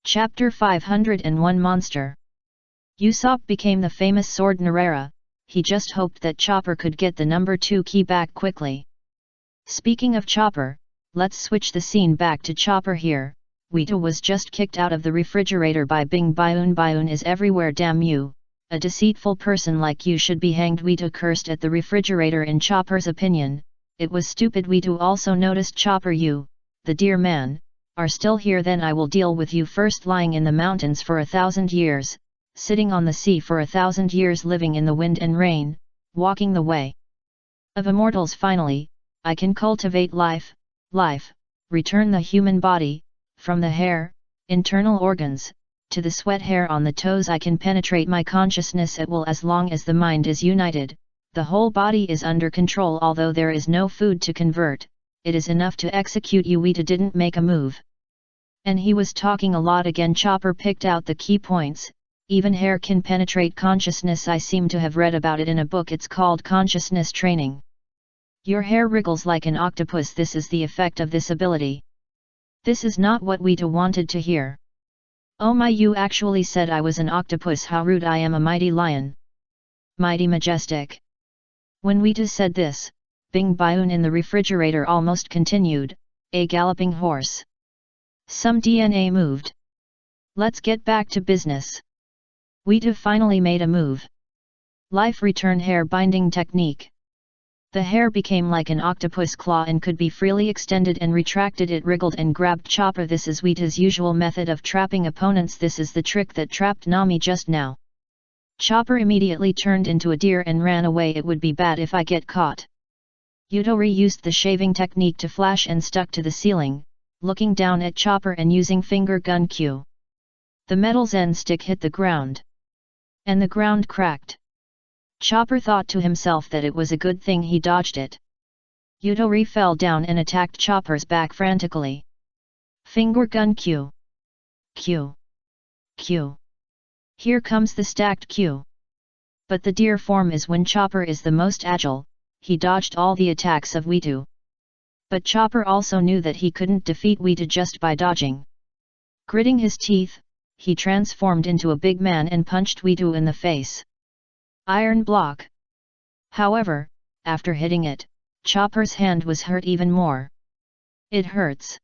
Chapter 501 Monster. Usopp became the famous sword Narara. He just hoped that Chopper could get the number 2 key back quickly. Speaking of Chopper, let's switch the scene back to Chopper here. Weeto was just kicked out of the refrigerator by Bing Bioon. Bioon is everywhere, damn you. A deceitful person like you should be hanged. Weeto cursed at the refrigerator. In Chopper's opinion, it was stupid. Weeto also noticed Chopper. You, the dear man, are still here, then I will deal with you first. Lying in the mountains for 1,000 years, sitting on the sea for 1,000 years, living in the wind and rain, walking the way of immortals. Finally, I can cultivate life, return the human body, from the hair, internal organs, to the sweat hair on the toes. I can penetrate my consciousness at will as long as the mind is united, the whole body is under control. Although there is no food to convert, it is enough to execute you. Weeto didn't make a move. And he was talking a lot again. Chopper picked out the key points. Even hair can penetrate consciousness. I seem to have read about it in a book. It's called Consciousness Training. Your hair wriggles like an octopus. This is the effect of this ability. This is not what Weeto wanted to hear. Oh my, you actually said I was an octopus. How rude. I am a mighty lion. Mighty majestic. When Weeto said this, Bing Bioon in the refrigerator almost continued, a galloping horse. Some DNA moved. Let's get back to business. Weeto finally made a move. Life return hair binding technique. The hair became like an octopus claw and could be freely extended and retracted. It wriggled and grabbed Chopper. This is Weeto's usual method of trapping opponents. This is the trick that trapped Nami just now. Chopper immediately turned into a deer and ran away. It would be bad if I get caught. Yutori used the shaving technique to flash and stuck to the ceiling, looking down at Chopper and using finger gun Q. The metal Zen stick hit the ground. And the ground cracked. Chopper thought to himself that it was a good thing he dodged it. Yutori fell down and attacked Chopper's back frantically. Finger gun Q. Q. Q. Here comes the stacked Q. But the deer form is when Chopper is the most agile. He dodged all the attacks of Weeto. But Chopper also knew that he couldn't defeat Weeto just by dodging. Gritting his teeth, he transformed into a big man and punched Weeto in the face. Iron block. However, after hitting it, Chopper's hand was hurt even more. It hurts.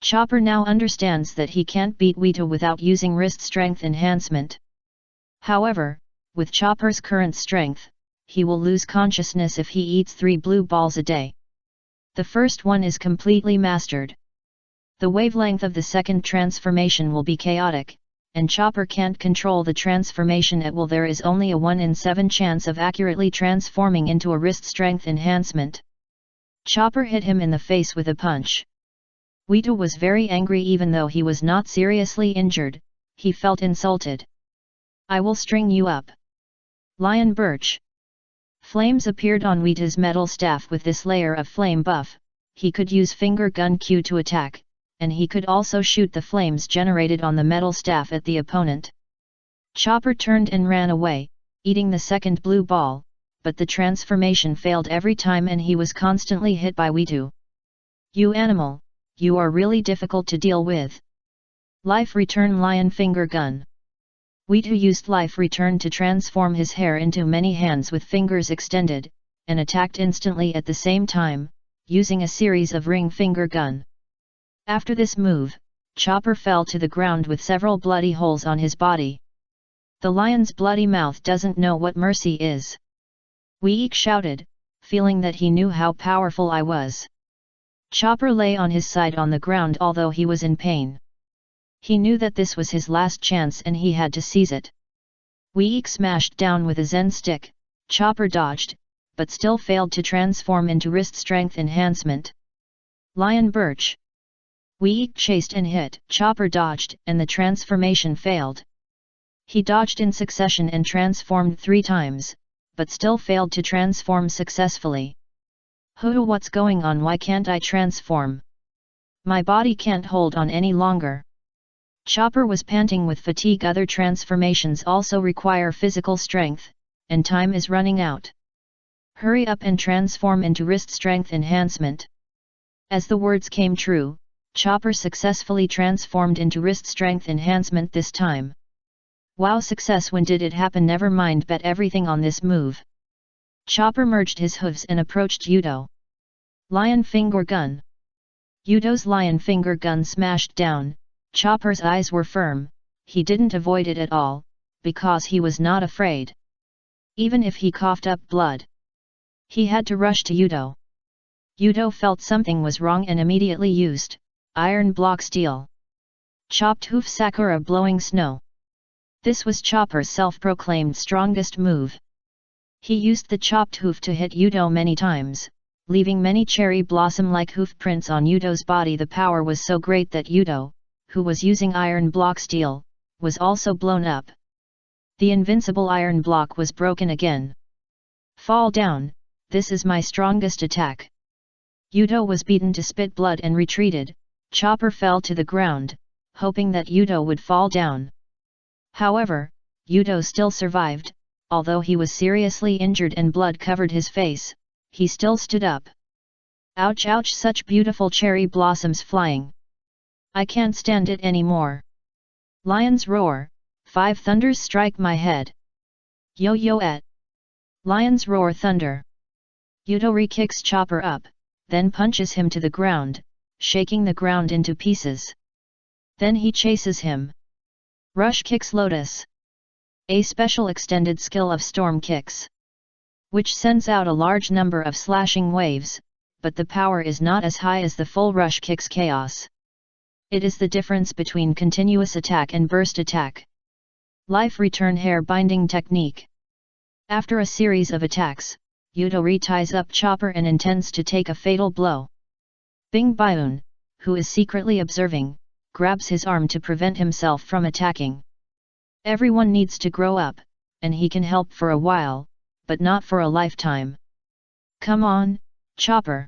Chopper now understands that he can't beat Weeto without using wrist strength enhancement. However, with Chopper's current strength, he will lose consciousness if he eats 3 blue balls a day. The first one is completely mastered. The wavelength of the second transformation will be chaotic, and Chopper can't control the transformation at will. There is only a 1 in 7 chance of accurately transforming into a wrist strength enhancement. Chopper hit him in the face with a punch. Weeto was very angry. Even though he was not seriously injured, he felt insulted. I will string you up. Lion Birch. Flames appeared on Weeto's metal staff. With this layer of flame buff, he could use finger gun Q to attack, and he could also shoot the flames generated on the metal staff at the opponent. Chopper turned and ran away, eating the second blue ball, but the transformation failed every time and he was constantly hit by Weeto. You animal, you are really difficult to deal with. Life return lion finger gun. Weeto used life return to transform his hair into many hands with fingers extended, and attacked instantly at the same time, using a series of ring finger gun. After this move, Chopper fell to the ground with several bloody holes on his body. The lion's bloody mouth doesn't know what mercy is. Week shouted, feeling that he knew how powerful I was. Chopper lay on his side on the ground although he was in pain. He knew that this was his last chance and he had to seize it. Week smashed down with a Zen stick. Chopper dodged, but still failed to transform into wrist strength enhancement. Lion Birch. Week chased and hit. Chopper dodged and the transformation failed. He dodged in succession and transformed 3 times, but still failed to transform successfully. What's going on? Why can't I transform? My body can't hold on any longer. Chopper was panting with fatigue. Other transformations also require physical strength, and time is running out. Hurry up and transform into wrist strength enhancement. As the words came true, Chopper successfully transformed into wrist strength enhancement this time. Wow, success! When did it happen? Never mind, bet everything on this move. Chopper merged his hooves and approached Yudo. Lion finger gun. Yudo's lion finger gun smashed down. Chopper's eyes were firm. He didn't avoid it at all, because he was not afraid. Even if he coughed up blood, he had to rush to Yudo. Yudo felt something was wrong and immediately used iron block steel. Chopped hoof Sakura blowing snow. This was Chopper's self-proclaimed strongest move. He used the chopped hoof to hit Yudo many times, leaving many cherry blossom-like hoof prints on Yudo's body. The power was so great that Yudo, who was using iron block steel, was also blown up. The invincible iron block was broken again. Fall down, this is my strongest attack. Yudo was beaten to spit blood and retreated. Chopper fell to the ground, hoping that Yudo would fall down. However, Yudo still survived. Although he was seriously injured and blood covered his face, he still stood up. Ouch, ouch, such beautiful cherry blossoms flying. I can't stand it anymore. Lions roar, 5 thunders strike my head. Yo-yo-et. Lions roar thunder. Yudo re-kicks Chopper up, then punches him to the ground, shaking the ground into pieces. Then he chases him. Rush kicks Lotus. A special extended skill of storm kicks, which sends out a large number of slashing waves, but the power is not as high as the full rush kicks chaos. It is the difference between continuous attack and burst attack. Life return hair binding technique. After a series of attacks, Yudo re-ties up Chopper and intends to take a fatal blow. Bing Bioon, who is secretly observing, grabs his arm to prevent himself from attacking. Everyone needs to grow up, and he can help for a while, but not for a lifetime. Come on, Chopper.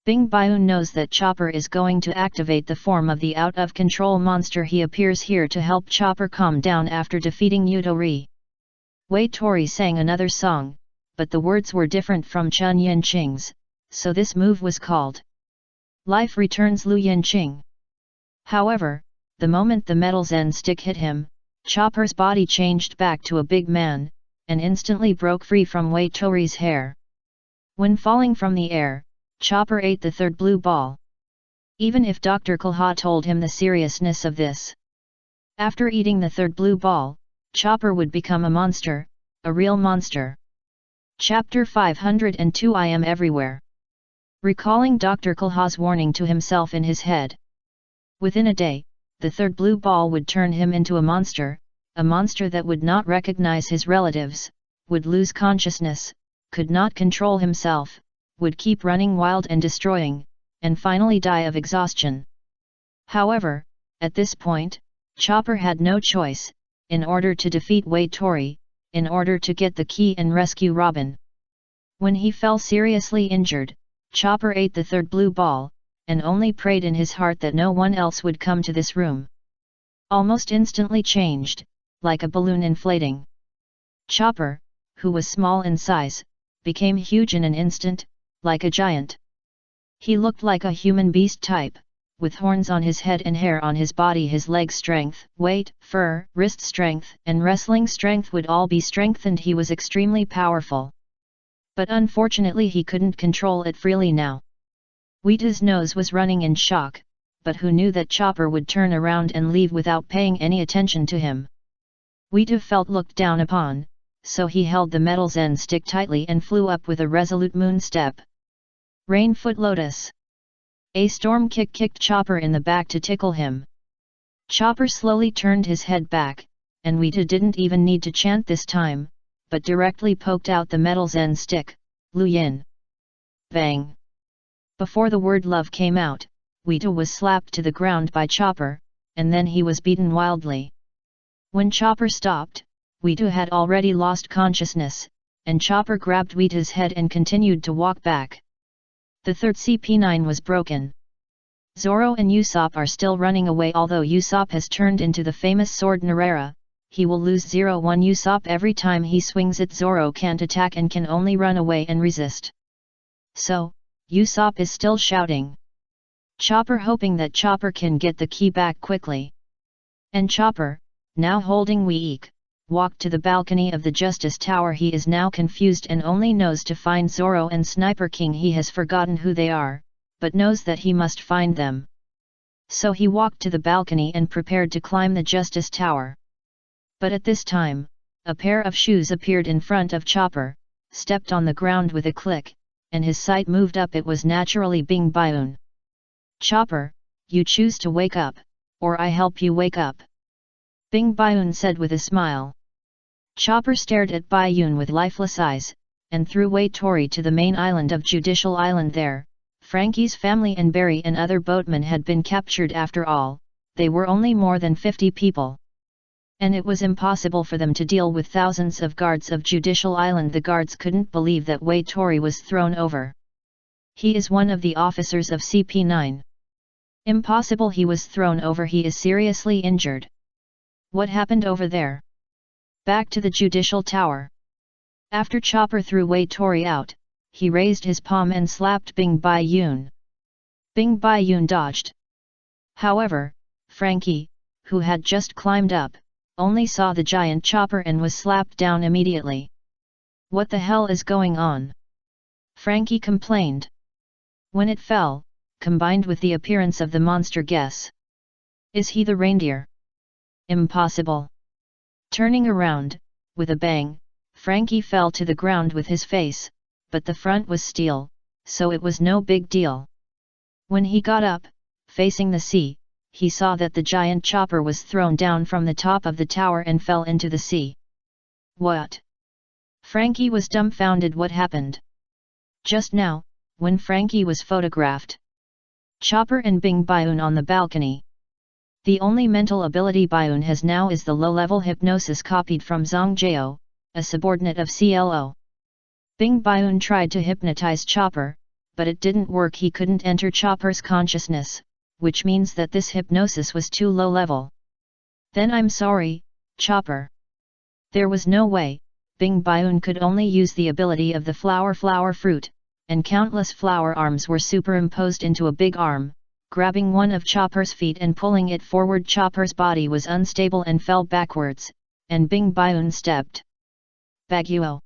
Bing Bioon knows that Chopper is going to activate the form of the out-of-control monster. He appears here to help Chopper calm down after defeating Yudo. Wei Tori sang another song, but the words were different from Chun Yin-ching's, so this move was called Life Returns Lu Yin-ching. However, the moment the metal Zen stick hit him, Chopper's body changed back to a big man, and instantly broke free from Wei Tori's hair. When falling from the air, Chopper ate the third blue ball. Even if Dr. Kulha told him the seriousness of this, after eating the third blue ball, Chopper would become a monster, a real monster. Chapter 502 I Am Everywhere. Recalling Dr. Kulha's warning to himself in his head. Within a day, the third blue ball would turn him into a monster that would not recognize his relatives, would lose consciousness, could not control himself, would keep running wild and destroying, and finally die of exhaustion. However, at this point, Chopper had no choice. In order to defeat Wei Tori, in order to get the key and rescue Robin. When he fell seriously injured, Chopper ate the third blue ball, and only prayed in his heart that no one else would come to this room. Almost instantly changed, like a balloon inflating. Chopper, who was small in size, became huge in an instant, like a giant. He looked like a human beast type, with horns on his head and hair on his body. His leg strength, weight, fur, wrist strength, and wrestling strength would all be strengthened. He was extremely powerful. But unfortunately he couldn't control it freely now. Wheatus' nose was running in shock, but who knew that Chopper would turn around and leave without paying any attention to him? Wheatus felt looked down upon, so he held the metal Zen stick tightly and flew up with a resolute moon step. Rainfoot Lotus. A storm kick kicked Chopper in the back to tickle him. Chopper slowly turned his head back, and Wheatus didn't even need to chant this time, but directly poked out the metal Zen stick, Lu Yin. Bang! Before the word love came out, Wheatus was slapped to the ground by Chopper, and then he was beaten wildly. When Chopper stopped, Wheatus had already lost consciousness, and Chopper grabbed Wheatus' head and continued to walk back. The third CP9 was broken. Zoro and Usopp are still running away. Although Usopp has turned into the famous sword Narera, he will lose 0-1 Usopp every time he swings it. Zoro can't attack and can only run away and resist. So, Usopp is still shouting. Chopper hoping that Chopper can get the key back quickly. And Chopper, now holding Week, walked to the balcony of the Justice Tower. He is now confused and only knows to find Zoro and Sniper King. He has forgotten who they are, but knows that he must find them. So he walked to the balcony and prepared to climb the Justice Tower. But at this time, a pair of shoes appeared in front of Chopper, stepped on the ground with a click, and his sight moved up. It was naturally Bing Bioon. Chopper, you choose to wake up, or I help you wake up. Bing Bioon said with a smile. Chopper stared at Bioon with lifeless eyes, and threw Wei Tori to the main island of Judicial Island. There, Frankie's family and Barry and other boatmen had been captured. After all, they were only more than 50 people. And it was impossible for them to deal with thousands of guards of Judicial Island. The guards couldn't believe that Wei Tori was thrown over. He is one of the officers of CP9. Impossible, he was thrown over. He is seriously injured. What happened over there? Back to the Judicial Tower. After Chopper threw Wei Tori out, he raised his palm and slapped Bing Bioon. Bing Bioon dodged. However, Frankie, who had just climbed up, only saw the giant Chopper and was slapped down immediately. What the hell is going on? Frankie complained. When it fell, combined with the appearance of the monster, guess. Is he the reindeer? Impossible. Turning around, with a bang, Frankie fell to the ground with his face, but the front was steel, so it was no big deal. When he got up, facing the sea, he saw that the giant Chopper was thrown down from the top of the tower and fell into the sea. What? Frankie was dumbfounded. What happened? Just now, when Frankie was photographed. Chopper and Bing Bioon on the balcony. The only mental ability Bioon has now is the low-level hypnosis copied from Zhang Jiao, a subordinate of CLO. Bing Bioon tried to hypnotize Chopper, but it didn't work. He couldn't enter Chopper's consciousness, which means that this hypnosis was too low level. Then I'm sorry, Chopper. There was no way. Bing Bioon could only use the ability of the flower fruit, and countless flower arms were superimposed into a big arm, grabbing one of Chopper's feet and pulling it forward. Chopper's body was unstable and fell backwards, and Bing Bioon stepped. Baguo.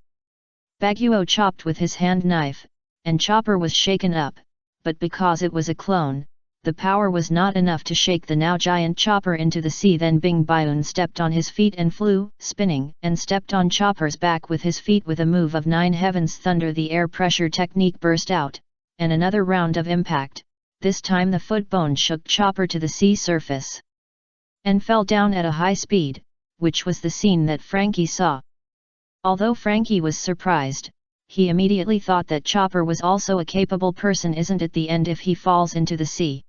Baguo chopped with his hand knife, and Chopper was shaken up, but because it was a clone, the power was not enough to shake the now giant Chopper into the sea. Then Bing Bioon stepped on his feet and flew, spinning, and stepped on Chopper's back with his feet. With a move of 9 heavens thunder, the air pressure technique burst out, and another round of impact. This time the foot bone shook Chopper to the sea surface, and fell down at a high speed, which was the scene that Frankie saw. Although Frankie was surprised, he immediately thought that Chopper was also a capable person. Isn't it the end if he falls into the sea?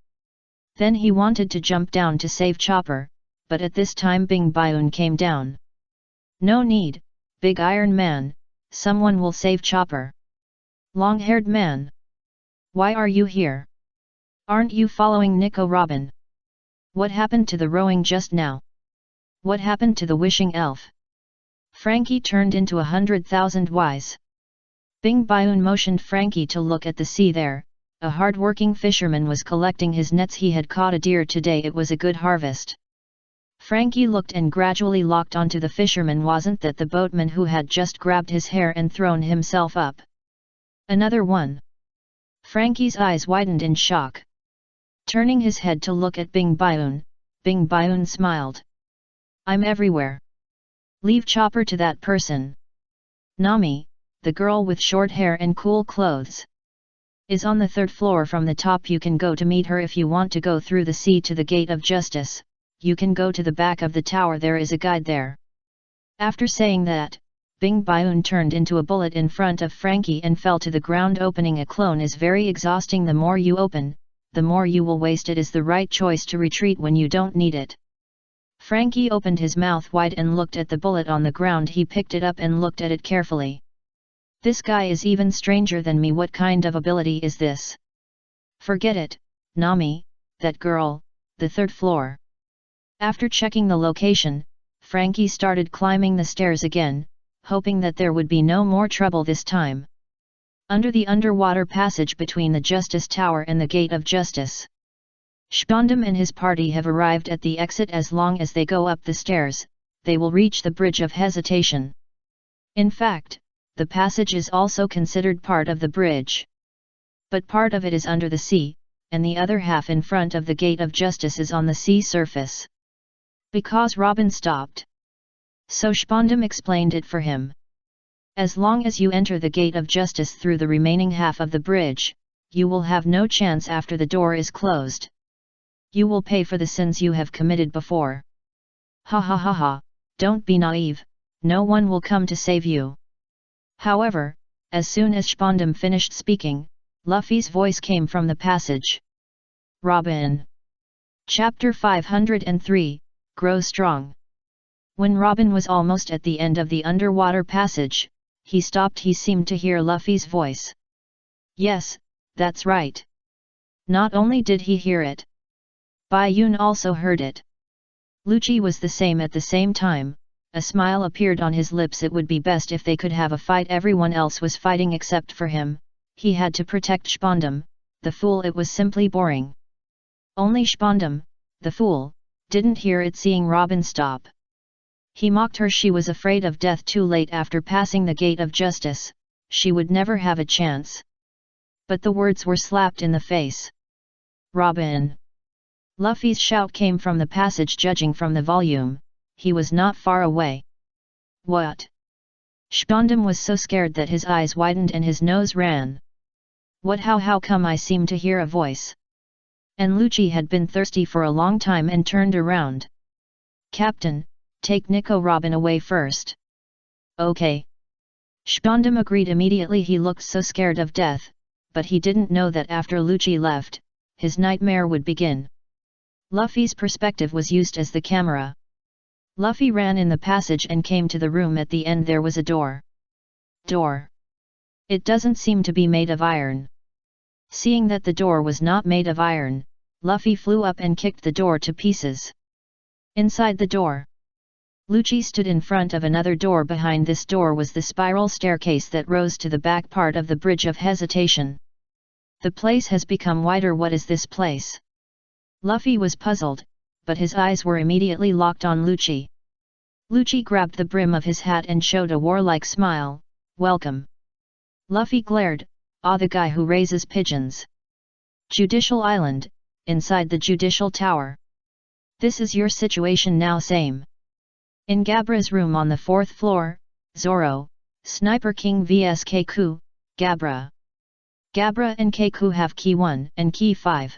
Then he wanted to jump down to save Chopper, but at this time Bing Bioon came down. No need, Big Iron Man, someone will save Chopper. Long-haired man. Why are you here? Aren't you following Nico Robin? What happened to the rowing just now? What happened to the wishing elf? Frankie turned into 100,000 wise. Bing Bioon motioned Frankie to look at the sea. There, a hard-working fisherman was collecting his nets. He had caught a deer today. It was a good harvest. Frankie looked and gradually locked onto the fisherman. Wasn't that the boatman who had just grabbed his hair and thrown himself up? Another one. Frankie's eyes widened in shock. Turning his head to look at Bing Bioon smiled. I'm everywhere. Leave Chopper to that person. Nami, the girl with short hair and cool clothes, is on the 3rd floor from the top. You can go to meet her. If you want to go through the sea to the Gate of Justice, you can go to the back of the tower. There is a guide there. After saying that, Bing Bioon turned into a bullet in front of Frankie and fell to the ground. Opening a clone is very exhausting. The more you open, the more you will waste. It is the right choice to retreat when you don't need it. Frankie opened his mouth wide and looked at the bullet on the ground. He picked it up and looked at it carefully. This guy is even stranger than me. What kind of ability is this? Forget it, Nami, that girl, the 3rd floor. After checking the location, Frankie started climbing the stairs again, hoping that there would be no more trouble this time. Under the underwater passage between the Justice Tower and the Gate of Justice, Shpondam and his party have arrived at the exit. As long as they go up the stairs, they will reach the Bridge of Hesitation. In fact, the passage is also considered part of the bridge. But part of it is under the sea, and the other half in front of the Gate of Justice is on the sea surface. Because Robin stopped. So Shpondam explained it for him. As long as you enter the Gate of Justice through the remaining half of the bridge, you will have no chance after the door is closed. You will pay for the sins you have committed before. Ha ha ha ha, don't be naive, no one will come to save you. However, as soon as Shpondam finished speaking, Luffy's voice came from the passage. Robin. Chapter 503, Grow Strong. When Robin was almost at the end of the underwater passage, he stopped. He seemed to hear Luffy's voice. Yes, that's right. Not only did he hear it, Bayun also heard it. Lucci was the same at the same time. A smile appeared on his lips. It would be best if they could have a fight. Everyone else was fighting except for him. He had to protect Shpondam, the fool. It was simply boring. Only Shpondam, the fool, didn't hear it. Seeing Robin stop, he mocked her. She was afraid of death. Too late. After passing the Gate of Justice, she would never have a chance. But the words were slapped in the face. Robin. Luffy's shout came from the passage. Judging from the volume, he was not far away. What? Shpondam was so scared that his eyes widened and his nose ran. What? How come I seem to hear a voice? And Lucci had been thirsty for a long time and turned around. Captain, take Nico Robin away first. Okay. Shpondam agreed immediately. He looked so scared of death, but he didn't know that after Lucci left, his nightmare would begin. Luffy's perspective was used as the camera. Luffy ran in the passage and came to the room. At the end there was a door. Door. It doesn't seem to be made of iron. Seeing that the door was not made of iron, Luffy flew up and kicked the door to pieces. Inside the door, Lucci stood in front of another door. Behind this door was the spiral staircase that rose to the back part of the Bridge of Hesitation. The place has become wider. What is this place? Luffy was puzzled, but his eyes were immediately locked on Lucci. Lucci grabbed the brim of his hat and showed a warlike smile. Welcome. Luffy glared. Ah, the guy who raises pigeons. Judicial Island, inside the Judicial Tower. This is your situation now. Same. In Gabra's room on the 4th floor, Zoro, Sniper King vs Keiko, Gabra. Gabra and Keiko have Key 1 and Key 5.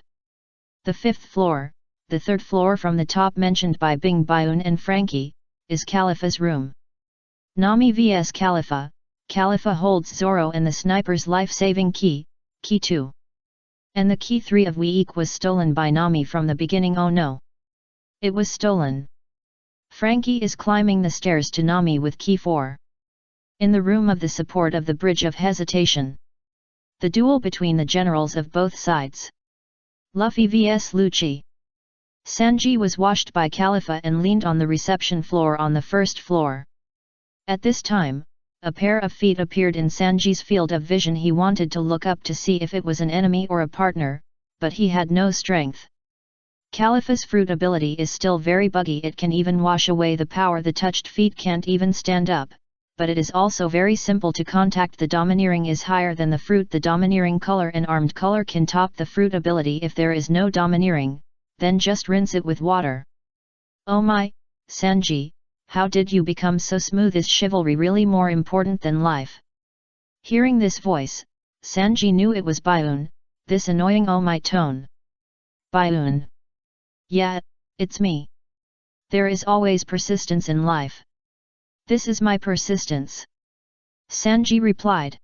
The 5th floor, the 3rd floor from the top mentioned by Bing Bayun and Frankie, is Khalifa's room. Nami vs Khalifa. Khalifa holds Zoro and the Sniper's life-saving key, Key 2. And the Key 3 of Week was stolen by Nami from the beginning. Oh no! It was stolen. Frankie is climbing the stairs to Nami with Key 4. In the room of the support of the Bridge of Hesitation. The duel between the generals of both sides. Luffy vs Lucci. Sanji was washed by Khalifa and leaned on the reception floor on the 1st floor. At this time, a pair of feet appeared in Sanji's field of vision. He wanted to look up to see if it was an enemy or a partner, but he had no strength. Khalifa's fruit ability is still very buggy. It can even wash away the power. The touched feet can't even stand up, but it is also very simple to contact. The domineering is higher than the fruit. The domineering color and armed color can top the fruit ability. If there is no domineering, then just rinse it with water. Oh my, Sanji, how did you become so smooth? Is chivalry really more important than life? Hearing this voice, Sanji knew it was Bayun, this annoying oh my tone. Bayun. Yeah, it's me. There is always persistence in life. This is my persistence. Sanji replied.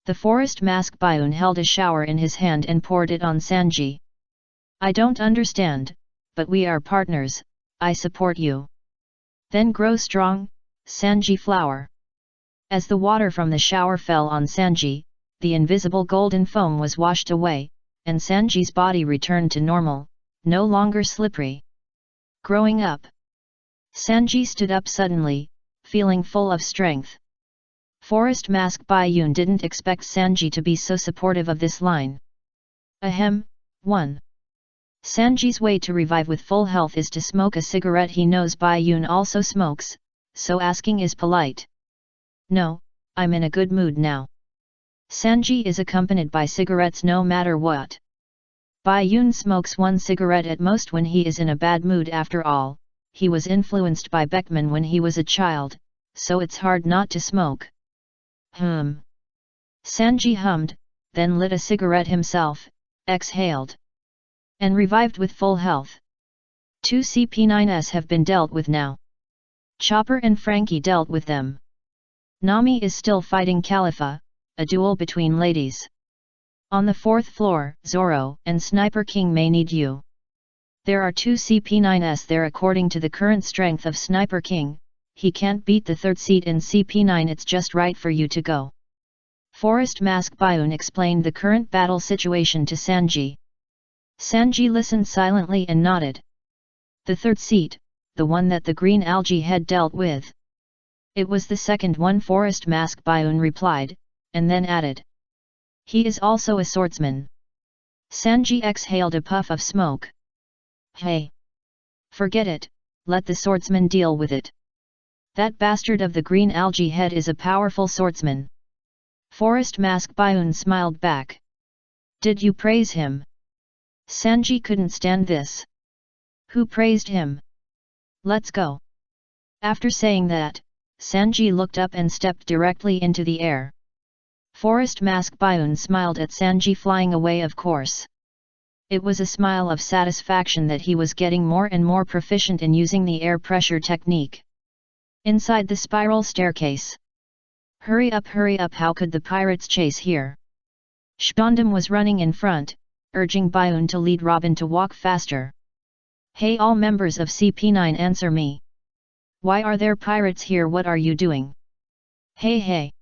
The forest mask Bayun held a shower in his hand and poured it on Sanji. I don't understand, but we are partners, I support you. Then grow strong, Sanji flower. As the water from the shower fell on Sanji, the invisible golden foam was washed away, and Sanji's body returned to normal, no longer slippery. Growing up. Sanji stood up suddenly, feeling full of strength. Forest Mask Bayun didn't expect Sanji to be so supportive of this line. Ahem, 1. Sanji's way to revive with full health is to smoke a cigarette. He knows Bai Yun also smokes, so asking is polite. No, I'm in a good mood now. Sanji is accompanied by cigarettes no matter what. Bai Yun smokes one cigarette at most when he is in a bad mood. After all, he was influenced by Beckman when he was a child, so it's hard not to smoke. Sanji hummed, then lit a cigarette himself, exhaled, and revived with full health. 2 CP9s have been dealt with now. Chopper and Frankie dealt with them. Nami is still fighting Khalifa, a duel between ladies. On the 4th floor, Zoro and Sniper King may need you. There are 2 CP9s there. According to the current strength of Sniper King, he can't beat the 3rd seat in CP9. It's just right for you to go. Forest Mask Bayun explained the current battle situation to Sanji. Sanji listened silently and nodded. The 3rd seat, the one that the green algae had dealt with. It was the 2nd one, Forest Mask Bayun replied, and then added. He is also a swordsman. Sanji exhaled a puff of smoke. Hey! Forget it, let the swordsman deal with it. That bastard of the green algae head is a powerful swordsman. Forest Mask Bayun smiled back. Did you praise him? Sanji couldn't stand this. Who praised him? Let's go. After saying that, Sanji looked up and stepped directly into the air. Forest Mask Bayun smiled at Sanji flying away. Of course. It was a smile of satisfaction that he was getting more and more proficient in using the air pressure technique. Inside the spiral staircase. Hurry up, how could the pirates chase here? Shpondam was running in front, urging Bayun to lead Robin to walk faster. Hey, all members of CP9, answer me. Why are there pirates here? What are you doing? Hey!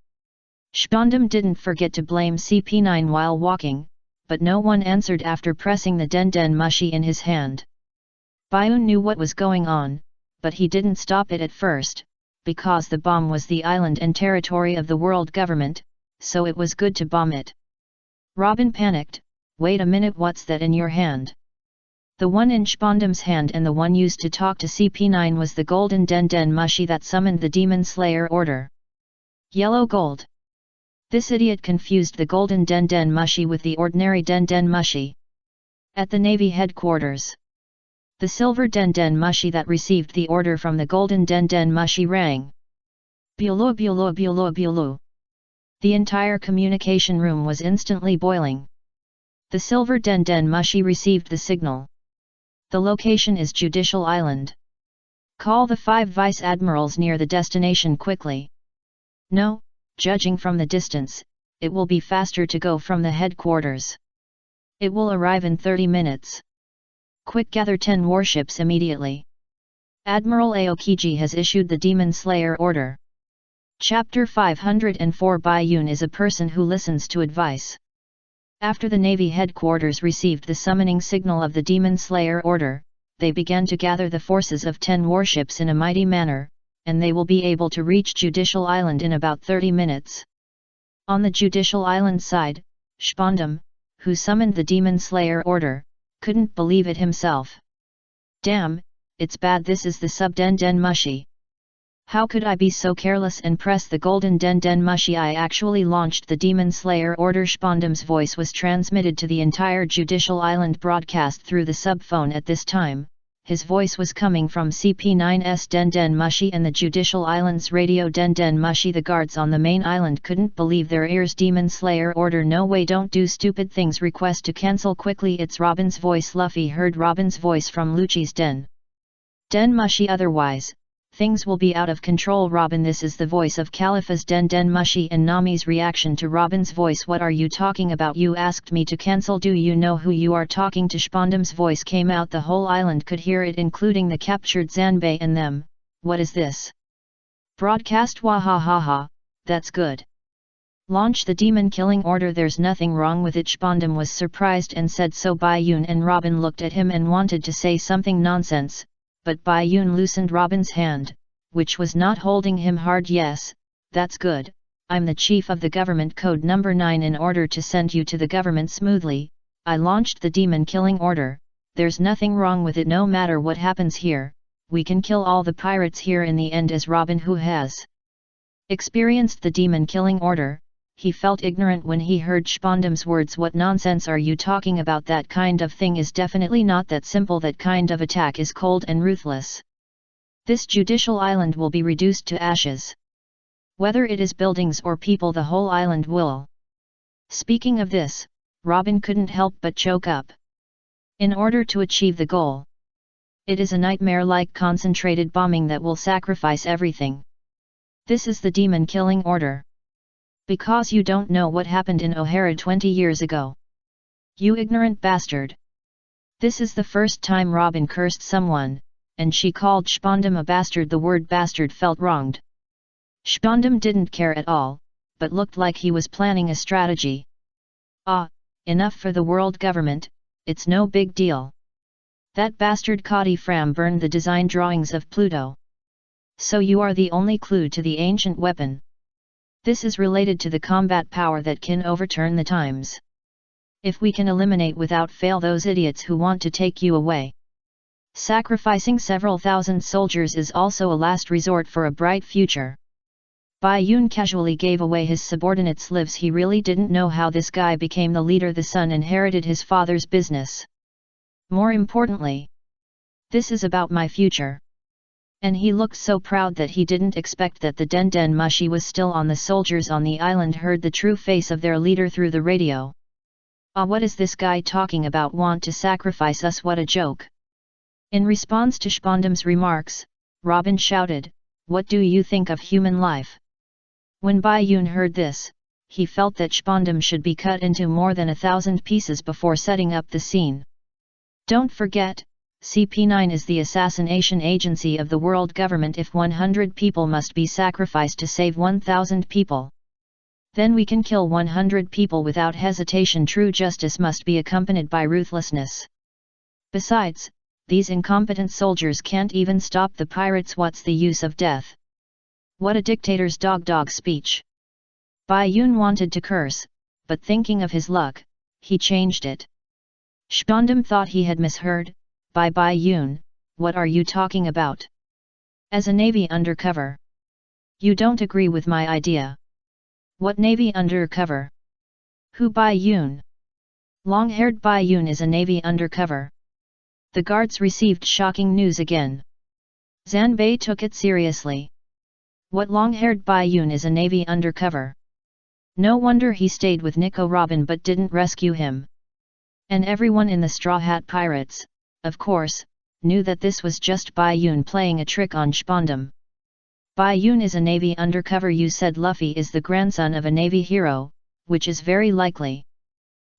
Shpondam didn't forget to blame CP9 while walking, but no one answered after pressing the Den Mushi in his hand. Bayun knew what was going on, but he didn't stop it at first, because the bomb was the island and territory of the world government, so it was good to bomb it. Robin panicked. Wait a minute, what's that in your hand? The one in Shpondam's hand and the one used to talk to CP9 was the golden Den Mushi that summoned the Demon Slayer order. Yellow gold. This idiot confused the golden Den Mushi with the ordinary Den Mushi. At the Navy headquarters, the silver Den Mushi that received the order from the golden Den Mushi rang. Bulu bulu bulu bulu. The entire communication room was instantly boiling. The silver Den Mushi received the signal. The location is Judicial Island. Call the 5 vice admirals near the destination quickly. No, judging from the distance, it will be faster to go from the headquarters. It will arrive in 30 minutes. Quick, gather 10 warships immediately. Admiral Aokiji has issued the Demon Slayer order. Chapter 504. Bayun is a person who listens to advice. After the Navy headquarters received the summoning signal of the Demon Slayer order, they began to gather the forces of 10 warships in a mighty manner, and they will be able to reach Judicial Island in about 30 minutes. On the Judicial Island side, Shpondam, who summoned the Demon Slayer order, couldn't believe it himself. Damn, it's bad, this is the sub-Den Mushi. How could I be so careless and press the golden Den Mushi? I actually launched the Demon Slayer order. Shpondam's voice was transmitted to the entire Judicial Island broadcast through the sub-phone at this time. His voice was coming from CP9's Den Mushi and the Judicial Island's radio Den Mushi. The guards on the main island couldn't believe their ears. Demon Slayer order, no way, don't do stupid things, request to cancel quickly. It's Robin's voice. Luffy heard Robin's voice from Lucci's Den Mushi, otherwise things will be out of control. Robin, this is the voice of Khalifa's Den Mushi. And Nami's reaction to Robin's voice. What are you talking about? You asked me to cancel. Do you know who you are talking to? Shpondam's voice came out. The whole island could hear it, including the captured Zanbei and them. What is this? Broadcast? Wahahaha, that's good. Launch the demon killing order. There's nothing wrong with it. Shpondam was surprised and said so. Bayun and Robin looked at him and wanted to say something nonsense, but Bayun loosened Robin's hand, which was not holding him hard. Yes, that's good. I'm the chief of the government. Code number 9. In order to send you to the government smoothly, I launched the demon killing order, there's nothing wrong with it. No matter what happens here, we can kill all the pirates here in the end. As Robin, who has experienced the demon-killing order, he felt ignorant when he heard Spondam's words. What nonsense are you talking about? That kind of thing is definitely not that simple. That kind of attack is cold and ruthless. This judicial island will be reduced to ashes. Whether it is buildings or people, the whole island will. Speaking of this, Robin couldn't help but choke up. In order to achieve the goal, it is a nightmare-like concentrated bombing that will sacrifice everything. This is the demon-killing order. Because you don't know what happened in O'Hara 20 years ago. You ignorant bastard. This is the first time Robin cursed someone, and she called Spondam a bastard. The word bastard felt wronged. Spondam didn't care at all, but looked like he was planning a strategy. Ah, enough for the world government, it's no big deal. That bastard Cody Fram burned the design drawings of Pluto. So you are the only clue to the ancient weapon. This is related to the combat power that can overturn the times. If we can eliminate without fail those idiots who want to take you away. Sacrificing several thousand soldiers is also a last resort for a bright future. Bai Yun casually gave away his subordinate's lives. He really didn't know how this guy became the leader. The son inherited his father's business. More importantly, this is about my future. And he looked so proud that he didn't expect that the Den Den Mushi was still on. The soldiers on the island heard the true face of their leader through the radio. Ah, what is this guy talking about? Want to sacrifice us? What a joke. In response to Spondam's remarks, Robin shouted, "What do you think of human life?" When Bai Yun heard this, he felt that Spondam should be cut into more than 1,000 pieces before setting up the scene. Don't forget, CP9 is the assassination agency of the world government. If 100 people must be sacrificed to save 1,000 people, then we can kill 100 people without hesitation. True justice must be accompanied by ruthlessness. Besides, these incompetent soldiers can't even stop the pirates. What's the use of death? What a dictator's dog speech. Bai Yun wanted to curse, but thinking of his luck, he changed it. Spondam thought he had misheard. Bai Yun, what are you talking about? As a Navy undercover, you don't agree with my idea. What Navy undercover? Who? Bai Yun? Long-haired Bai Yun is a Navy undercover. The guards received shocking news again. Zanbei took it seriously. What? Long-haired Bai Yun is a Navy undercover. No wonder he stayed with Nico Robin but didn't rescue him. And everyone in the Straw Hat Pirates, of course, knew that this was just Bai Yun playing a trick on Spondam. Bai Yun is a Navy undercover. You said Luffy is the grandson of a Navy hero, which is very likely.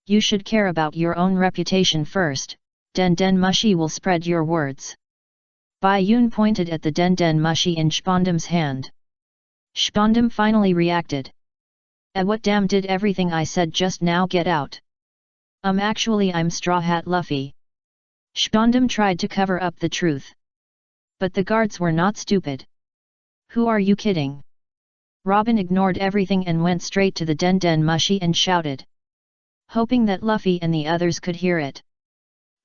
You should care about your own reputation first. Den Den Mushi will spread your words. Bai Yun pointed at the Den Den Mushi in Spondam's hand. Spondam finally reacted. What damn, did everything I said just now get out? Actually I'm Straw Hat Luffy. Spondam tried to cover up the truth. But the guards were not stupid. Who are you kidding? Robin ignored everything and went straight to the Den Den Mushi and shouted, hoping that Luffy and the others could hear it.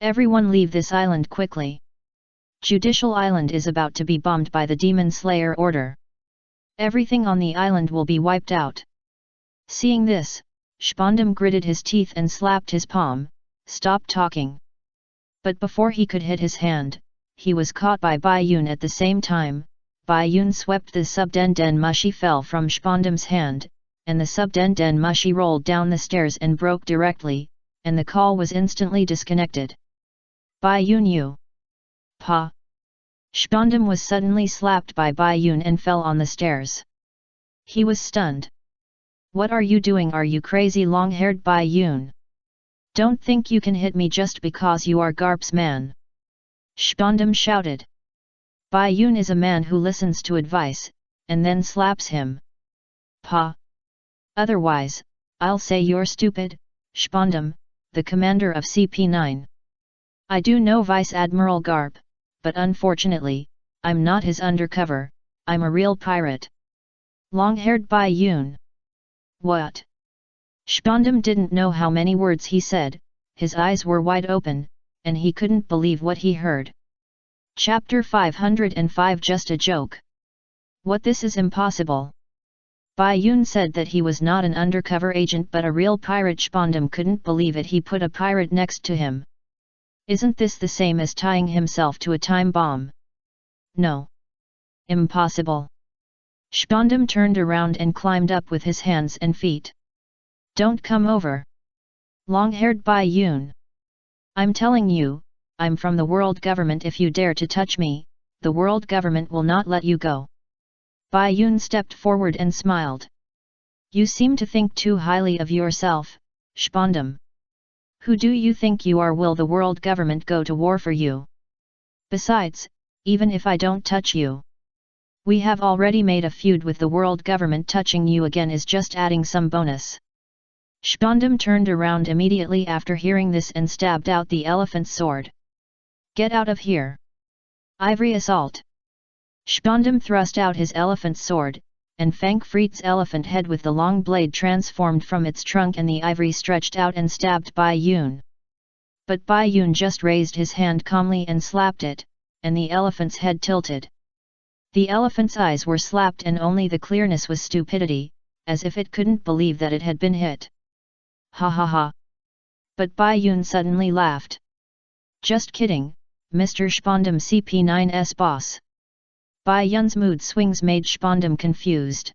Everyone leave this island quickly. Judicial Island is about to be bombed by the Demon Slayer order. Everything on the island will be wiped out. Seeing this, Spondam gritted his teeth and slapped his palm. Stop talking. But before he could hit his hand, he was caught by Bai Yun at the same time. Bai Yun swept the sub-Den Den Mushi fell from Spondam's hand, and the sub-Den Den Mushi rolled down the stairs and broke directly, and the call was instantly disconnected. Bai Yun, you! Pa! Spondam was suddenly slapped by Bai Yun and fell on the stairs. He was stunned. What are you doing? Are you crazy? Long-haired Bai Yun? Don't think you can hit me just because you are Garp's man. Spondam shouted. Bai Yun is a man who listens to advice, and then slaps him. Pa! Otherwise, I'll say you're stupid, Spondam, the commander of CP9. I do know Vice Admiral Garp, but unfortunately, I'm not his undercover, I'm a real pirate. Long-haired Bai Yun. What? Spondam didn't know how many words he said, his eyes were wide open, and he couldn't believe what he heard. Chapter 505 Just a Joke. What, this is impossible. Bai Yun said that he was not an undercover agent but a real pirate. Spondum couldn't believe it. He put a pirate next to him. Isn't this the same as tying himself to a time bomb? No. Impossible. Spondum turned around and climbed up with his hands and feet. Don't come over. Long-haired Bai Yun. I'm telling you, I'm from the world government. If you dare to touch me, the world government will not let you go. Bai Yun stepped forward and smiled. You seem to think too highly of yourself, Spondum. Who do you think you are? Will the world government go to war for you? Besides, even if I don't touch you, we have already made a feud with the world government. Touching you again is just adding some bonus. Spondum turned around immediately after hearing this and stabbed out the elephant's sword. Get out of here! Ivory assault! Spondum thrust out his elephant's sword, and Frankfurt's elephant head with the long blade transformed from its trunk and the ivory stretched out and stabbed Bai Yun. But Bai Yun just raised his hand calmly and slapped it, and the elephant's head tilted. The elephant's eyes were slapped and only the clearness was stupidity, as if it couldn't believe that it had been hit. Ha ha ha! But Bai Yun suddenly laughed. Just kidding, Mr. Spondum, CP9's boss. Bai Yun's mood swings made Spondum confused.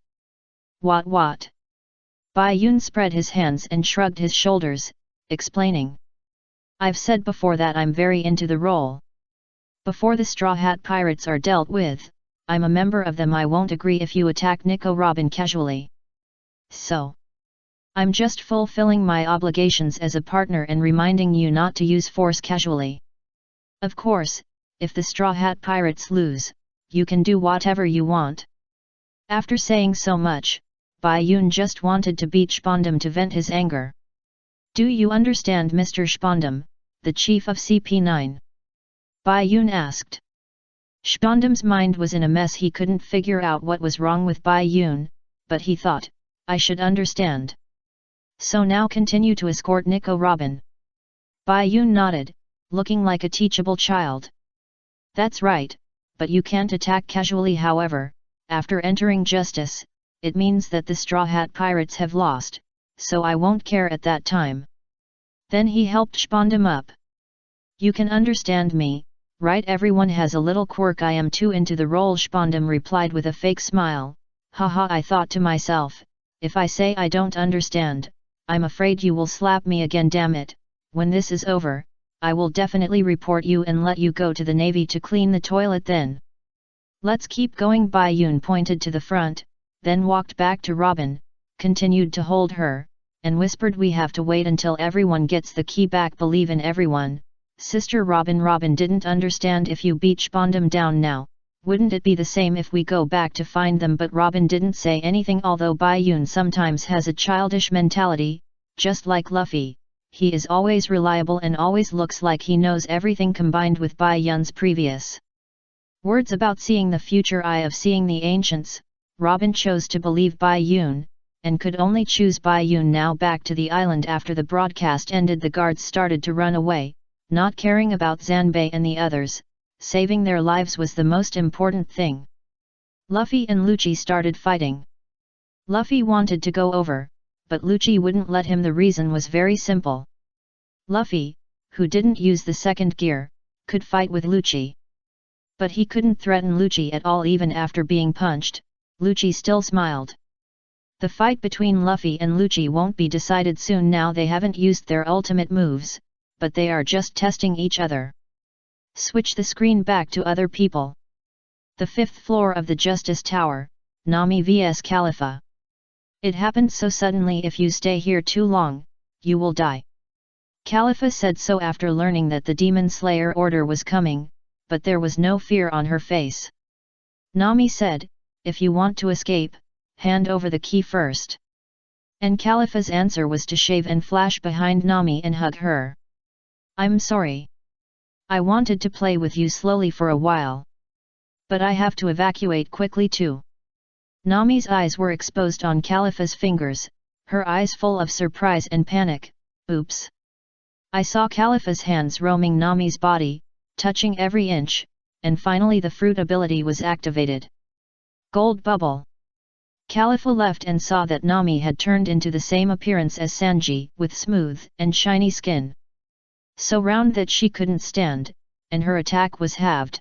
What? Bai Yun spread his hands and shrugged his shoulders, explaining. I've said before that I'm very into the role. Before the Straw Hat Pirates are dealt with, I'm a member of them. I won't agree if you attack Nico Robin casually. So, I'm just fulfilling my obligations as a partner and reminding you not to use force casually. Of course, if the Straw Hat Pirates lose, you can do whatever you want. After saying so much, Bai Yun just wanted to beat Spondum to vent his anger. Do you understand, Mr. Spondum, the chief of CP9? Bai Yun asked. Spondum's mind was in a mess. He couldn't figure out what was wrong with Bai Yun, but he thought, I should understand. So now continue to escort Nico Robin. Bai Yun nodded, looking like a teachable child. That's right. But you can't attack casually. However, after entering justice, it means that the Straw Hat Pirates have lost, so I won't care at that time. Then he helped Spondum up. You can understand me, right? Everyone has a little quirk. I am too into the role, Spondum replied with a fake smile. Haha, I thought to myself, if I say I don't understand, I'm afraid you will slap me again. Damn it, when this is over, I will definitely report you and let you go to the Navy to clean the toilet then. Let's keep going. Bai Yun pointed to the front, then walked back to Robin, continued to hold her, and whispered, we have to wait until everyone gets the key back. Believe in everyone, Sister Robin. Robin didn't understand. If you beat Spondum down now, wouldn't it be the same if we go back to find them? But Robin didn't say anything. Although Bai Yun sometimes has a childish mentality, just like Luffy. He is always reliable and always looks like he knows everything. Combined with Bai Yun's previous words about seeing the future, eye of seeing the ancients, Robin chose to believe Bai Yun, and could only choose Bai Yun now. Back to the island after the broadcast ended, the guards started to run away, not caring about Zanbei and the others. Saving their lives was the most important thing. Luffy and Lucci started fighting. Luffy wanted to go over, but Lucci wouldn't let him. The reason was very simple. Luffy, who didn't use the second gear, could fight with Lucci. But he couldn't threaten Lucci at all. Even after being punched, Lucci still smiled. The fight between Luffy and Lucci won't be decided soon. Now they haven't used their ultimate moves, but they are just testing each other. Switch the screen back to other people. The 5th floor of the Justice Tower, Nami vs Khalifa. It happened so suddenly. If you stay here too long, you will die. Khalifa said so after learning that the Demon Slayer order was coming, but there was no fear on her face. Nami said, if you want to escape, hand over the key first. And Khalifa's answer was to shave and flash behind Nami and hug her. I'm sorry. I wanted to play with you slowly for a while. But I have to evacuate quickly too. Nami's eyes were exposed on Khalifa's fingers, her eyes full of surprise and panic. Oops. I saw Khalifa's hands roaming Nami's body, touching every inch, and finally the fruit ability was activated. Gold bubble. Khalifa left and saw that Nami had turned into the same appearance as Sanji, with smooth and shiny skin. So round that she couldn't stand, and her attack was halved.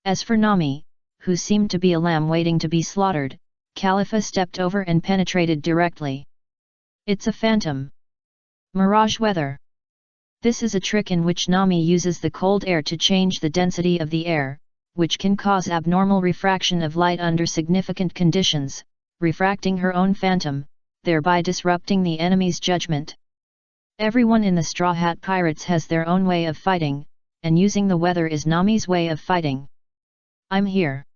As for Nami, who seemed to be a lamb waiting to be slaughtered, Khalifa stepped over and penetrated directly. It's a phantom. Mirage weather. This is a trick in which Nami uses the cold air to change the density of the air, which can cause abnormal refraction of light under significant conditions, refracting her own phantom, thereby disrupting the enemy's judgment. Everyone in the Straw Hat Pirates has their own way of fighting, and using the weather is Nami's way of fighting. I'm here.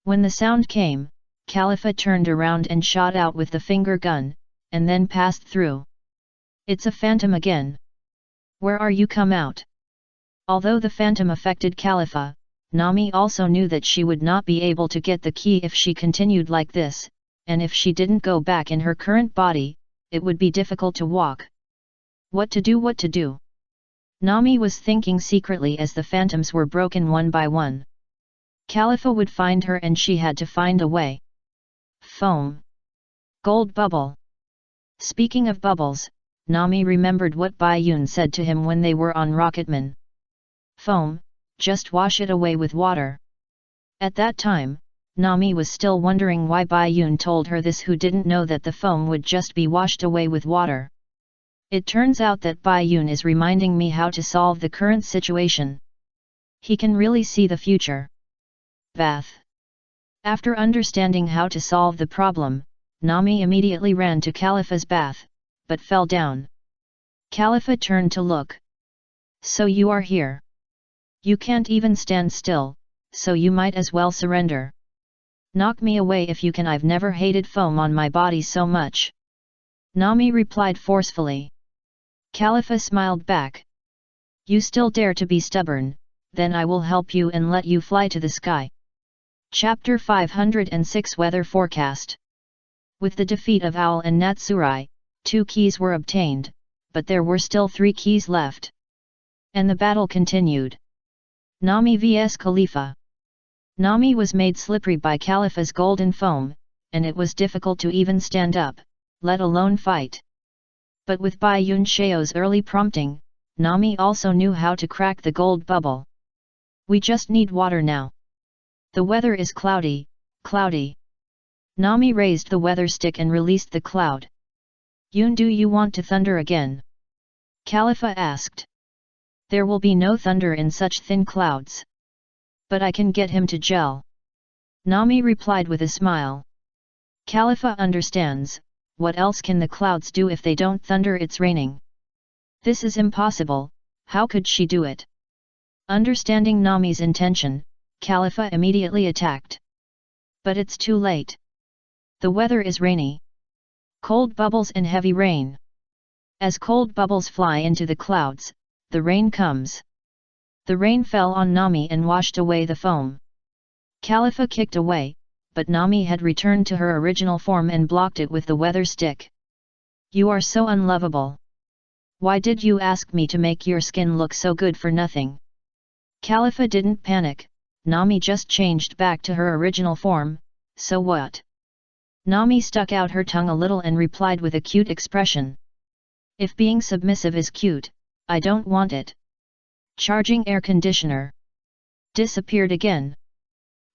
When the sound came, Khalifa turned around and shot out with the finger gun, and then passed through. It's a phantom again. Where are you come out? Although the phantom affected Khalifa, Nami also knew that she would not be able to get the key if she continued like this, and if she didn't go back in her current body, it would be difficult to walk. What to do? Nami was thinking secretly as the phantoms were broken one by one. Khalifa would find her and she had to find a way. Foam. Gold bubble. Speaking of bubbles, Nami remembered what Bai Yun said to him when they were on Rocketman. Foam, just wash it away with water. At that time, Nami was still wondering why Bai Yun told her this, who didn't know that the foam would just be washed away with water. It turns out that Bai Yun is reminding me how to solve the current situation. He can really see the future. Bath. After understanding how to solve the problem, Nami immediately ran to Khalifa's bath, but fell down. Khalifa turned to look. So you are here. You can't even stand still, so you might as well surrender. Knock me away if you can. I've never hated foam on my body so much. Nami replied forcefully. Khalifa smiled back. You still dare to be stubborn, then I will help you and let you fly to the sky. Chapter 506 Weather Forecast. With the defeat of Owl and Natsuri, 2 keys were obtained, but there were still 3 keys left. And the battle continued. Nami vs Khalifa. Nami was made slippery by Khalifa's golden foam, and it was difficult to even stand up, let alone fight. But with Bai Yun Xiao's early prompting, Nami also knew how to crack the gold bubble. We just need water now. The weather is cloudy. Nami raised the weather stick and released the cloud. Yun, do you want to thunder again? Khalifa asked. There will be no thunder in such thin clouds. But I can get him to gel. Nami replied with a smile. Khalifa understands. What else can the clouds do if they don't thunder? It's raining. This is impossible. How could she do it? Understanding Nami's intention, Khalifa immediately attacked. But it's too late. The weather is rainy. Cold bubbles and heavy rain. As cold bubbles fly into the clouds, the rain comes. The rain fell on Nami and washed away the foam. Khalifa kicked away, but Nami had returned to her original form and blocked it with the weather stick. You are so unlovable. Why did you ask me to make your skin look so good for nothing? Khalifa didn't panic. Nami just changed back to her original form, so what? Nami stuck out her tongue a little and replied with a cute expression. If being submissive is cute, I don't want it. Charging air conditioner. Disappeared again.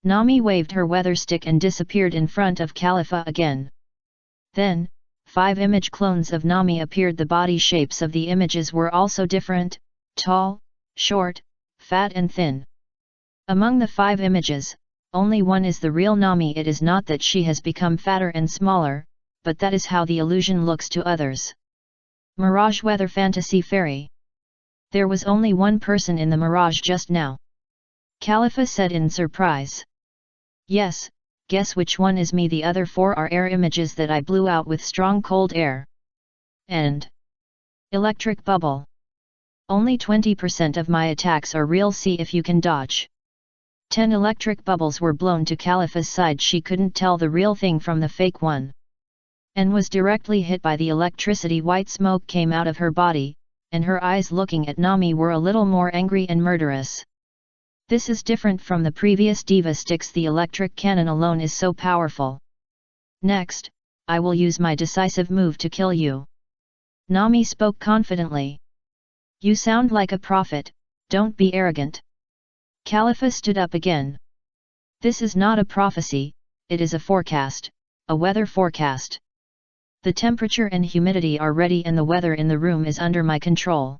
Nami waved her weather stick and disappeared in front of Khalifa again. Then, 5 image clones of Nami appeared. The body shapes of the images were also different, tall, short, fat and thin. Among the 5 images, only one is the real Nami. It is not that she has become fatter and smaller, but that is how the illusion looks to others. Mirage Weather Fantasy Fairy. There was only one person in the mirage just now. Khalifa said in surprise. Yes, guess which one is me? The other 4 are air images that I blew out with strong cold air. And electric bubble. Only 20% of my attacks are real. See if you can dodge. 10 electric bubbles were blown to Khalifa's side. She couldn't tell the real thing from the fake one. And was directly hit by the electricity. White smoke came out of her body, and her eyes looking at Nami were a little more angry and murderous. This is different from the previous diva sticks. The electric cannon alone is so powerful. Next, I will use my decisive move to kill you. Nami spoke confidently. You sound like a prophet, don't be arrogant. Khalifa stood up again. This is not a prophecy, it is a forecast, a weather forecast. The temperature and humidity are ready and the weather in the room is under my control.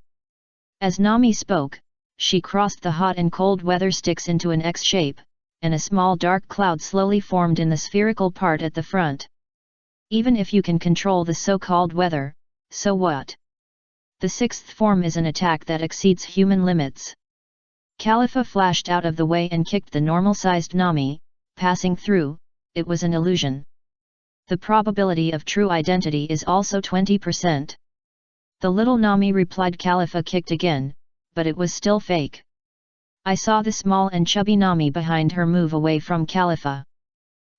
As Nami spoke, she crossed the hot and cold weather sticks into an X shape, and a small dark cloud slowly formed in the spherical part at the front. Even if you can control the so-called weather, so what? The sixth form is an attack that exceeds human limits. Khalifa flashed out of the way and kicked the normal-sized Nami, passing through. It was an illusion. The probability of true identity is also 20%. The little Nami replied. Khalifa kicked again, but it was still fake. I saw the small and chubby Nami behind her move away from Khalifa.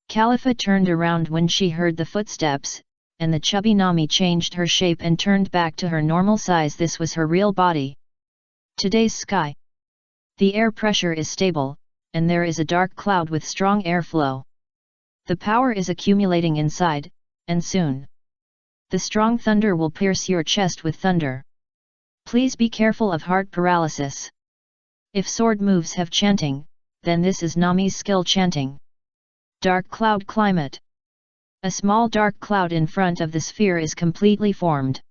Khalifa turned around when she heard the footsteps, and the chubby Nami changed her shape and turned back to her normal size. This was her real body. Today's sky. The air pressure is stable, and there is a dark cloud with strong airflow. The power is accumulating inside, and soon the strong thunder will pierce your chest with thunder. Please be careful of heart paralysis. If sword moves have chanting, then this is Nami's skill chanting. Dark cloud climate. A small dark cloud in front of the sphere is completely formed.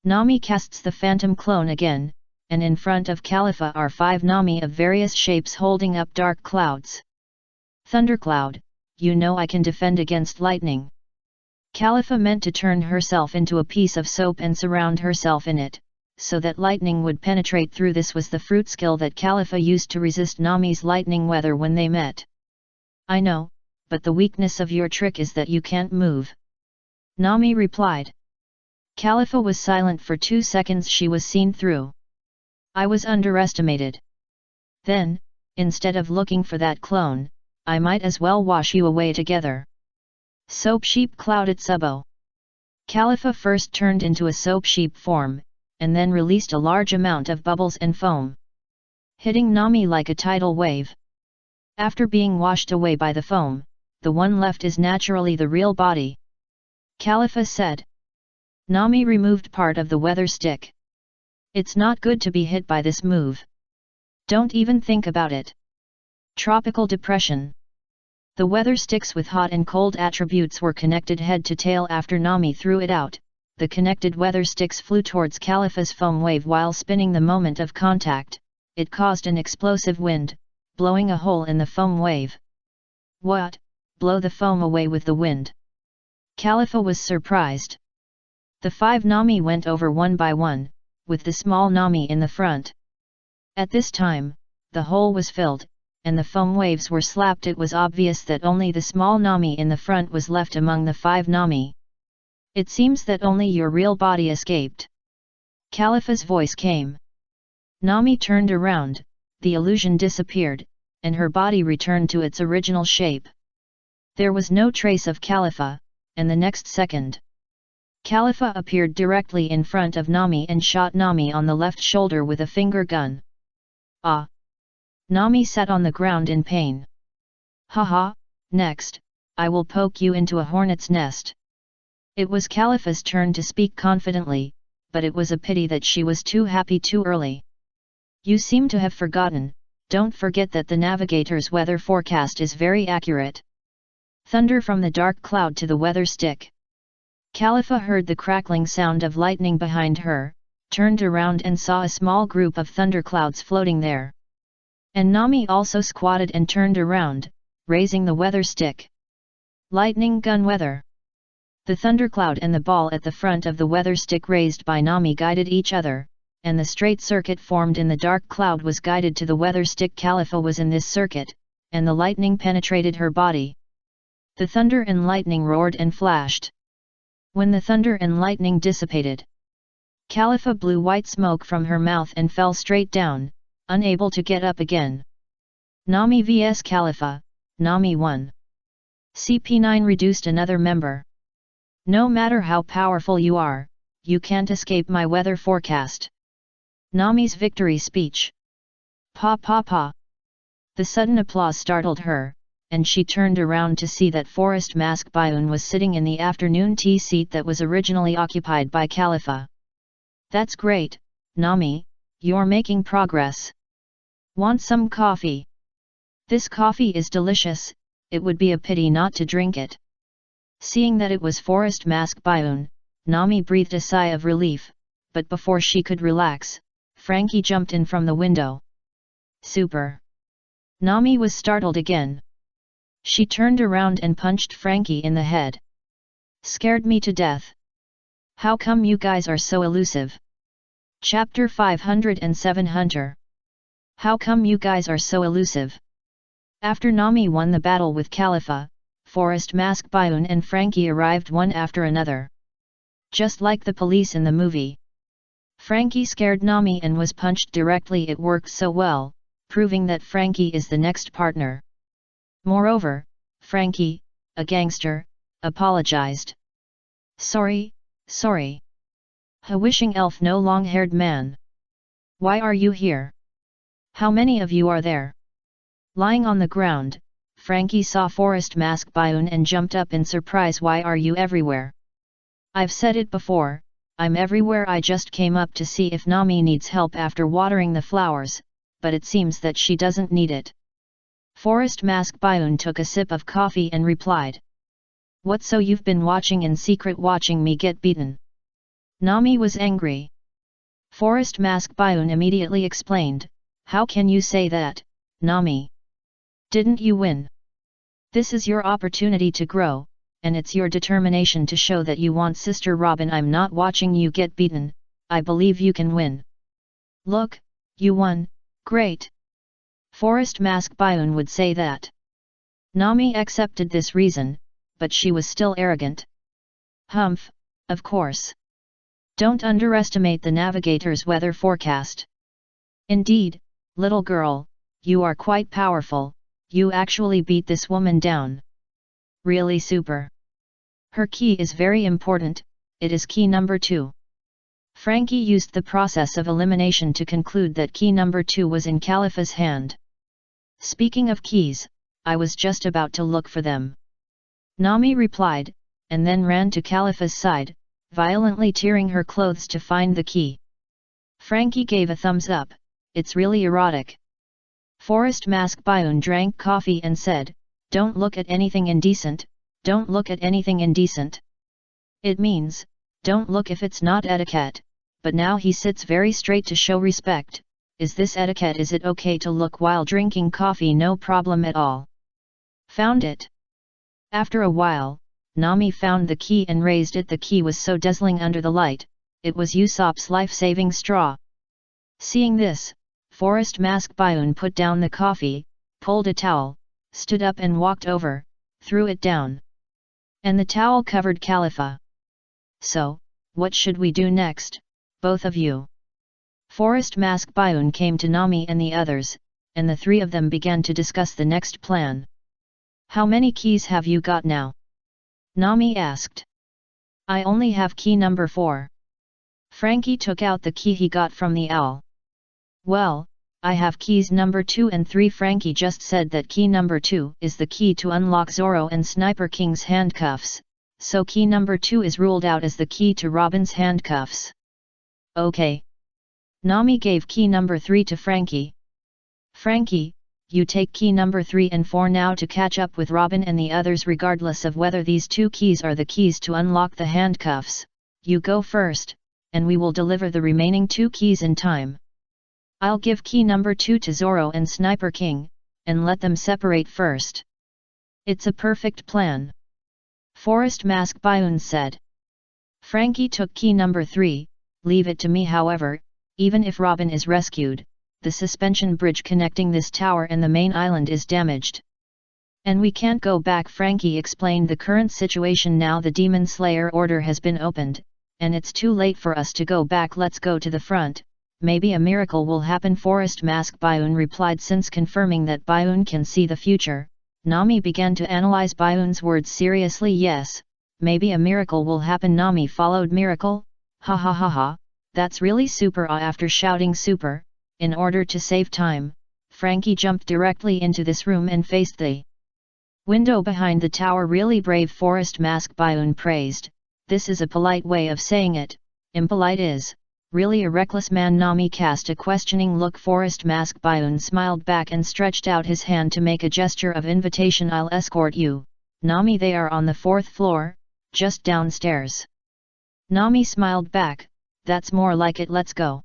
Nami casts the phantom clone again, and in front of Khalifa are 5 Nami of various shapes holding up dark clouds. Thundercloud, you know I can defend against lightning. Khalifa meant to turn herself into a piece of soap and surround herself in it, so that lightning would penetrate through. This was the fruit skill that Khalifa used to resist Nami's lightning weather when they met. I know, but the weakness of your trick is that you can't move. Nami replied. Khalifa was silent for 2 seconds. She was seen through. I was underestimated. Then, instead of looking for that clone, I might as well wash you away together. Soap sheep clouded Subo. Khalifa first turned into a soap sheep form, and then released a large amount of bubbles and foam, hitting Nami like a tidal wave. After being washed away by the foam, the one left is naturally the real body. Khalifa said. Nami removed part of the weather stick. It's not good to be hit by this move. Don't even think about it. Tropical depression. The weather sticks with hot and cold attributes were connected head to tail. After Nami threw it out, the connected weather sticks flew towards Khalifa's foam wave. While spinning the moment of contact, it caused an explosive wind, blowing a hole in the foam wave. What? Blow the foam away with the wind? Khalifa was surprised. The 5 Nami went over one by one, with the small Nami in the front. At this time, the hole was filled, and the foam waves were slapped. It was obvious that only the small Nami in the front was left among the 5 Nami. It seems that only your real body escaped. Khalifa's voice came. Nami turned around, the illusion disappeared, and her body returned to its original shape. There was no trace of Khalifa, and the next second, Khalifa appeared directly in front of Nami and shot Nami on the left shoulder with a finger gun. Ah! Nami sat on the ground in pain. Haha, next, I will poke you into a hornet's nest. It was Khalifa's turn to speak confidently, but it was a pity that she was too happy too early. You seem to have forgotten, don't forget that the navigator's weather forecast is very accurate. Thunder from the dark cloud to the weather stick. Khalifa heard the crackling sound of lightning behind her, turned around and saw a small group of thunderclouds floating there. And Nami also squatted and turned around, raising the weather stick. Lightning gun weather. The thundercloud and the ball at the front of the weather stick raised by Nami guided each other, and the straight circuit formed in the dark cloud was guided to the weather stick. Khalifa was in this circuit, and the lightning penetrated her body. The thunder and lightning roared and flashed. When the thunder and lightning dissipated, Khalifa blew white smoke from her mouth and fell straight down, unable to get up again. Nami vs Khalifa, Nami won. CP9 reduced another member. No matter how powerful you are, you can't escape my weather forecast. Nami's victory speech. Pa pa pa. The sudden applause startled her, and she turned around to see that Forest Mask Bioun was sitting in the afternoon tea seat that was originally occupied by Khalifa. That's great, Nami, you're making progress. Want some coffee? This coffee is delicious, it would be a pity not to drink it. Seeing that it was Forest Mask Bioun, Nami breathed a sigh of relief, but before she could relax, Frankie jumped in from the window. Super! Nami was startled again. She turned around and punched Frankie in the head. Scared me to death. How come you guys are so elusive? Chapter 507 Hunter. How come you guys are so elusive? After Nami won the battle with Khalifa, Forest Mask Bioun and Frankie arrived one after another. Just like the police in the movie. Frankie scared Nami and was punched directly. It worked so well, proving that Frankie is the next partner. Moreover, Frankie, a gangster, apologized. Sorry. A wishing elf, no long-haired man. Why are you here? How many of you are there? Lying on the ground, Frankie saw Forest Mask Bioun and jumped up in surprise. Why are you everywhere? I've said it before, I'm everywhere. I just came up to see if Nami needs help after watering the flowers, but it seems that she doesn't need it. Forest Mask Bioun took a sip of coffee and replied. What, so you've been watching in secret, watching me get beaten? Nami was angry. Forest Mask Bioun immediately explained, how can you say that, Nami? Didn't you win? This is your opportunity to grow, and it's your determination to show that you want Sister Robin. I'm not watching you get beaten, I believe you can win. Look, you won, great. Forest Mask Bioun would say that. Nami accepted this reason, but she was still arrogant. Humph, of course. Don't underestimate the navigator's weather forecast. Indeed, little girl, you are quite powerful, you actually beat this woman down. Really super. Her key is very important, it is key number 2. Frankie used the process of elimination to conclude that key number 2 was in Khalifa's hand. Speaking of keys, I was just about to look for them. Nami replied, and then ran to Khalifa's side, violently tearing her clothes to find the key. Frankie gave a thumbs up, it's really erotic. Forest Mask Bioun drank coffee and said, don't look at anything indecent, don't look at anything indecent. It means, don't look if it's not etiquette, but now he sits very straight to show respect. Is this etiquette? Is it okay to look while drinking coffee? No problem at all. Found it. After a while, Nami found the key and raised it. The key was so dazzling under the light, it was Usopp's life-saving straw. Seeing this, Forest Mask Bioun put down the coffee, pulled a towel, stood up and walked over, threw it down. And the towel covered Khalifa. So, what should we do next, both of you? Forest Mask Bioun came to Nami and the others, and the three of them began to discuss the next plan. How many keys have you got now? Nami asked. I only have key number 4. Frankie took out the key he got from the owl. Well, I have keys number 2 and 3. Frankie just said that key number 2 is the key to unlock Zoro and Sniper King's handcuffs, so key number 2 is ruled out as the key to Robin's handcuffs. Okay. Nami gave key number 3 to Frankie. Frankie, you take key number 3 and 4 now to catch up with Robin and the others. Regardless of whether these 2 keys are the keys to unlock the handcuffs, you go first, and we will deliver the remaining 2 keys in time. I'll give key number 2 to Zoro and Sniper King, and let them separate first. It's a perfect plan. Forest Mask Bioun said. Frankie took key number 3, leave it to me. However, even if Robin is rescued, the suspension bridge connecting this tower and the main island is damaged. And we can't go back. Frankie explained the current situation now. The Demon Slayer order has been opened, and it's too late for us to go back. Let's go to the front, maybe a miracle will happen. Forest Mask Bioun replied. Since confirming that Bioun can see the future, Nami began to analyze Bioun's words seriously. Yes, maybe a miracle will happen. Nami followed. Miracle? Ha ha ha ha, That's really super. After shouting super, in order to save time, Frankie jumped directly into this room and faced the window behind the tower. Really brave, Forest Mask Bioon praised. This is a polite way of saying it, impolite is, really a reckless man. Nami cast a questioning look. Forest Mask Bioon smiled back and stretched out his hand to make a gesture of invitation. I'll escort you, Nami. They are on the 4th floor, just downstairs. Nami smiled back, that's more like it, let's go.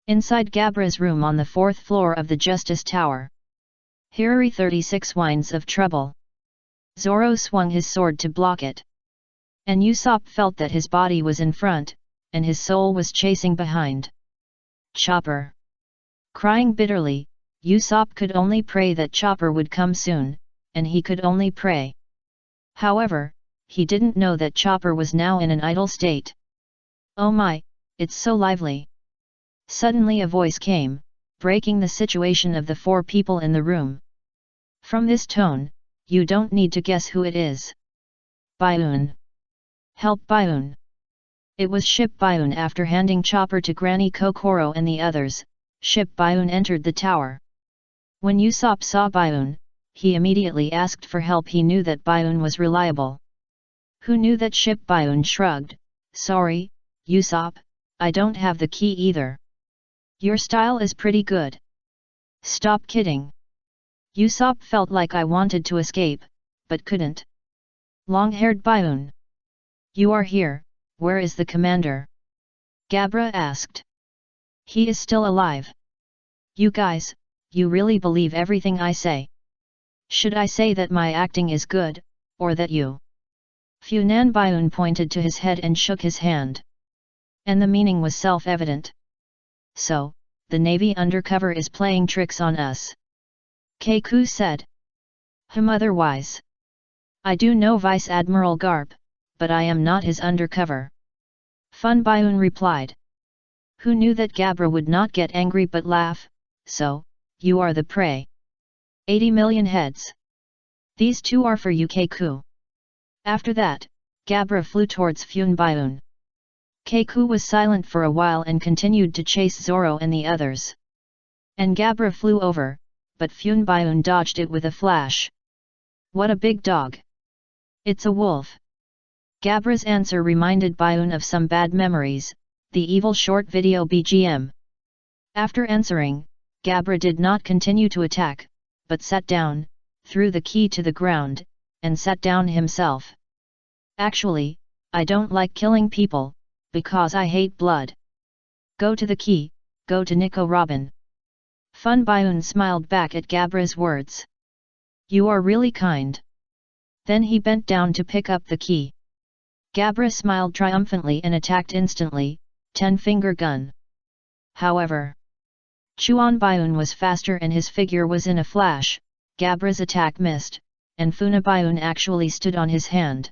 Inside Gabra's room on the 4th floor of the Justice Tower. Hirari 36 whines of trouble. Zoro swung his sword to block it. And Usopp felt that his body was in front, and his soul was chasing behind. Chopper. Crying bitterly, Usopp could only pray that Chopper would come soon, and he could only pray. However, he didn't know that Chopper was now in an idle state. Oh my, it's so lively. Suddenly a voice came, breaking the situation of the 4 people in the room. From this tone, you don't need to guess who it is. Bioon. Help Bioon. It was Ship Bioon. After handing Chopper to Granny Kokoro and the others, Ship Bioon entered the tower. When Usopp saw Bioon, he immediately asked for help. He knew that Bioon was reliable. Who knew that? Ship Bioon shrugged. Sorry, Usopp, I don't have the key either. Your style is pretty good. Stop kidding. Usopp felt like I wanted to escape, but couldn't. Long-haired Bioon. You are here, where is the commander? Gabra asked. He is still alive. You guys, you really believe everything I say? Should I say that my acting is good, or that you? Funan Bioon pointed to his head and shook his hand. And the meaning was self-evident. So, the Navy undercover is playing tricks on us. Keiku said. Otherwise. I do know Vice Admiral Garp, but I am not his undercover. Fun Bioon replied. Who knew that Gabra would not get angry but laugh? So, you are the prey. 80 million heads. These 2 are for you, Keiku. After that, Gabra flew towards Fun Bioon. Keiku was silent for a while and continued to chase Zoro and the others. And Gabra flew over, but Fun Bioon dodged it with a flash. What a big dog! It's a wolf. Gabra's answer reminded Bioon of some bad memories, the evil short video BGM. After answering, Gabra did not continue to attack, but sat down, threw the key to the ground, and sat down himself. Actually, I don't like killing people, because I hate blood. Go to the key, go to Nico Robin. Fun Bioon smiled back at Gabra's words. You are really kind. Then he bent down to pick up the key. Gabra smiled triumphantly and attacked instantly, 10-finger gun. However, Chuan Bioon was faster and his figure was in a flash. Gabra's attack missed, and Funa Bioon actually stood on his hand.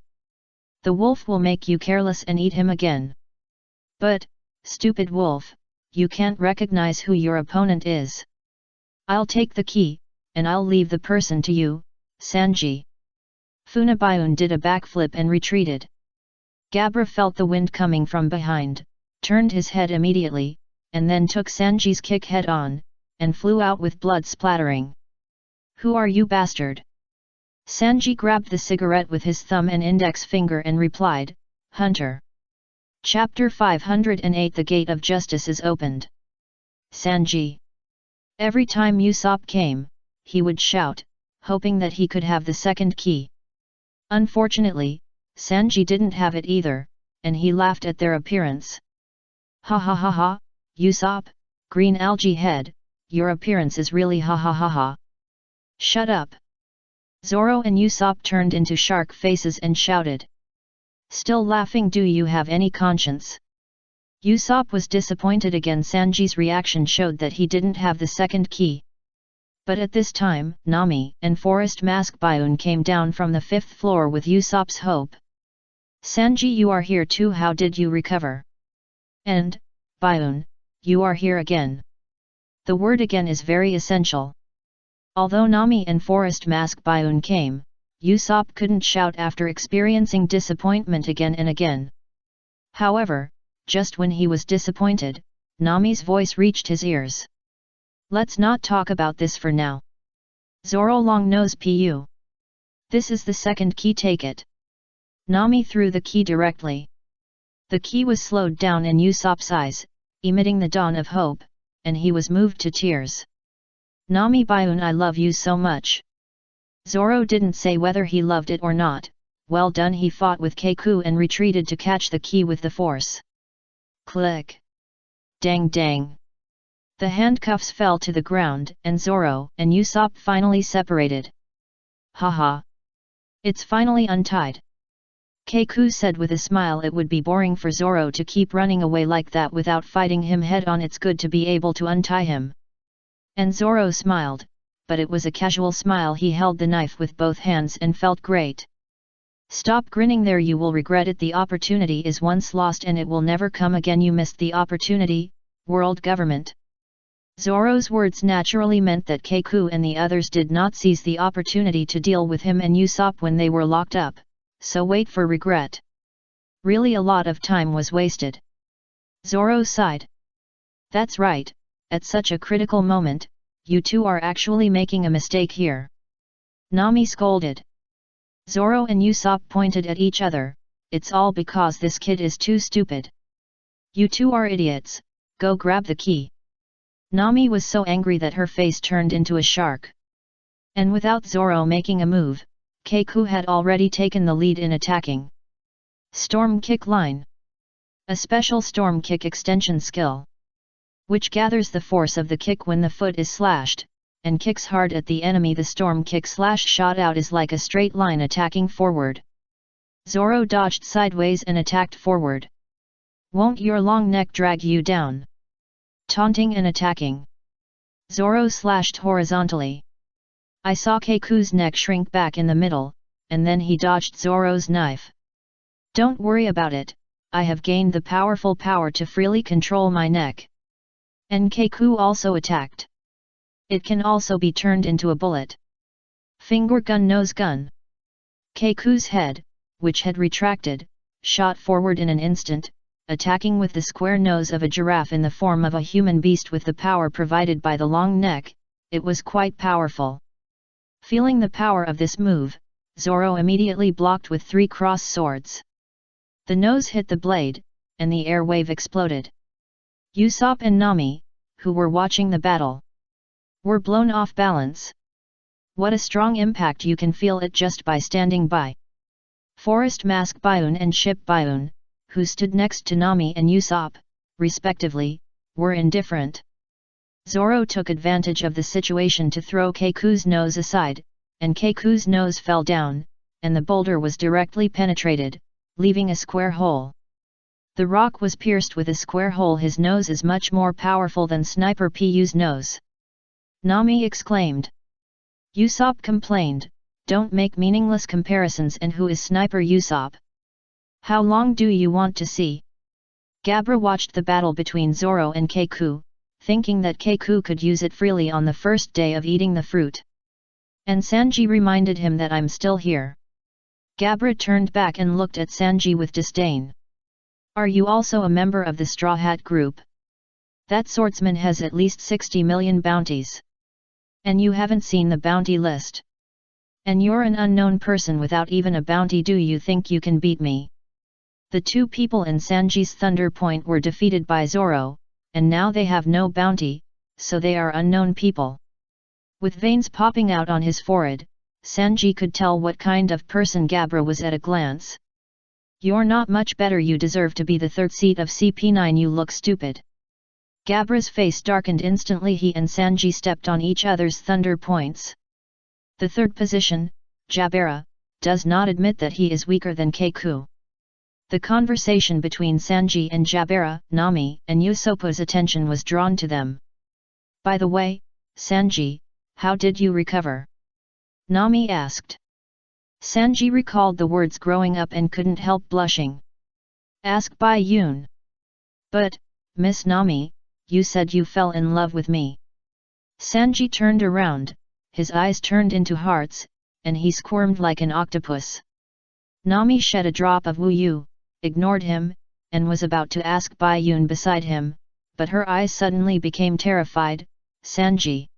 The wolf will make you careless and eat him again. But, stupid wolf, you can't recognize who your opponent is. I'll take the key, and I'll leave the person to you, Sanji. Funa Bioon did a backflip and retreated. Gabra felt the wind coming from behind, turned his head immediately, and then took Sanji's kick head on, and flew out with blood splattering. Who are you, bastard? Sanji grabbed the cigarette with his thumb and index finger and replied, Hunter. Chapter 508 The Gate of Justice is opened. Sanji. Every time Usopp came, he would shout, hoping that he could have the second key. Unfortunately, Sanji didn't have it either, and he laughed at their appearance. Ha ha ha ha, Usopp, green algae head, your appearance is really ha ha ha ha. Shut up. Zoro and Usopp turned into shark faces and shouted. Still laughing? Do you have any conscience? Usopp was disappointed again. Sanji's reaction showed that he didn't have the second key. But at this time, Nami and Forest Mask Bioon came down from the 5th floor with Usopp's hope. Sanji, you are here too. How did you recover? And, Bioon, you are here again. The word again is very essential. Although Nami and Forest Mask Bioon came, Usopp couldn't shout after experiencing disappointment again and again. However, Just when he was disappointed, Nami's voice reached his ears. Let's not talk about this for now. Zoro Longnose Pu. This is the second key, take it. Nami threw the key directly. The key was slowed down in Usopp's eyes, emitting the dawn of hope, and he was moved to tears. Nami Byun, I love you so much. Zoro didn't say whether he loved it or not. Well done, he fought with Keiku and retreated to catch the key with the force. Click. Dang dang. The handcuffs fell to the ground and Zoro and Usopp finally separated. Haha. It's finally untied. Keiku said with a smile, it would be boring for Zoro to keep running away like that without fighting him head on. It's good to be able to untie him. And Zoro smiled, but it was a casual smile. He held the knife with both hands and felt great. Stop grinning there, you will regret it. The opportunity is once lost and it will never come again. You missed the opportunity, world government. Zoro's words naturally meant that Keiku and the others did not seize the opportunity to deal with him and Usopp when they were locked up, so wait for regret. Really, a lot of time was wasted. Zoro sighed. That's right, at such a critical moment, you two are actually making a mistake here. Nami scolded. Zoro and Usopp pointed at each other. It's all because this kid is too stupid. You two are idiots, go grab the key. Nami was so angry that her face turned into a shark. And without Zoro making a move, Keiku had already taken the lead in attacking. Storm Kick Line. A special storm kick extension skill, which gathers the force of the kick when the foot is slashed, and kicks hard at the enemy. The storm kick slash shot out is like a straight line attacking forward. Zoro dodged sideways and attacked forward. Won't your long neck drag you down? Taunting and attacking. Zoro slashed horizontally. I saw Keiku's neck shrink back in the middle, and then he dodged Zoro's knife. Don't worry about it, I have gained the powerful power to freely control my neck. And Keiku also attacked. It can also be turned into a bullet. Finger gun, nose gun. Keiku's head, which had retracted, shot forward in an instant, attacking with the square nose of a giraffe in the form of a human beast. With the power provided by the long neck, it was quite powerful. Feeling the power of this move, Zoro immediately blocked with 3 cross swords. The nose hit the blade, and the air wave exploded. Usopp and Nami, who were watching the battle, were blown off balance. What a strong impact, you can feel it just by standing by. Forest Mask Byun and Ship Byun, who stood next to Nami and Usopp, respectively, were indifferent. Zoro took advantage of the situation to throw Keiku's nose aside, and Keiku's nose fell down, and the boulder was directly penetrated, leaving a square hole. The rock was pierced with a square hole. His nose is much more powerful than Sniper Pu's nose. Nami exclaimed. Usopp complained, don't make meaningless comparisons. And who is Sniper Usopp? How long do you want to see? Gabra watched the battle between Zoro and Keiku, thinking that Keiku could use it freely on the first day of eating the fruit. And Sanji reminded him that I'm still here. Gabra turned back and looked at Sanji with disdain. Are you also a member of the Straw Hat group? That swordsman has at least 60 million bounties. And you haven't seen the bounty list. And you're an unknown person without even a bounty. Do you think you can beat me? The two people in Sanji's Thunder Point were defeated by Zoro, and now they have no bounty, so they are unknown people. With veins popping out on his forehead, Sanji could tell what kind of person Gabra was at a glance. You're not much better. You deserve to be the third seat of CP9. You look stupid. Gabra's face darkened instantly. He and Sanji stepped on each other's Thunder Points. The third position, Jabara, does not admit that he is weaker than Keiku. The conversation between Sanji and Jabara, Nami, and Usopp's attention was drawn to them. By the way, Sanji, how did you recover? Nami asked. Sanji recalled the words growing up and couldn't help blushing. Ask Bai Yun. But, Miss Nami, you said you fell in love with me. Sanji turned around, his eyes turned into hearts, and he squirmed like an octopus. Nami shed a drop of Wu Yu, ignored him, and was about to ask Bayun beside him, but her eyes suddenly became terrified. Sanji!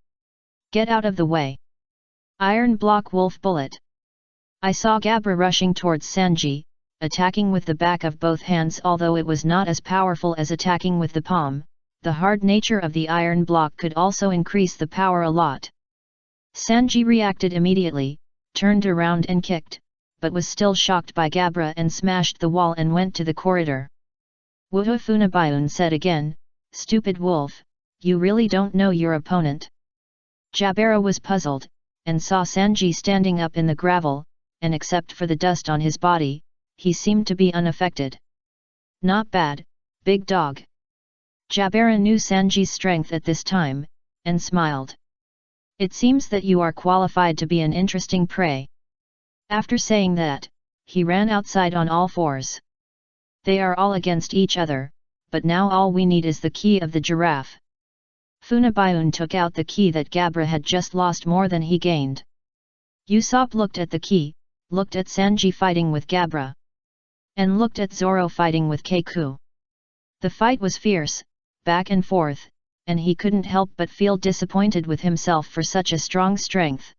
Get out of the way! Iron block wolf bullet! I saw Gabra rushing towards Sanji, attacking with the back of both hands. Although it was not as powerful as attacking with the palm, the hard nature of the iron block could also increase the power a lot. Sanji reacted immediately, turned around and kicked, but was still shocked by Gabra and smashed the wall and went to the corridor. Wuhu Funabayun said again, "Stupid wolf, you really don't know your opponent." Jabara was puzzled, and saw Sanji standing up in the gravel, and except for the dust on his body, he seemed to be unaffected. "Not bad, big dog." Jabara knew Sanji's strength at this time, and smiled. "It seems that you are qualified to be an interesting prey." After saying that, he ran outside on all fours. They are all against each other, but now all we need is the key of the giraffe. Funabayun took out the key that Gabra had just lost more than he gained. Usopp looked at the key, looked at Sanji fighting with Gabra, and looked at Zoro fighting with Keku. The fight was fierce, back and forth, and he couldn't help but feel disappointed with himself for such a strong strength.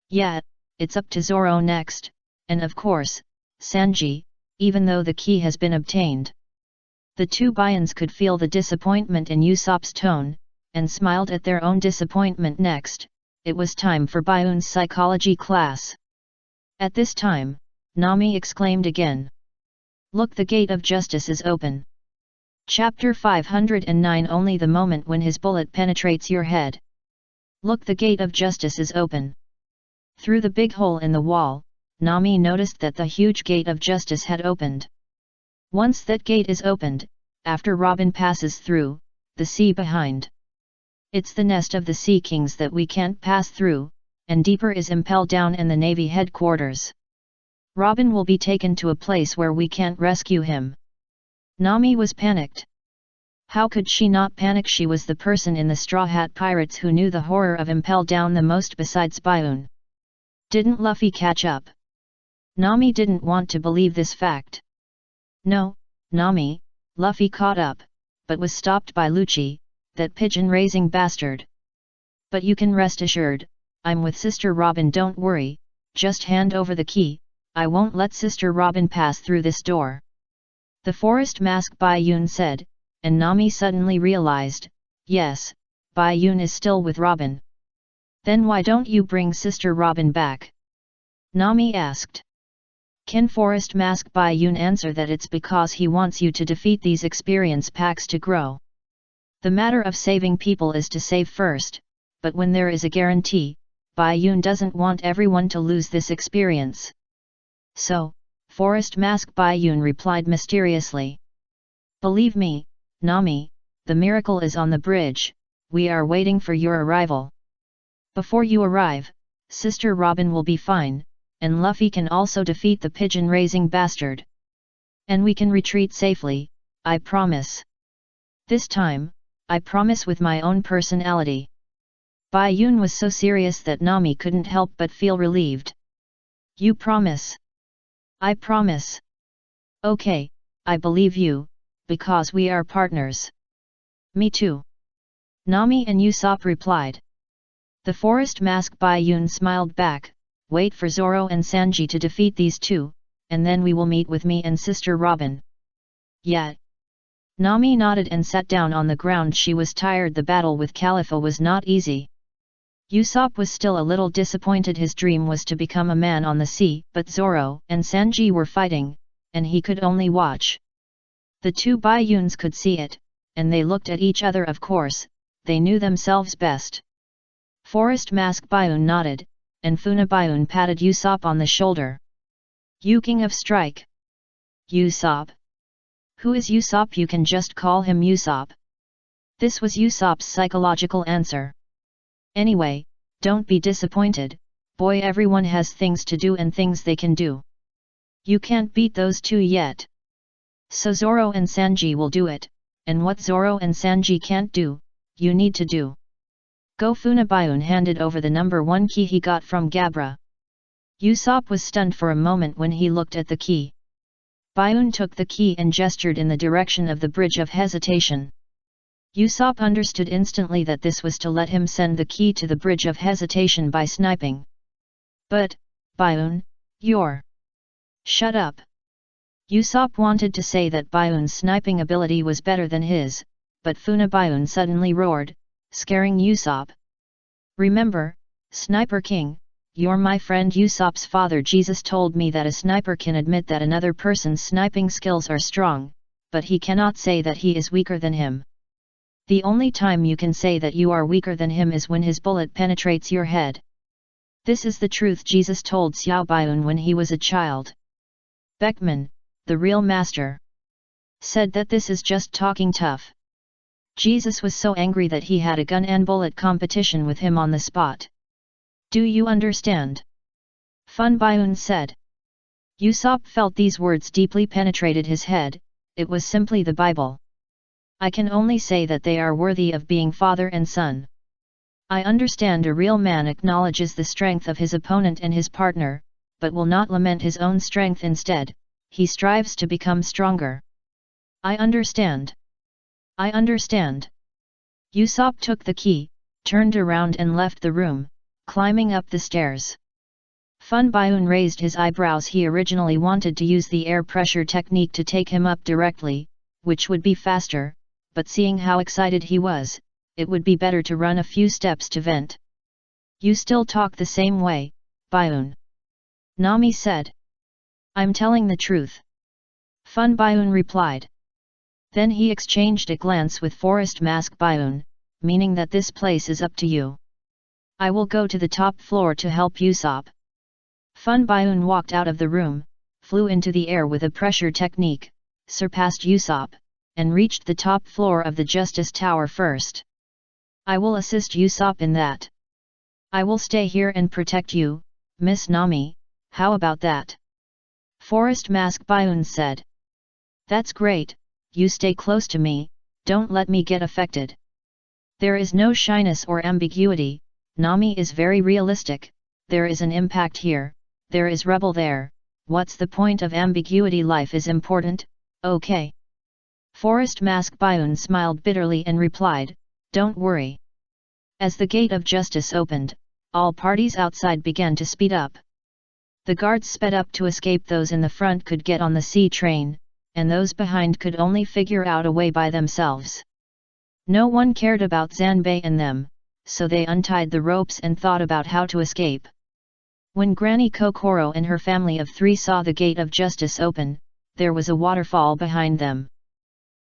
Yeah, it's up to Zoro next, and of course, Sanji, even though the key has been obtained. The two Bayans could feel the disappointment in Usopp's tone, and smiled at their own disappointment. Next, it was time for Bayun's psychology class. At this time, Nami exclaimed again. "Look, the gate of justice is open." Chapter 509. Only the moment when his bullet penetrates your head. Look, the gate of justice is open. Through the big hole in the wall, Nami noticed that the huge gate of justice had opened. Once that gate is opened, after Robin passes through, the sea behind. It's the nest of the Sea Kings that we can't pass through, and deeper is Impel Down and the Navy headquarters. Robin will be taken to a place where we can't rescue him. Nami was panicked. How could she not panic? She was the person in the Straw Hat Pirates who knew the horror of Impel Down the most besides Bayun. Didn't Luffy catch up? Nami didn't want to believe this fact. No, Nami, Luffy caught up, but was stopped by Lucci, that pigeon-raising bastard. But you can rest assured, I'm with Sister Robin. Don't worry, just hand over the key, I won't let Sister Robin pass through this door. The forest mask Bayun said, and Nami suddenly realized, yes, Bayun is still with Robin. Then why don't you bring Sister Robin back? Nami asked. Can Forest Mask Bayun answer that it's because he wants you to defeat these experience packs to grow. The matter of saving people is to save first, but when there is a guarantee, Bayun doesn't want everyone to lose this experience. So, Forest Mask Bayun replied mysteriously. Believe me, Nami, the miracle is on the bridge, we are waiting for your arrival. Before you arrive, Sister Robin will be fine, and Luffy can also defeat the pigeon-raising bastard. And we can retreat safely, I promise. This time, I promise with my own personality. Bayun was so serious that Nami couldn't help but feel relieved. You promise? I promise. Okay, I believe you, because we are partners. Me too. Nami and Usopp replied. The Forest Mask Bayun smiled back, wait for Zoro and Sanji to defeat these two, and then we will meet with me and Sister Robin. Yeah. Nami nodded and sat down on the ground. She was tired. The battle with Khalifa was not easy. Usopp was still a little disappointed. His dream was to become a man on the sea, but Zoro and Sanji were fighting, and he could only watch. The two Bayuns could see it, and they looked at each other. Of course, they knew themselves best. Forest Mask Bayun nodded, and Funabayun patted Usopp on the shoulder. You king of strike. Usopp. Who is Usopp? You can just call him Usopp. This was Usopp's psychological answer. Anyway, don't be disappointed, boy, everyone has things to do and things they can do. You can't beat those two yet. So Zoro and Sanji will do it, and what Zoro and Sanji can't do, you need to do. Go. Funabayun handed over the number 1 key he got from Gabra. Usopp was stunned for a moment when he looked at the key. Bayun took the key and gestured in the direction of the Bridge of Hesitation. Usopp understood instantly that this was to let him send the key to the Bridge of Hesitation by sniping. But, Bayun, you're... Shut up. Usopp wanted to say that Bayun's sniping ability was better than his, but Funabayun suddenly roared, scaring Usopp. Remember, Sniper King, you're my friend. Usopp's father Jesus told me that a sniper can admit that another person's sniping skills are strong, but he cannot say that he is weaker than him. The only time you can say that you are weaker than him is when his bullet penetrates your head. This is the truth Jesus told Xiao Bayun when he was a child. Beckman, the real master, said that this is just talking tough. Jesus was so angry that he had a gun and bullet competition with him on the spot. Do you understand? Fanfiction said. Usopp felt these words deeply penetrated his head. It was simply the Bible. I can only say that they are worthy of being father and son. I understand a real man acknowledges the strength of his opponent and his partner, but will not lament his own strength. Instead, he strives to become stronger. I understand. I understand. Usopp took the key, turned around and left the room, climbing up the stairs. Fanfiction raised his eyebrows. He originally wanted to use the air pressure technique to take him up directly, which would be faster, but seeing how excited he was, it would be better to run a few steps to vent. You still talk the same way, Bayun. Nami said. I'm telling the truth. Fanfiction replied. Then he exchanged a glance with Forest Mask Bayun, meaning that this place is up to you. I will go to the top floor to help Usopp. Fanfiction walked out of the room, flew into the air with a pressure technique, surpassed Usopp, and reached the top floor of the Justice Tower first. I will assist Usopp in that. I will stay here and protect you, Miss Nami, how about that? Forest Mask Bayun said. That's great, you stay close to me, don't let me get affected. There is no shyness or ambiguity, Nami is very realistic, there is an impact here, there is rebel there, what's the point of ambiguity? Life is important, okay. Forest Mask Bayun smiled bitterly and replied, don't worry. As the gate of justice opened, all parties outside began to speed up. The guards sped up to escape. Those in the front could get on the sea train, and those behind could only figure out a way by themselves. No one cared about Zanbei and them, so they untied the ropes and thought about how to escape. When Granny Kokoro and her family of 3 saw the gate of justice open, there was a waterfall behind them.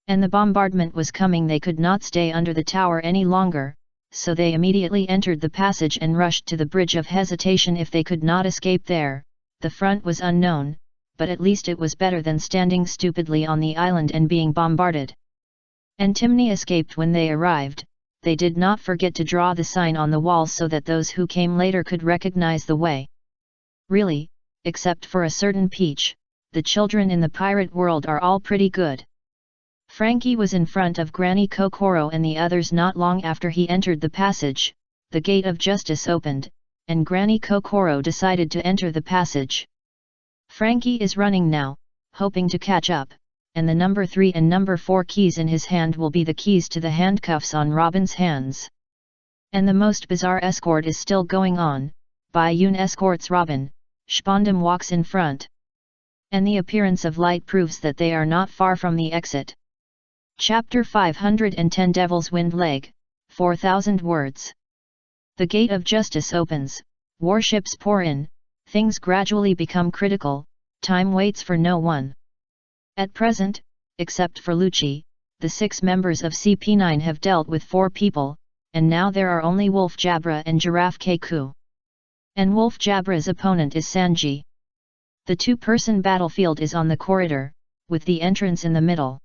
And the bombardment was coming. They could not stay under the tower any longer, so they immediately entered the passage and rushed to the Bridge of Hesitation. If they could not escape there, the front was unknown, but at least it was better than standing stupidly on the island and being bombarded. And Timney escaped when they arrived. They did not forget to draw the sign on the wall so that those who came later could recognize the way. Really, except for a certain Peach, the children in the pirate world are all pretty good. Frankie was in front of Granny Kokoro and the others. Not long after he entered the passage, the gate of justice opened, and Granny Kokoro decided to enter the passage. Frankie is running now, hoping to catch up, and the number 3 and number 4 keys in his hand will be the keys to the handcuffs on Robin's hands. And the most bizarre escort is still going on. Bayun escorts Robin, Spondam walks in front. And the appearance of light proves that they are not far from the exit. Chapter 510 Devil's Wind Leg, 4000 words. The gate of justice opens, warships pour in, things gradually become critical, time waits for no one. At present, except for Lucci, the 6 members of CP9 have dealt with 4 people, and now there are only Wolf Jabra and Giraffe Keiku. And Wolf Jabra's opponent is Sanji. The 2-person battlefield is on the corridor, with the entrance in the middle.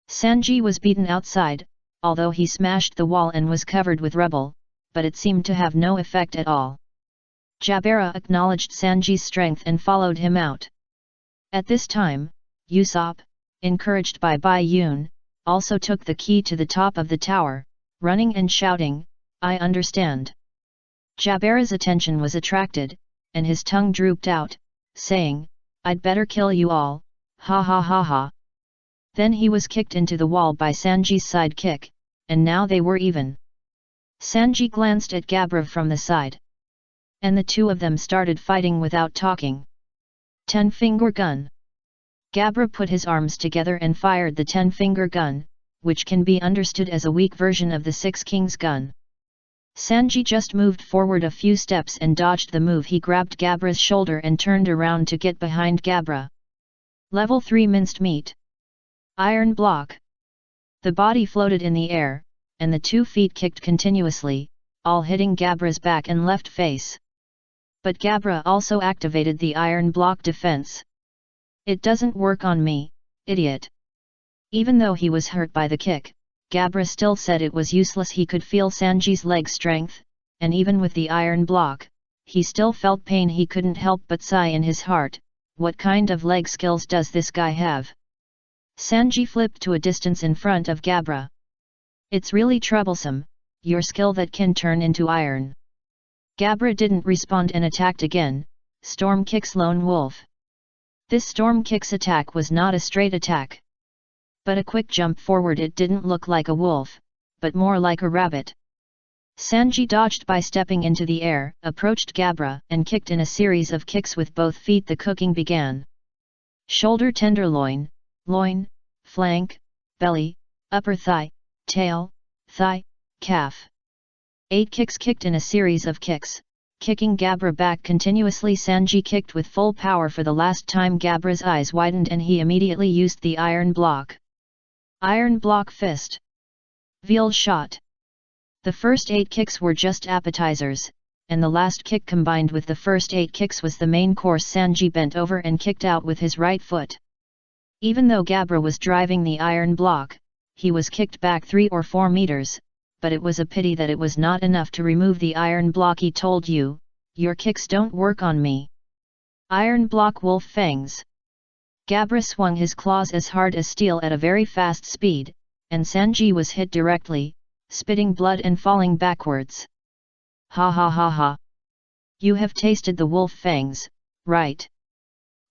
Sanji was beaten outside, although he smashed the wall and was covered with rubble, but it seemed to have no effect at all. Jabara acknowledged Sanji's strength and followed him out. At this time, Usopp, encouraged by Bayun, also took the key to the top of the tower, running and shouting, I understand. Jabara's attention was attracted, and his tongue drooped out, saying, I'd better kill you all, Ha ha ha ha. Then he was kicked into the wall by Sanji's sidekick, and now they were even. Sanji glanced at Gabra from the side. And the two of them started fighting without talking. 10-finger gun. Gabra put his arms together and fired the 10-finger gun, which can be understood as a weak version of the Six Kings gun. Sanji just moved forward a few steps and dodged the move. He grabbed Gabra's shoulder and turned around to get behind Gabra. Level 3 minced meat. Iron block. The body floated in the air, and the 2 feet kicked continuously, all hitting Gabra's back and left face. But Gabra also activated the iron block defense. It doesn't work on me, idiot. Even though he was hurt by the kick, Gabra still said it was useless. He could feel Sanji's leg strength, and even with the iron block, he still felt pain. He couldn't help but sigh in his heart, what kind of leg skills does this guy have? Sanji flipped to a distance in front of Gabra. It's really troublesome, your skill that can turn into iron. Gabra didn't respond and attacked again. Storm Kick's Lone Wolf. This Storm Kick's attack was not a straight attack, but a quick jump forward. It didn't look like a wolf, but more like a rabbit. Sanji dodged by stepping into the air, approached Gabra, and kicked in a series of kicks with both feet. The cooking began. Shoulder, tenderloin, loin, flank, belly, upper thigh, tail, thigh, calf. 8 kicks kicked in a series of kicks, kicking Gabra back continuously. Sanji kicked with full power for the last time. Gabra's eyes widened and he immediately used the iron block. Iron block fist. Veal shot. The first 8 kicks were just appetizers, and the last kick combined with the first 8 kicks was the main course. Sanji bent over and kicked out with his right foot. Even though Gabra was driving the iron block, he was kicked back 3 or 4 meters, but it was a pity that it was not enough to remove the iron block. He told you, your kicks don't work on me. Iron block wolf fangs. Gabra swung his claws as hard as steel at a very fast speed, and Sanji was hit directly, spitting blood and falling backwards. Ha ha ha ha. You have tasted the wolf fangs, right?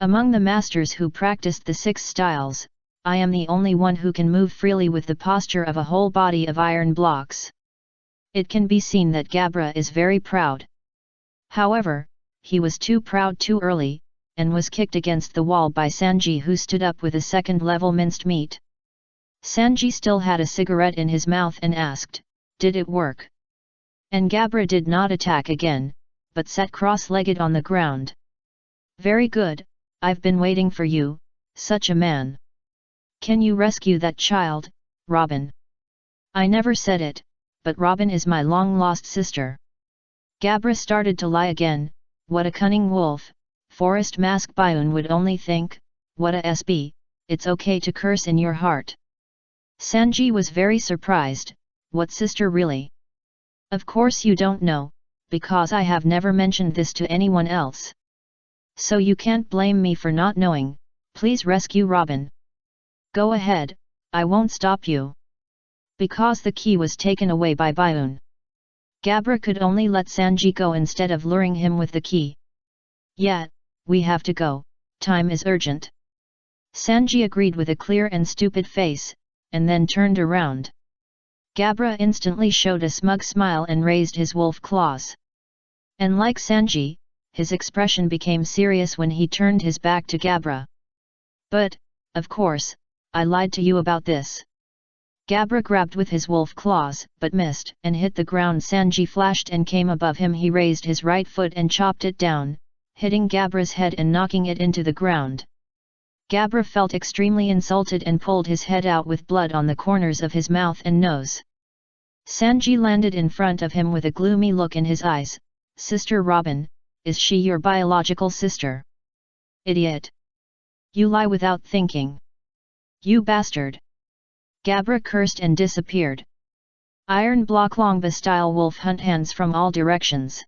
Among the masters who practiced the 6 styles, I am the only one who can move freely with the posture of a whole body of iron blocks. It can be seen that Gabra is very proud. However, he was too proud too early, and was kicked against the wall by Sanji, who stood up with a 2nd-level minced meat. Sanji still had a cigarette in his mouth and asked, did it work? And Gabra did not attack again, but sat cross-legged on the ground. Very good, I've been waiting for you, such a man. Can you rescue that child, Robin? I never said it, but Robin is my long-lost sister. Gabra started to lie again. What a cunning wolf, Forest Mask Bayun would only think, what a SB, it's okay to curse in your heart. Sanji was very surprised, what sister really? Of course you don't know, because I have never mentioned this to anyone else. So you can't blame me for not knowing. Please rescue Robin. Go ahead, I won't stop you. Because the key was taken away by Bayun, Gabra could only let Sanji go instead of luring him with the key. Yeah, we have to go, time is urgent. Sanji agreed with a clear and stupid face, and then turned around. Gabra instantly showed a smug smile and raised his wolf claws. And like Sanji, his expression became serious when he turned his back to Gabra. But, of course, I lied to you about this. Gabra grabbed with his wolf claws, but missed, and hit the ground. Sanji flashed and came above him. He raised his right foot and chopped it down, hitting Gabra's head and knocking it into the ground. Gabra felt extremely insulted and pulled his head out with blood on the corners of his mouth and nose. Sanji landed in front of him with a gloomy look in his eyes. Sister Robin, is she your biological sister? Idiot! You lie without thinking. You bastard! Gabra cursed and disappeared. Iron block longbow-style wolf hunt hands from all directions.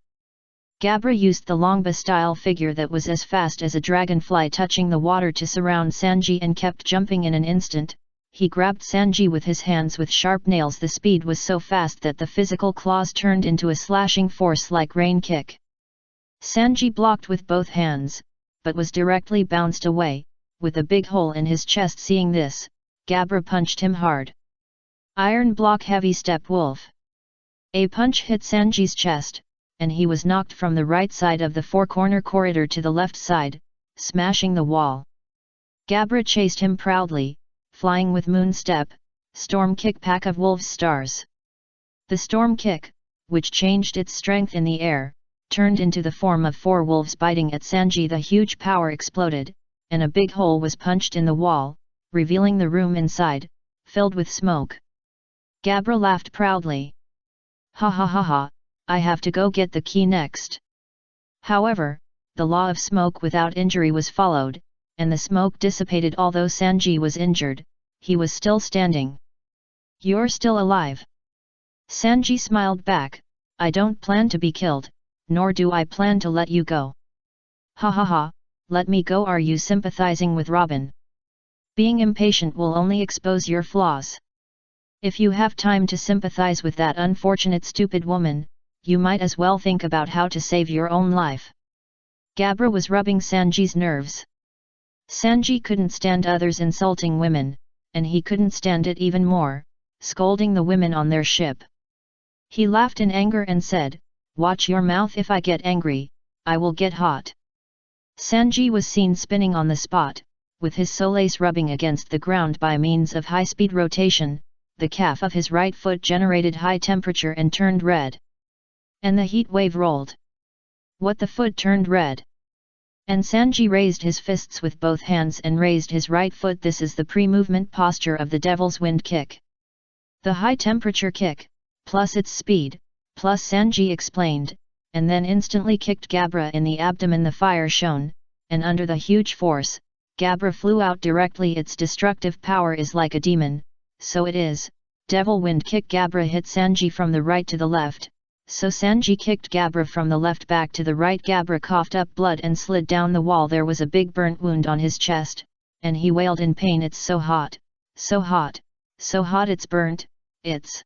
Gabra used the longbow-style figure that was as fast as a dragonfly touching the water to surround Sanji and kept jumping. In an instant, he grabbed Sanji with his hands with sharp nails. The speed was so fast that the physical claws turned into a slashing force like rain kick. Sanji blocked with both hands, but was directly bounced away, with a big hole in his chest. Seeing this, Gabra punched him hard. Iron block heavy step wolf. A punch hit Sanji's chest, and he was knocked from the right side of the four-corner corridor to the left side, smashing the wall. Gabra chased him proudly, flying with moon step, storm kick pack of wolves stars. The storm kick, which changed its strength in the air, turned into the form of 4 wolves biting at Sanji. The huge power exploded, and a big hole was punched in the wall, revealing the room inside, filled with smoke. Gabra laughed proudly. Ha ha ha ha, I have to go get the key next. However, the law of smoke without injury was followed, and the smoke dissipated. Although Sanji was injured, he was still standing. You're still alive. Sanji smiled back. I don't plan to be killed, nor do I plan to let you go. Ha ha ha, let me go. Are you sympathizing with Robin? Being impatient will only expose your flaws. If you have time to sympathize with that unfortunate stupid woman, you might as well think about how to save your own life. Gabra was rubbing Sanji's nerves. Sanji couldn't stand others insulting women, and he couldn't stand it even more, scolding the women on their ship. He laughed in anger and said, "Watch your mouth. If I get angry, I will get hot." Sanji was seen spinning on the spot, with his solace rubbing against the ground by means of high-speed rotation. The calf of his right foot generated high temperature and turned red. And the heat wave rolled. What, the foot turned red? And Sanji raised his fists with both hands and raised his right foot. This is the pre-movement posture of the Devil's Wind kick. The high temperature kick, plus its speed, plus Sanji explained, and then instantly kicked Gabra in the abdomen. The fire shone, and under the huge force, Gabra flew out directly. Its destructive power is like a demon, so it is. Devil Wind kick. Gabra hit Sanji from the right to the left, so Sanji kicked Gabra from the left back to the right. Gabra coughed up blood and slid down the wall. There was a big burnt wound on his chest, and he wailed in pain. It's so hot, so hot, so hot. It's burnt, it's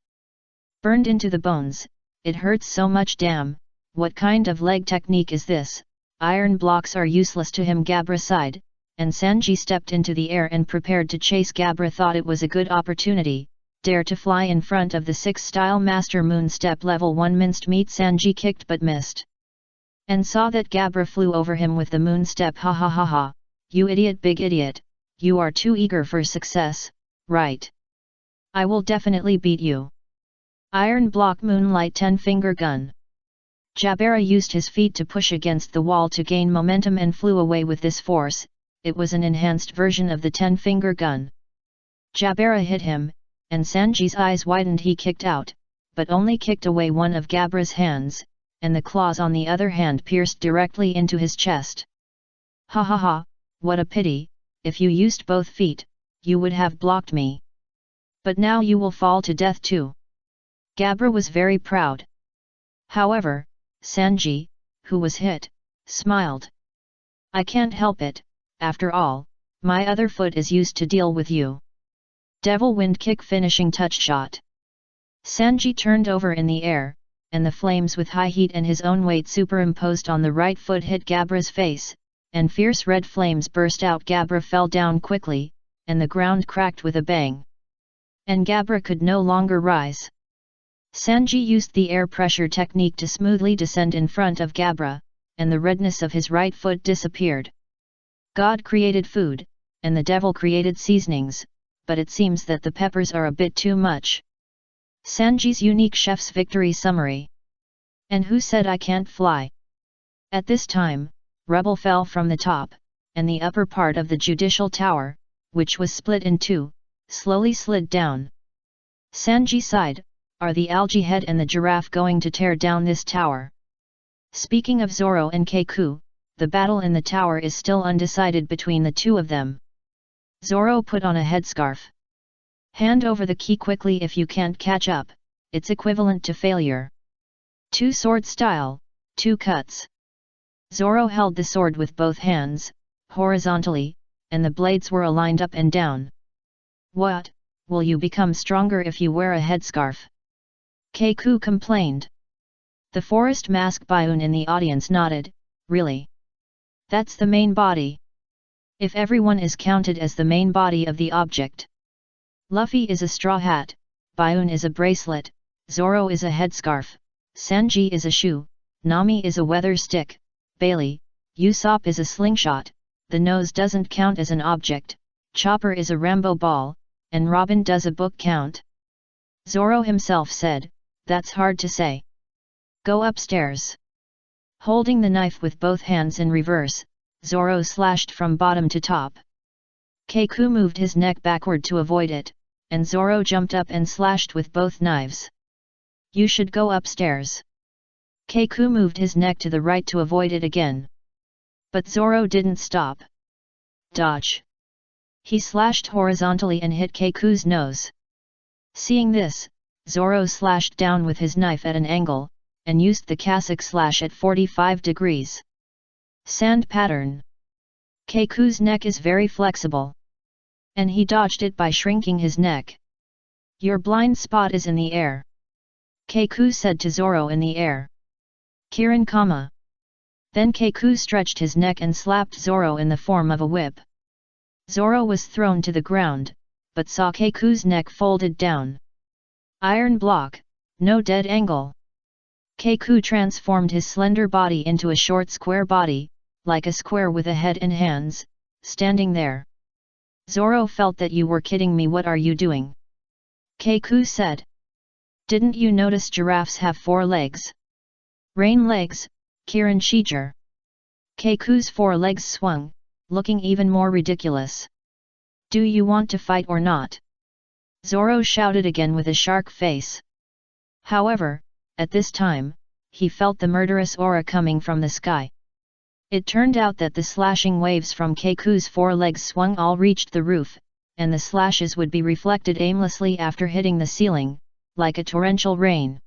burned into the bones. It hurts so much. Damn, what kind of leg technique is this? Iron blocks are useless to him. Gabra sighed, and Sanji stepped into the air and prepared to chase. Gabra thought it was a good opportunity, dare to fly in front of the 6-style master moon step level 1 minced meat. Sanji kicked but missed, and saw that Gabra flew over him with the moon step. Ha ha ha ha, you idiot, big idiot, you are too eager for success, right? I will definitely beat you. Iron block moonlight 10-finger gun. Jabera used his feet to push against the wall to gain momentum and flew away with this force. It was an enhanced version of the 10-finger gun. Jabera hit him, and Sanji's eyes widened. He kicked out, but only kicked away one of Gabra's hands, and the claws on the other hand pierced directly into his chest. Ha ha ha, what a pity. If you used both feet, you would have blocked me. But now you will fall to death too. Gabra was very proud. However, Sanji, who was hit, smiled. I can't help it, after all, my other foot is used to deal with you. Devil Wind kick finishing touch shot. Sanji turned over in the air, and the flames with high heat and his own weight superimposed on the right foot hit Gabra's face, and fierce red flames burst out. Gabra fell down quickly, and the ground cracked with a bang. And Gabra could no longer rise. Sanji used the air pressure technique to smoothly descend in front of Gabra, and the redness of his right foot disappeared. God created food, and the devil created seasonings, but it seems that the peppers are a bit too much. Sanji's unique chef's victory summary. And who said I can't fly? At this time, rubble fell from the top, and the upper part of the judicial tower, which was split in two, slowly slid down. Sanji sighed, are the algae head and the giraffe going to tear down this tower? Speaking of Zoro and Keiku, the battle in the tower is still undecided between the two of them. Zoro put on a headscarf. Hand over the key quickly if you can't catch up, it's equivalent to failure. 2 sword style, 2 cuts. Zoro held the sword with both hands, horizontally, and the blades were aligned up and down. What, will you become stronger if you wear a headscarf? Keiku complained. The forest mask Baiun in the audience nodded, really? That's the main body. if everyone is counted as the main body of the object. Luffy is a straw hat, Byakuya is a bracelet, Zoro is a headscarf, Sanji is a shoe, Nami is a weather stick, Bailey, Usopp is a slingshot, the nose doesn't count as an object, Chopper is a Rambo ball, and Robin does a book count. Zoro himself said, "That's hard to say. Go upstairs." Holding the knife with both hands in reverse, Zoro slashed from bottom to top. Keiku moved his neck backward to avoid it, and Zoro jumped up and slashed with both knives. "You should go upstairs." Keiku moved his neck to the right to avoid it again. But Zoro didn't stop. Dodge! He slashed horizontally and hit Keiku's nose. Seeing this, Zoro slashed down with his knife at an angle, and used the cassock slash at 45 degrees. Sand pattern. Keiku's neck is very flexible. And he dodged it by shrinking his neck. "Your blind spot is in the air," Keiku said to Zoro in the air. "Kirin, comma." Then Keiku stretched his neck and slapped Zoro in the form of a whip. Zoro was thrown to the ground, but saw Keiku's neck folded down. Iron block, no dead angle. Keiku transformed his slender body into a short square body, like a square with a head and hands, standing there. Zoro felt that "You were kidding me, what are you doing?" Keiku said. "Didn't you notice giraffes have 4 legs? Rain legs, Kirin Shiger." Keiku's 4 legs swung, looking even more ridiculous. "Do you want to fight or not?" Zoro shouted again with a shark face. However, at this time, he felt the murderous aura coming from the sky. It turned out that the slashing waves from Keiku's 4 legs swung all reached the roof, and the slashes would be reflected aimlessly after hitting the ceiling, like a torrential rain.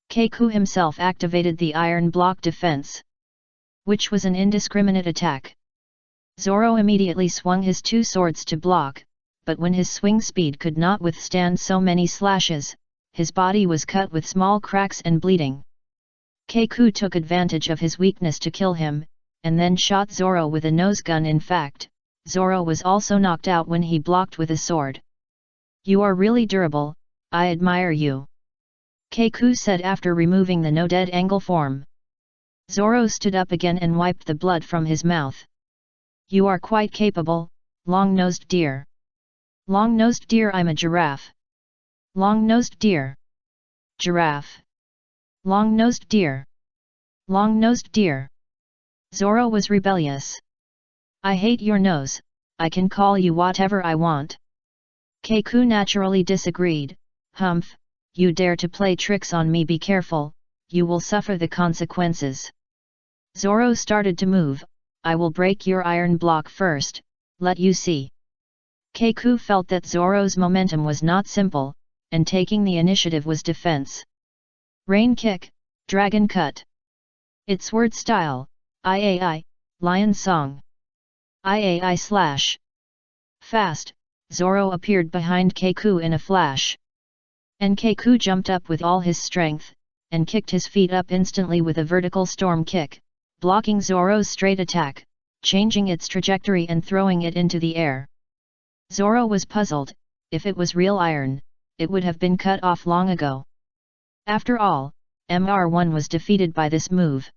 Keiku himself activated the iron block defense, which was an indiscriminate attack. Zoro immediately swung his 2 swords to block, but when his swing speed could not withstand so many slashes, his body was cut with small cracks and bleeding. Keiku took advantage of his weakness to kill him, and then shot Zoro with a nose gun. In fact, Zoro was also knocked out when he blocked with a sword. "You are really durable, I admire you," Keiku said after removing the no dead angle form. Zoro stood up again and wiped the blood from his mouth. "You are quite capable, long-nosed deer." "Long-nosed deer, I'm a giraffe." "Long-nosed deer." "Giraffe." "Long-nosed deer." "Long-nosed deer." Zoro was rebellious. "I hate your nose, I can call you whatever I want." Keiku naturally disagreed. "Humph, you dare to play tricks on me, be careful, you will suffer the consequences." Zoro started to move. "I will break your iron block first, let you see." Keiku felt that Zoro's momentum was not simple, and taking the initiative was defense. Rain kick, dragon cut. It's word style, IAI, lion song. IAI slash. Fast, Zoro appeared behind Keiku in a flash. And Keiku jumped up with all his strength, and kicked his feet up instantly with a vertical storm kick, blocking Zoro's straight attack, changing its trajectory and throwing it into the air. Zoro was puzzled. If it was real iron, it would have been cut off long ago. After all, Mr1 was defeated by this move.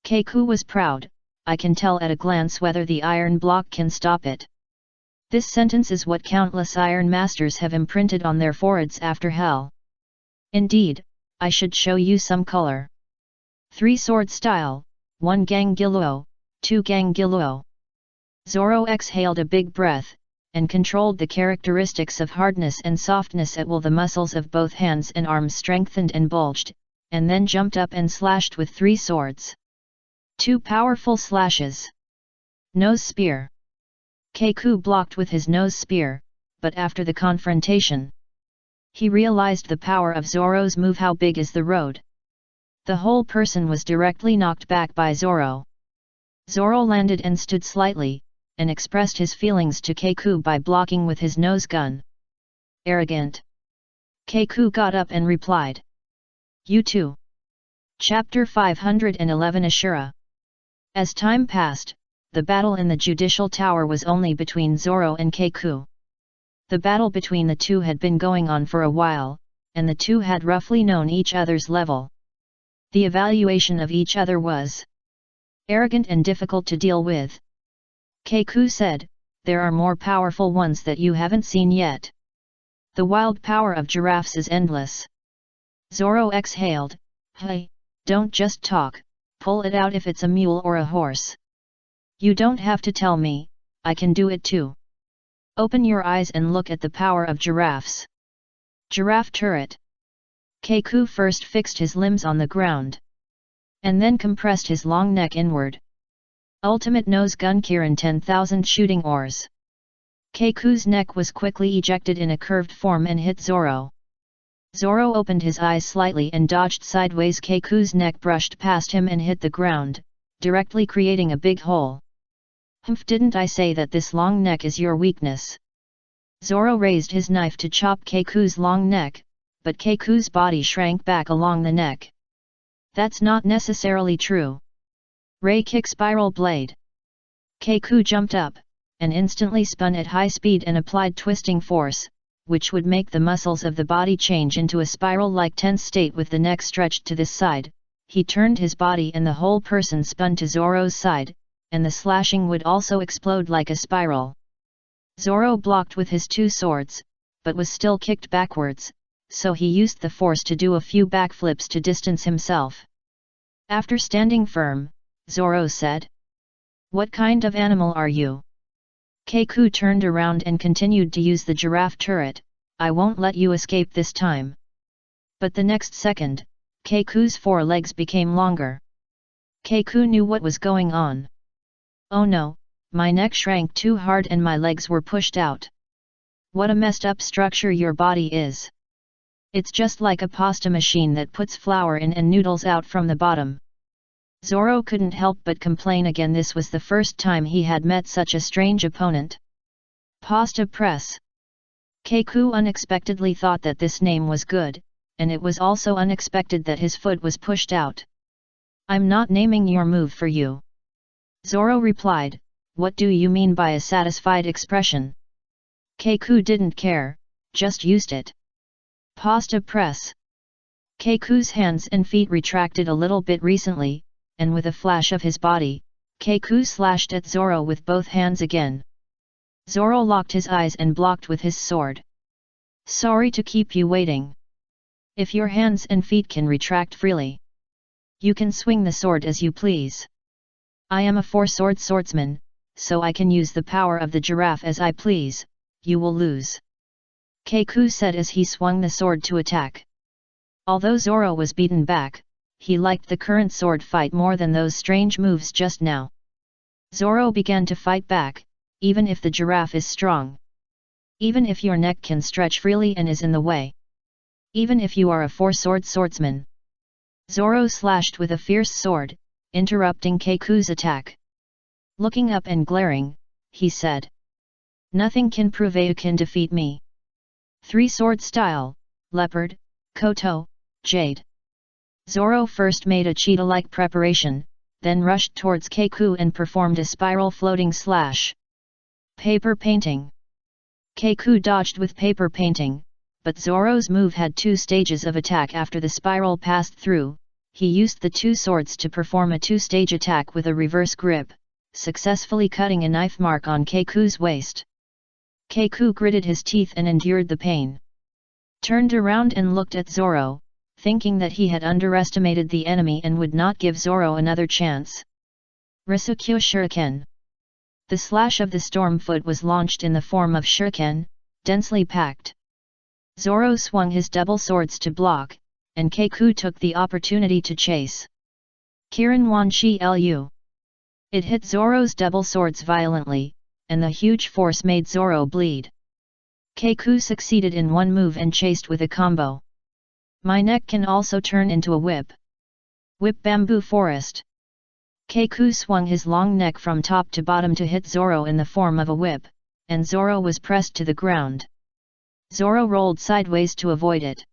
Keiku was proud. "I can tell at a glance whether the iron block can stop it." This sentence is what countless iron masters have imprinted on their foreheads after hell. Indeed, I should show you some color. 3 sword style, 1 Gangiloo, 2 Gangiloo. Zoro exhaled a big breath, and controlled the characteristics of hardness and softness at will. The muscles of both hands and arms strengthened and bulged, and then jumped up and slashed with 3 swords. 2 powerful slashes. Nose spear. Keiku blocked with his nose spear, but after the confrontation, he realized the power of Zoro's move. How big is the road? The whole person was directly knocked back by Zoro. Zoro landed and stood slightly, and expressed his feelings to Keiku by blocking with his nose gun. Arrogant. Keiku got up and replied. "You too." Chapter 511 Ashura. As time passed, the battle in the judicial tower was only between Zoro and Keiku. The battle between the two had been going on for a while, and the two had roughly known each other's level. The evaluation of each other was arrogant and difficult to deal with. Keiku said, "There are more powerful ones that you haven't seen yet. The wild power of giraffes is endless." Zoro exhaled, "Hey, don't just talk, pull it out if it's a mule or a horse. You don't have to tell me, I can do it too. Open your eyes and look at the power of giraffes." Giraffe turret. Keiku first fixed his limbs on the ground, and then compressed his long neck inward. Ultimate nose gun Kirin 10,000 shooting oars. Keiku's neck was quickly ejected in a curved form and hit Zoro. Zoro opened his eyes slightly and dodged sideways. Keiku's neck brushed past him and hit the ground, directly creating a big hole. "Humph, didn't I say that this long neck is your weakness?" Zoro raised his knife to chop Keiku's long neck, but Keiku's body shrank back along the neck. "That's not necessarily true." Ray kick spiral blade. Keiku jumped up, and instantly spun at high speed and applied twisting force, which would make the muscles of the body change into a spiral-like tense state with the neck stretched to this side. He turned his body and the whole person spun to Zoro's side, and the slashing would also explode like a spiral. Zoro blocked with his two swords, but was still kicked backwards, so he used the force to do a few backflips to distance himself. After standing firm, Zoro said, "What kind of animal are you?" Keiku turned around and continued to use the giraffe turret. "I won't let you escape this time." But the next second, Keiku's forelegs became longer. Keiku knew what was going on. "Oh no, my neck shrank too hard and my legs were pushed out. What a messed up structure your body is. It's just like a pasta machine that puts flour in and noodles out from the bottom." Zoro couldn't help but complain again. This was the first time he had met such a strange opponent. Pasta press. Keiku unexpectedly thought that this name was good, and it was also unexpected that his foot was pushed out. "I'm not naming your move for you." Zoro replied, "What do you mean by a satisfied expression?" Keiku didn't care, just used it. Pasta press. Keiku's hands and feet retracted a little bit recently, and with a flash of his body, Keiku slashed at Zoro with both hands again. Zoro locked his eyes and blocked with his sword. "Sorry to keep you waiting. If your hands and feet can retract freely, you can swing the sword as you please. I am a four-sword swordsman, so I can use the power of the giraffe as I please. You will lose," Keiku said as he swung the sword to attack. Although Zoro was beaten back, he liked the current sword fight more than those strange moves just now. Zoro began to fight back, "Even if the giraffe is strong. Even if your neck can stretch freely and is in the way. Even if you are a four-sword swordsman." Zoro slashed with a fierce sword, interrupting Keiku's attack. Looking up and glaring, he said, "Nothing can prove you can defeat me." Three-sword style, leopard, koto, jade. Zoro first made a cheetah-like preparation, then rushed towards Keiku and performed a spiral floating slash. Paper painting. Keiku dodged with paper painting, but Zoro's move had two stages of attack. After the spiral passed through, he used the two swords to perform a two-stage attack with a reverse grip, successfully cutting a knife mark on Keiku's waist. Keiku gritted his teeth and endured the pain. Turned around and looked at Zoro, thinking that he had underestimated the enemy and would not give Zoro another chance. Risukyo Shuriken. The slash of the Stormfoot was launched in the form of shuriken, densely packed. Zoro swung his double swords to block, and Keiku took the opportunity to chase. Kirin Wanshi Lu. It hit Zoro's double swords violently, and the huge force made Zoro bleed. Keiku succeeded in one move and chased with a combo. My neck can also turn into a whip. Whip bamboo forest. Keiku swung his long neck from top to bottom to hit Zoro in the form of a whip, and Zoro was pressed to the ground. Zoro rolled sideways to avoid it.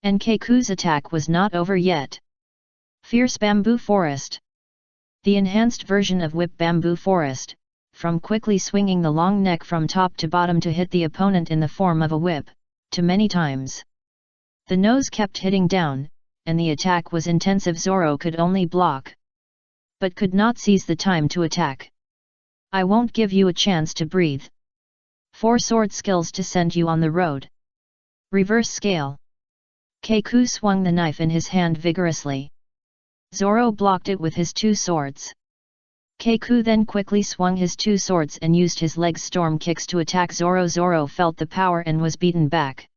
And Keiku's attack was not over yet. Fierce bamboo forest. The enhanced version of Whip Bamboo Forest, from quickly swinging the long neck from top to bottom to hit the opponent in the form of a whip, to many times. The nose kept hitting down, and the attack was intensive. Zoro could only block, but could not seize the time to attack. I won't give you a chance to breathe. 4 sword skills to send you on the road. Reverse scale. Keiku swung the knife in his hand vigorously. Zoro blocked it with his 2 swords. Keiku then quickly swung his 2 swords and used his leg storm kicks to attack Zoro. Zoro felt the power and was beaten back.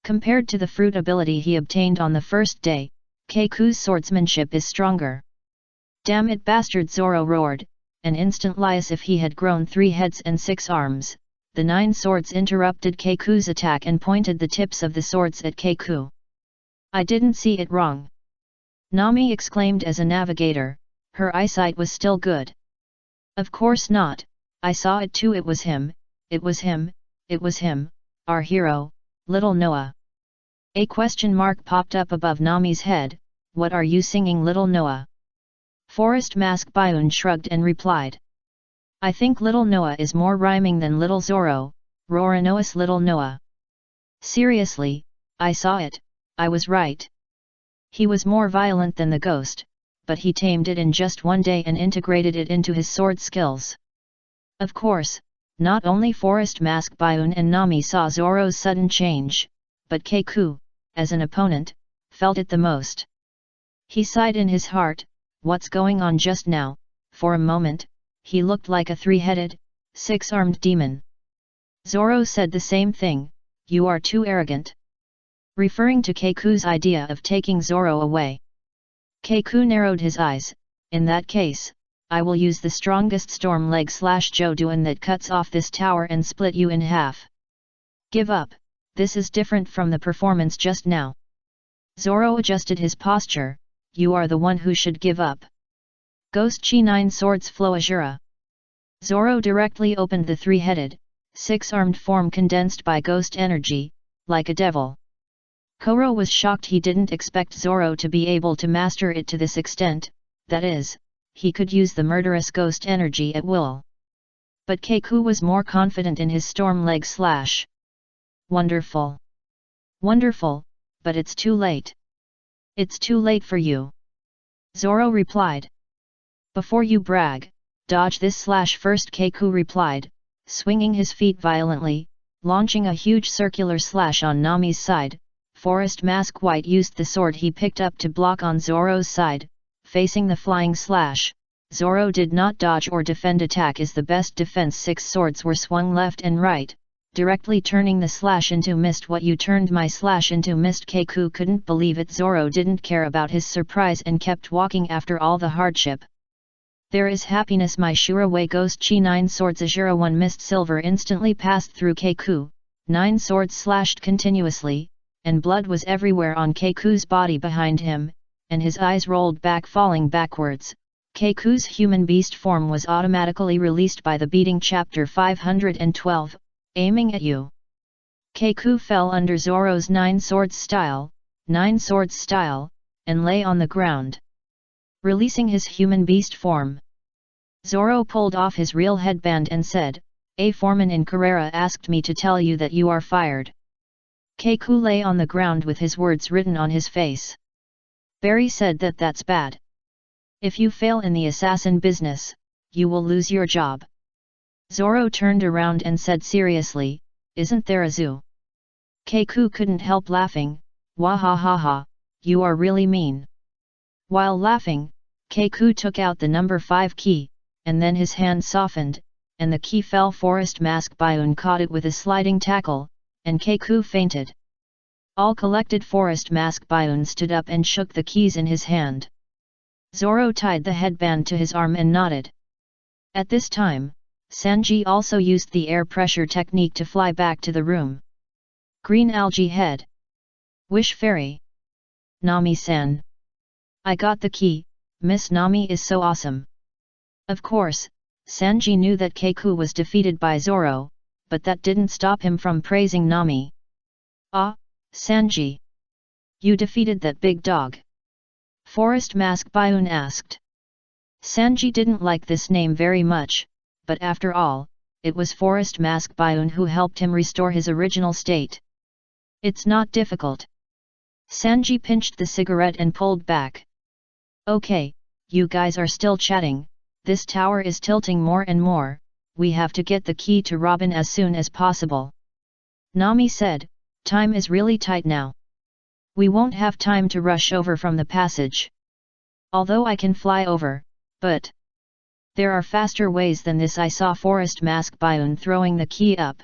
Compared to the fruit ability he obtained on the first day, Keiku's swordsmanship is stronger. Damn it bastard, Zoro roared, and instantly as if he had grown 3 heads and 6 arms, the 9 swords interrupted Keiku's attack and pointed the tips of the swords at Keiku. I didn't see it wrong. Nami exclaimed as a navigator, her eyesight was still good. Of course not, I saw it too. It was him, it was him, it was him, our hero, Little Noah. A question mark popped up above Nami's head. What are you singing, Little Noah? Forest Mask Bioon shrugged and replied. I think Little Noah is more rhyming than Little Zoro, Roranoas Little Noah. Seriously, I saw it, I was right. He was more violent than the ghost, but he tamed it in just 1 day and integrated it into his sword skills. Of course, not only Forest Mask Bioon and Nami saw Zoro's sudden change, but Keiku, as an opponent, felt it the most. He sighed in his heart, what's going on just now? For a moment, he looked like a 3-headed, 6-armed demon. Zoro said the same thing, you are too arrogant. Referring to Keiku's idea of taking Zoro away. Keiku narrowed his eyes, in that case, I will use the strongest storm leg / Joduin that cuts off this tower and split you in half. Give up, this is different from the performance just now. Zoro adjusted his posture, you are the one who should give up. Ghost Chi 9 Swords Flow Azura. Zoro directly opened the 3-headed, 6-armed form condensed by ghost energy, like a devil. Koro was shocked. He didn't expect Zoro to be able to master it to this extent, that is, he could use the murderous ghost energy at will. But Keiku was more confident in his storm leg / Wonderful. Wonderful, but it's too late. It's too late for you. Zoro replied. Before you brag, dodge this / first, Keiku replied, swinging his feet violently, launching a huge circular slash on Nami's side. Forest Mask White used the sword he picked up to block on Zoro's side, facing the flying slash. Zoro did not dodge or defend. Attack is the best defense. 6 swords were swung left and right, directly turning the slash into mist. What, you turned my slash into mist? Keiku couldn't believe it. Zoro didn't care about his surprise and kept walking after all the hardship. There is happiness my sure way. Ghost Chi 9 Swords Azura 1 Mist Silver instantly passed through Keiku, 9 swords slashed continuously, and blood was everywhere on Keiku's body behind him, and his eyes rolled back, falling backwards. Keiku's human beast form was automatically released by the beating. Chapter 512, Aiming at You. Keiku fell under Zoro's 9 swords style, and lay on the ground. Releasing his human beast form, Zoro pulled off his real headband and said, A foreman in Carrera asked me to tell you that you are fired. Keiku lay on the ground with his words written on his face. Barry said that that's bad. If you fail in the assassin business, you will lose your job. Zoro turned around and said seriously, isn't there a zoo? Keiku couldn't help laughing, Wahahaha, you are really mean. While laughing, Keiku took out the number 5 key, and then his hand softened, and the key fell. Forest Mask Bioon caught it with a sliding tackle, and Keiku fainted. All collected Forest Mask Bioon stood up and shook the keys in his hand. Zoro tied the headband to his arm and nodded. At this time, Sanji also used the air pressure technique to fly back to the room. Green Algae Head. Wish Fairy. Nami-san. I got the key, Miss Nami is so awesome. Of course, Sanji knew that Keiku was defeated by Zoro, but that didn't stop him from praising Nami. Ah, Sanji. You defeated that big dog? Forest Mask Bioon asked. Sanji didn't like this name very much, but after all, it was Forest Mask Bioon who helped him restore his original state. It's not difficult. Sanji pinched the cigarette and pulled back. Okay, you guys are still chatting, this tower is tilting more and more, we have to get the key to Robin as soon as possible. Nami said, time is really tight now. We won't have time to rush over from the passage. Although I can fly over, but there are faster ways than this. I saw Forest Mask Bioon throwing the key up.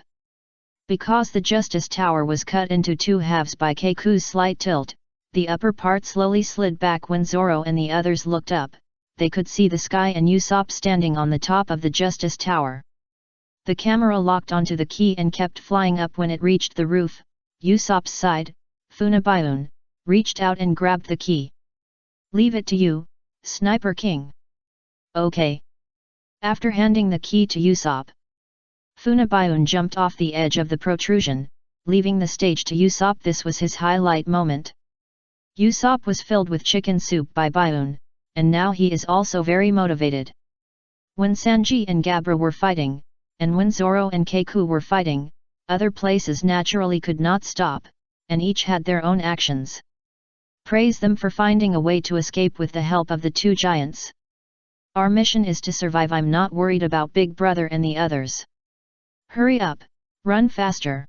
Because the Justice Tower was cut into two halves by Keiku's slight tilt, the upper part slowly slid back when Zoro and the others looked up. They could see the sky and Usopp standing on the top of the Justice Tower. The camera locked onto the key and kept flying up when it reached the roof. Usopp's side, Funabayun, reached out and grabbed the key. Leave it to you, Sniper King. Okay. After handing the key to Usopp, Funabayun jumped off the edge of the protrusion, leaving the stage to Usopp. This was his highlight moment. Usopp was filled with chicken soup by Bioon, and now he is also very motivated. When Sanji and Gabra were fighting, and when Zoro and Keiku were fighting, other places naturally could not stop, and each had their own actions. Praise them for finding a way to escape with the help of the two giants. Our mission is to survive. I'm not worried about Big Brother and the others. Hurry up, run faster.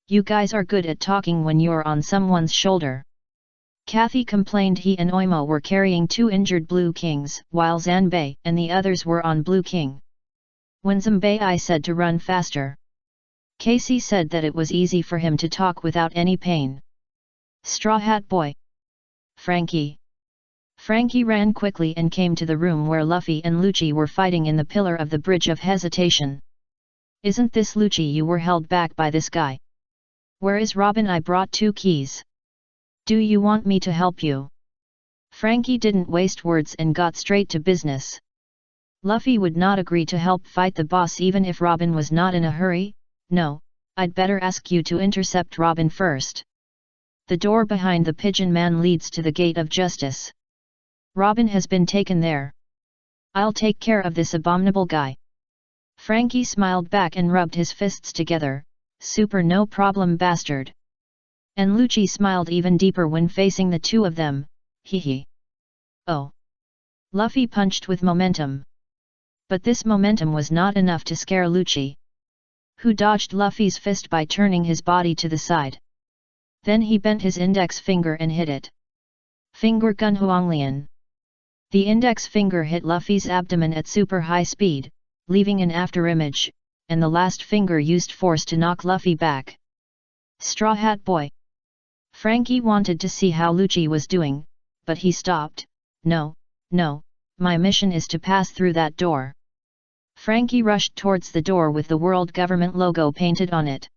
You guys are good at talking when you're on someone's shoulder. Kathy complained he and Oimo were carrying two injured Blue Kings, while Zanbei and the others were on Blue King. When Zanbei said to run faster, Casey said that it was easy for him to talk without any pain. Straw Hat Boy. Frankie. Frankie ran quickly and came to the room where Luffy and Lucci were fighting in the pillar of the Bridge of Hesitation. Isn't this Lucci? You were held back by this guy. Where is Robin? I brought 2 keys. Do you want me to help you? Frankie didn't waste words and got straight to business. Luffy would not agree to help fight the boss even if Robin was not in a hurry. No, I'd better ask you to intercept Robin first. The door behind the Pigeon Man leads to the Gate of Justice. Robin has been taken there. I'll take care of this abominable guy. Frankie smiled back and rubbed his fists together. Super no problem bastard. And Lucci smiled even deeper when facing the two of them. Hee. Oh. Luffy punched with momentum. But this momentum was not enough to scare Lucci, who dodged Luffy's fist by turning his body to the side. Then he bent his index finger and hit it. Finger gun Huanglian. The index finger hit Luffy's abdomen at super high speed, leaving an afterimage, and the last finger used force to knock Luffy back. Straw Hat Boy. Frankie wanted to see how Lucci was doing, but he stopped. No, my mission is to pass through that door. Frankie rushed towards the door with the World Government logo painted on it.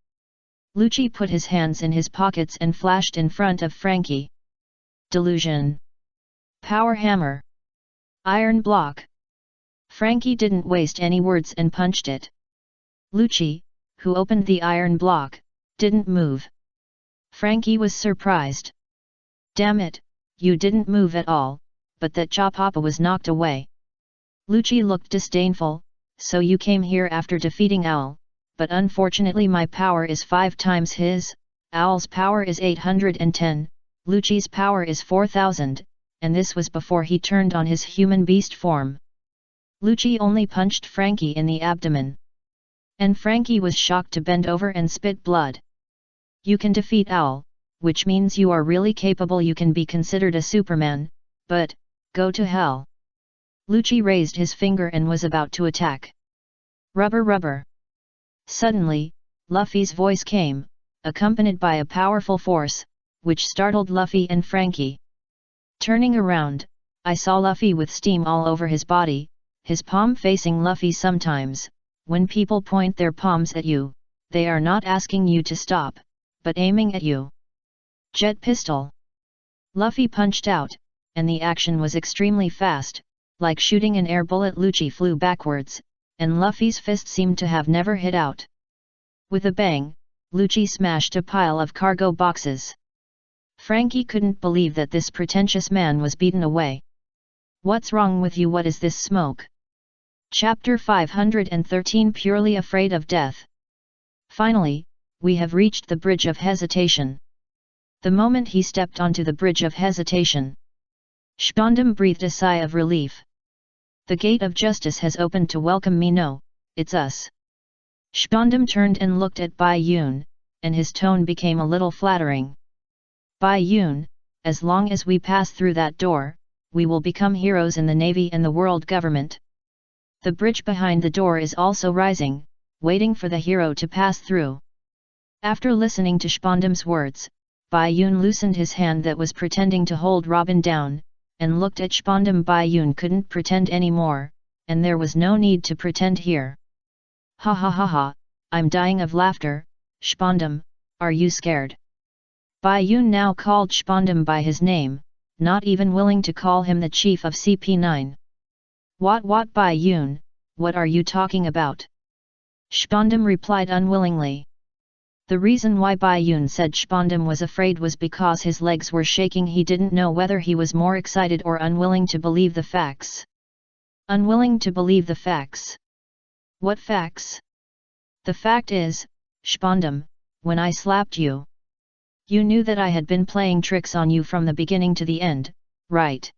Lucci put his hands in his pockets and flashed in front of Frankie. Delusion. Power Hammer. Iron Block. Frankie didn't waste any words and punched it. Lucci, who opened the iron block, didn't move. Frankie was surprised. Damn it, you didn't move at all, but that Chopapa was knocked away. Lucci looked disdainful. So you came here after defeating Owl, but unfortunately my power is 5 times his. Owl's power is 810, Lucci's power is 4000, and this was before he turned on his human beast form. Lucci only punched Frankie in the abdomen. And Frankie was shocked to bend over and spit blood. You can defeat Owl, which means you are really capable. You can be considered a Superman, but, go to hell. Lucci raised his finger and was about to attack. Rubber. Suddenly, Luffy's voice came, accompanied by a powerful force, which startled Luffy and Frankie. Turning around, I saw Luffy with steam all over his body, his palm facing Luffy. Sometimes, when people point their palms at you, they are not asking you to stop, but aiming at you. Jet pistol. Luffy punched out, and the action was extremely fast. Like shooting an air bullet, Lucci flew backwards, and Luffy's fist seemed to have never hit out. With a bang, Lucci smashed a pile of cargo boxes. Frankie couldn't believe that this pretentious man was beaten away. What's wrong with you? What is this smoke? Chapter 513 Purely Afraid of Death. Finally, we have reached the Bridge of Hesitation. The moment he stepped onto the Bridge of Hesitation, Spondum breathed a sigh of relief. The gate of justice has opened to welcome me. No, it's us. Spondum turned and looked at Bai Yun, and his tone became a little flattering. Bai Yun, as long as we pass through that door, we will become heroes in the navy and the world government. The bridge behind the door is also rising, waiting for the hero to pass through. After listening to Spondum's words, Bai Yun loosened his hand that was pretending to hold Robin down, and looked at Spondum. Bai Yun couldn't pretend anymore, and there was no need to pretend here. Ha ha ha ha, I'm dying of laughter. Spondum, are you scared? Bai Yun now called Spondum by his name, not even willing to call him the chief of CP9. What Bai Yun, what are you talking about? Spondum replied unwillingly. The reason why Bai Yun said Spondum was afraid was because his legs were shaking. He didn't know whether he was more excited or unwilling to believe the facts. Unwilling to believe the facts. What facts? The fact is, Spondum, when I slapped you, you knew that I had been playing tricks on you from the beginning to the end, right?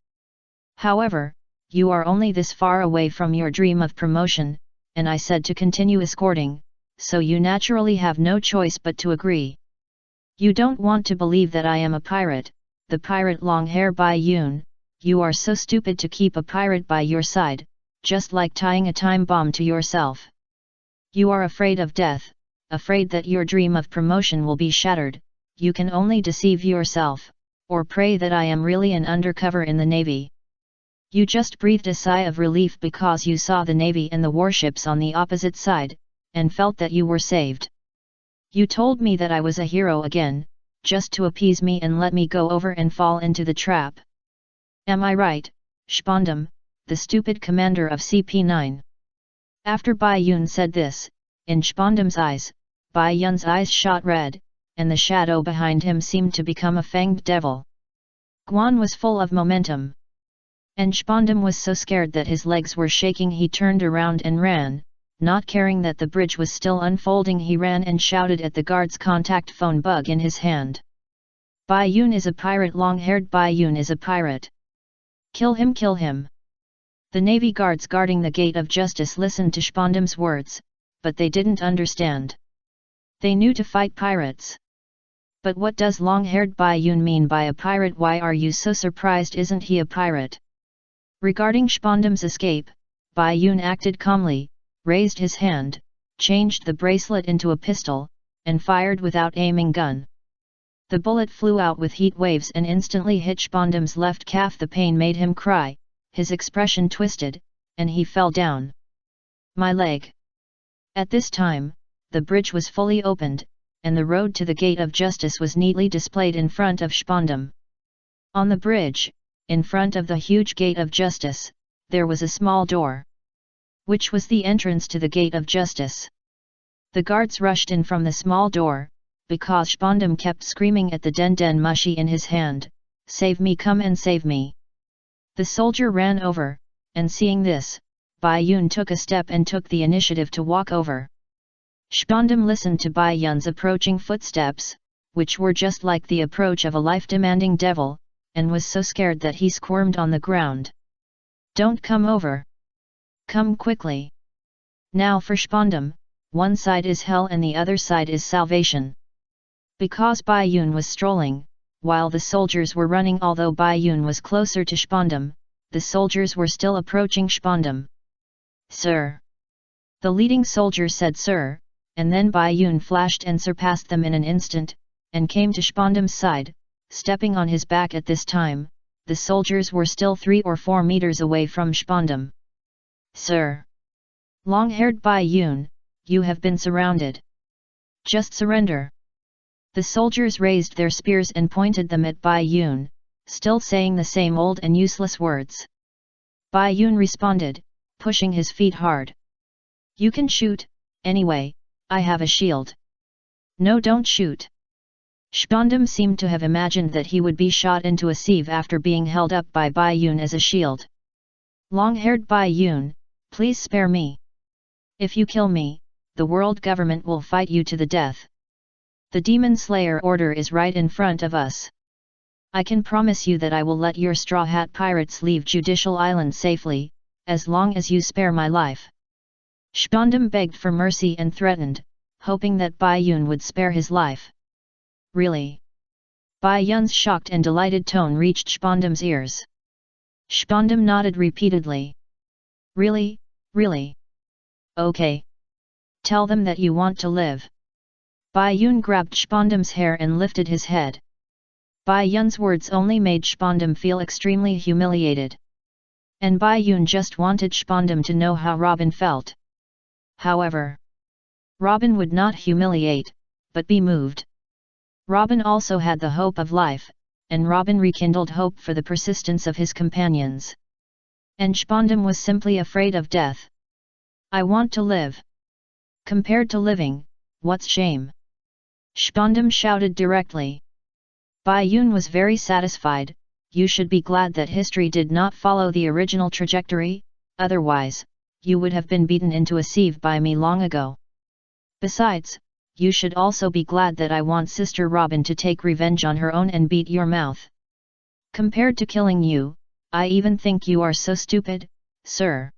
However, you are only this far away from your dream of promotion, and I said to continue escorting, so you naturally have no choice but to agree. You don't want to believe that I am a pirate, the pirate Longhair Bai Yun. You are so stupid to keep a pirate by your side, just like tying a time bomb to yourself. You are afraid of death, afraid that your dream of promotion will be shattered. You can only deceive yourself, or pray that I am really an undercover in the navy. You just breathed a sigh of relief because you saw the navy and the warships on the opposite side, and felt that you were saved. You told me that I was a hero again, just to appease me and let me go over and fall into the trap. Am I right, Spondum, the stupid commander of CP9? After Bai Yun said this, in Spondum's eyes, Bai Yun's eyes shot red, and the shadow behind him seemed to become a fanged devil. Guan was full of momentum. And Spondum was so scared that his legs were shaking. He turned around and ran, not caring that the bridge was still unfolding. He ran and shouted at the guard's contact phone bug in his hand. Bai Yun is a pirate. Long-haired Bai Yun is a pirate. Kill him, kill him. The navy guards guarding the gate of justice listened to Spondum's words, but they didn't understand. They knew to fight pirates. But what does long-haired Bai Yun mean by a pirate? Why are you so surprised? Isn't he a pirate? Regarding Spondum's escape, Bai Yun acted calmly, raised his hand, changed the bracelet into a pistol, and fired without aiming gun. The bullet flew out with heat waves and instantly hit Spondum's left calf. The pain made him cry, his expression twisted, and he fell down. My leg. At this time, the bridge was fully opened, and the road to the gate of justice was neatly displayed in front of Spondum. On the bridge, in front of the huge gate of justice, there was a small door, which was the entrance to the gate of justice. The guards rushed in from the small door, because Spondum kept screaming at the den mushi in his hand, "Save me, come and save me." The soldier ran over, and seeing this, Bai Yun took a step and took the initiative to walk over. Spondum listened to Bai Yun's approaching footsteps, which were just like the approach of a life-demanding devil, and was so scared that he squirmed on the ground. Don't come over. Come quickly. Now for Spondum, one side is hell and the other side is salvation. Because Bai Yun was strolling, while the soldiers were running. Although Bai Yun was closer to Spondum, the soldiers were still approaching Spondum. Sir. The leading soldier said sir, and then Bai Yun flashed and surpassed them in an instant, and came to Spondum's side, stepping on his back. At this time, the soldiers were still 3 or 4 meters away from Spondum. Sir. Long-haired Bai Yun, you have been surrounded. Just surrender. The soldiers raised their spears and pointed them at Bai Yun, still saying the same old and useless words. Bai Yun responded, pushing his feet hard. You can shoot, anyway, I have a shield. No, don't shoot. Spondum seemed to have imagined that he would be shot into a sieve after being held up by Bai Yun as a shield. Long-haired Bai Yun, please spare me. If you kill me, the world government will fight you to the death. The Demon Slayer order is right in front of us. I can promise you that I will let your Straw Hat pirates leave Judicial Island safely, as long as you spare my life. Shpondam begged for mercy and threatened, hoping that Bai Yun would spare his life. Really? Bai Yun's shocked and delighted tone reached Shpondam's ears. Shpondam nodded repeatedly. Really, really? Okay. Tell them that you want to live. Bai Yun grabbed Shpondam's hair and lifted his head. Bai Yun's words only made Shpondam feel extremely humiliated. And Bai Yun just wanted Shpondam to know how Robin felt. However, Robin would not humiliate, but be moved. Robin also had the hope of life, and Robin rekindled hope for the persistence of his companions. And Shpondam was simply afraid of death. I want to live. Compared to living, what's shame? Shpondam shouted directly. Bai Yun was very satisfied. You should be glad that history did not follow the original trajectory, otherwise, you would have been beaten into a sieve by me long ago. Besides, you should also be glad that I want Sister Robin to take revenge on her own and beat your mouth. Compared to killing you, I even think you are so stupid, sir.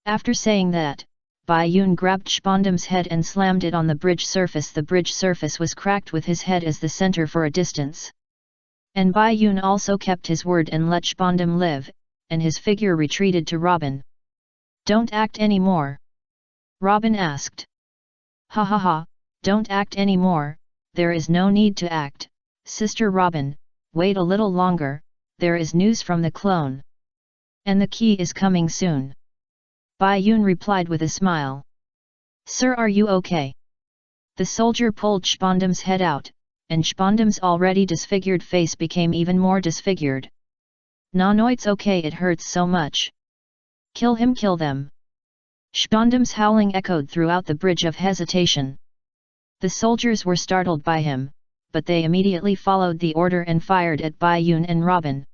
After saying that, Bai Yun grabbed Shpondam's head and slammed it on the bridge surface. The bridge surface was cracked with his head as the center for a distance. And Bai Yun also kept his word and let Shpondam live, and his figure retreated to Robin. Don't act anymore. Robin asked. Ha ha ha, don't act anymore, there is no need to act, Sister Robin, wait a little longer, there is news from the clone. And the key is coming soon. Bai Yun replied with a smile. Sir, are you okay? The soldier pulled Shpondam's head out, and Shpondam's already disfigured face became even more disfigured. No, it's okay, it hurts so much. Kill him, kill them. Shpondam's howling echoed throughout the bridge of hesitation. The soldiers were startled by him, but they immediately followed the order and fired at Bai Yun and Robin.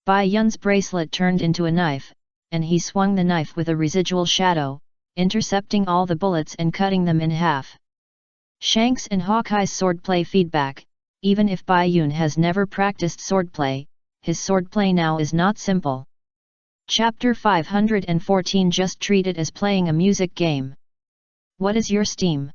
Bai Yun's bracelet turned into a knife, and he swung the knife with a residual shadow, intercepting all the bullets and cutting them in half. Shanks and Hawkeye's swordplay feedback. Even if Bai Yun has never practiced swordplay, his swordplay now is not simple. Chapter 514. Just treat it as playing a music game. What is your steam?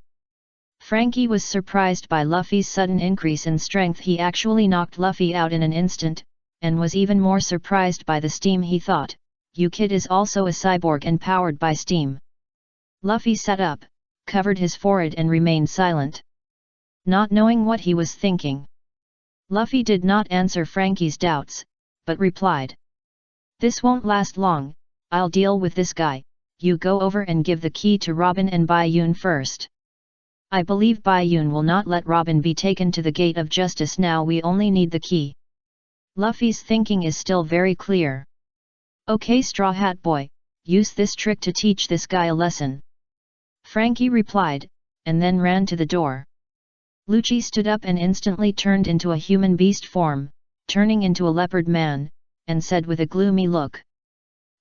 Frankie was surprised by Luffy's sudden increase in strength. He actually knocked Luffy out in an instant, and was even more surprised by the steam. He thought, "You kid is also a cyborg and powered by steam." Luffy sat up, covered his forehead and remained silent, not knowing what he was thinking. Luffy did not answer Frankie's doubts, but replied, "This won't last long, I'll deal with this guy, you go over and give the key to Robin and Bai Yun first. I believe Bai Yun will not let Robin be taken to the gate of justice now, we only need the key." Luffy's thinking is still very clear. "Okay, Straw Hat Boy, use this trick to teach this guy a lesson." Frankie replied, and then ran to the door. Lucci stood up and instantly turned into a human beast form, turning into a leopard man, and said with a gloomy look,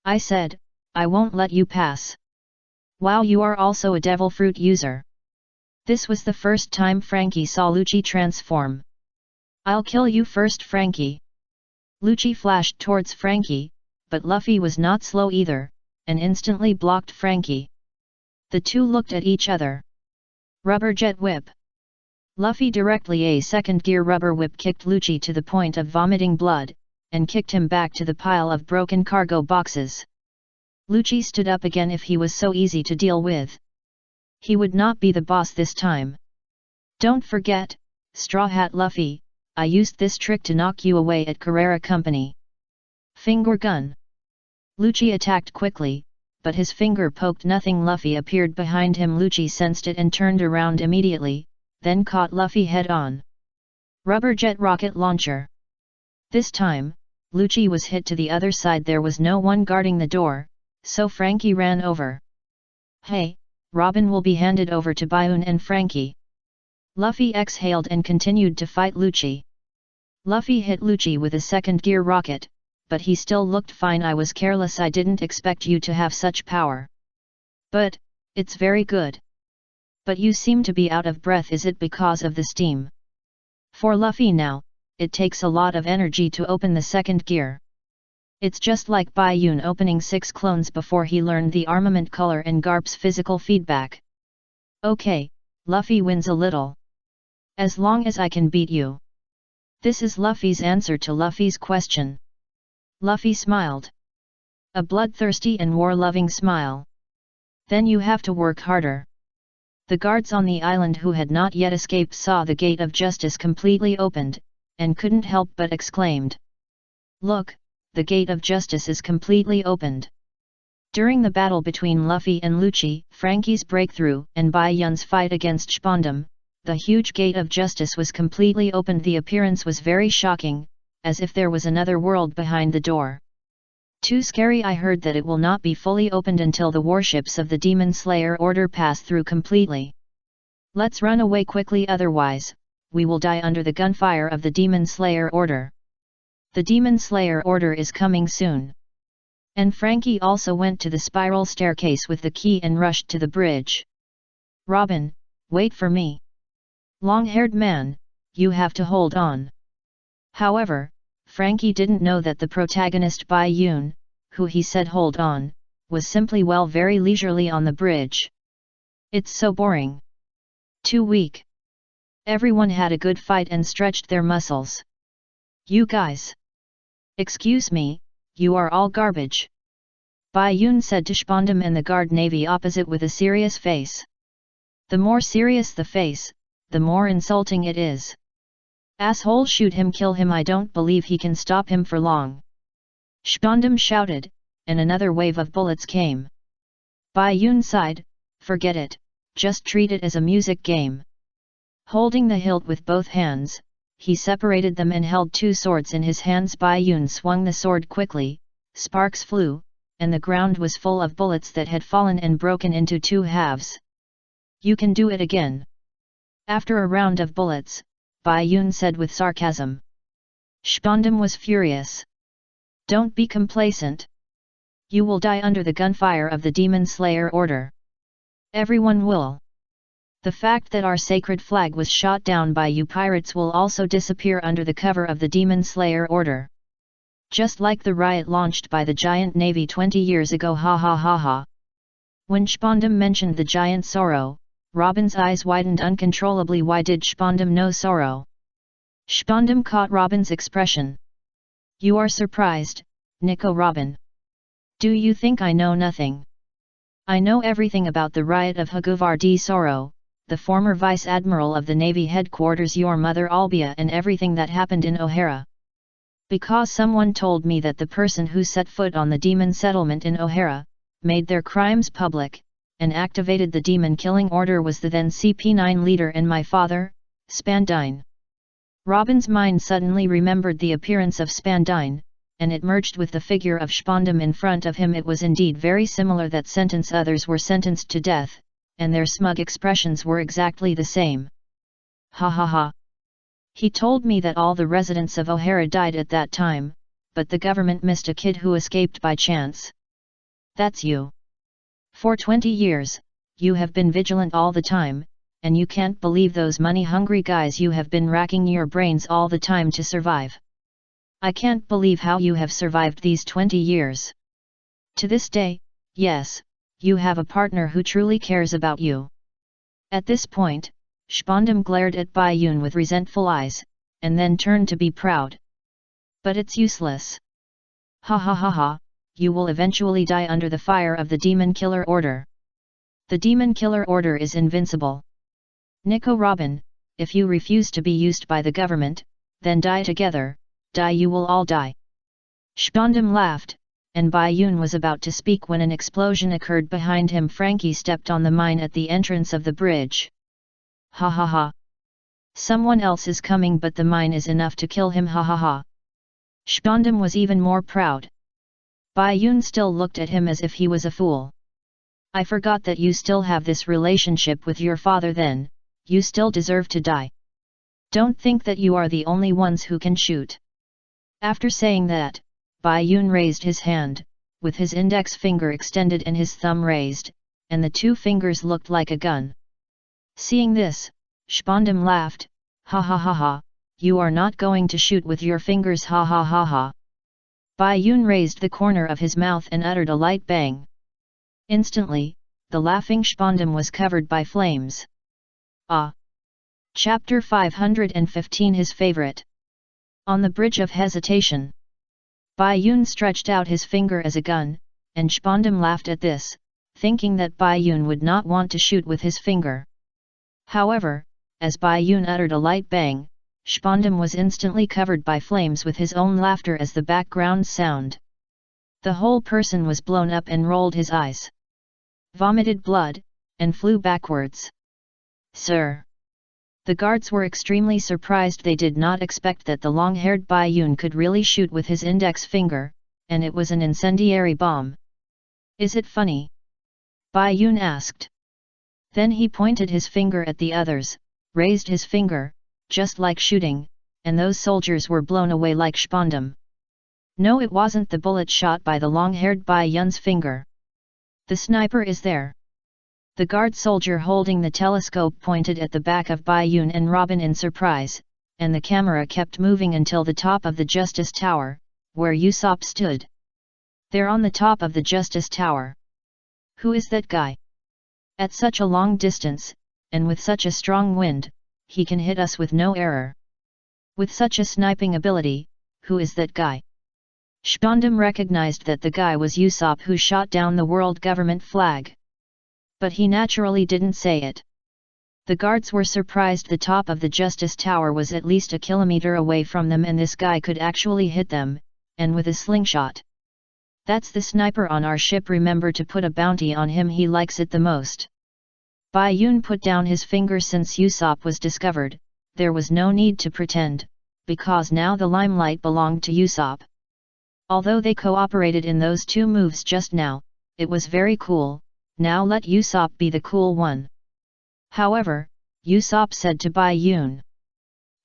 "I said, I won't let you pass. Wow, you are also a devil fruit user." This was the first time Frankie saw Lucci transform. "I'll kill you first, Frankie." Lucci flashed towards Frankie, but Luffy was not slow either, and instantly blocked Frankie. The two looked at each other. Rubber jet whip. Luffy directly a second gear rubber whip kicked Lucci to the point of vomiting blood, and kicked him back to the pile of broken cargo boxes. Lucci stood up again. If he was so easy to deal with, he would not be the boss this time. "Don't forget, Straw Hat Luffy, I used this trick to knock you away at Carrera Company." Finger gun. Lucci attacked quickly, but his finger poked nothing. Luffy appeared behind him. Lucci sensed it and turned around immediately, then caught Luffy head on. Rubber jet rocket launcher. This time, Lucci was hit to the other side. There was no one guarding the door, so Frankie ran over. "Hey, Robin will be handed over to Bai Yun and Frankie." Luffy exhaled and continued to fight Lucci. Luffy hit Lucci with a second gear rocket, but he still looked fine. I was careless, I didn't expect you to have such power. But, it's very good. But you seem to be out of breath, is it because of the steam? For Luffy now, it takes a lot of energy to open the second gear. It's just like Bai Yun opening 6 clones before he learned the armament color and Garp's physical feedback. Okay, Luffy wins a little. As long as I can beat you. This is Luffy's answer to Luffy's question. Luffy smiled. A bloodthirsty and war-loving smile. Then you have to work harder. The guards on the island who had not yet escaped saw the gate of justice completely opened, and couldn't help but exclaimed. Look, the gate of justice is completely opened. During the battle between Luffy and Lucci, Frankie's breakthrough, and Bai Yun's fight against Spondam, the huge gate of justice was completely opened. The appearance was very shocking, as if there was another world behind the door. Too scary. I heard that it will not be fully opened until the warships of the Demon Slayer Order pass through completely. Let's run away quickly, otherwise, we will die under the gunfire of the Demon Slayer Order. The Demon Slayer Order is coming soon. And Frankie also went to the spiral staircase with the key and rushed to the bridge. Robin, wait for me. Long-haired man, you have to hold on. However, Frankie didn't know that the protagonist Bai Yun, who he said hold on, was simply very leisurely on the bridge. It's so boring. Too weak. Everyone had a good fight and stretched their muscles. You guys. Excuse me, you are all garbage. Bai Yun said to Spondam and the guard navy opposite with a serious face. The more serious the face, the more insulting it is. Asshole, shoot him, kill him, I don't believe he can stop him for long. Spondam shouted, and another wave of bullets came. Bai Yun sighed, forget it, just treat it as a music game. Holding the hilt with both hands, he separated them and held 2 swords in his hands. Bai Yun swung the sword quickly, sparks flew, and the ground was full of bullets that had fallen and broken into 2 halves. You can do it again. After a round of bullets, Bai Yun said with sarcasm. Spondam was furious. Don't be complacent. You will die under the gunfire of the Demon Slayer Order. Everyone will. The fact that our sacred flag was shot down by you pirates will also disappear under the cover of the Demon Slayer Order. Just like the riot launched by the giant navy 20 years ago, ha ha ha ha. When Spondam mentioned the giant sorrow, Robin's eyes widened uncontrollably. Why did Spondam know sorrow? Spondam caught Robin's expression. You are surprised, Nico Robin. Do you think I know nothing? I know everything about the riot of Haguvar D. Sorrow, the former Vice Admiral of the Navy headquarters, your mother Albia, and everything that happened in O'Hara. Because someone told me that the person who set foot on the demon settlement in O'Hara, made their crimes public, and activated the demon killing order was the then CP9 leader and my father, Spandine. Robin's mind suddenly remembered the appearance of Spandine, and it merged with the figure of Spondam in front of him. It was indeed very similar. That sentence others were sentenced to death, and their smug expressions were exactly the same. Ha ha ha. He told me that all the residents of O'Hara died at that time, but the government missed a kid who escaped by chance. That's you. For 20 years, you have been vigilant all the time, and you can't believe those money-hungry guys. You have been racking your brains all the time to survive. I can't believe how you have survived these 20 years. To this day, yes, you have a partner who truly cares about you. At this point, Spondam glared at Bai Yun with resentful eyes, and then turned to be proud. But it's useless. Ha ha ha ha, you will eventually die under the fire of the Demon Killer Order. The Demon Killer Order is invincible. Nico Robin, if you refuse to be used by the government, then die together. Die, you will all die. Spondam laughed, and Bai Yun was about to speak when an explosion occurred behind him. Frankie stepped on the mine at the entrance of the bridge. Ha ha ha. Someone else is coming, but the mine is enough to kill him, ha ha ha. Spondam was even more proud. Bai Yun still looked at him as if he was a fool. I forgot that you still have this relationship with your father. Then, you still deserve to die. Don't think that you are the only ones who can shoot. After saying that, Bai Yun raised his hand, with his index finger extended and his thumb raised, and the two fingers looked like a gun. Seeing this, Spondam laughed, "Ha ha ha ha, you are not going to shoot with your fingers, ha ha ha ha." Bai Yun raised the corner of his mouth and uttered a light bang. Instantly, the laughing Spondam was covered by flames. Ah! Chapter 515, his favorite. On the bridge of hesitation. Bai Yun stretched out his finger as a gun, and Spondam laughed at this, thinking that Bai Yun would not want to shoot with his finger. However, as Bai Yun uttered a light bang, Spondam was instantly covered by flames with his own laughter as the background sound. The whole person was blown up and rolled his eyes, vomited blood, and flew backwards. "Sir!" The guards were extremely surprised. They did not expect that the long-haired Bai Yun could really shoot with his index finger, and it was an incendiary bomb. "Is it funny?" Bai Yun asked. Then he pointed his finger at the others, raised his finger, just like shooting, and those soldiers were blown away like Spondam. No, it wasn't the bullet shot by the long-haired Bai Yun's finger. "The sniper is there." The guard soldier holding the telescope pointed at the back of Bai Yun and Robin in surprise, and the camera kept moving until the top of the Justice Tower, where Usopp stood. "They're on the top of the Justice Tower. Who is that guy? At such a long distance, and with such a strong wind, he can hit us with no error. With such a sniping ability, who is that guy?" Spondam recognized that the guy was Usopp, who shot down the world government flag. But he naturally didn't say it. The guards were surprised. The top of the Justice Tower was at least a kilometer away from them, and this guy could actually hit them, and with a slingshot. "That's the sniper on our ship. Remember to put a bounty on him, he likes it the most." Bai Yun put down his finger. Since Usopp was discovered, there was no need to pretend, because now the limelight belonged to Usopp. Although they cooperated in those two moves just now, it was very cool. Now let Usopp be the cool one. However, Usopp said to Bai Yun,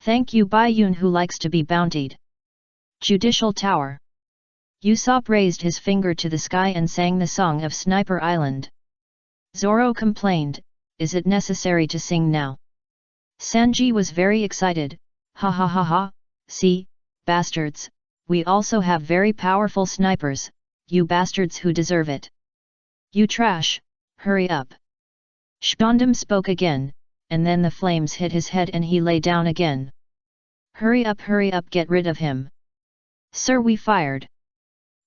"Thank you, Bai Yun, who likes to be bountied." Judicial Tower. Usopp raised his finger to the sky and sang the song of Sniper Island. Zoro complained, "Is it necessary to sing now?" Sanji was very excited, "Ha ha ha ha, see, bastards, we also have very powerful snipers, you bastards who deserve it. You trash, hurry up." Spondam spoke again, and then the flames hit his head and he lay down again. Hurry up, get rid of him." "Sir, we fired.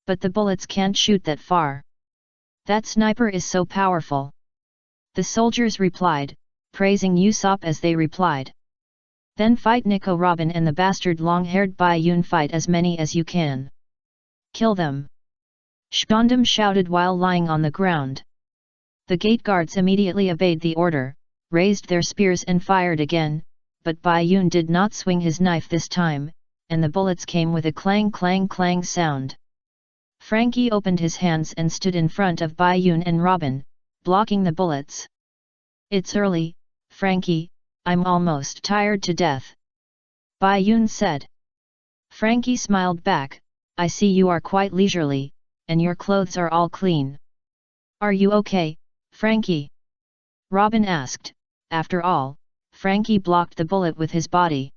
But the bullets can't shoot that far. That sniper is so powerful." The soldiers replied, praising Usopp as they replied. "Then fight Nico, Robin and the bastard long-haired Bai Yun. Fight as many as you can. Kill them!" Spondam shouted while lying on the ground. The gate guards immediately obeyed the order, raised their spears and fired again, but Bai Yun did not swing his knife this time, and the bullets came with a clang clang clang sound. Frankie opened his hands and stood in front of Bai Yun and Robin, blocking the bullets. "It's early, Frankie, I'm almost tired to death," Bai Yun said. Frankie smiled back, "I see you are quite leisurely, and your clothes are all clean. Are you okay, Frankie?" Robin asked. After all, Frankie blocked the bullet with his body.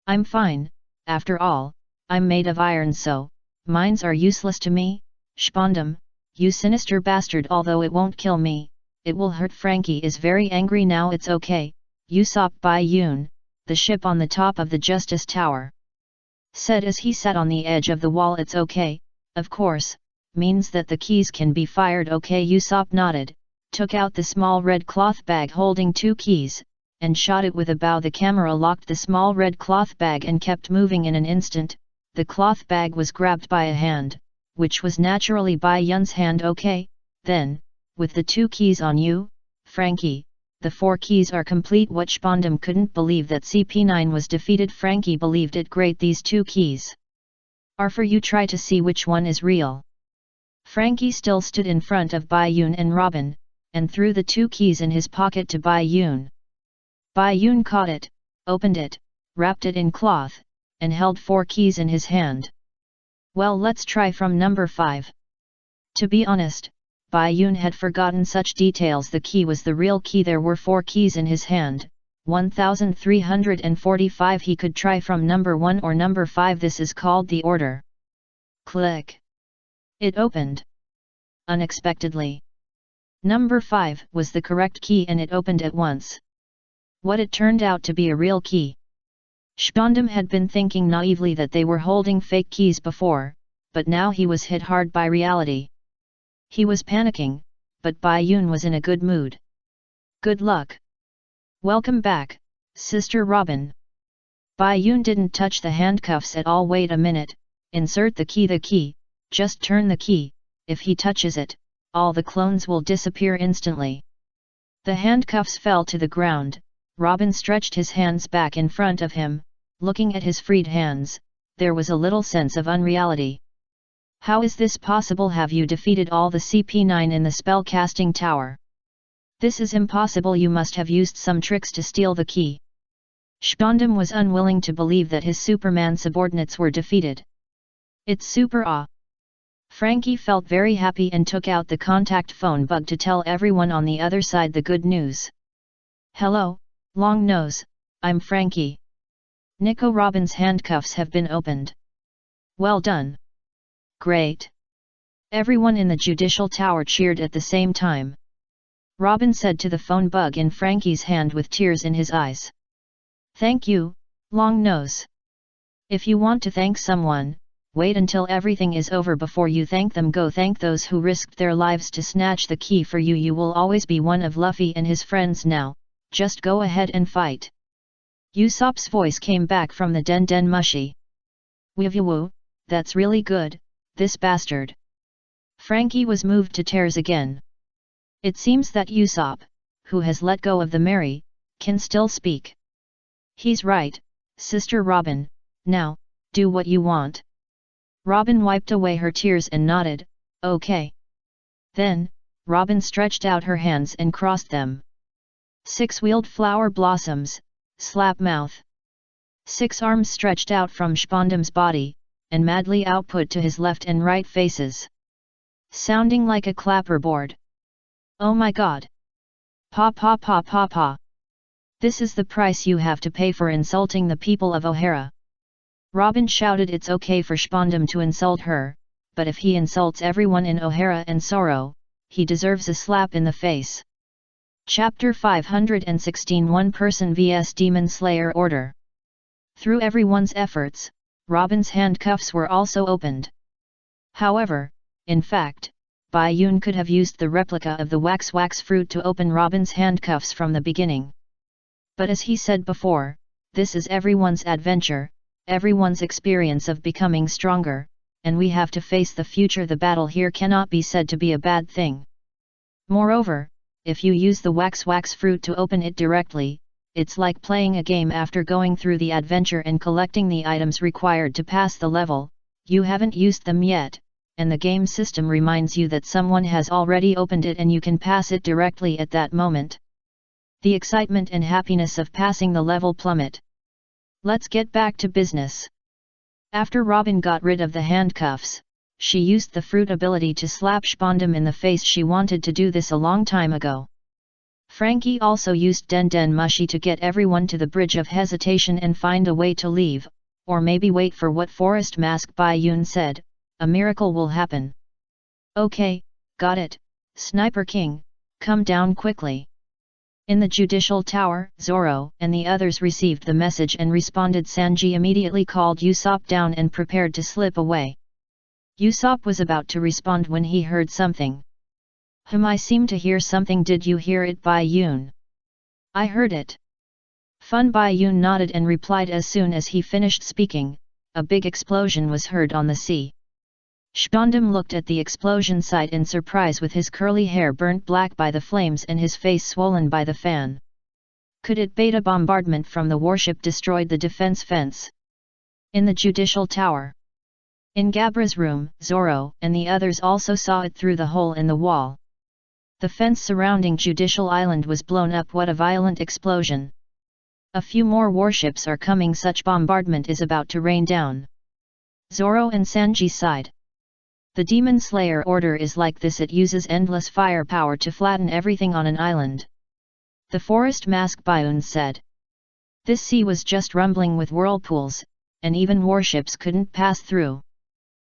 "I'm fine, after all, I'm made of iron, so mines are useless to me." "Spondam, you sinister bastard, although it won't kill me, it will hurt." Frankie is very angry now. "It's okay, Usopp." Bai Yun, the ship on the top of the Justice Tower, said as he sat on the edge of the wall. "It's okay, of course, means that the keys can be fired." "Okay." Usopp nodded, took out the small red cloth bag holding 2 keys, and shot it with a bow. The camera locked the small red cloth bag and kept moving. In an instant, the cloth bag was grabbed by a hand, which was naturally Bai Yun's hand. "Okay, then, with the 2 keys on you, Frankie, the 4 keys are complete." What Spondam couldn't believe that CP9 was defeated. Frankie believed it. "Great, these 2 keys are for you. Try to see which one is real." Frankie still stood in front of Bai Yun and Robin, and threw the 2 keys in his pocket to Bai Yun. Bai Yun caught it, opened it, wrapped it in cloth, and held 4 keys in his hand. Well, let's try from number 5. To be honest, Bai Yun had forgotten such details. The key was the real key. There were 4 keys in his hand, 1345. He could try from number 1 or number 5. This is called the order. Click. It opened. Unexpectedly. Number 5 was the correct key and it opened at once. What it turned out to be a real key. Spondam had been thinking naively that they were holding fake keys before, but now he was hit hard by reality. He was panicking, but Bai Yun was in a good mood. Good luck. Welcome back, Sister Robin. Bai Yun didn't touch the handcuffs at all. Wait a minute, insert the key, just turn the key. If he touches it, all the clones will disappear instantly. The handcuffs fell to the ground. Robin stretched his hands back in front of him, looking at his freed hands. There was a little sense of unreality. How is this possible? Have you defeated all the CP9 in the spell-casting tower? This is impossible. You must have used some tricks to steal the key. Spondam was unwilling to believe that his Superman subordinates were defeated. It's super awe. Frankie felt very happy and took out the contact phone bug to tell everyone on the other side the good news. Hello, Long Nose, I'm Frankie. Nico Robin's handcuffs have been opened. Well done. Great. Everyone in the judicial tower cheered at the same time. Robin said to the phone bug in Frankie's hand with tears in his eyes. Thank you, Long Nose. If you want to thank someone, wait until everything is over before you thank them. Go thank those who risked their lives to snatch the key for you. You will always be one of Luffy and his friends now, just go ahead and fight. Usopp's voice came back from the Den Den Mushi. Woo, that's really good, this bastard. Frankie was moved to tears again. It seems that Usopp, who has let go of the Mary, can still speak. He's right, Sister Robin, now, do what you want. Robin wiped away her tears and nodded, okay. Then, Robin stretched out her hands and crossed them. 6 wheeled flower blossoms, slap mouth. 6 arms stretched out from Spondam's body, and madly output to his left and right faces. Sounding like a clapperboard. Oh my god! Pa pa pa pa pa! This is the price you have to pay for insulting the people of O'Hara. Robin shouted. It's okay for Spondam to insult her, but if he insults everyone in O'Hara and Sorrow, he deserves a slap in the face. Chapter 516 One Person vs Demon Slayer Order. Through everyone's efforts, Robin's handcuffs were also opened. However, in fact, Bai Yun could have used the replica of the wax fruit to open Robin's handcuffs from the beginning. But as he said before, this is everyone's adventure, everyone's experience of becoming stronger, and we have to face the future. The battle here cannot be said to be a bad thing. Moreover, if you use the wax fruit to open it directly, it's like playing a game. After going through the adventure and collecting the items required to pass the level, you haven't used them yet, and the game system reminds you that someone has already opened it and you can pass it directly at that moment. The excitement and happiness of passing the level plummet. Let's get back to business. After Robin got rid of the handcuffs, she used the fruit ability to slap Spondam in the face. She wanted to do this a long time ago. Frankie also used Den Den Mushi to get everyone to the Bridge of Hesitation and find a way to leave, or maybe wait for what Forest Mask Bai Yun said, a miracle will happen. Okay, got it, Sniper King, come down quickly. In the judicial tower, Zoro and the others received the message and responded. Sanji immediately called Usopp down and prepared to slip away. Usopp was about to respond when he heard something. I seem to hear something. Did you hear it, Bai Yun? I heard it. Fun. Bai Yun nodded and replied. As soon as he finished speaking, a big explosion was heard on the sea. Spondam looked at the explosion site in surprise, with his curly hair burnt black by the flames and his face swollen by the fan. Could it be a bombardment from the warship destroyed the defense fence? In the judicial tower. In Gabra's room, Zoro and the others also saw it through the hole in the wall. The fence surrounding Judicial Island was blown up. What a violent explosion! A few more warships are coming. Such bombardment is about to rain down. Zoro and Sanji sighed. The Demon Slayer order is like this, it uses endless firepower to flatten everything on an island. The forest mask Baiun said. This sea was just rumbling with whirlpools, and even warships couldn't pass through.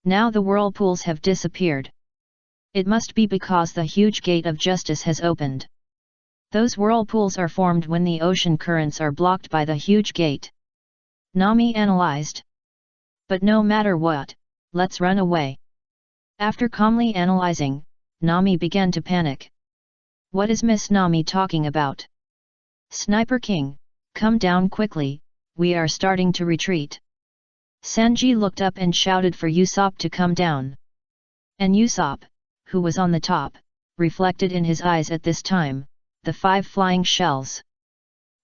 Now the whirlpools have disappeared. It must be because the huge gate of justice has opened. Those whirlpools are formed when the ocean currents are blocked by the huge gate. Nami analyzed. But no matter what, let's run away. After calmly analyzing, Nami began to panic. What is Miss Nami talking about? Sniper King, come down quickly, we are starting to retreat. Sanji looked up and shouted for Usopp to come down. And Usopp, who was on the top, reflected in his eyes at this time, the 5 flying shells.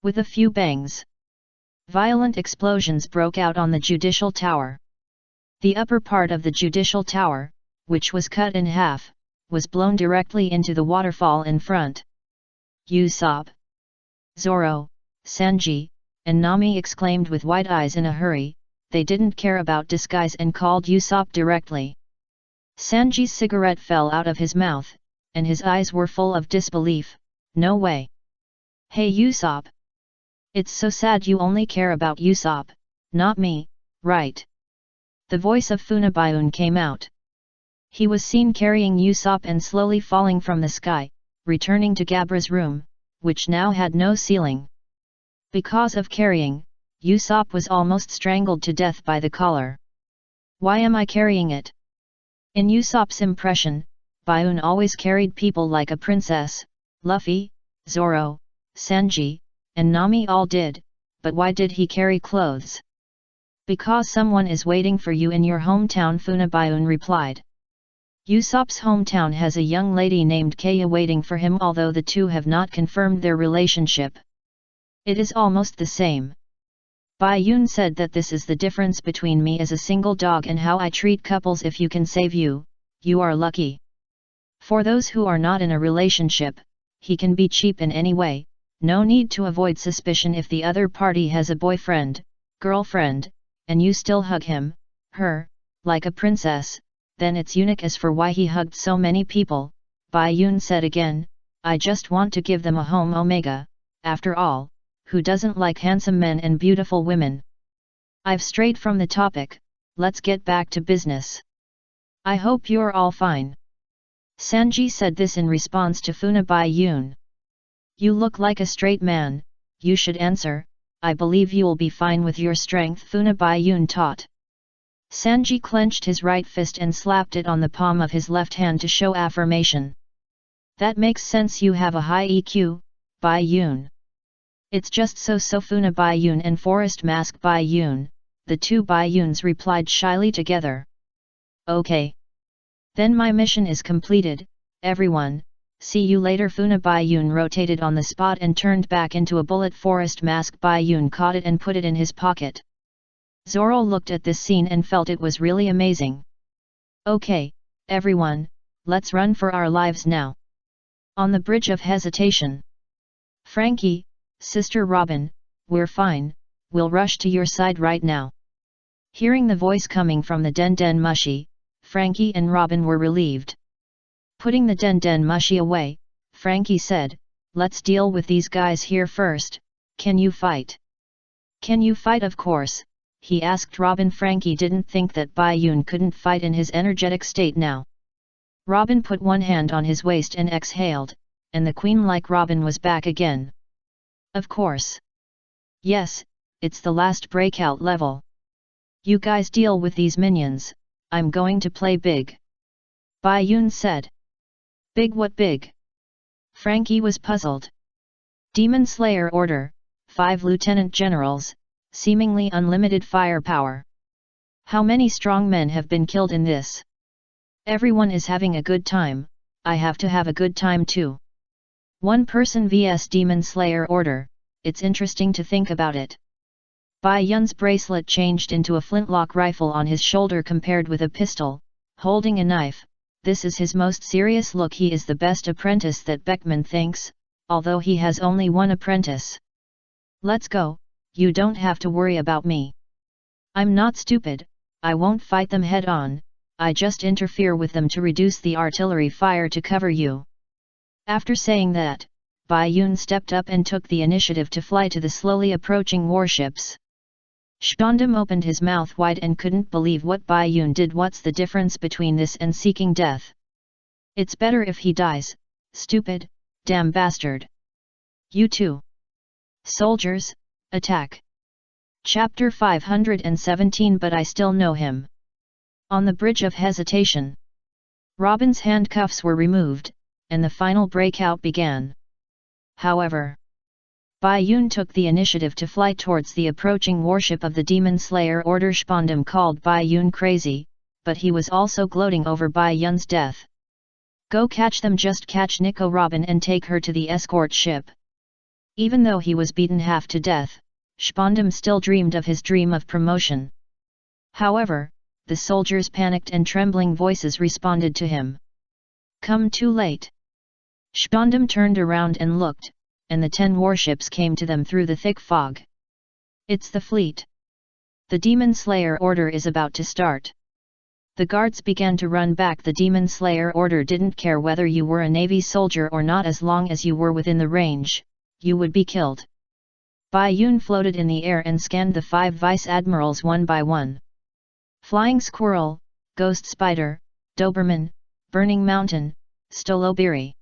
With a few bangs, violent explosions broke out on the judicial tower. The upper part of the judicial tower, which was cut in half, was blown directly into the waterfall in front. Usopp! Zoro, Sanji, and Nami exclaimed with wide eyes in a hurry. They didn't care about disguise and called Usopp directly. Sanji's cigarette fell out of his mouth, and his eyes were full of disbelief. No way! Hey Usopp! It's so sad you only care about Usopp, not me, right? The voice of Funabayun came out. He was seen carrying Usopp and slowly falling from the sky, returning to Gabra's room, which now had no ceiling. Because of carrying, Usopp was almost strangled to death by the collar. Why am I carrying it? In Usopp's impression, Bayun always carried people like a princess. Luffy, Zoro, Sanji, and Nami all did, but why did he carry clothes? Because someone is waiting for you in your hometown, Funabayun replied. Usopp's hometown has a young lady named Kaya waiting for him, although the two have not confirmed their relationship. It is almost the same. Bayun said that this is the difference between me as a single dog and how I treat couples. If you can save you, you are lucky. For those who are not in a relationship, he can be cheap in any way, no need to avoid suspicion. If the other party has a boyfriend, girlfriend, and you still hug him, her, like a princess, then it's unique. As for why he hugged so many people, Bayun said again, I just want to give them a home. Omega, after all, who doesn't like handsome men and beautiful women? I've strayed from the topic, let's get back to business. I hope you're all fine. Sanji said this in response to Funabayun. You look like a straight man, you should answer, I believe you'll be fine with your strength, Funabayun taught. Sanji clenched his right fist and slapped it on the palm of his left hand to show affirmation. That makes sense, you have a high EQ, Bayun. It's just so Funabayun and Forest Mask Bayun, the two Bayuns replied shyly together. Okay. Then my mission is completed, everyone, see you later. Funabayun rotated on the spot and turned back into a bullet. Forest Mask Bayun caught it and put it in his pocket. Zoro looked at this scene and felt it was really amazing. Okay, everyone, let's run for our lives now. On the bridge of hesitation. Frankie, Sister Robin, we're fine, we'll rush to your side right now. Hearing the voice coming from the Den Den Mushi, Frankie and Robin were relieved. Putting the Den Den Mushi away, Frankie said, let's deal with these guys here first. Can you fight? Can you fight? Of course, he asked Robin. Frankie didn't think that Bayun couldn't fight in his energetic state now. Robin put one hand on his waist and exhaled, and the queen-like Robin was back again. Of course. Yes, it's the last breakout level. You guys deal with these minions, I'm going to play big. Bayun said. Big what big? Frankie was puzzled. Demon Slayer order, 5 lieutenant generals, seemingly unlimited firepower. How many strong men have been killed in this? Everyone is having a good time, I have to have a good time too. One person vs Demon Slayer order, it's interesting to think about it. Bayun's bracelet changed into a flintlock rifle on his shoulder compared with a pistol, holding a knife. This is his most serious look. He is the best apprentice that Beckman thinks, although he has only one apprentice. Let's go, you don't have to worry about me. I'm not stupid, I won't fight them head-on, I just interfere with them to reduce the artillery fire to cover you." After saying that, Bai Yun stepped up and took the initiative to fly to the slowly approaching warships. Shpondam opened his mouth wide and couldn't believe what Bai Yun did. What's the difference between this and seeking death? It's better if he dies, stupid, damn bastard. You too. Soldiers, attack. Chapter 517. But I still know him. On the bridge of hesitation. Robin's handcuffs were removed, and the final breakout began. However, Bai Yun took the initiative to fly towards the approaching warship of the Demon Slayer Order. Shpondam called Bai Yun crazy, but he was also gloating over Bai Yun's death. Go catch them, just catch Nico Robin and take her to the escort ship. Even though he was beaten half to death, Shpondam still dreamed of his dream of promotion. However, the soldiers' panicked and trembling voices responded to him. Come too late. Shpondam turned around and looked, and the 10 warships came to them through the thick fog. It's the fleet. The Demon Slayer Order is about to start. The guards began to run back. The Demon Slayer Order didn't care whether you were a Navy soldier or not, as long as you were within the range, you would be killed. Bai Yun floated in the air and scanned the 5 vice admirals one by one. Flying Squirrel, Ghost Spider, Doberman, Burning Mountain, Stolobiri.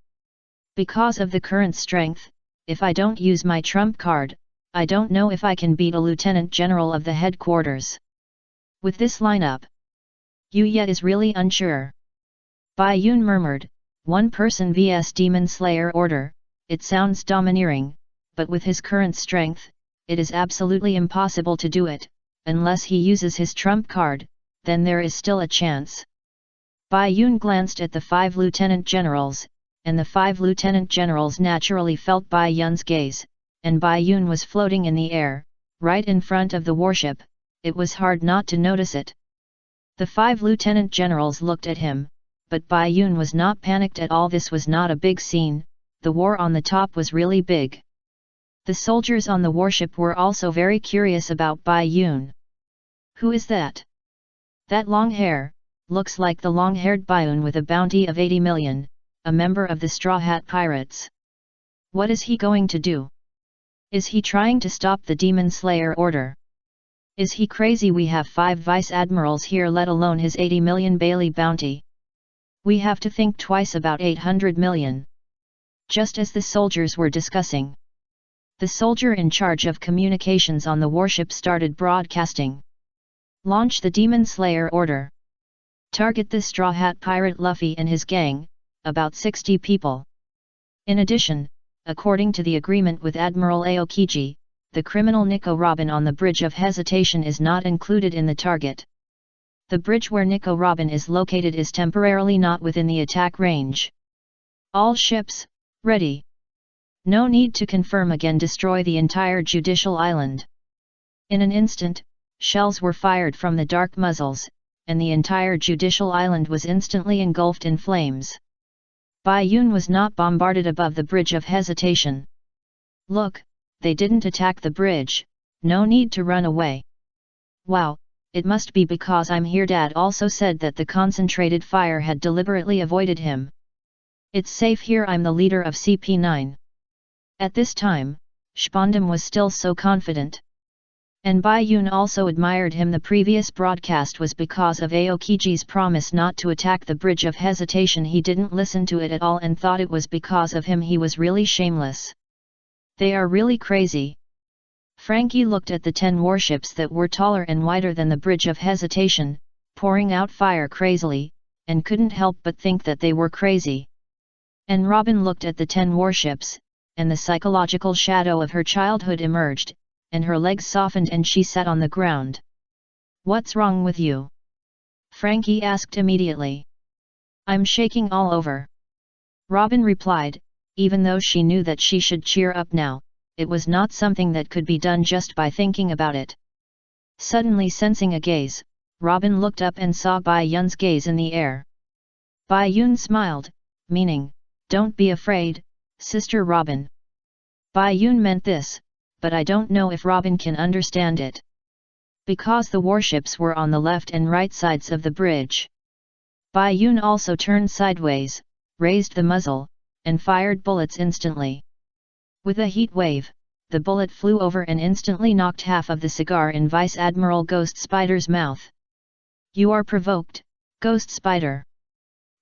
Because of the current strength, if I don't use my trump card, I don't know if I can beat a lieutenant general of the headquarters. With this lineup, you yet is really unsure. Bai Yun murmured, 1 person vs Demon Slayer Order, it sounds domineering, but with his current strength, it is absolutely impossible to do it, unless he uses his trump card, then there is still a chance. Bai Yun glanced at the 5 lieutenant generals, and the 5 lieutenant generals naturally felt Bai Yun's gaze, and Bai Yun was floating in the air, right in front of the warship. It was hard not to notice it. The 5 lieutenant generals looked at him, but Bai Yun was not panicked at all. This was not a big scene, the war on the top was really big. The soldiers on the warship were also very curious about Bai Yun. Who is that? That long hair, looks like the long-haired Bai Yun with a bounty of 80 million, a member of the Straw Hat Pirates. What is he going to do? Is he trying to stop the Demon Slayer Order? Is he crazy? We have 5 vice admirals here, let alone his 80 million Bailey bounty. We have to think twice about 800 million. Just as the soldiers were discussing, the soldier in charge of communications on the warship started broadcasting. Launch the Demon Slayer Order. Target the Straw Hat Pirate Luffy and his gang, about 60 people. In addition, according to the agreement with Admiral Aokiji, the criminal Nico Robin on the Bridge of Hesitation is not included in the target. The bridge where Nico Robin is located is temporarily not within the attack range. All ships, ready. No need to confirm again. Destroy the entire Judicial Island. In an instant, shells were fired from the dark muzzles, and the entire Judicial Island was instantly engulfed in flames. Bai Yun was not bombarded above the Bridge of Hesitation. Look, they didn't attack the bridge, no need to run away. Wow, it must be because I'm here. Dad also said that the concentrated fire had deliberately avoided him. It's safe here, I'm the leader of CP9. At this time, Shpondam was still so confident. And Bai Yun also admired him. The previous broadcast was because of Aokiji's promise not to attack the Bridge of Hesitation. He didn't listen to it at all and thought it was because of him. He was really shameless. They are really crazy. Frankie looked at the 10 warships that were taller and wider than the Bridge of Hesitation, pouring out fire crazily, and couldn't help but think that they were crazy. And Robin looked at the 10 warships, and the psychological shadow of her childhood emerged, and her legs softened and she sat on the ground. What's wrong with you? Frankie asked immediately. I'm shaking all over. Robin replied, even though she knew that she should cheer up now, it was not something that could be done just by thinking about it. Suddenly sensing a gaze, Robin looked up and saw Bai Yun's gaze in the air. Bai Yun smiled, meaning, don't be afraid, Sister Robin. Bai Yun meant this, but I don't know if Robin can understand it. because the warships were on the left and right sides of the bridge. Bai Yun also turned sideways, raised the muzzle, and fired bullets instantly. With a heat wave, the bullet flew over and instantly knocked half of the cigar in Vice Admiral Ghost Spider's mouth. "You are provoked, Ghost Spider,"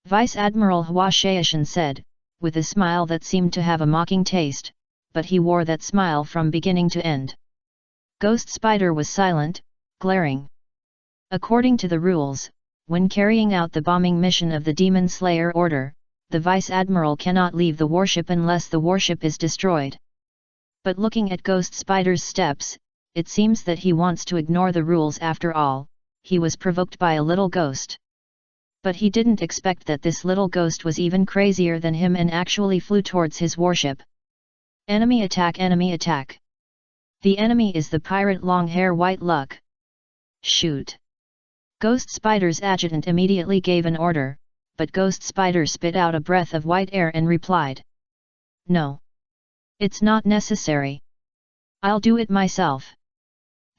Vice Admiral Hua Shaishan said, with a smile that seemed to have a mocking taste, but he wore that smile from beginning to end. Ghost Spider was silent, glaring. According to the rules, when carrying out the bombing mission of the Demon Slayer Order, the Vice Admiral cannot leave the warship unless the warship is destroyed. But looking at Ghost Spider's steps, it seems that he wants to ignore the rules after all. He was provoked by a little ghost. But he didn't expect that this little ghost was even crazier than him and actually flew towards his warship. Enemy attack, enemy attack. The enemy is the pirate Long-Hair White Luck. Shoot. Ghost Spider's adjutant immediately gave an order, but Ghost Spider spit out a breath of white air and replied, "No. It's not necessary. I'll do it myself."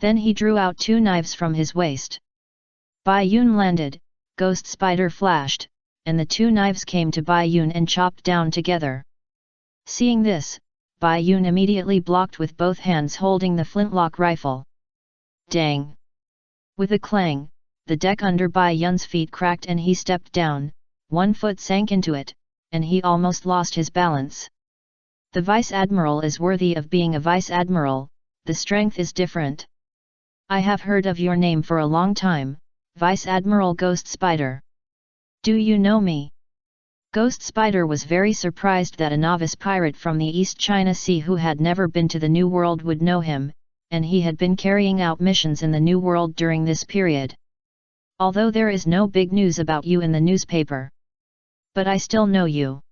Then he drew out 2 knives from his waist. Bai Yun landed, Ghost Spider flashed, and the 2 knives came to Bai Yun and chopped down together. Seeing this, Bai Yun immediately blocked with both hands holding the flintlock rifle. Dang! With a clang, the deck under Bai Yun's feet cracked and he stepped down, 1 foot sank into it, and he almost lost his balance. The Vice Admiral is worthy of being a Vice Admiral, the strength is different. I have heard of your name for a long time, Vice Admiral Ghost Spider. Do you know me? Ghost Spider was very surprised that a novice pirate from the East China Sea who had never been to the New World would know him, and he had been carrying out missions in the New World during this period. Although there is no big news about you in the newspaper. But I still know you.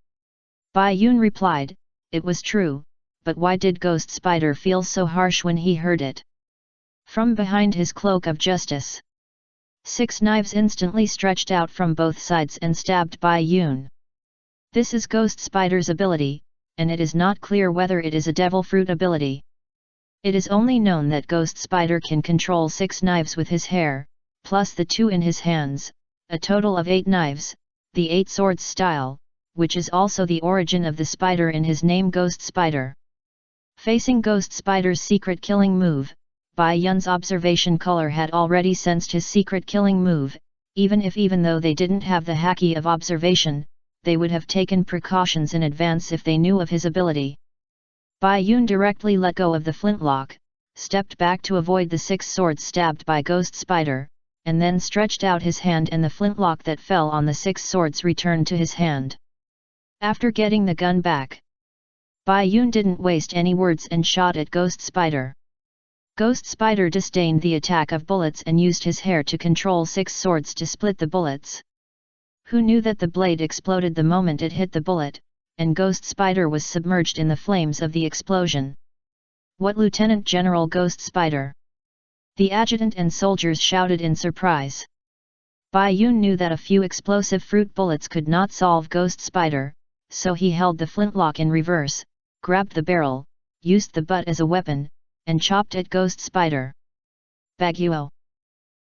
Bai Yun replied, it was true, but why did Ghost Spider feel so harsh when he heard it? From behind his cloak of justice, 6 knives instantly stretched out from both sides and stabbed Bai Yun. This is Ghost Spider's ability, and it is not clear whether it is a devil fruit ability. It is only known that Ghost Spider can control 6 knives with his hair, plus the 2 in his hands, a total of 8 knives, the 8 swords style, which is also the origin of the spider in his name Ghost Spider. Facing Ghost Spider's secret killing move, Bai Yun's observation color had already sensed his secret killing move, even though they didn't have the haki of observation, they would have taken precautions in advance if they knew of his ability. Bai Yun directly let go of the flintlock, stepped back to avoid the 6 swords stabbed by Ghost Spider, and then stretched out his hand and the flintlock that fell on the 6 swords returned to his hand. After getting the gun back, Bai Yun didn't waste any words and shot at Ghost Spider. Ghost Spider disdained the attack of bullets and used his hair to control 6 swords to split the bullets. Who knew that the blade exploded the moment it hit the bullet, and Ghost Spider was submerged in the flames of the explosion? What, Lieutenant General Ghost Spider? The adjutant and soldiers shouted in surprise. Bai Yun knew that a few explosive fruit bullets could not solve Ghost Spider, so he held the flintlock in reverse, grabbed the barrel, used the butt as a weapon, and chopped at Ghost Spider. Baguio.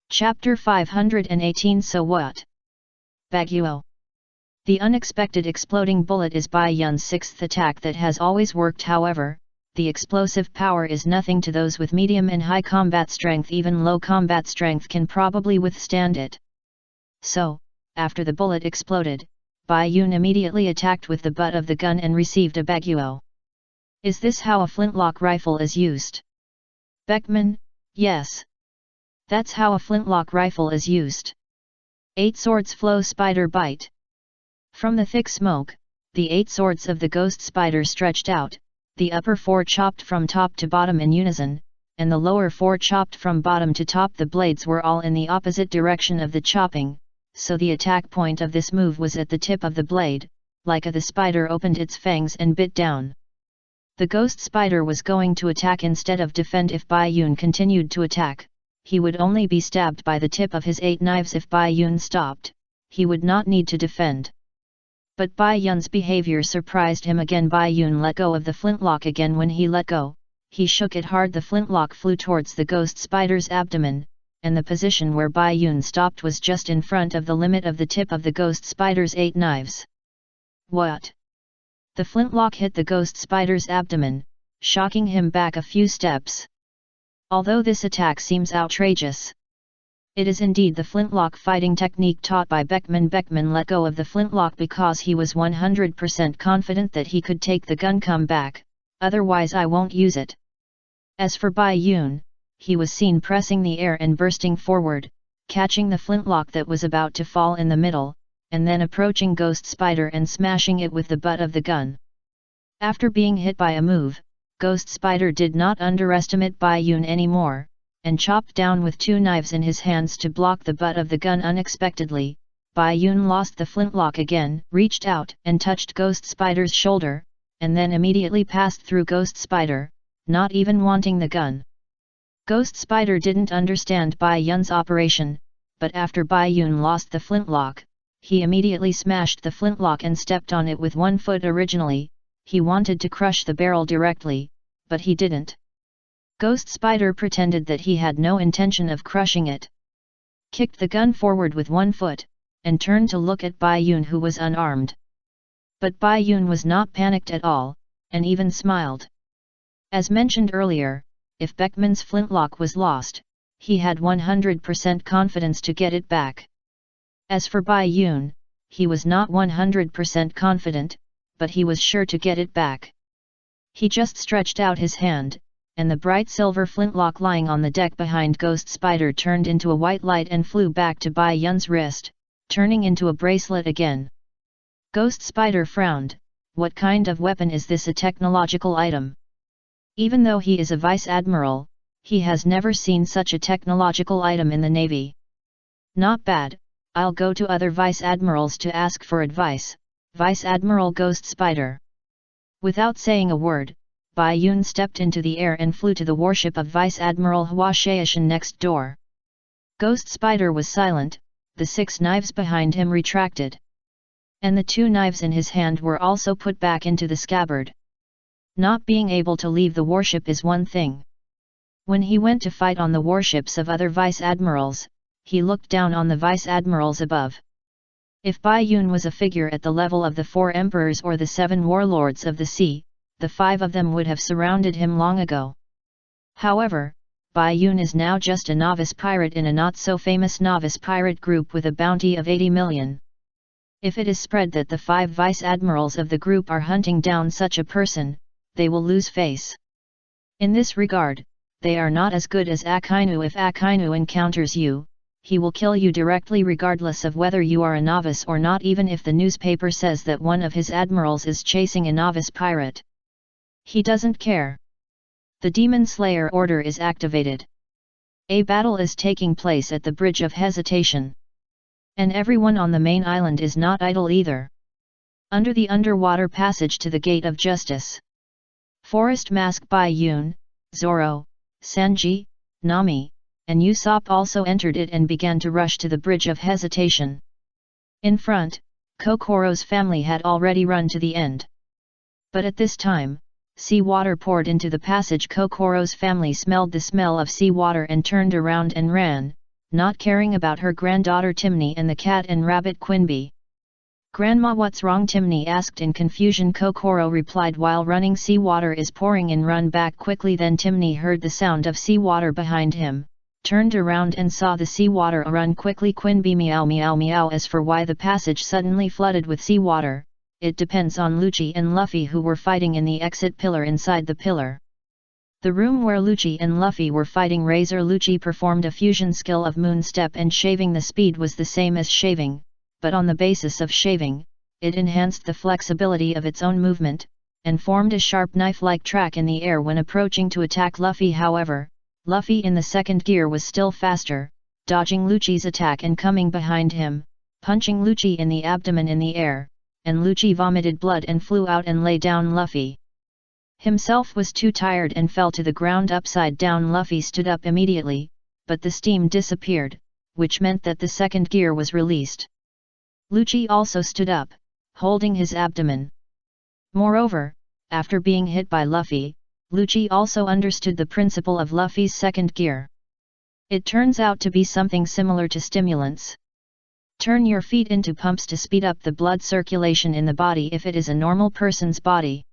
Chapter 518. So what? Baguio. The unexpected exploding bullet is Bai Yun's 6th attack that has always worked. However, the explosive power is nothing to those with medium and high combat strength. Even low combat strength can probably withstand it. So, after the bullet exploded, Bai Yun immediately attacked with the butt of the gun and received a baguio. Is this how a flintlock rifle is used? Beckman, yes. That's how a flintlock rifle is used. 8 swords flow spider bite. From the thick smoke, the 8 swords of the Ghost Spider stretched out, the upper 4 chopped from top to bottom in unison, and the lower 4 chopped from bottom to top. The blades were all in the opposite direction of the chopping, so the attack point of this move was at the tip of the blade, like the spider opened its fangs and bit down. The Ghost Spider was going to attack instead of defend. If Bai Yun continued to attack, he would only be stabbed by the tip of his 8 knives. If Bai Yun stopped, he would not need to defend. But Bai Yun's behavior surprised him again. Bai Yun let go of the flintlock again. When he let go, he shook it hard. The flintlock flew towards the Ghost Spider's abdomen, and the position where Bai Yun stopped was just in front of the limit of the tip of the ghost spider's 8 knives. What? The flintlock hit the ghost spider's abdomen, shocking him back a few steps. Although this attack seems outrageous, it is indeed the flintlock fighting technique taught by Beckman. Beckman let go of the flintlock because he was 100% confident that he could take the gun come back, otherwise I won't use it. As for Bai Yun, he was seen pressing the air and bursting forward, catching the flintlock that was about to fall in the middle, and then approaching Ghost Spider and smashing it with the butt of the gun. After being hit by a move, Ghost Spider did not underestimate Bai Yun anymore, and chopped down with 2 knives in his hands to block the butt of the gun unexpectedly. Bai Yun lost the flintlock again, reached out and touched Ghost Spider's shoulder, and then immediately passed through Ghost Spider, not even wanting the gun. Ghost Spider didn't understand Bai Yun's operation, but after Bai Yun lost the flintlock, he immediately smashed the flintlock and stepped on it with 1 foot. Originally, he wanted to crush the barrel directly, but he didn't. Ghost Spider pretended that he had no intention of crushing it, kicked the gun forward with 1 foot, and turned to look at Bai Yun, who was unarmed. But Bai Yun was not panicked at all, and even smiled. As mentioned earlier, if Beckman's flintlock was lost, he had 100% confidence to get it back. As for Bai Yun, he was not 100% confident, but he was sure to get it back. He just stretched out his hand, and the bright silver flintlock lying on the deck behind Ghost Spider turned into a white light and flew back to Bai Yun's wrist, turning into a bracelet again. Ghost Spider frowned. What kind of weapon is this? A technological item? Even though he is a vice admiral, he has never seen such a technological item in the Navy. Not bad, I'll go to other vice admirals to ask for advice, Vice Admiral Ghost Spider. Without saying a word, Bai Yun stepped into the air and flew to the warship of Vice Admiral Hua Shaishan next door. Ghost Spider was silent, the 6 knives behind him retracted. And the 2 knives in his hand were also put back into the scabbard. Not being able to leave the warship is one thing. When he went to fight on the warships of other vice admirals, he looked down on the vice admirals above. If Bai Yun was a figure at the level of the 4 emperors or the 7 warlords of the sea, the 5 of them would have surrounded him long ago. However, Bai Yun is now just a novice pirate in a not-so-famous novice pirate group with a bounty of 80 million. If it is spread that the 5 vice admirals of the group are hunting down such a person, they will lose face. In this regard, they are not as good as Akainu. If Akainu encounters you, he will kill you directly regardless of whether you are a novice or not, even if the newspaper says that one of his admirals is chasing a novice pirate. He doesn't care. The Demon Slayer order is activated. A battle is taking place at the Bridge of Hesitation. And everyone on the main island is not idle either. Under the underwater passage to the Gate of Justice, Forest Mask Bai Yun, Zoro, Sanji, Nami, and Usopp also entered it and began to rush to the Bridge of Hesitation. In front, Kokoro's family had already run to the end. But at this time, sea water poured into the passage. Kokoro's family smelled the smell of sea water and turned around and ran, not caring about her granddaughter Timney and the cat and rabbit Quinby. "Grandma, what's wrong?" Timney asked in confusion. Kokoro replied, "While running, sea water is pouring in, run back quickly." Then Timney heard the sound of sea water behind him, turned around and saw the sea water run quickly. Quinby meow meow meow. As for why the passage suddenly flooded with sea water, it depends on Lucci and Luffy, who were fighting in the exit pillar inside the pillar. The room where Lucci and Luffy were fighting, Razor Lucci performed a fusion skill of Moon Step, and shaving the speed was the same as shaving, but on the basis of shaving, it enhanced the flexibility of its own movement, and formed a sharp knife-like track in the air when approaching to attack Luffy. However, Luffy in the second gear was still faster, dodging Lucci's attack and coming behind him, punching Lucci in the abdomen in the air, and Lucci vomited blood and flew out and lay down. Luffy himself was too tired and fell to the ground upside down. Luffy stood up immediately, but the steam disappeared, which meant that the second gear was released. Lucci also stood up, holding his abdomen. Moreover, after being hit by Luffy, Lucci also understood the principle of Luffy's second gear. It turns out to be something similar to stimulants. Turn your feet into pumps to speed up the blood circulation in the body if it is a normal person's body.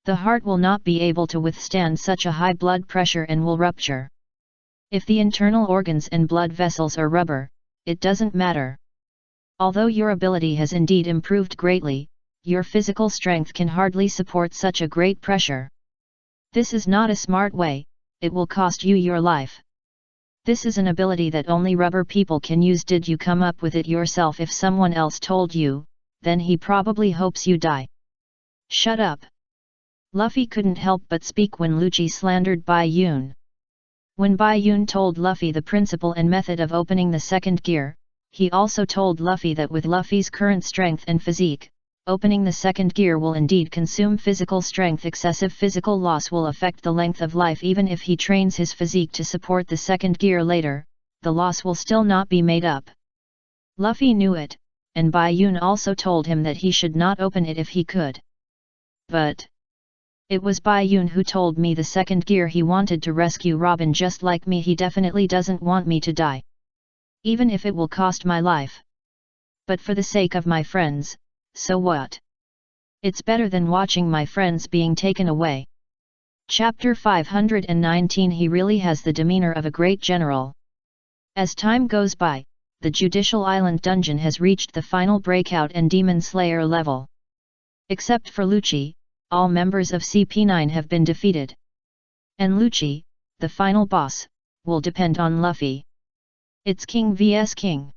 The heart will not be able to withstand such a high blood pressure and will rupture. If the internal organs and blood vessels are rubber, it doesn't matter. Although your ability has indeed improved greatly, your physical strength can hardly support such a great pressure. This is not a smart way, it will cost you your life. This is an ability that only rubber people can use. Did you come up with it yourself? If someone else told you, then he probably hopes you die. Shut up. Luffy couldn't help but speak when Lucci slandered Bai Yun. When Bai Yun told Luffy the principle and method of opening the second gear, he also told Luffy that with Luffy's current strength and physique, opening the second gear will indeed consume physical strength. Excessive physical loss will affect the length of life. Even if he trains his physique to support the second gear later, the loss will still not be made up. Luffy knew it, and Bai Yun also told him that he should not open it if he could. But it was Bai Yun who told me the second gear. He wanted to rescue Robin just like me. He definitely doesn't want me to die. Even if it will cost my life. But for the sake of my friends, so what? It's better than watching my friends being taken away. Chapter 519. He really has the demeanor of a great general. As time goes by, the Judicial Island dungeon has reached the final breakout and Demon Slayer level. Except for Lucci, all members of CP9 have been defeated. And Lucci, the final boss, will depend on Luffy. It's King vs King.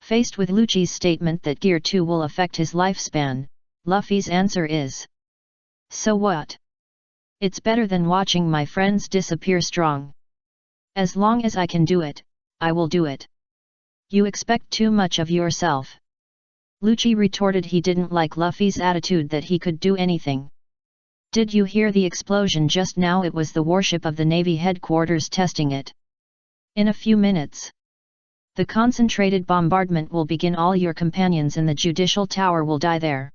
Faced with Lucci's statement that Gear 2 will affect his lifespan, Luffy's answer is, so what? It's better than watching my friends disappear strong. As long as I can do it, I will do it. You expect too much of yourself. Lucci retorted. He didn't like Luffy's attitude that he could do anything. Did you hear the explosion just now? It was the warship of the Navy headquarters testing it. In a few minutes, the concentrated bombardment will begin. All your companions in the Judicial Tower will die there.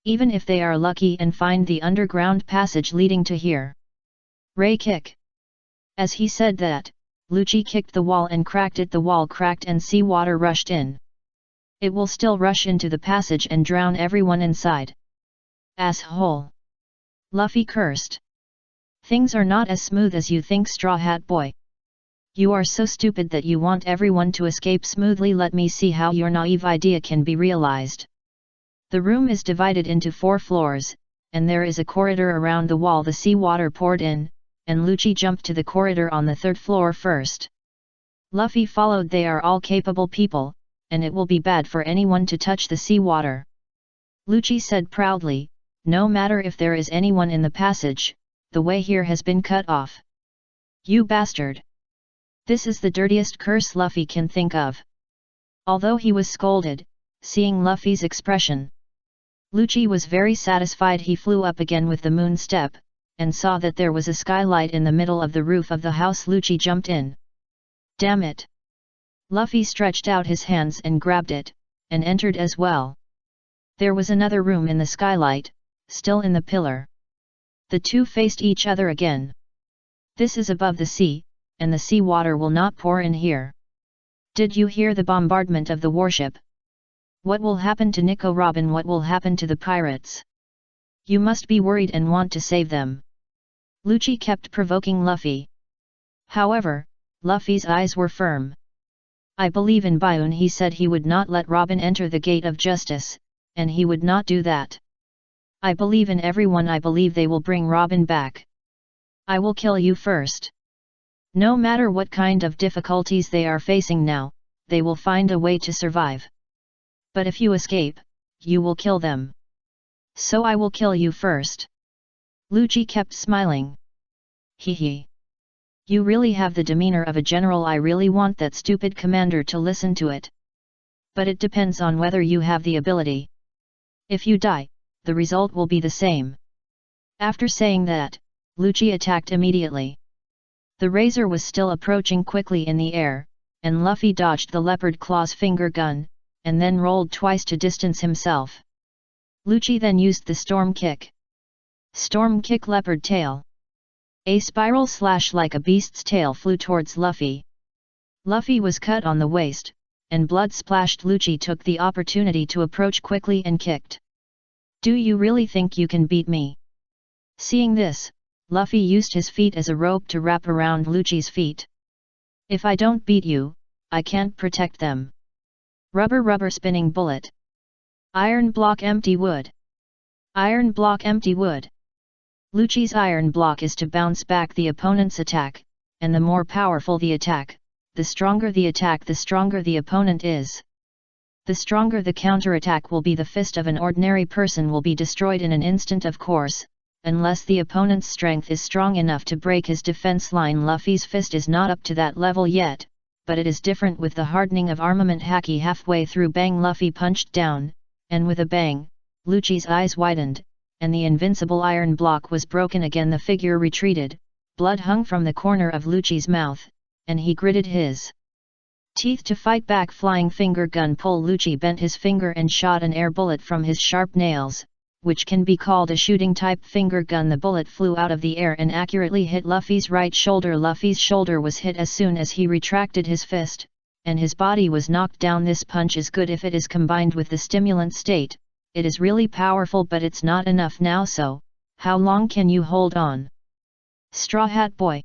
Even if they are lucky and find the underground passage leading to here. Ray kick. As he said that, Lucci kicked the wall and cracked it. The wall cracked and seawater rushed in. It will still rush into the passage and drown everyone inside. Asshole! Luffy cursed. Things are not as smooth as you think, Straw Hat Boy. You are so stupid that you want everyone to escape smoothly. Let me see how your naive idea can be realized. The room is divided into 4 floors, and there is a corridor around the wall. The seawater poured in, and Lucci jumped to the corridor on the 3rd floor first. Luffy followed. They are all capable people, and it will be bad for anyone to touch the seawater. Lucci said proudly, no matter if there is anyone in the passage, the way here has been cut off. You bastard! This is the dirtiest curse Luffy can think of. Although he was scolded, seeing Luffy's expression, Lucci was very satisfied. He flew up again with the moon step, and saw that there was a skylight in the middle of the roof of the house. Lucci jumped in. Damn it! Luffy stretched out his hands and grabbed it, and entered as well. There was another room in the skylight, still in the pillar. The two faced each other again. This is above the sea, and the seawater will not pour in here. Did you hear the bombardment of the warship? What will happen to Nico Robin? What will happen to the pirates? You must be worried and want to save them. Lucci kept provoking Luffy. However, Luffy's eyes were firm. I believe in Bayun. He said he would not let Robin enter the gate of justice, and he would not do that. I believe in everyone. I believe they will bring Robin back. I will kill you first. No matter what kind of difficulties they are facing now, they will find a way to survive. But if you escape, you will kill them. So I will kill you first. Lucci kept smiling. Hee. You really have the demeanor of a general. I really want that stupid commander to listen to it. But it depends on whether you have the ability. If you die, the result will be the same. After saying that, Lucci attacked immediately. The razor was still approaching quickly in the air, and Luffy dodged the leopard claw's finger gun, and then rolled twice to distance himself. Lucci then used the storm kick. Storm kick leopard tail. A spiral slash like a beast's tail flew towards Luffy. Luffy was cut on the waist, and blood-splashed Lucci took the opportunity to approach quickly and kicked. "Do you really think you can beat me?" Seeing this, Luffy used his feet as a rope to wrap around Lucci's feet. "If I don't beat you, I can't protect them." Rubber spinning bullet. Iron block empty wood. Iron block empty wood. Lucci's iron block is to bounce back the opponent's attack, and the more powerful the attack, the stronger the attack, the stronger the opponent is. The stronger the counterattack will be. The fist of an ordinary person will be destroyed in an instant, of course, unless the opponent's strength is strong enough to break his defense line. Luffy's fist is not up to that level yet, but it is different with the hardening of armament haki halfway through. Bang! Luffy punched down, and with a bang, Lucci's eyes widened, and the invincible iron block was broken again. The figure retreated, blood hung from the corner of Lucci's mouth, and he gritted his teeth to fight back. Flying finger gun pull. Lucci bent his finger and shot an air bullet from his sharp nails, which can be called a shooting type finger gun. The bullet flew out of the air and accurately hit Luffy's right shoulder. Luffy's shoulder was hit as soon as he retracted his fist, and his body was knocked down. This punch is good if it is combined with the stimulant state. It is really powerful, but it's not enough now, so how long can you hold on? Straw Hat Boy.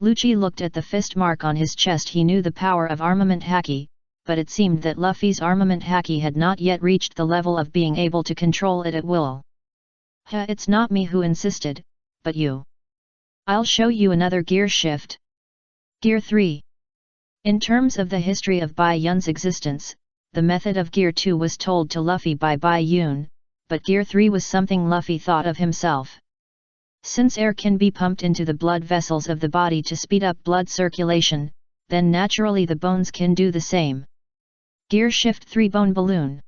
Lucci looked at the fist mark on his chest. He knew the power of armament haki, but it seemed that Luffy's armament haki had not yet reached the level of being able to control it at will. It's not me who insisted, but you. I'll show you another gear shift. Gear 3. In terms of the history of Bai Yun's existence, the method of Gear 2 was told to Luffy by Bai Yun, but Gear 3 was something Luffy thought of himself. Since air can be pumped into the blood vessels of the body to speed up blood circulation, then naturally the bones can do the same. Gear Shift 3 Bone Balloon.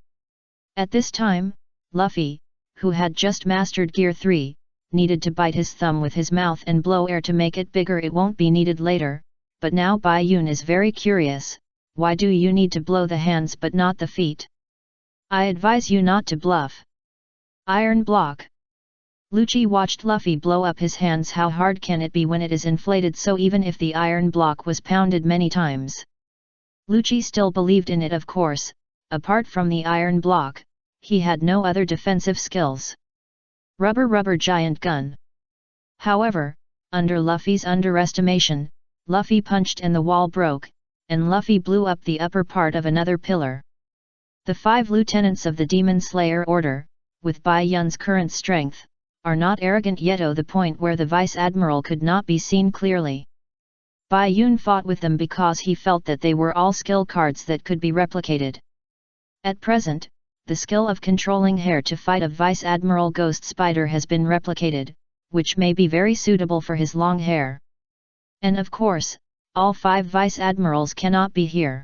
At this time, Luffy, who had just mastered Gear 3, needed to bite his thumb with his mouth and blow air to make it bigger. It won't be needed later, but now Bai Yun is very curious. Why do you need to blow the hands but not the feet? I advise you not to bluff. Iron Block. Lucci watched Luffy blow up his hands. How hard can it be when it is inflated so even if the iron block was pounded many times? Lucci still believed in it, of course. Apart from the iron block, he had no other defensive skills. Rubber giant gun. However, under Luffy's underestimation, Luffy punched and the wall broke, and Luffy blew up the upper part of another pillar. The 5 lieutenants of the Demon Slayer Order, with Bai Yun's current strength, are not arrogant yet to the point where the Vice Admiral could not be seen clearly. Bai Yun fought with them because he felt that they were all skill cards that could be replicated. At present, the skill of controlling hair to fight a Vice Admiral Ghost Spider has been replicated, which may be very suitable for his long hair. And of course, all 5 Vice Admirals cannot be here.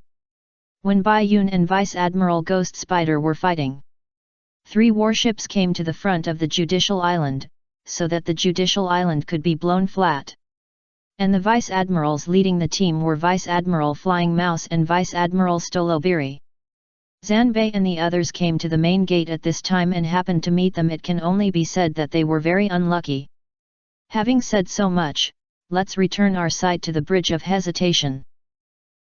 When Bai Yun and Vice Admiral Ghost Spider were fighting, 3 warships came to the front of the Judicial Island, so that the Judicial Island could be blown flat. And the Vice Admirals leading the team were Vice Admiral Flying Mouse and Vice Admiral Stolobiri. Zanbei and the others came to the main gate at this time and happened to meet them. It can only be said that they were very unlucky. Having said so much, let's return our sight to the Bridge of Hesitation.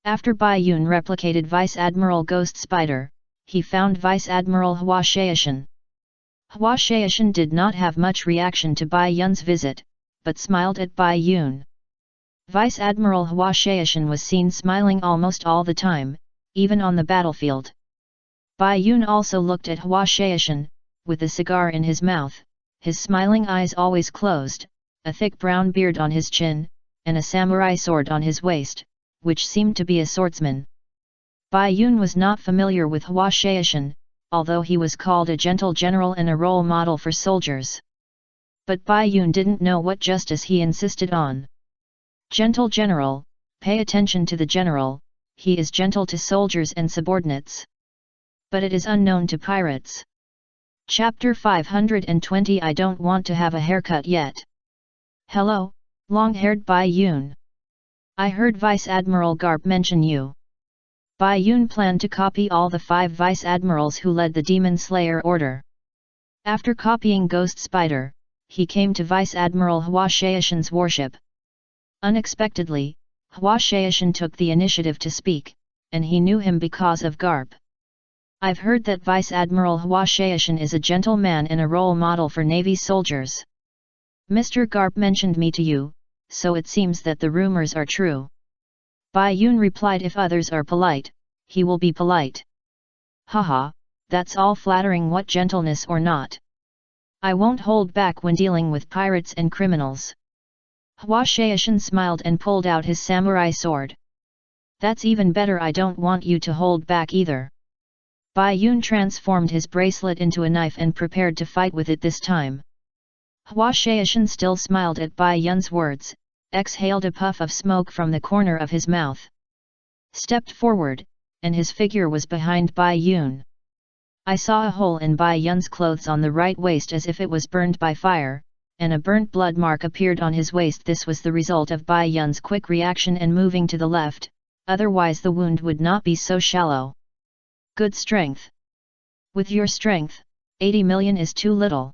After Bai Yun replicated Vice Admiral Ghost Spider, he found Vice Admiral Hua Shaishan. Hua Shaishan did not have much reaction to Bai Yun's visit, but smiled at Bai Yun. Vice Admiral Hua Shaishan was seen smiling almost all the time, even on the battlefield. Bai Yun also looked at Hua Shaishan, with a cigar in his mouth, his smiling eyes always closed, a thick brown beard on his chin, and a samurai sword on his waist, which seemed to be a swordsman. Bai Yun was not familiar with Hua Shaishan, although he was called a gentle general and a role model for soldiers. But Bai Yun didn't know what justice he insisted on. Gentle general, pay attention to the general, he is gentle to soldiers and subordinates. But it is unknown to pirates. Chapter 520 I don't want to have a haircut yet. Hello, long-haired Bai Yun. I heard Vice Admiral Garp mention you. Bai Yun planned to copy all the 5 Vice Admirals who led the Demon Slayer Order. After copying Ghost Spider, he came to Vice Admiral Hua Shaishan's warship. Unexpectedly, Hua Shaishan took the initiative to speak, and he knew him because of Garp. I've heard that Vice Admiral Hua Shaishan is a gentleman and a role model for Navy soldiers. Mr. Garp mentioned me to you, so it seems that the rumors are true. Bai Yun replied, if others are polite, he will be polite. Haha, that's all flattering, what gentleness or not. I won't hold back when dealing with pirates and criminals. Hua Shaishan smiled and pulled out his samurai sword. That's even better, I don't want you to hold back either. Bai Yun transformed his bracelet into a knife and prepared to fight with it this time. Hua Shaishan still smiled at Bai Yun's words, exhaled a puff of smoke from the corner of his mouth. Stepped forward, and his figure was behind Bai Yun. I saw a hole in Bai Yun's clothes on the right waist as if it was burned by fire, and a burnt blood mark appeared on his waist. This was the result of Bai Yun's quick reaction and moving to the left, otherwise the wound would not be so shallow. Good strength. With your strength, 80 million is too little.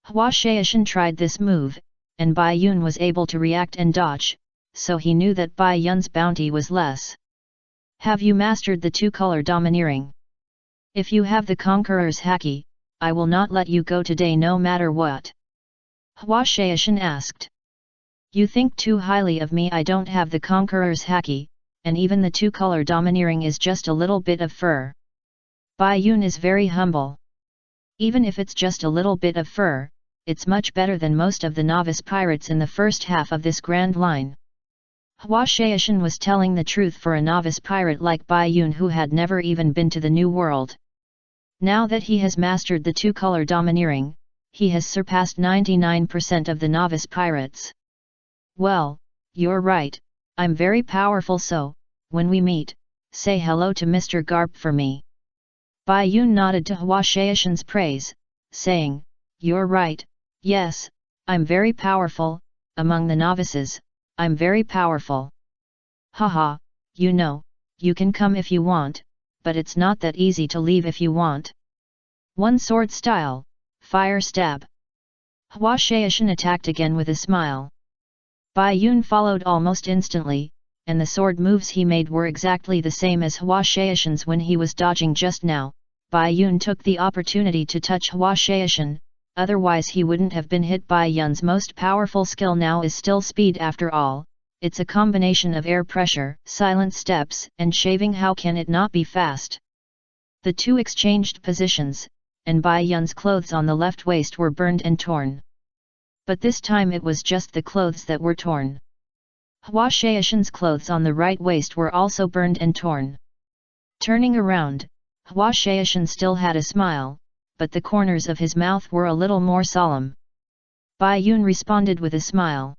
Hua Shaishan tried this move, and Bai Yun was able to react and dodge, so he knew that Bai Yun's bounty was less. Have you mastered the two-color domineering? If you have the Conqueror's Haki, I will not let you go today no matter what. Hua Shaishan asked. You think too highly of me. I don't have the Conqueror's Haki, and even the two-color domineering is just a little bit of fur. Bai Yun is very humble. Even if it's just a little bit of fur, it's much better than most of the novice pirates in the first half of this grand line. Hua Shaishan was telling the truth for a novice pirate like Bai Yun who had never even been to the New World. Now that he has mastered the two-color domineering, he has surpassed 99% of the novice pirates. Well, you're right, I'm very powerful, so, when we meet, say hello to Mr. Garp for me. Bai Yun nodded to Hua Shaishan's praise, saying, you're right, yes, I'm very powerful, among the novices, I'm very powerful. Haha, you know, you can come if you want, but it's not that easy to leave if you want. One sword style, fire stab. Hua Shaishan attacked again with a smile. Bai Yun followed almost instantly, and the sword moves he made were exactly the same as Hua Shaishan's when he was dodging just now. Bai Yun took the opportunity to touch Hua Shaishan, otherwise he wouldn't have been hit. Bai Yun's most powerful skill now is still speed after all, it's a combination of air pressure, silent steps, and shaving. How can it not be fast? The two exchanged positions, and Bai Yun's clothes on the left waist were burned and torn. But this time it was just the clothes that were torn. Hua Shaishan's clothes on the right waist were also burned and torn. Turning around, Hua Shaishan still had a smile, but the corners of his mouth were a little more solemn. Bai Yun responded with a smile.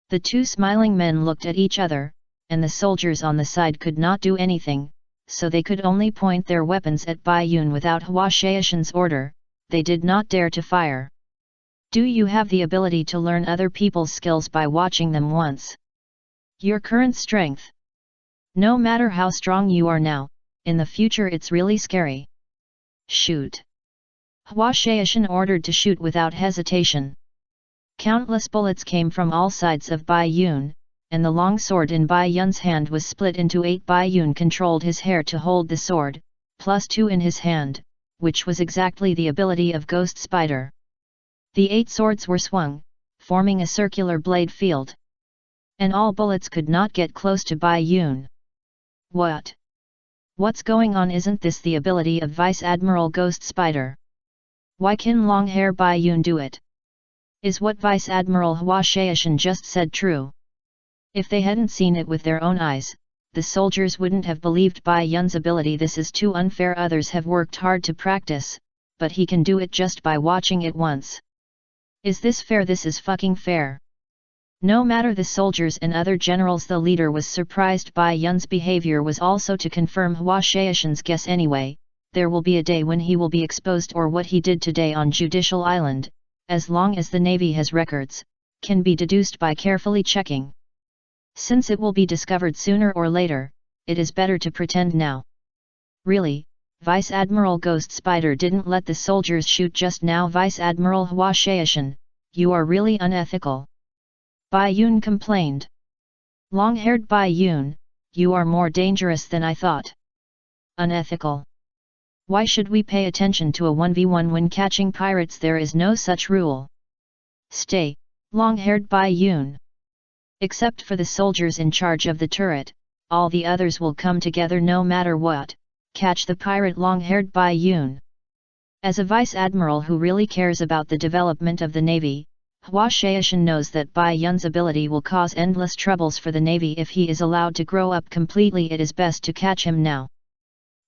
The two smiling men looked at each other, and the soldiers on the side could not do anything, so they could only point their weapons at Bai Yun without Hua Shaishan's order. They did not dare to fire. Do you have the ability to learn other people's skills by watching them once? Your current strength. No matter how strong you are now, in the future it's really scary. Shoot. Hua Shaishan ordered to shoot without hesitation. Countless bullets came from all sides of Bai Yun, and the long sword in Bai Yun's hand was split into 8. Bai Yun controlled his hair to hold the sword, +2 in his hand, which was exactly the ability of Ghost Spider. The 8 swords were swung, forming a circular blade field. And all bullets could not get close to Bai Yun. What? What's going on? Isn't this the ability of Vice Admiral Ghost Spider? Why can long hair Bai Yun do it? Is what Vice Admiral Hua Shaishan just said true? If they hadn't seen it with their own eyes, the soldiers wouldn't have believed Bai Yun's ability. This is too unfair. Others have worked hard to practice, but he can do it just by watching it once. Is this fair? This is fucking fair. No matter the soldiers and other generals, the leader was surprised. Bai Yun's behavior was also to confirm Hua Shaishan's guess anyway. There will be a day when he will be exposed, or what he did today on Judicial Island, as long as the Navy has records, can be deduced by carefully checking. Since it will be discovered sooner or later, it is better to pretend now. Really, Vice Admiral Ghost Spider didn't let the soldiers shoot just now. Vice Admiral Hua Shaishan, you are really unethical. Bai Yun complained. Long-haired Bai Yun, you are more dangerous than I thought. Unethical. Why should we pay attention to a 1v1 when catching pirates? There is no such rule. Stay, long-haired Bai Yun. Except for the soldiers in charge of the turret, all the others will come together no matter what. Catch the pirate long-haired Bai Yun. As a vice admiral who really cares about the development of the navy, Hua Shaishan knows that Bai Yun's ability will cause endless troubles for the navy if he is allowed to grow up completely. It is best to catch him now.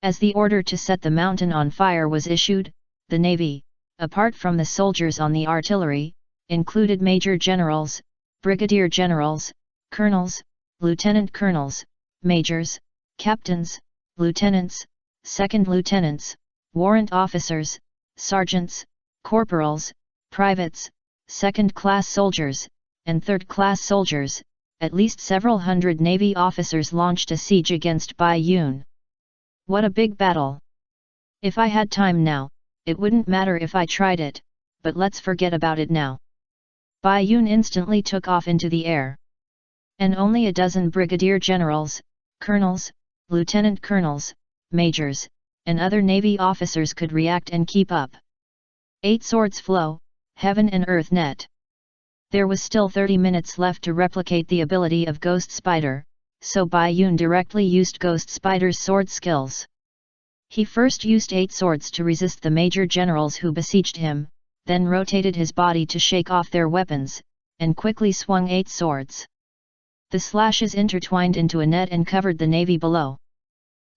As the order to set the mountain on fire was issued, the navy, apart from the soldiers on the artillery, included major generals, brigadier generals, colonels, lieutenant colonels, majors, captains, lieutenants, second lieutenants, warrant officers, sergeants, corporals, privates, second-class soldiers, and third-class soldiers. At least several hundred navy officers launched a siege against Bai Yun. What a big battle! If I had time now, it wouldn't matter if I tried it, but let's forget about it now. Bai Yun instantly took off into the air. And only a dozen brigadier generals, colonels, lieutenant colonels, majors, and other navy officers could react and keep up. 8 swords flow, heaven and earth net. There was still 30 minutes left to replicate the ability of Ghost Spider, so Bai Yun directly used Ghost Spider's sword skills. He first used 8 swords to resist the major generals who besieged him, then rotated his body to shake off their weapons, and quickly swung 8 swords. The slashes intertwined into a net and covered the navy below.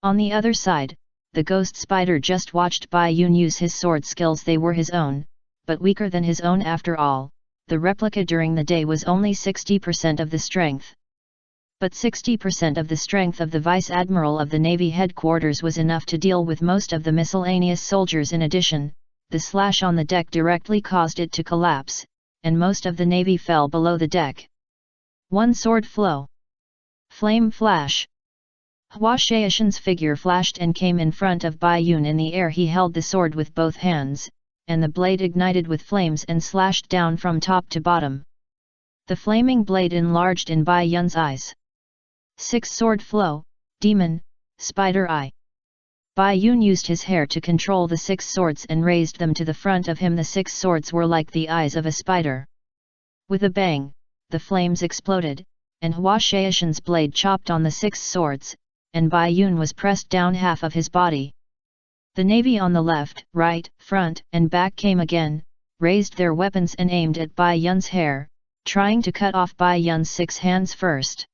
On the other side, the Ghost Spider just watched Bai Yun use his sword skills. They were his own, but weaker than his own after all. The replica during the day was only 60% of the strength. But 60% of the strength of the Vice Admiral of the Navy headquarters was enough to deal with most of the miscellaneous soldiers. In addition, the slash on the deck directly caused it to collapse, and most of the Navy fell below the deck. 1 sword flow. Flame flash. Hua Shaishan's figure flashed and came in front of Bai Yun in the air. He held the sword with both hands, and the blade ignited with flames and slashed down from top to bottom. The flaming blade enlarged in Bai Yun's eyes. 6 sword flow, demon, spider eye. Bai Yun used his hair to control the 6 swords and raised them to the front of him. The 6 swords were like the eyes of a spider. With a bang, the flames exploded, and Hua Shaishan's blade chopped on the 6 swords, and Bai Yun was pressed down half of his body. The navy on the left, right, front, and back came again, raised their weapons and aimed at Bai Yun's hair, trying to cut off Bai Yun's 6 hands first.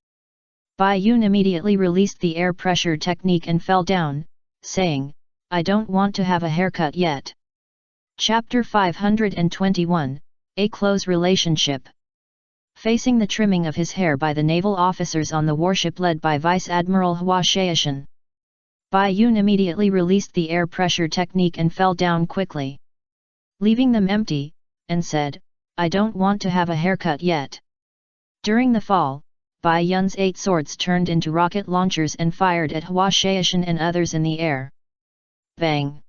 Bai Yun immediately released the air pressure technique and fell down, saying, "I don't want to have a haircut yet." Chapter 521, A Close Relationship. Facing the trimming of his hair by the naval officers on the warship led by Vice Admiral Hua Shaishan, Bai Yun immediately released the air pressure technique and fell down quickly, leaving them empty, and said, "I don't want to have a haircut yet." During the fall, Bai Yun's 8 swords turned into rocket launchers and fired at Hua Shaishan and others in the air. Bang!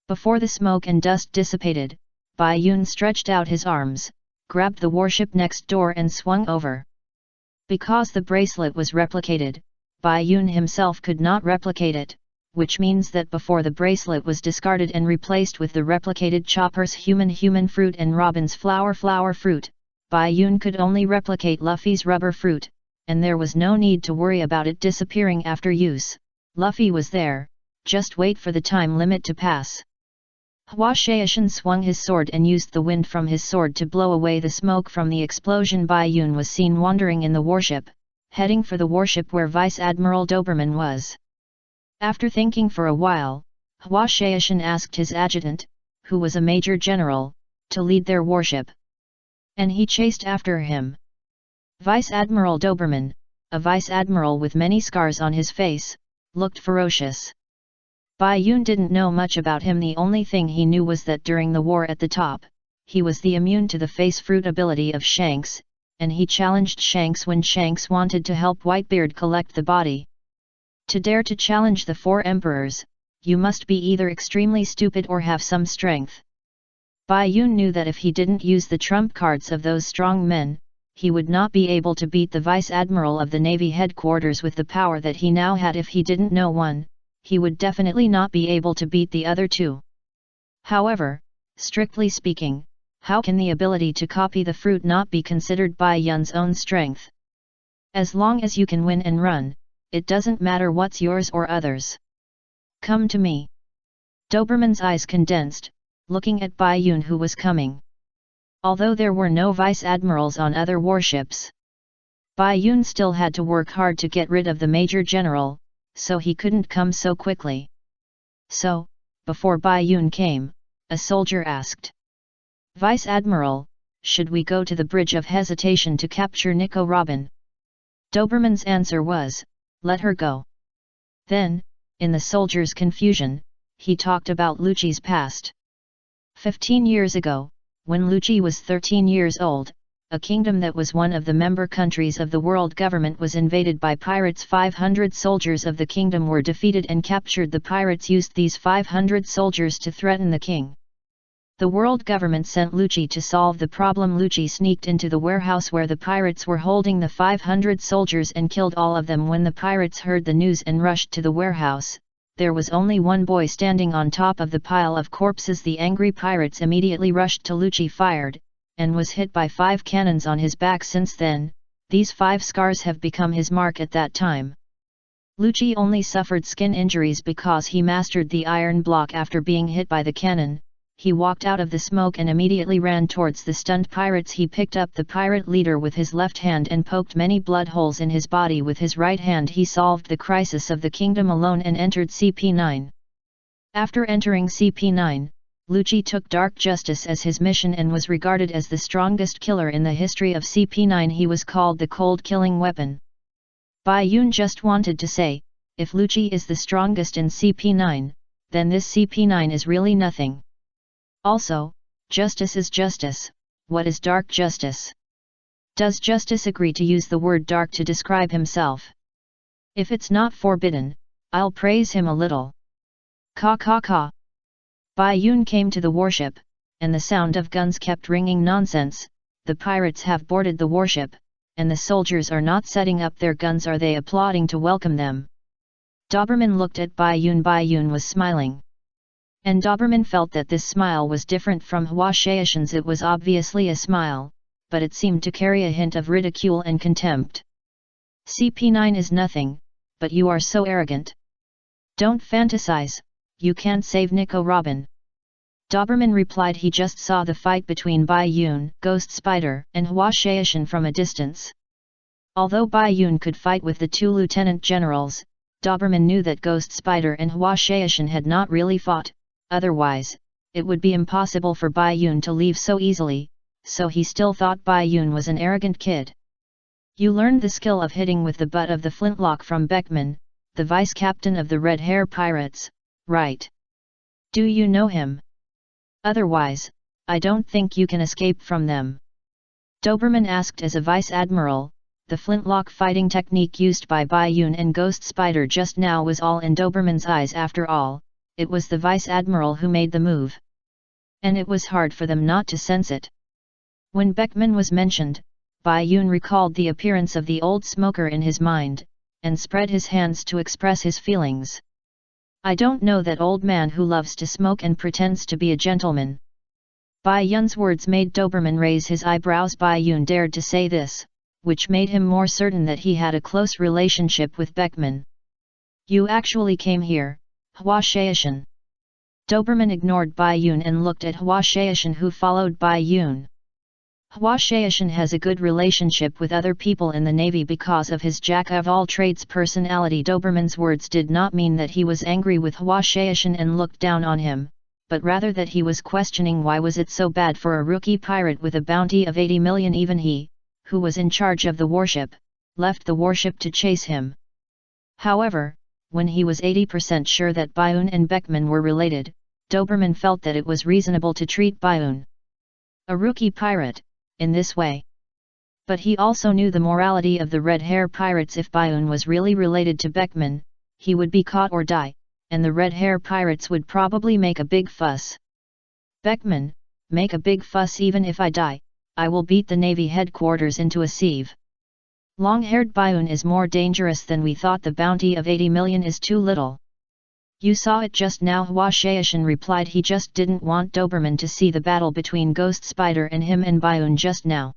Before the smoke and dust dissipated, Bai Yun stretched out his arms, grabbed the warship next door and swung over. Because the bracelet was replicated, Bai Yun himself could not replicate it, which means that before the bracelet was discarded and replaced with the replicated Chopper's human fruit and Robin's flower fruit, Bai Yun could only replicate Luffy's rubber fruit, and there was no need to worry about it disappearing after use. Luffy was there, just wait for the time limit to pass. Hua Shaishan swung his sword and used the wind from his sword to blow away the smoke from the explosion. Bai Yun was seen wandering in the warship, heading for the warship where Vice Admiral Doberman was. After thinking for a while, Hua Shaishan asked his adjutant, who was a major general, to lead their warship. And he chased after him. Vice Admiral Doberman, a vice admiral with many scars on his face, looked ferocious. Bai Yun didn't know much about him. The only thing he knew was that during the war at the top, he was the immune to the face fruit ability of Shanks, and he challenged Shanks when Shanks wanted to help Whitebeard collect the body. To dare to challenge the 4 emperors, you must be either extremely stupid or have some strength. Bai Yun knew that if he didn't use the trump cards of those strong men, he would not be able to beat the Vice Admiral of the Navy headquarters with the power that he now had. If he didn't know one, he would definitely not be able to beat the other two. However, strictly speaking, how can the ability to copy the fruit not be considered Bai Yun's own strength? As long as you can win and run, it doesn't matter what's yours or others. Come to me. Doberman's eyes condensed, looking at Bai Yun who was coming. Although there were no vice admirals on other warships, Bai Yun still had to work hard to get rid of the Major General, so he couldn't come so quickly. So, before Bai Yun came, a soldier asked, "Vice Admiral, should we go to the Bridge of Hesitation to capture Nico Robin?" Doberman's answer was, "Let her go." Then, in the soldier's confusion, he talked about Lucci's past. 15 years ago, when Lucci was 13 years old, a kingdom that was one of the member countries of the world government was invaded by pirates. 500 soldiers of the kingdom were defeated and captured. The pirates used these 500 soldiers to threaten the king. The world government sent Lucci to solve the problem. Lucci sneaked into the warehouse where the pirates were holding the 500 soldiers and killed all of them. When the pirates heard the news and rushed to the warehouse, there was only one boy standing on top of the pile of corpses. The angry pirates immediately rushed to Lucci, fired, and was hit by 5 cannons on his back. Since then, these 5 scars have become his mark at that time. Lucci only suffered skin injuries because he mastered the iron block. After being hit by the cannon, he walked out of the smoke and immediately ran towards the stunned pirates. He picked up the pirate leader with his left hand and poked many blood holes in his body with his right hand. He solved the crisis of the kingdom alone and entered CP9. After entering CP9, Lucci took dark justice as his mission and was regarded as the strongest killer in the history of CP9. He was called the cold killing weapon. Bai Yun just wanted to say, if Lucci is the strongest in CP9, then this CP9 is really nothing. Also, justice is justice. What is dark justice? Does justice agree to use the word dark to describe himself? If it's not forbidden, I'll praise him a little. Ka ka ka. Bai Yun came to the warship, and the sound of guns kept ringing. Nonsense, the pirates have boarded the warship, and the soldiers are not setting up their guns. Are they applauding to welcome them? Doberman looked at Bai Yun. Bai Yun was smiling. And Doberman felt that this smile was different from Hua Shaishan's. It was obviously a smile, but it seemed to carry a hint of ridicule and contempt. CP9 is nothing, but you are so arrogant. Don't fantasize, you can't save Nico Robin. Doberman replied he just saw the fight between Bai Yun, Ghost Spider, and Hua Shaishan from a distance. Although Bai Yun could fight with the 2 lieutenant generals, Doberman knew that Ghost Spider and Hua Shaishan had not really fought. Otherwise, it would be impossible for Bai Yun to leave so easily, so he still thought Bai Yun was an arrogant kid. You learned the skill of hitting with the butt of the flintlock from Beckman, the vice captain of the Red Hair Pirates, right? Do you know him? Otherwise, I don't think you can escape from them. Doberman asked. As a vice admiral, the flintlock fighting technique used by Bai Yun and Ghost Spider just now was all in Doberman's eyes. After all, it was the Vice Admiral who made the move. And it was hard for them not to sense it. When Beckman was mentioned, Bai Yun recalled the appearance of the old smoker in his mind, and spread his hands to express his feelings. I don't know that old man who loves to smoke and pretends to be a gentleman. Bai Yun's words made Doberman raise his eyebrows. Bai Yun dared to say this, which made him more certain that he had a close relationship with Beckman. You actually came here, Hua Shaishan. Doberman ignored Bai Yun and looked at Hua Shaishan, who followed Bai Yun. Hua Shaishan has a good relationship with other people in the Navy because of his jack-of-all-trades personality. Doberman's words did not mean that he was angry with Hua Shaishan and looked down on him, but rather that he was questioning why was it so bad for a rookie pirate with a bounty of 80 million. Even he, who was in charge of the warship, left the warship to chase him. However, when he was 80% sure that Bai Yun and Beckman were related, Doberman felt that it was reasonable to treat Bai Yun, a rookie pirate, in this way. But he also knew the morality of the Red Hair Pirates. If Bai Yun was really related to Beckman, he would be caught or die, and the Red Hair Pirates would probably make a big fuss. Beckman, make a big fuss even if I die, I will beat the Navy headquarters into a sieve. Long-haired Baiun is more dangerous than we thought. The bounty of 80 million is too little. You saw it just now, Hua Shaishan replied. He just didn't want Doberman to see the battle between Ghost Spider and him and Baiun just now.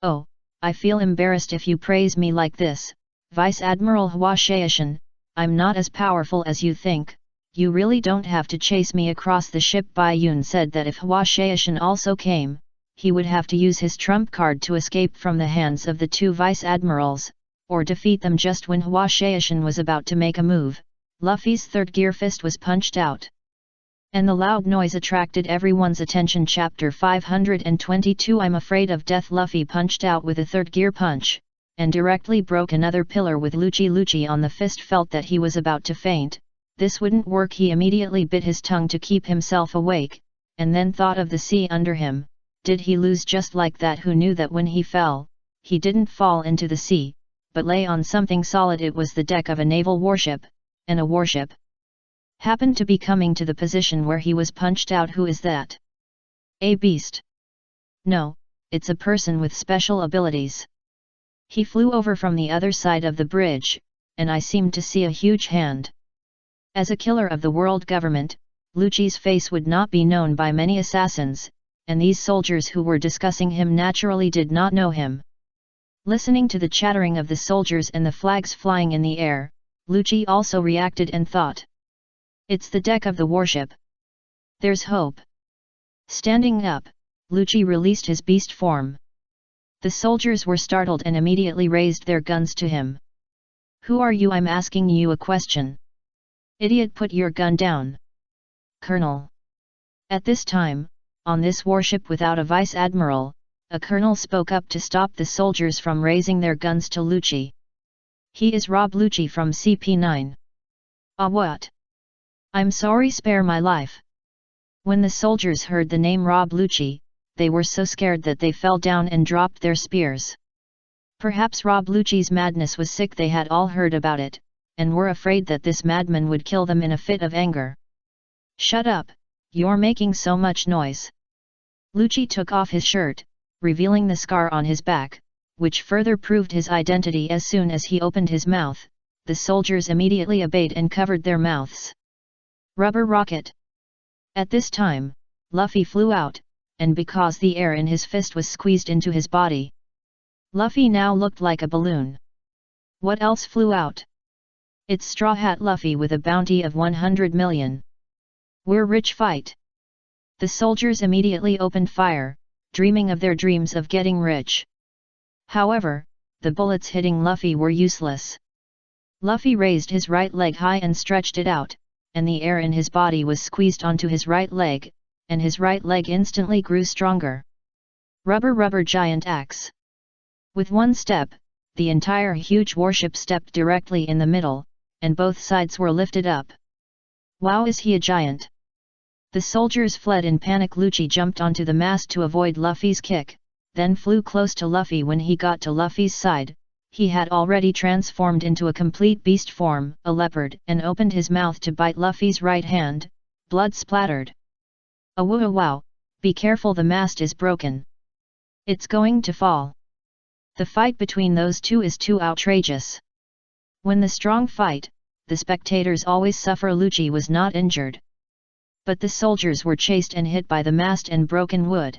Oh, I feel embarrassed if you praise me like this, Vice Admiral Hua Shaishan. I'm not as powerful as you think. You really don't have to chase me across the ship. Baiun said that if Hua Shaishan also came, he would have to use his trump card to escape from the hands of the two vice admirals, or defeat them. Just when Hua Shaishan was about to make a move, Luffy's third gear fist was punched out. And the loud noise attracted everyone's attention. Chapter 522 I'm afraid of death. Luffy punched out with a third gear punch, and directly broke another pillar with Lucci on the fist. Felt that he was about to faint. This wouldn't work. He immediately bit his tongue to keep himself awake, and then thought of the sea under him. Did he lose just like that? Who knew that when he fell, he didn't fall into the sea, but lay on something solid? It was the deck of a naval warship, and a warship happened to be coming to the position where he was punched out. Who is that? A beast? No, it's a person with special abilities. He flew over from the other side of the bridge, and I seemed to see a huge hand. As a killer of the world government, Lucci's face would not be known by many assassins, and these soldiers who were discussing him naturally did not know him. Listening to the chattering of the soldiers and the flags flying in the air, Lucci also reacted and thought, it's the deck of the warship. There's hope. Standing up, Lucci released his beast form. The soldiers were startled and immediately raised their guns to him. Who are you? I'm asking you a question. Idiot, put your gun down. Colonel. At this time, on this warship without a vice admiral, a colonel spoke up to stop the soldiers from raising their guns to Lucci. He is Rob Lucci from CP9. Ah, what? I'm sorry, spare my life. When the soldiers heard the name Rob Lucci, they were so scared that they fell down and dropped their spears. Perhaps Rob Lucci's madness was sick. They had all heard about it, and were afraid that this madman would kill them in a fit of anger. Shut up, you're making so much noise. Lucci took off his shirt, revealing the scar on his back, which further proved his identity. As soon as he opened his mouth, the soldiers immediately obeyed and covered their mouths. Rubber rocket. At this time, Luffy flew out, and because the air in his fist was squeezed into his body, Luffy now looked like a balloon. What else flew out? It's Straw Hat Luffy with a bounty of 100 million. We're rich. Fight. The soldiers immediately opened fire, dreaming of their dreams of getting rich. However, the bullets hitting Luffy were useless. Luffy raised his right leg high and stretched it out, and the air in his body was squeezed onto his right leg, and his right leg instantly grew stronger. Rubber giant axe. With one step, the entire huge warship stepped directly in the middle, and both sides were lifted up. Wow, is he a giant? The soldiers fled in panic. Lucci jumped onto the mast to avoid Luffy's kick, then flew close to Luffy. When he got to Luffy's side, he had already transformed into a complete beast form, a leopard, and opened his mouth to bite Luffy's right hand. Blood splattered. Awoo, wow, be careful, the mast is broken. It's going to fall. The fight between those two is too outrageous. When the strong fight, the spectators always suffer. Lucci was not injured, but the soldiers were chased and hit by the mast and broken wood.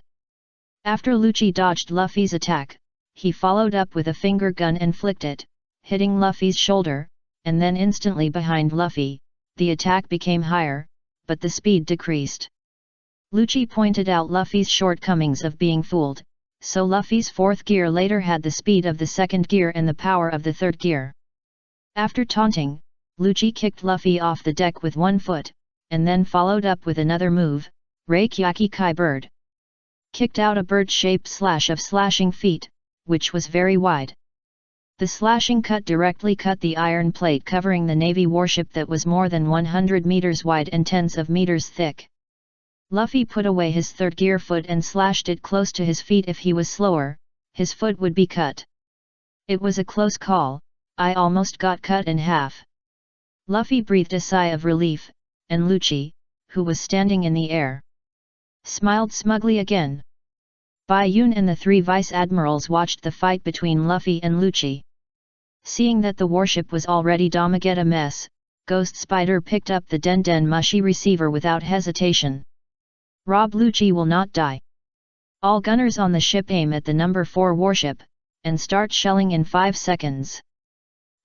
After Lucci dodged Luffy's attack, he followed up with a finger gun and flicked it, hitting Luffy's shoulder, and then instantly behind Luffy. The attack became higher, but the speed decreased. Lucci pointed out Luffy's shortcomings of being fooled, so Luffy's fourth gear later had the speed of the second gear and the power of the third gear. After taunting, Lucci kicked Luffy off the deck with one foot, and then followed up with another move, Reikyaki Kai Bird. Kicked out a bird-shaped slash of slashing feet, which was very wide. The slashing cut directly cut the iron plate covering the Navy warship that was more than 100 meters wide and tens of meters thick. Luffy put away his third gear foot and slashed it close to his feet. If he was slower, his foot would be cut. It was a close call. I almost got cut in half. Luffy breathed a sigh of relief, and Lucci, who was standing in the air, smiled smugly again. Bai Yun and the three vice-admirals watched the fight between Luffy and Lucci. Seeing that the warship was already damaged a mess, Ghost Spider picked up the Den Den Mushi receiver without hesitation. Rob Lucci will not die. All gunners on the ship aim at the number 4 warship, and start shelling in 5 seconds.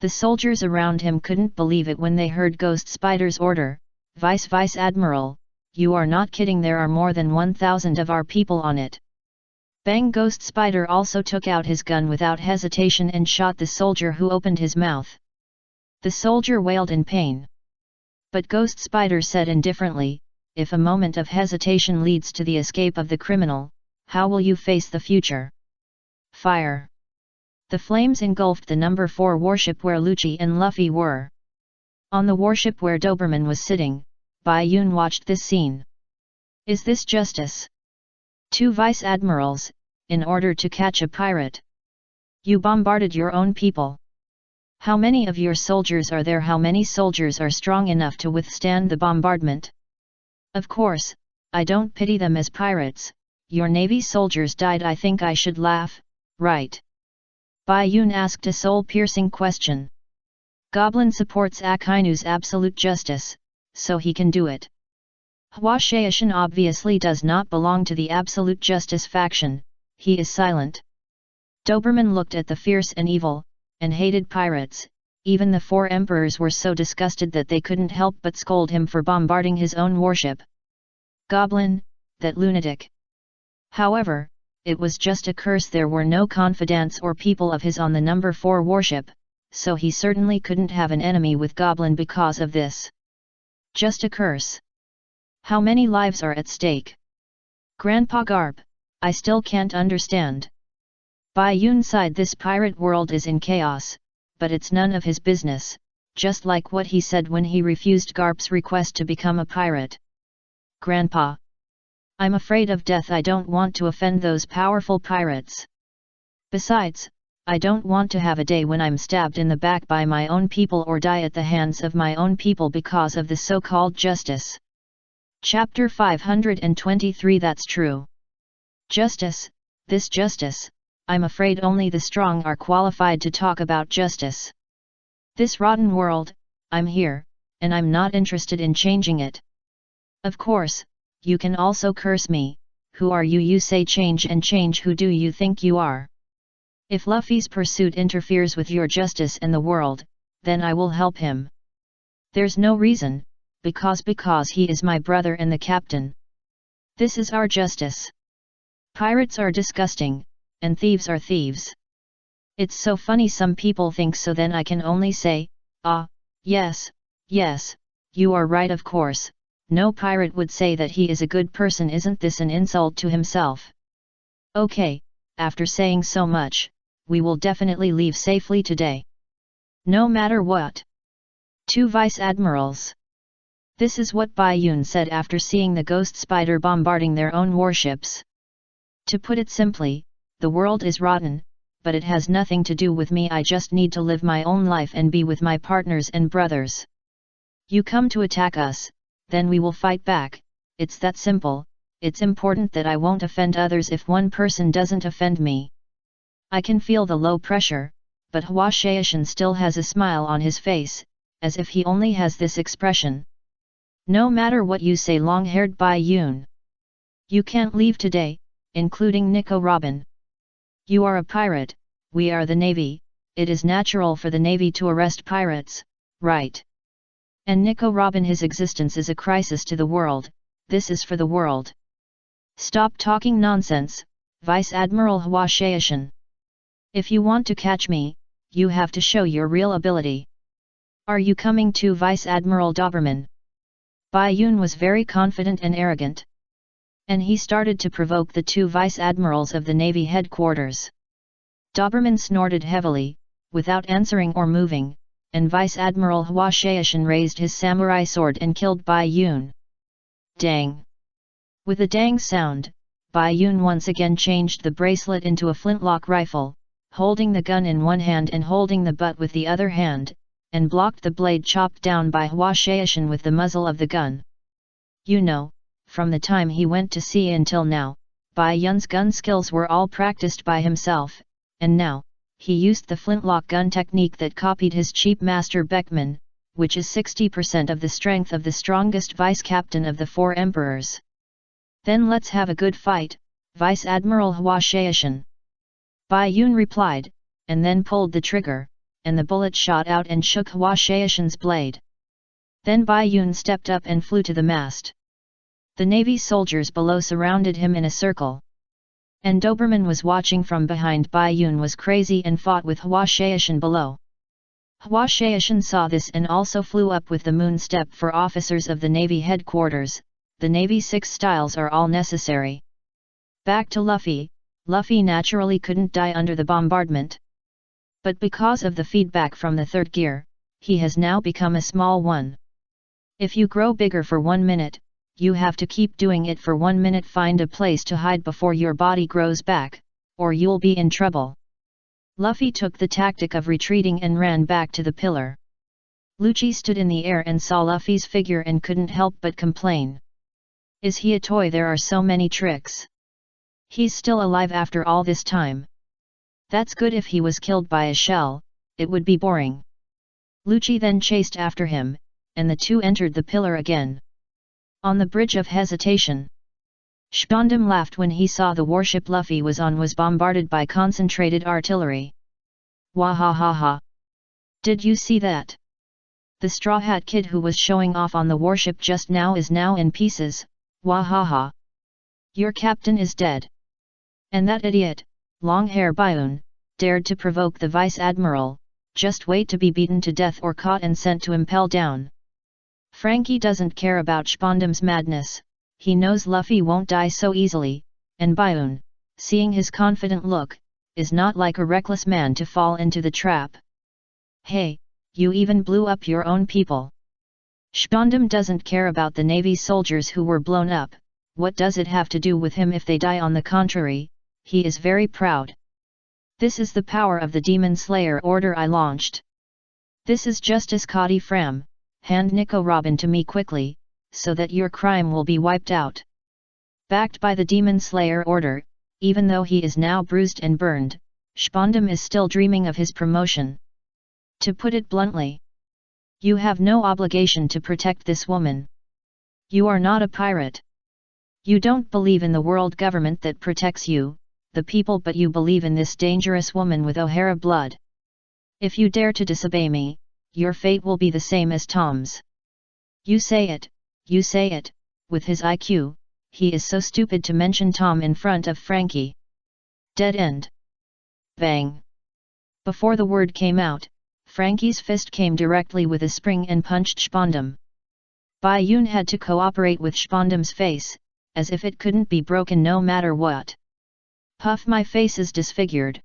The soldiers around him couldn't believe it when they heard Ghost Spider's order, Vice Admiral, you are not kidding, there are more than 1,000 of our people on it. Bang! Ghost Spider also took out his gun without hesitation and shot the soldier who opened his mouth. The soldier wailed in pain. But Ghost Spider said indifferently, if a moment of hesitation leads to the escape of the criminal, how will you face the future? Fire! The flames engulfed the number 4 warship where Lucci and Luffy were. On the warship where Doberman was sitting, Bai Yun watched this scene. Is this justice? 2 vice-admirals, in order to catch a pirate. You bombarded your own people. How many of your soldiers are there? How many soldiers are strong enough to withstand the bombardment? Of course, I don't pity them as pirates. Your navy soldiers died. I think I should laugh, right? Bai Yun asked a soul-piercing question. Goblin supports Akainu's absolute justice, so he can do it. Hua Shaishan obviously does not belong to the absolute justice faction, he is silent. Doberman looked at the fierce and evil, and hated pirates. Even the 4 emperors were so disgusted that they couldn't help but scold him for bombarding his own warship. Goblin, that lunatic. However, it was just a curse. There were no confidants or people of his on the number 4 warship, so he certainly couldn't have an enemy with Goblin because of this. Just a curse. How many lives are at stake? Grandpa Garp, I still can't understand. Bai Yun sighed. This pirate world is in chaos, but it's none of his business, just like what he said when he refused Garp's request to become a pirate. Grandpa, I'm afraid of death. I don't want to offend those powerful pirates. Besides, I don't want to have a day when I'm stabbed in the back by my own people or die at the hands of my own people because of the so-called justice. Chapter 523. That's true. Justice, this justice, I'm afraid only the strong are qualified to talk about justice. This rotten world, I'm here, and I'm not interested in changing it. Of course, you can also curse me. Who are you? You say change and change. Who do you think you are? If Luffy's pursuit interferes with your justice and the world, then I will help him. There's no reason, because he is my brother and the captain. This is our justice. Pirates are disgusting, and thieves are thieves. It's so funny some people think so. Then I can only say, yes, you are right. Of course, no pirate would say that he is a good person. Isn't this an insult to himself? Okay, after saying so much, we will definitely leave safely today. No matter what. 2 vice-admirals. This is what Bai Yun said after seeing the Ghost Spider bombarding their own warships. To put it simply, the world is rotten, but it has nothing to do with me. I just need to live my own life and be with my partners and brothers. You come to attack us, then we will fight back. It's that simple. It's important that I won't offend others if one person doesn't offend me. I can feel the low pressure, but Hua Shaishan still has a smile on his face, as if he only has this expression. No matter what you say, long-haired Bai Yun. You can't leave today, including Nico Robin. You are a pirate, we are the Navy, it is natural for the Navy to arrest pirates, right? And Nico Robin, his existence is a crisis to the world, this is for the world. Stop talking nonsense, Vice Admiral Hua Shaishan. If you want to catch me, you have to show your real ability. Are you coming to Vice Admiral Doberman? Bai Yun was very confident and arrogant. And he started to provoke the 2 vice-admirals of the Navy headquarters. Doberman snorted heavily, without answering or moving, and Vice-Admiral Hua Shaishan raised his samurai sword and killed Bai Yun. Dang! With a dang sound, Bai Yun once again changed the bracelet into a flintlock rifle, holding the gun in one hand and holding the butt with the other hand, and blocked the blade chopped down by Hua Shaishan with the muzzle of the gun. You know, from the time he went to sea until now, Bai Yun's gun skills were all practiced by himself, and now, he used the flintlock gun technique that copied his cheap master Beckman, which is 60% of the strength of the strongest vice-captain of the 4 emperors. Then let's have a good fight, Vice Admiral Hua Shaishan. Bai Yun replied, and then pulled the trigger, and the bullet shot out and shook Hua Shaishan's blade. Then Bai Yun stepped up and flew to the mast. The navy soldiers below surrounded him in a circle. And Doberman was watching from behind. Bai Yun was crazy and fought with Hua Shaishan below. Hua Shaishan saw this and also flew up with the moon step. For officers of the Navy headquarters, the Navy 6 styles are all necessary. Back to Luffy. Luffy naturally couldn't die under the bombardment. But because of the feedback from the 3rd gear, he has now become a small one. If you grow bigger for 1 minute, you have to keep doing it for 1 minute. Find a place to hide before your body grows back, or you'll be in trouble. Luffy took the tactic of retreating and ran back to the pillar. Lucci stood in the air and saw Luffy's figure and couldn't help but complain. Is he a toy? There are so many tricks. He's still alive after all this time. That's good. If he was killed by a shell, it would be boring. Lucci then chased after him, and the two entered the pillar again. On the bridge of hesitation, Spondam laughed when he saw the warship Luffy was on was bombarded by concentrated artillery. Wahahaha! Did you see that? The Straw Hat Kid who was showing off on the warship just now is now in pieces. Wahaha! Your captain is dead. And that idiot, Long-Hair Baiun, dared to provoke the Vice Admiral. Just wait to be beaten to death or caught and sent to impel down. Frankie doesn't care about Spondam's madness. He knows Luffy won't die so easily, and Baiun, seeing his confident look, is not like a reckless man to fall into the trap. Hey, you even blew up your own people. Spondam doesn't care about the Navy soldiers who were blown up. What does it have to do with him if they die? On the contrary, he is very proud. This is the power of the Demon Slayer order I launched. This is Justice Kadi Fram. Hand Nico Robin to me quickly, so that your crime will be wiped out. Backed by the Demon Slayer order, even though he is now bruised and burned, Spondam is still dreaming of his promotion. To put it bluntly, you have no obligation to protect this woman. You are not a pirate. You don't believe in the world government that protects you, the people, but you believe in this dangerous woman with O'Hara blood. If you dare to disobey me, your fate will be the same as Tom's. You say it, with his IQ, he is so stupid to mention Tom in front of Frankie. Dead end. Bang. Before the word came out, Frankie's fist came directly with a spring and punched Spondam. Bai Yun had to cooperate with Spondam's face, as if it couldn't be broken no matter what. Puff, my face is disfigured.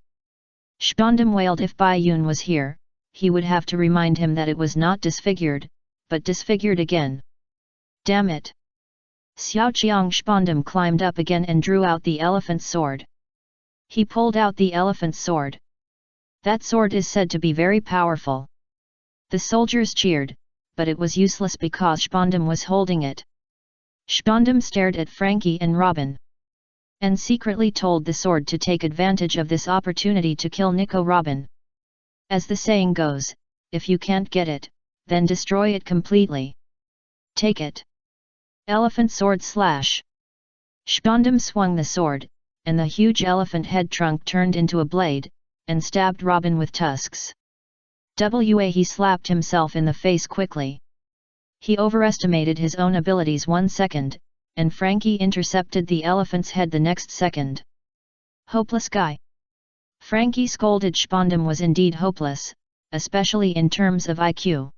Spondam wailed. If Bai Yun was here, he would have to remind him that it was not disfigured, but disfigured again. Damn it! Xiaoqiang. Spondam climbed up again and drew out the elephant sword. He pulled out the elephant sword. That sword is said to be very powerful. The soldiers cheered, but it was useless because Spondam was holding it. Spondam stared at Frankie and Robin, and secretly told the sword to take advantage of this opportunity to kill Nico Robin. As the saying goes, if you can't get it, then destroy it completely. Take it. Elephant sword slash. Spondam swung the sword, and the huge elephant head trunk turned into a blade, and stabbed Robin with tusks. He slapped himself in the face quickly. He overestimated his own abilities 1 second, and Frankie intercepted the elephant's head the next second. Hopeless guy. Frankie scolded. Spondam was indeed hopeless, especially in terms of IQ.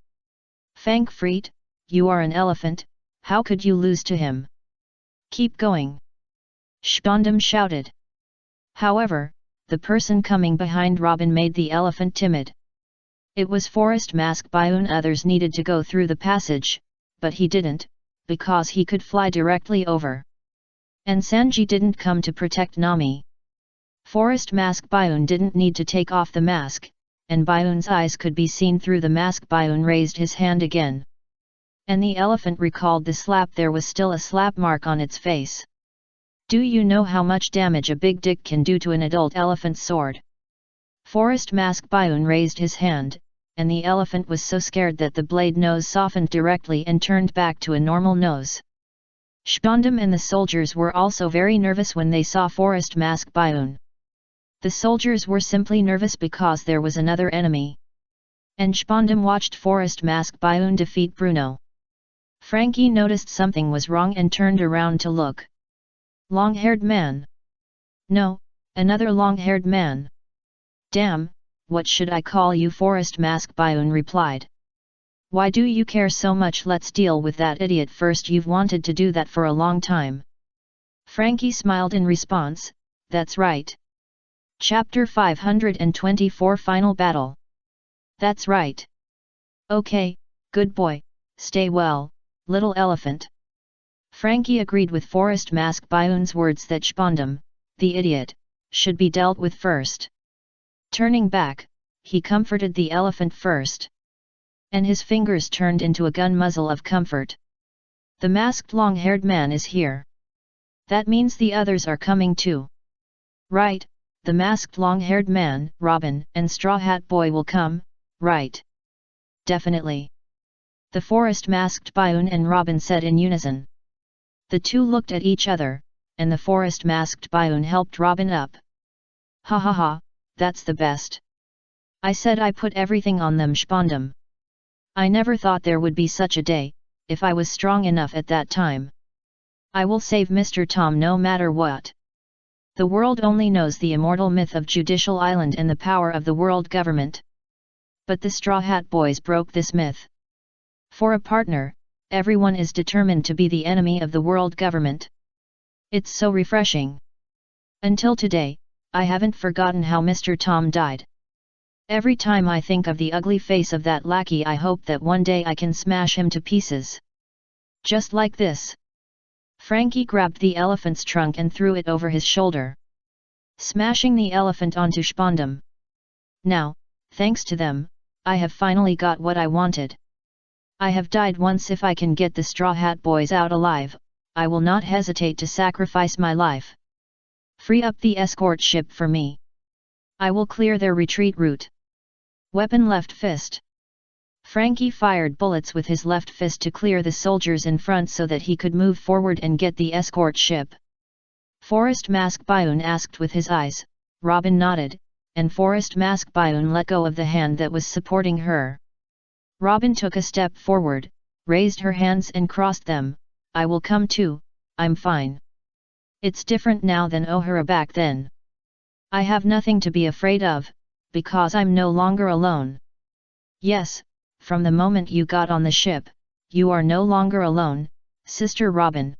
Fangfreet, you are an elephant, how could you lose to him? Keep going. Spondam shouted. However, the person coming behind Robin made the elephant timid. It was Forest Mask Baiun. Others needed to go through the passage, but he didn't, because he could fly directly over. And Sanji didn't come to protect Nami. Forest Mask Baiun didn't need to take off the mask, and Baiun's eyes could be seen through the mask. Baiun raised his hand again. And the elephant recalled the slap. There was still a slap mark on its face. Do you know how much damage a big dick can do to an adult elephant's sword? Forest Mask Bioon raised his hand, and the elephant was so scared that the blade nose softened directly and turned back to a normal nose. Spondam and the soldiers were also very nervous when they saw Forest Mask Bioon. The soldiers were simply nervous because there was another enemy. And Spondam watched Forest Mask Bioon defeat Bruno. Frankie noticed something was wrong and turned around to look. Long-haired man. No, another long-haired man. Damn, what should I call you? Forest Mask Bioon replied. Why do you care so much? Let's deal with that idiot first. You've wanted to do that for a long time. Frankie smiled in response, that's right. Chapter 524 Final Battle. That's right. Okay, good boy, stay well, little elephant. Frankie agreed with Forest Mask Bioon's words that Spondam, the idiot, should be dealt with first. Turning back, he comforted the elephant first. And his fingers turned into a gun muzzle of comfort. The masked long-haired man is here. That means the others are coming too. Right, the masked long-haired man, Robin, and Straw Hat Boy will come, right? Definitely. The Forest Masked Bioon and Robin said in unison. The two looked at each other, and the Forest Masked Bioon helped Robin up. Ha ha ha, that's the best. I said I put everything on them. Spondam. I never thought there would be such a day, if I was strong enough at that time. I will save Mr. Tom no matter what. The world only knows the immortal myth of Judicial Island and the power of the world government. But the Straw Hat Boys broke this myth. For a partner, everyone is determined to be the enemy of the world government. It's so refreshing. Until today, I haven't forgotten how Mr. Tom died. Every time I think of the ugly face of that lackey, I hope that one day I can smash him to pieces. Just like this. Frankie grabbed the elephant's trunk and threw it over his shoulder, smashing the elephant onto Spondam. Now, thanks to them, I have finally got what I wanted. I have died once. If I can get the Straw Hat Boys out alive, I will not hesitate to sacrifice my life. Free up the escort ship for me. I will clear their retreat route. Weapon left fist. Frankie fired bullets with his left fist to clear the soldiers in front so that he could move forward and get the escort ship. Forest Mask Bioon asked with his eyes. Robin nodded, and Forest Mask Bioon let go of the hand that was supporting her. Robin took a step forward, raised her hands and crossed them. I will come too, I'm fine. It's different now than O'Hara back then. I have nothing to be afraid of, because I'm no longer alone. Yes, from the moment you got on the ship, you are no longer alone, Sister Robin.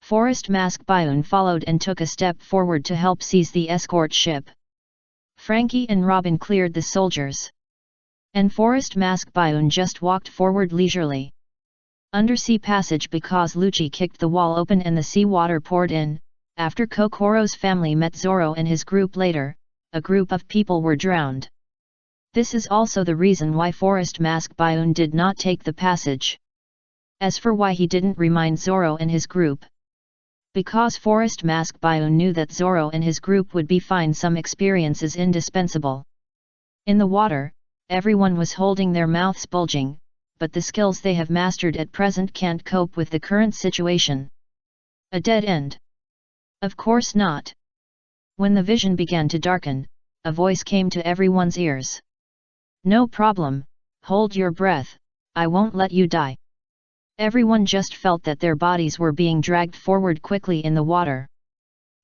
Forest Mask Bioon followed and took a step forward to help seize the escort ship. Frankie and Robin cleared the soldiers. And Forest Mask Bioon just walked forward leisurely. Undersea passage because Lucci kicked the wall open and the seawater poured in. After Kokoro's family met Zoro and his group later, a group of people were drowned. This is also the reason why Forest Mask Bioon did not take the passage. As for why he didn't remind Zoro and his group. Because Forest Mask Bioon knew that Zoro and his group would be fine. Some experience is indispensable. In the water, everyone was holding their mouths bulging, but the skills they have mastered at present can't cope with the current situation. A dead end? Of course not. When the vision began to darken, a voice came to everyone's ears. No problem, hold your breath, I won't let you die. Everyone just felt that their bodies were being dragged forward quickly in the water.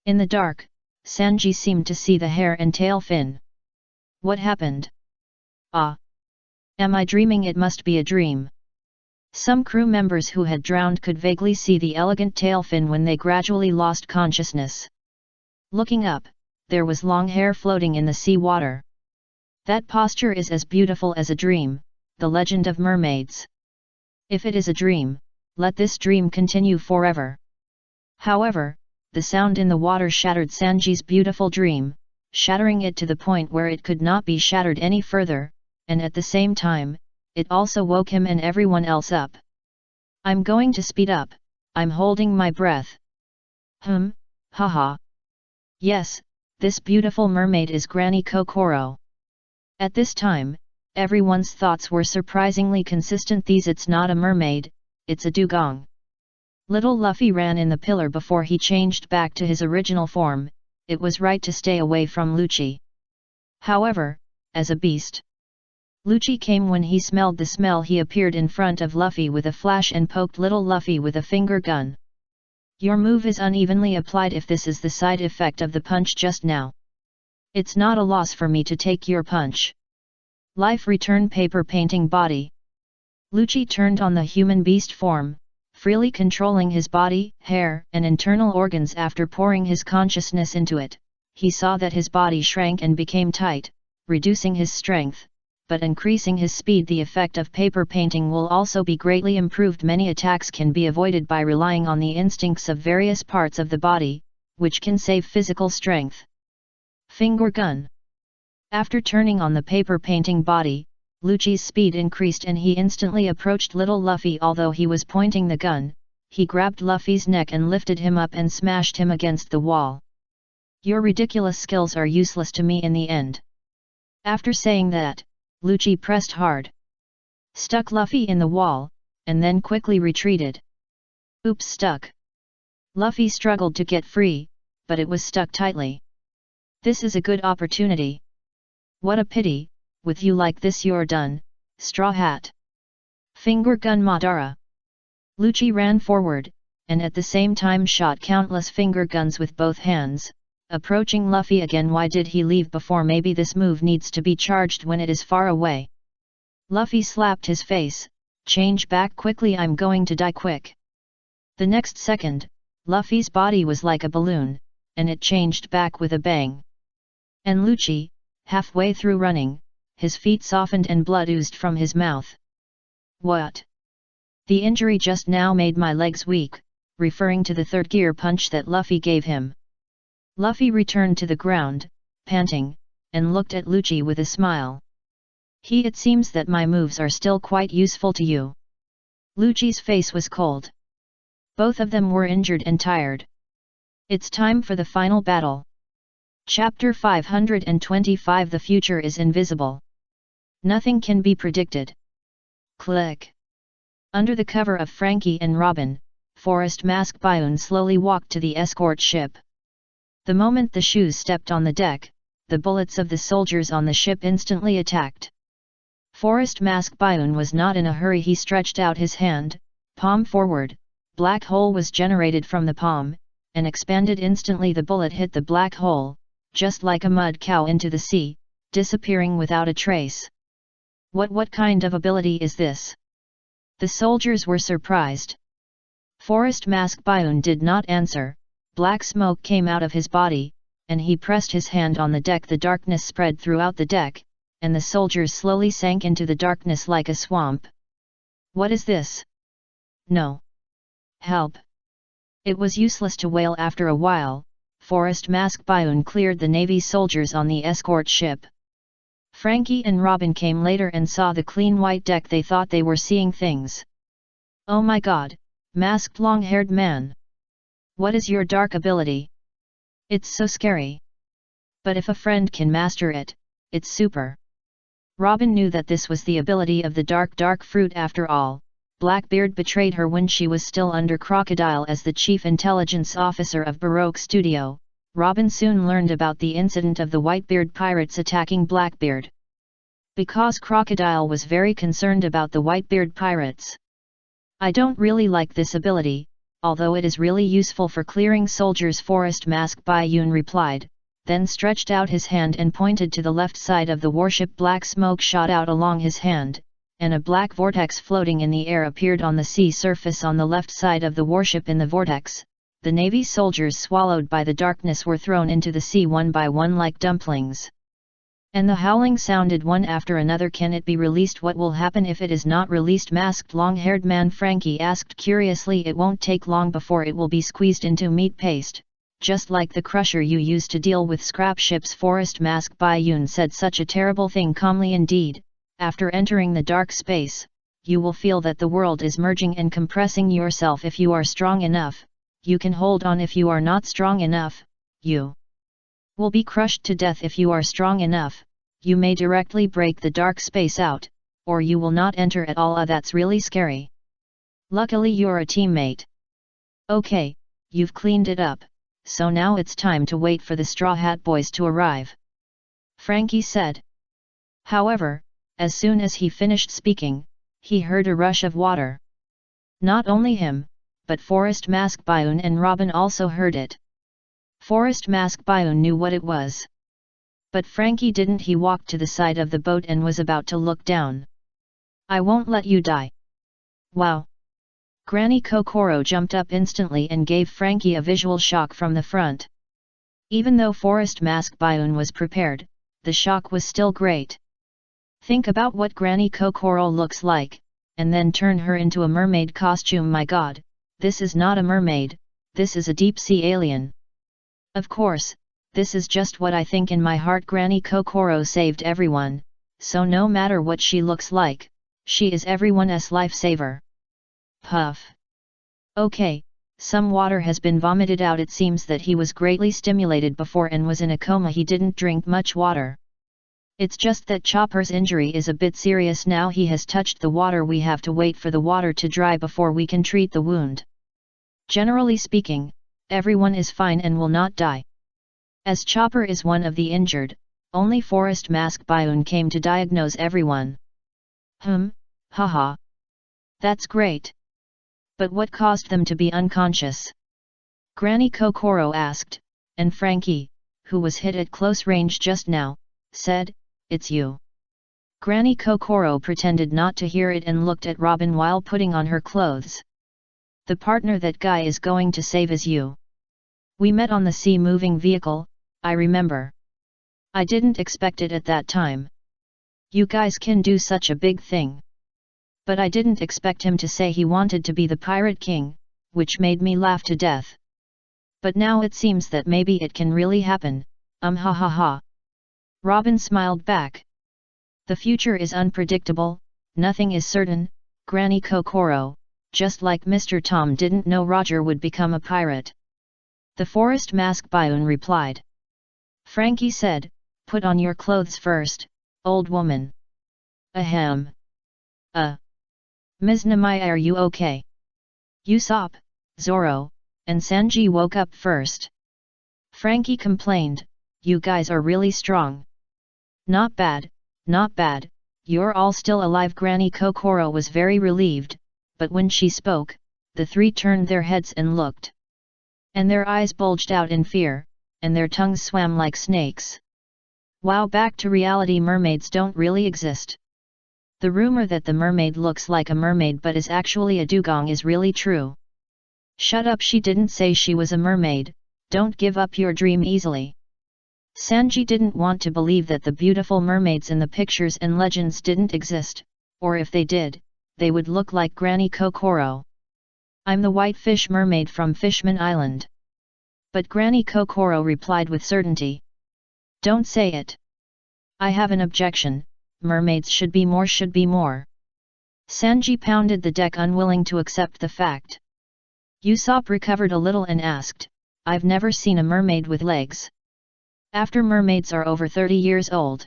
In the dark, Sanji seemed to see the hair and tail fin. What happened? Ah! Am I dreaming? It must be a dream. Some crew members who had drowned could vaguely see the elegant tail fin when they gradually lost consciousness. Looking up, there was long hair floating in the sea water. That posture is as beautiful as a dream, the legend of mermaids. If it is a dream, let this dream continue forever. However, the sound in the water shattered Sanji's beautiful dream, shattering it to the point where it could not be shattered any further, and at the same time, it also woke him and everyone else up. I'm going to speed up, I'm holding my breath. Haha. Yes, this beautiful mermaid is Granny Kokoro. At this time, everyone's thoughts were surprisingly consistent. It's not a mermaid, it's a dugong. Little Luffy ran in the pillar before he changed back to his original form. It was right to stay away from Lucci. However, as a beast, Lucci came. When he smelled the smell, he appeared in front of Luffy with a flash and poked little Luffy with a finger gun. Your move is unevenly applied if this is the side effect of the punch just now. It's not a loss for me to take your punch. Life return paper painting body. Lucci turned on the human beast form, freely controlling his body, hair, and internal organs. After pouring his consciousness into it, he saw that his body shrank and became tight, reducing his strength, but increasing his speed. The effect of paper painting will also be greatly improved. Many attacks can be avoided by relying on the instincts of various parts of the body, which can save physical strength. Finger gun. After turning on the paper painting body, Lucci's speed increased and he instantly approached little Luffy. Although he was pointing the gun, he grabbed Luffy's neck and lifted him up and smashed him against the wall. Your ridiculous skills are useless to me in the end. After saying that, Lucci pressed hard, stuck Luffy in the wall, and then quickly retreated. Oops, stuck. Luffy struggled to get free, but it was stuck tightly. This is a good opportunity. What a pity, with you like this you're done, Straw Hat. Finger gun Madara. Lucci ran forward, and at the same time shot countless finger guns with both hands, approaching Luffy again. Why did he leave before? Maybe this move needs to be charged when it is far away. Luffy slapped his face, change back quickly, I'm going to die quick. The next second, Luffy's body was like a balloon, and it changed back with a bang. And Lucci, halfway through running, his feet softened and blood oozed from his mouth. What? The injury just now made my legs weak, referring to the third gear punch that Luffy gave him. Luffy returned to the ground, panting, and looked at Lucci with a smile. It seems that my moves are still quite useful to you. Lucci's face was cold. Both of them were injured and tired. It's time for the final battle. Chapter 525. The future is invisible. Nothing can be predicted. Click. Under the cover of Frankie and Robin, Forest Mask Bioon slowly walked to the escort ship. The moment the shoes stepped on the deck, the bullets of the soldiers on the ship instantly attacked. Forest Mask Bioon was not in a hurry. He stretched out his hand, palm forward. Black hole was generated from the palm, and expanded instantly. The bullet hit the black hole, just like a mud cow into the sea, disappearing without a trace. What kind of ability is this? The soldiers were surprised. Forest Mask Bioon did not answer. Black smoke came out of his body, and he pressed his hand on the deck. The darkness spread throughout the deck, and the soldiers slowly sank into the darkness like a swamp. What is this? No. Help. It was useless to wail. After a while, Forest Mask Bioon cleared the Navy soldiers on the escort ship. Frankie and Robin came later and saw the clean white deck. They thought they were seeing things. Oh my god, masked long-haired man. What is your dark ability? It's so scary. But if a friend can master it, it's super. Robin knew that this was the ability of the dark fruit. After all, Blackbeard betrayed her when she was still under Crocodile as the chief intelligence officer of Baroque Studio. Robin soon learned about the incident of the Whitebeard pirates attacking Blackbeard. Because Crocodile was very concerned about the Whitebeard pirates. I don't really like this ability, although it is really useful for clearing soldiers, Forest Mask Bioon replied, then stretched out his hand and pointed to the left side of the warship. Black smoke shot out along his hand, and a black vortex floating in the air appeared on the sea surface on the left side of the warship. In the vortex, the Navy soldiers swallowed by the darkness were thrown into the sea one by one like dumplings. And the howling sounded one after another. Can it be released? What will happen if it is not released? Masked long-haired man Frankie asked curiously. It won't take long before it will be squeezed into meat paste, just like the crusher you use to deal with scrap ships. Forest Mask Bioon said. Such a terrible thing. Calmly indeed. After entering the dark space, you will feel that the world is merging and compressing yourself. If you are strong enough, you can hold on if you are not strong enough, you will be crushed to death if you are strong enough, you may directly break the dark space out, or you will not enter at all. That's really scary. Luckily you're a teammate. Okay, you've cleaned it up, so now it's time to wait for the Straw Hat Boys to arrive. Frankie said. However, as soon as he finished speaking, he heard a rush of water. Not only him, but Forest Mask Bayun and Robin also heard it. Forest Mask Bayun knew what it was. But Frankie didn't. He walked to the side of the boat and was about to look down. I won't let you die. Wow! Granny Kokoro jumped up instantly and gave Frankie a visual shock from the front. Even though Forest Mask Bayun was prepared, the shock was still great. Think about what Granny Kokoro looks like, and then turn her into a mermaid costume. My god, this is not a mermaid, this is a deep-sea alien. Of course, this is just what I think in my heart. Granny Kokoro saved everyone, so no matter what she looks like, she is everyone's lifesaver. Puff. Okay, some water has been vomited out. It seems that he was greatly stimulated before and was in a coma. He didn't drink much water. It's just that Chopper's injury is a bit serious now. He has touched the water. We have to wait for the water to dry before we can treat the wound. Generally speaking, everyone is fine and will not die. As Chopper is one of the injured, only Forest Mask Bayun came to diagnose everyone. Haha. That's great. But what caused them to be unconscious? Granny Kokoro asked, and Frankie, who was hit at close range just now, said, "It's you." Granny Kokoro pretended not to hear it and looked at Robin while putting on her clothes. The partner that guy is going to save is you. We met on the sea-moving vehicle, I remember. I didn't expect it at that time. You guys can do such a big thing. But I didn't expect him to say he wanted to be the Pirate King, which made me laugh to death. But now it seems that maybe it can really happen, ha ha ha. Robin smiled back. The future is unpredictable, nothing is certain, Granny Kokoro, just like Mr. Tom didn't know Roger would become a pirate. The Forest Mask Bayun replied. Frankie said, "Put on your clothes first, old woman." Ahem. Ms. Namai, are you okay? Usopp, Zoro, and Sanji woke up first. Frankie complained, "You guys are really strong." Not bad, you're all still alive." Granny Kokoro was very relieved, but when she spoke, the three turned their heads and looked. And their eyes bulged out in fear, and their tongues swam like snakes. Wow, back to reality. Mermaids don't really exist. The rumor that the mermaid looks like a mermaid but is actually a dugong is really true. Shut up, she didn't say she was a mermaid, don't give up your dream easily. Sanji didn't want to believe that the beautiful mermaids in the pictures and legends didn't exist, or if they did, they would look like Granny Kokoro. I'm the white fish mermaid from Fishman Island. But Granny Kokoro replied with certainty. Don't say it. I have an objection. Mermaids should be more. Sanji pounded the deck, unwilling to accept the fact. Usopp recovered a little and asked, I've never seen a mermaid with legs. After mermaids are over 30 years old,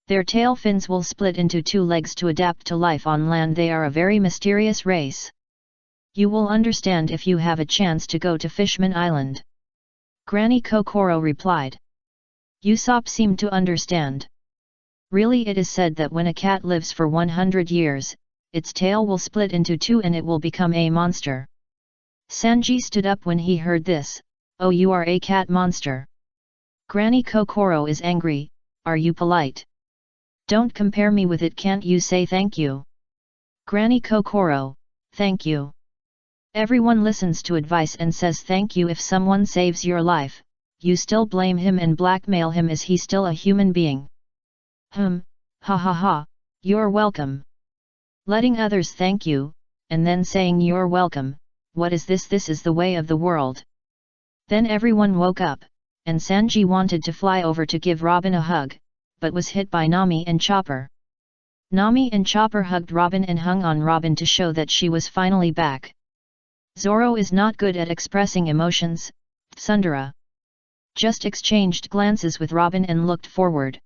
their tail fins will split into 2 legs to adapt to life on land. They are a very mysterious race. You will understand if you have a chance to go to Fishman Island. Granny Kokoro replied. Usopp seemed to understand. Really, it is said that when a cat lives for 100 years, its tail will split into 2 and it will become a monster. Sanji stood up when he heard this. Oh, you are a cat monster. Granny Kokoro is angry. Are you polite? Don't compare me with it. Can't you say thank you? Granny Kokoro, thank you. Everyone listens to advice and says thank you if someone saves your life. You still blame him and blackmail him. Is he still a human being? Ha ha ha, you're welcome. Letting others thank you, and then saying you're welcome, what is this? This is the way of the world. Then everyone woke up, and Sanji wanted to fly over to give Robin a hug, but was hit by Nami and Chopper. Nami and Chopper hugged Robin and hung on Robin to show that she was finally back. Zoro is not good at expressing emotions, Tsundere. Just exchanged glances with Robin and looked forward.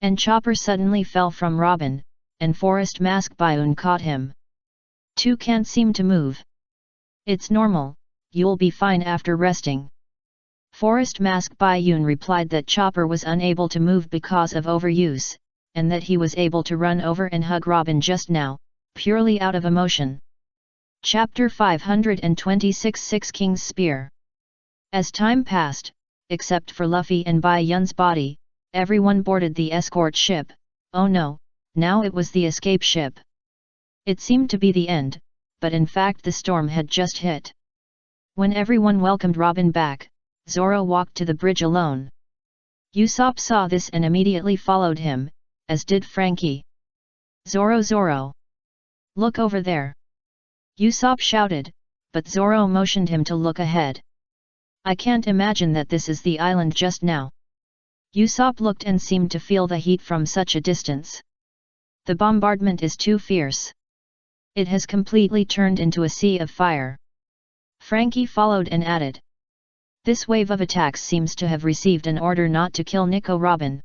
And Chopper suddenly fell from Robin, and Forest Mask Bioon caught him. Two can't seem to move. It's normal, you'll be fine after resting. Forest Mask Bioon replied that Chopper was unable to move because of overuse, and that he was able to run over and hug Robin just now, purely out of emotion. Chapter 526 Six Kings Spear. As time passed, except for Luffy and Bai Yun's body, everyone boarded the escort ship. Oh no, now it was the escape ship. It seemed to be the end, but in fact the storm had just hit. When everyone welcomed Robin back, Zoro walked to the bridge alone. Usopp saw this and immediately followed him, as did Frankie. Zoro! Look over there! Usopp shouted, but Zoro motioned him to look ahead. I can't imagine that this is the island just now. Usopp looked and seemed to feel the heat from such a distance. The bombardment is too fierce. It has completely turned into a sea of fire. Frankie followed and added. This wave of attacks seems to have received an order not to kill Nico Robin.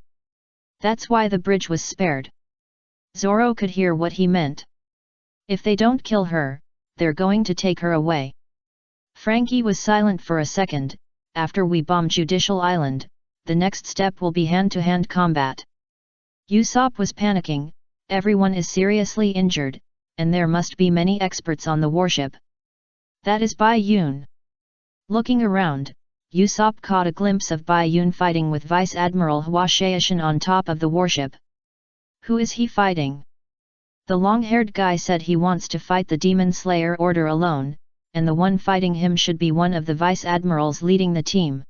That's why the bridge was spared. Zoro could hear what he meant. If they don't kill her, they're going to take her away. Frankie was silent for a second. After we bomb Judicial Island, the next step will be hand-to-hand combat. Usopp was panicking, everyone is seriously injured, and there must be many experts on the warship. That is Bai Yun. Looking around, Usopp caught a glimpse of Bai Yun fighting with Vice Admiral Hua Shaishan on top of the warship. Who is he fighting? The long-haired guy said he wants to fight the Demon Slayer Order alone, and the one fighting him should be one of the Vice Admirals leading the team.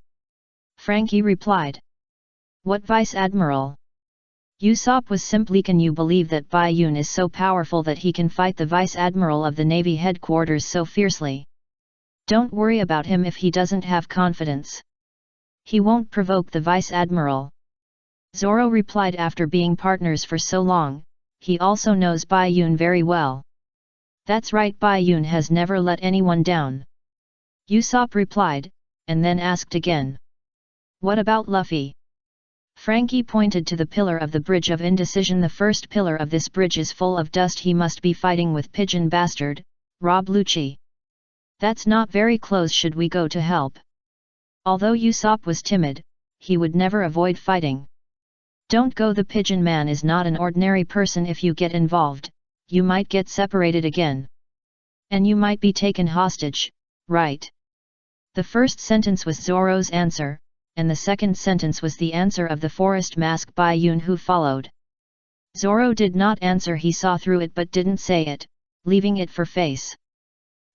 Frankie replied. What Vice Admiral? Usopp was simply, can you believe that Bai Yun is so powerful that he can fight the Vice Admiral of the Navy headquarters so fiercely? Don't worry about him if he doesn't have confidence. He won't provoke the Vice Admiral. Zoro replied. After being partners for so long, he also knows Bai Yun very well. That's right, Bai Yun has never let anyone down. Usopp replied, and then asked again. What about Luffy? Frankie pointed to the pillar of the Bridge of Indecision. The first pillar of this bridge is full of dust. He must be fighting with Pigeon Bastard, Rob Lucci. That's not very close. Should we go to help? Although Usopp was timid, he would never avoid fighting. Don't go, the Pigeon Man is not an ordinary person. If you get involved, you might get separated again. And you might be taken hostage, right? The first sentence was Zoro's answer, and the second sentence was the answer of the Forest Mask Bai Yun who followed. Zoro did not answer. He saw through it but didn't say it, leaving it for face.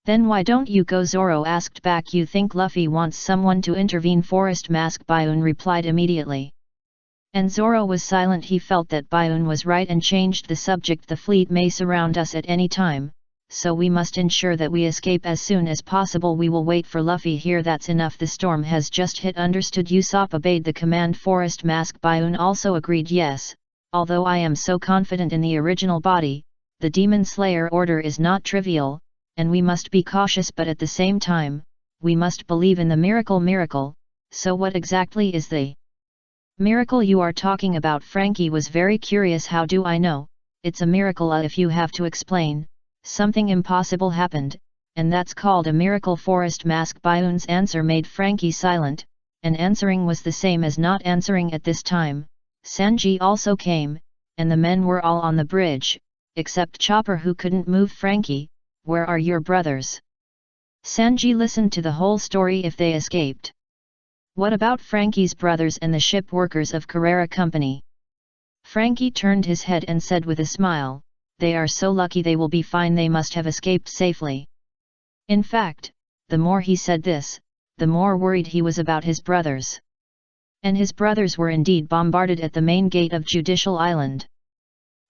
Then why don't you go? Zoro asked back. You think Luffy wants someone to intervene? Forest Mask Bioon replied immediately. And Zoro was silent. He felt that Bioon was right and changed the subject. The fleet may surround us at any time, so we must ensure that we escape as soon as possible. We will wait for Luffy here. That's enough. The storm has just hit. Understood. Usopp obeyed the command. Forest Mask Bioon also agreed. Yes, although I am so confident in the original body, the Demon Slayer Order is not trivial, and we must be cautious, but at the same time, we must believe in the miracle. So what exactly is the miracle you are talking about? Frankie was very curious. How do I know? It's a miracle if you have to explain. Something impossible happened, and that's called a miracle. Forest Mask Bioon's answer made Frankie silent, and answering was the same as not answering at this time. Sanji also came, and the men were all on the bridge, except Chopper, who couldn't move. Frankie, where are your brothers? Sanji listened to the whole story. If they escaped. What about Frankie's brothers and the ship workers of Carrera Company? Frankie turned his head and said with a smile, they are so lucky. They will be fine. They must have escaped safely. In fact, the more he said this, the more worried he was about his brothers. And his brothers were indeed bombarded at the main gate of Judicial Island.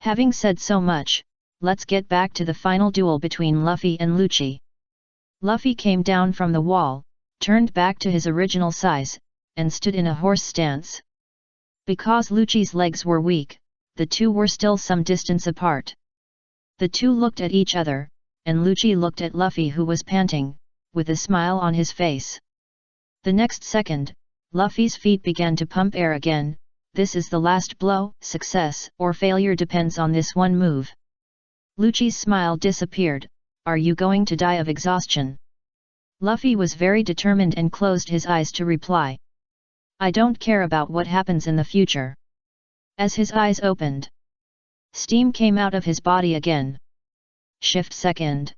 Having said so much, let's get back to the final duel between Luffy and Lucci. Luffy came down from the wall, turned back to his original size, and stood in a horse stance. Because Lucci's legs were weak, the two were still some distance apart. The two looked at each other, and Lucci looked at Luffy, who was panting, with a smile on his face. The next second, Luffy's feet began to pump air again. This is the last blow. Success or failure depends on this one move. Lucci's smile disappeared. Are you going to die of exhaustion? Luffy was very determined and closed his eyes to reply. I don't care about what happens in the future. As his eyes opened, steam came out of his body again. Shift second.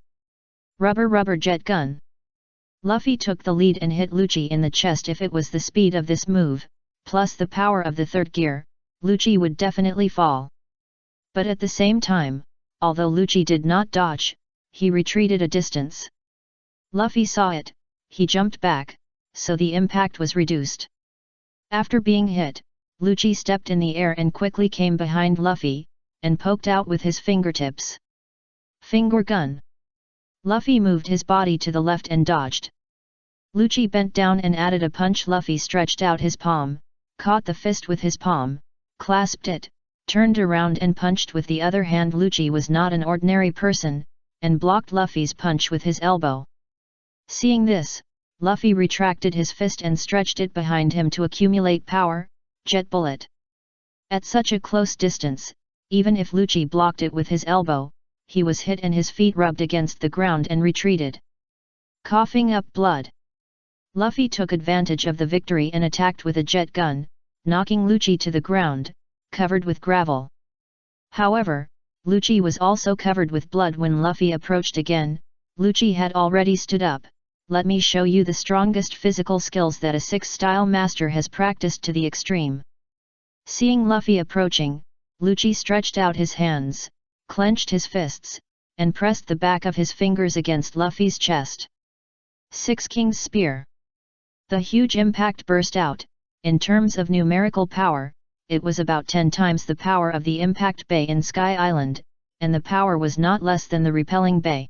Rubber jet gun. Luffy took the lead and hit Lucci in the chest. If it was the speed of this move, plus the power of the third gear, Lucci would definitely fall. But at the same time, although Lucci did not dodge, he retreated a distance. Luffy saw it, he jumped back, so the impact was reduced. After being hit, Lucci stepped in the air and quickly came behind Luffy, and poked out with his fingertips. Finger gun. Luffy moved his body to the left and dodged. Lucci bent down and added a punch. Luffy stretched out his palm, caught the fist with his palm, clasped it, turned around and punched with the other hand. Lucci was not an ordinary person, and blocked Luffy's punch with his elbow. Seeing this, Luffy retracted his fist and stretched it behind him to accumulate power. Jet bullet. At such a close distance, even if Lucci blocked it with his elbow, he was hit and his feet rubbed against the ground and retreated. Coughing up blood. Luffy took advantage of the victory and attacked with a jet gun, knocking Lucci to the ground, covered with gravel. However, Lucci was also covered with blood when Luffy approached again. Lucci had already stood up. Let me show you the strongest physical skills that a 6-style master has practiced to the extreme. Seeing Luffy approaching, Lucci stretched out his hands, clenched his fists, and pressed the back of his fingers against Luffy's chest. 6 King's Spear. The huge impact burst out. In terms of numerical power, it was about 10 times the power of the impact bay in Sky Island, and the power was not less than the repelling bay.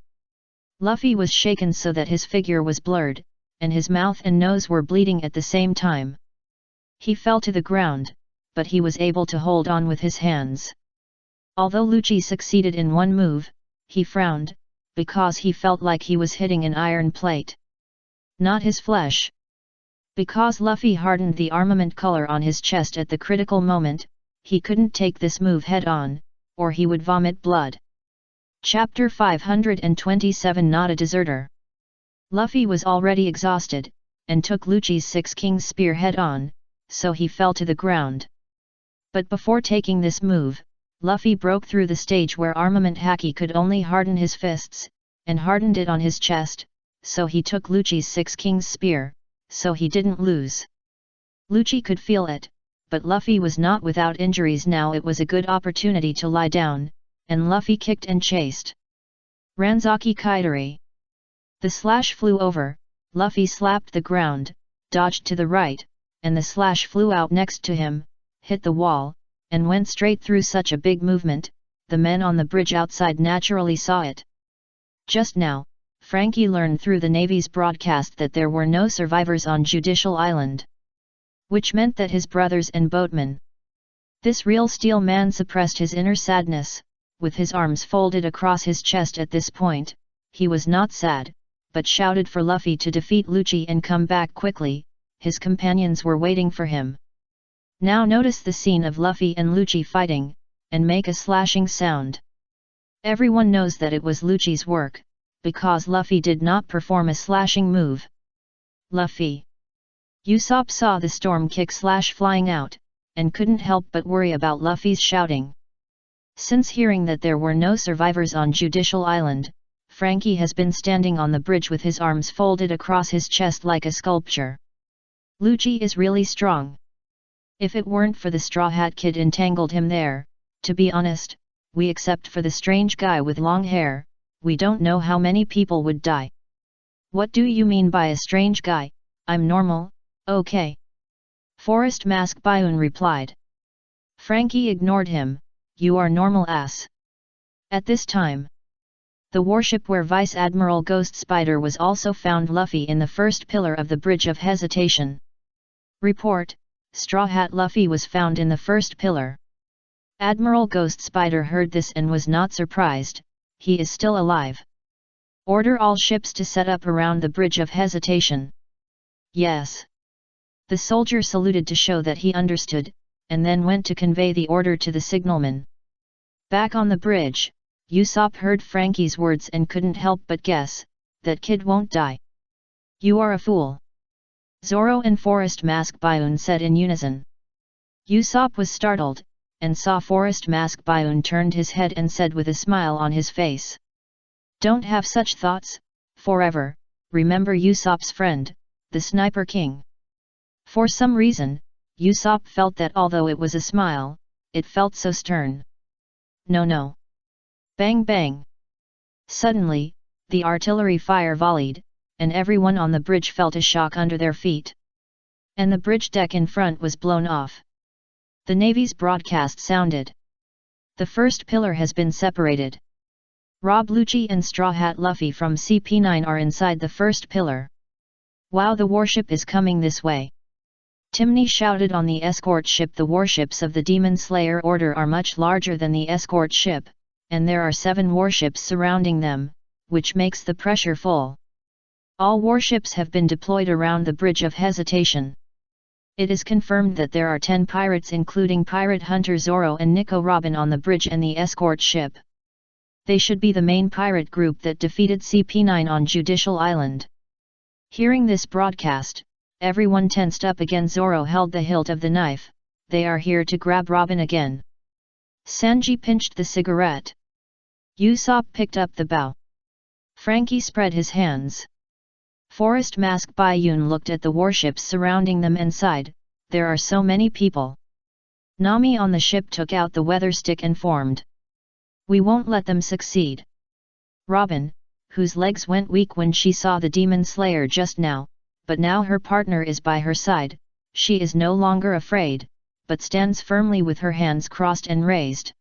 Luffy was shaken so that his figure was blurred, and his mouth and nose were bleeding at the same time. He fell to the ground, but he was able to hold on with his hands. Although Lucci succeeded in one move, he frowned, because he felt like he was hitting an iron plate. Not his flesh. Because Luffy hardened the armament color on his chest at the critical moment, he couldn't take this move head-on, or he would vomit blood. Chapter 527 Not a Deserter. Luffy was already exhausted, and took Lucci's 6 King's Spear head-on, so he fell to the ground. But before taking this move, Luffy broke through the stage where armament haki could only harden his fists, and hardened it on his chest, so he took Lucci's 6 King's Spear, so he didn't lose. Lucci could feel it, but Luffy was not without injuries now. It was a good opportunity to lie down, and Luffy kicked and chased. Ranzaki Kaidari. The slash flew over, Luffy slapped the ground, dodged to the right, and the slash flew out next to him, hit the wall, and went straight through. Such a big movement, the men on the bridge outside naturally saw it. Just now, Frankie learned through the Navy's broadcast that there were no survivors on Judicial Island. Which meant that his brothers and boatmen. This real steel man suppressed his inner sadness, with his arms folded across his chest at this point. He was not sad, but shouted for Luffy to defeat Lucci and come back quickly. His companions were waiting for him. Now notice the scene of Luffy and Lucci fighting, and make a slashing sound. Everyone knows that it was Lucci's work, because Luffy did not perform a slashing move. Luffy. Usopp saw the storm kick slash flying out, and couldn't help but worry about Luffy's shouting. Since hearing that there were no survivors on Judicial Island, Frankie has been standing on the bridge with his arms folded across his chest like a sculpture. Lucci is really strong. If it weren't for the Straw Hat Kid entangled him there, to be honest, except for the strange guy with long hair, we don't know how many people would die. What do you mean by a strange guy? I'm normal, okay. Forest Mask Byun replied. Frankie ignored him. You are normal ass. At this time, the warship where Vice Admiral Ghost Spider was also found Luffy in the first pillar of the Bridge of Hesitation. Report, Straw Hat Luffy was found in the first pillar. Admiral Ghost Spider heard this and was not surprised. He is still alive. Order all ships to set up around the Bridge of Hesitation. Yes. The soldier saluted to show that he understood, and then went to convey the order to the signalman. Back on the bridge, Usopp heard Frankie's words and couldn't help but guess, that kid won't die. You are a fool. Zoro and Forest Mask Byaun said in unison. Usopp was startled, and saw Forest Mask Byaun turned his head and said with a smile on his face. Don't have such thoughts, forever, remember Usopp's friend, the Sniper King. For some reason, Usopp felt that although it was a smile, it felt so stern. No. Bang bang. Suddenly, the artillery fire volleyed, and everyone on the bridge felt a shock under their feet. And the bridge deck in front was blown off. The Navy's broadcast sounded. The first pillar has been separated. Rob Lucci and Straw Hat Luffy from CP9 are inside the first pillar. Wow, the warship is coming this way. Timney shouted on the escort ship. The warships of the Demon Slayer Order are much larger than the escort ship, and there are 7 warships surrounding them, which makes the pressure full. All warships have been deployed around the Bridge of Hesitation. It is confirmed that there are 10 pirates including Pirate Hunter Zoro and Nico Robin on the bridge and the escort ship. They should be the main pirate group that defeated CP9 on Judicial Island. Hearing this broadcast, everyone tensed up again. Zoro held the hilt of the knife. They are here to grab Robin again. Sanji pinched the cigarette. Usopp picked up the bow. Frankie spread his hands. Forest Mask Byaun looked at the warships surrounding them and sighed, there are so many people. Nami on the ship took out the weather stick and formed. We won't let them succeed. Robin, whose legs went weak when she saw the Demon Slayer just now, but now her partner is by her side, she is no longer afraid, but stands firmly with her hands crossed and raised.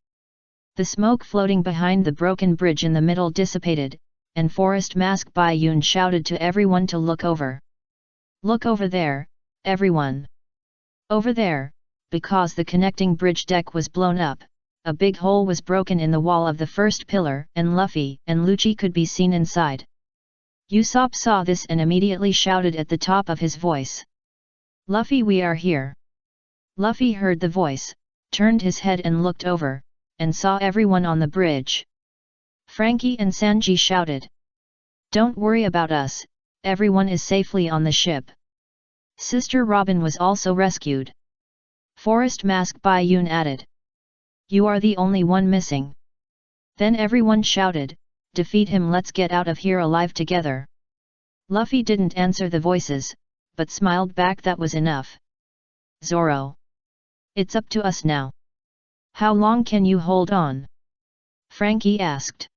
The smoke floating behind the broken bridge in the middle dissipated, and Forest Mask Byaun shouted to everyone to look over. Look over there, everyone. Over there, because the connecting bridge deck was blown up, a big hole was broken in the wall of the first pillar, and Luffy and Lucci could be seen inside. Usopp saw this and immediately shouted at the top of his voice. Luffy, we are here. Luffy heard the voice, turned his head and looked over, and saw everyone on the bridge. Frankie and Sanji shouted. Don't worry about us, everyone is safely on the ship. Sister Robin was also rescued. Forest Mask Byaun added. You are the only one missing. Then everyone shouted, defeat him, let's get out of here alive together. Luffy didn't answer the voices, but smiled back. That was enough. Zoro. It's up to us now. How long can you hold on? Frankie asked.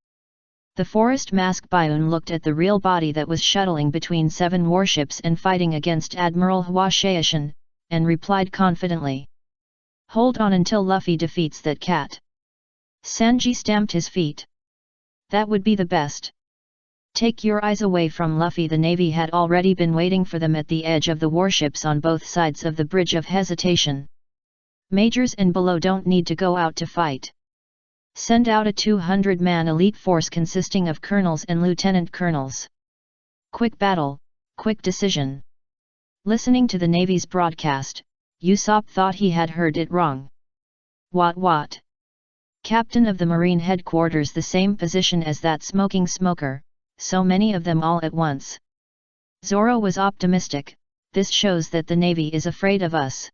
The Forest Mask Byaun looked at the real body that was shuttling between 7 warships and fighting against Admiral Hwashaishin, and replied confidently. Hold on until Luffy defeats that cat. Sanji stamped his feet. That would be the best. Take your eyes away from Luffy. The Navy had already been waiting for them at the edge of the warships on both sides of the Bridge of Hesitation. Majors and below don't need to go out to fight. Send out a 200-man elite force consisting of colonels and lieutenant colonels. Quick battle, quick decision. Listening to the Navy's broadcast, Usopp thought he had heard it wrong. What? Captain of the Marine headquarters, the same position as that smoking smoker, so many of them all at once. Zoro was optimistic, this shows that the Navy is afraid of us.